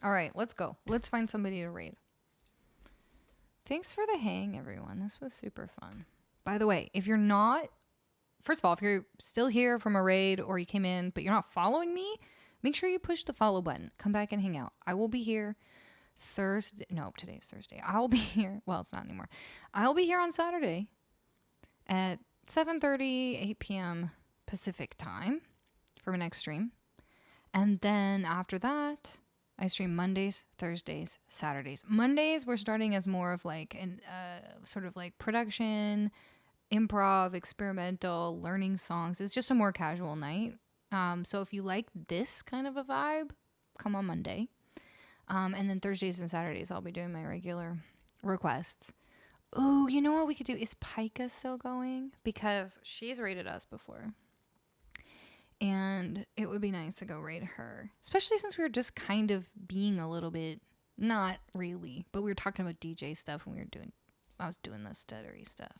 All right, let's go. Let's find somebody to raid. Thanks for the hang, everyone. This was super fun. By the way, if you're not... First of all, if you're still here from a raid or you came in, but you're not following me, make sure you push the follow button. Come back and hang out. I will be here Thursday. No, today's Thursday. I'll be here. Well, it's not anymore. I'll be here on Saturday at 7:30, 8 p.m. Pacific time for my next stream. And then after that, I stream Mondays, Thursdays, Saturdays. Mondays, we're starting as more of like an sort of like production, improv, experimental, learning songs. It's just a more casual night. So if you like this kind of a vibe, come on Monday. And then Thursdays and Saturdays, I'll be doing my regular requests. Ooh, you know what we could do? Is Pika still going? Because she's rated us before. And it would be nice to go raid her. Especially since we were just kind of being a little bit, not really, but we were talking about DJ stuff when I was doing the stuttery stuff.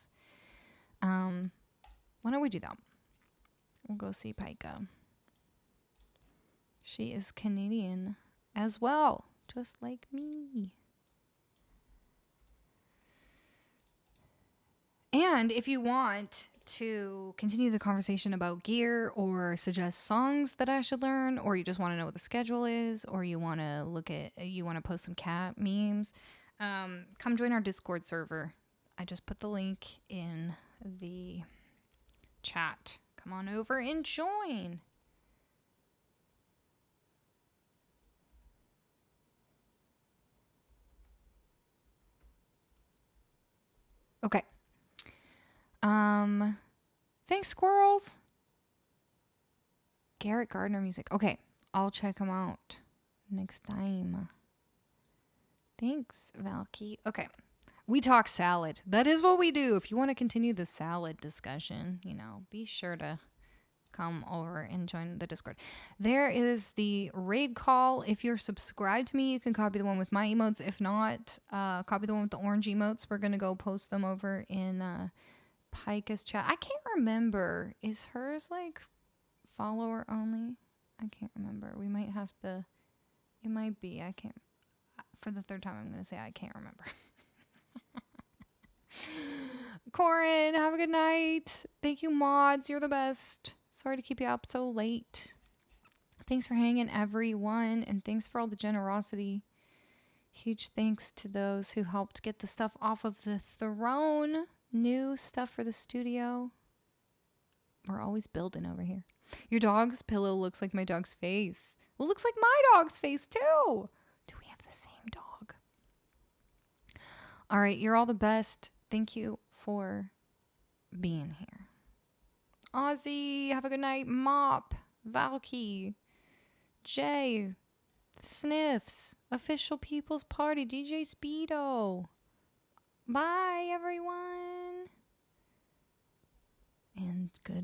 Why don't we do that? We'll go see Pika. She is Canadian as well, just like me. And if you want to continue the conversation about gear or suggest songs that I should learn, or you just want to know what the schedule is, or you want to post some cat memes, come join our Discord server. I just put the link in the chat. Come on over and join. Okay. Thanks, squirrels. Garrett Gardner music. Okay, I'll check them out next time. Thanks, Valky. Okay, we talk salad. That is what we do. If you want to continue the salad discussion, be sure to come over and join the Discord. There is the raid call. If you're subscribed to me, you can copy the one with my emotes. If not, copy the one with the orange emotes. We're going to go post them over in Pika's chat. I can't remember. Is hers like follower only? I can't remember. We might have to. It might be. I can't. For the third time, I'm going to say I can't remember. Corin, have a good night. Thank you, mods. You're the best. Sorry to keep you up so late. Thanks for hanging, everyone. And thanks for all the generosity. Huge thanks to those who helped get the stuff off of the throne. New stuff for the studio. We're always building over here. Your dog's pillow looks like my dog's face. Well, it looks like my dog's face too. Do we have the same dog? All right, you're all the best. Thank you for being here. Ozzy, have a good night. Mop, Valky, Jay, Sniffs, Official People's Party, DJ Speedo. Bye, everyone. And good